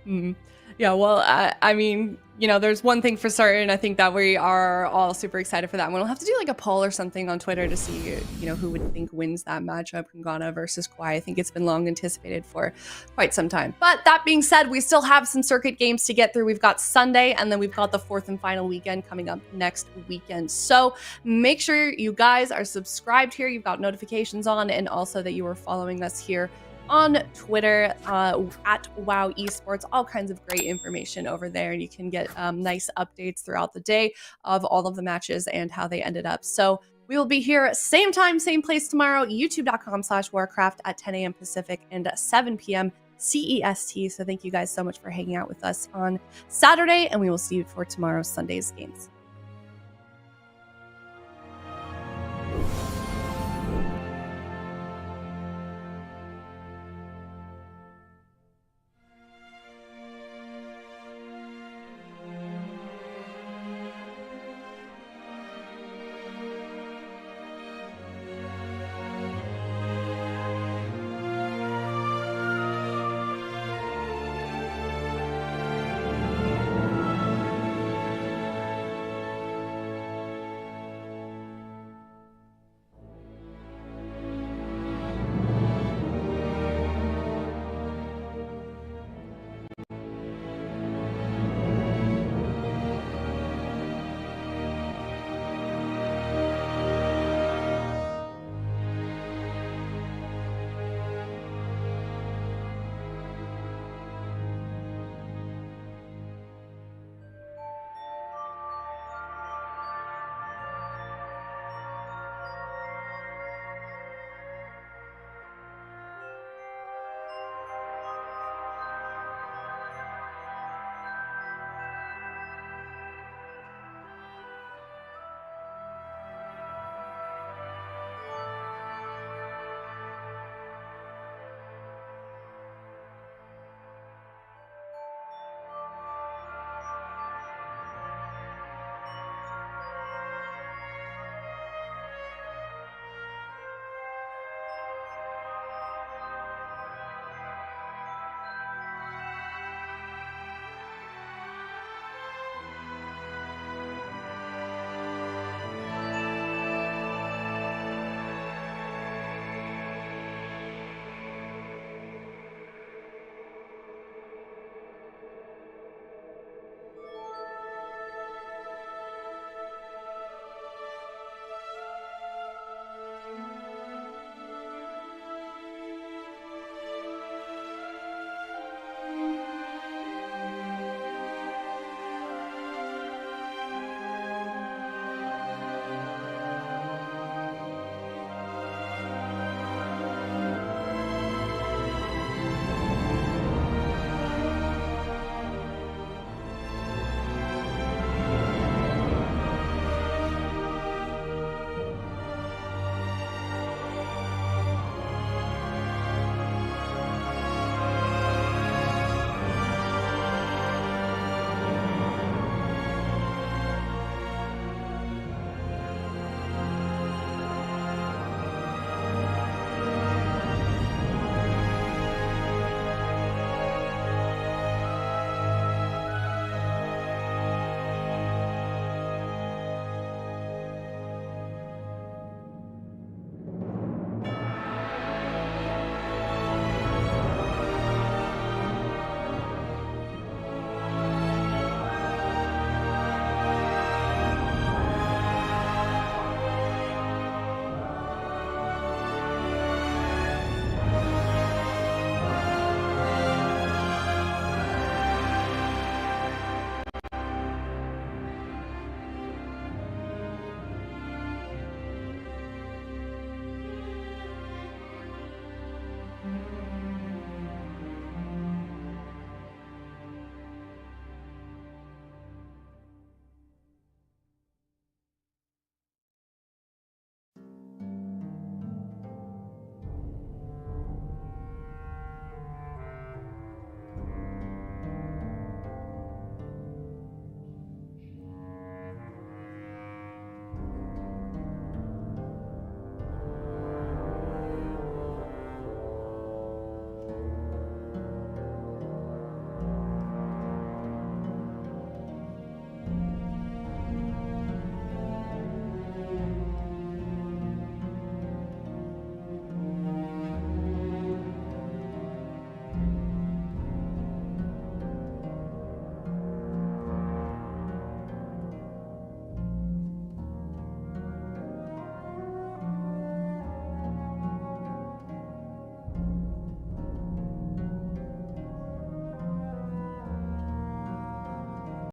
Mm. Yeah, well, I mean, there's one thing for certain. I think that we are all super excited for that. And we'll have to do like a poll or something on Twitter to see, who would think wins that matchup, KUNGARNA versus KAWHI. I think it's been long anticipated for quite some time. But that being said, we still have some circuit games to get through. We've got Sunday, and then we've got the 4th and final weekend coming up next weekend. So make sure you guys are subscribed here. You've got notifications on, and also that you are following us here on Twitter at WoW Esports. All kinds of great information over there, and you can get nice updates throughout the day of all of the matches and how they ended up. So we will be here same time, same place tomorrow, youtube.com/Warcraft at 10 a.m. Pacific and 7 p.m. CEST. So thank you guys so much for hanging out with us on Saturday, and we will see you for tomorrow's Sunday's games.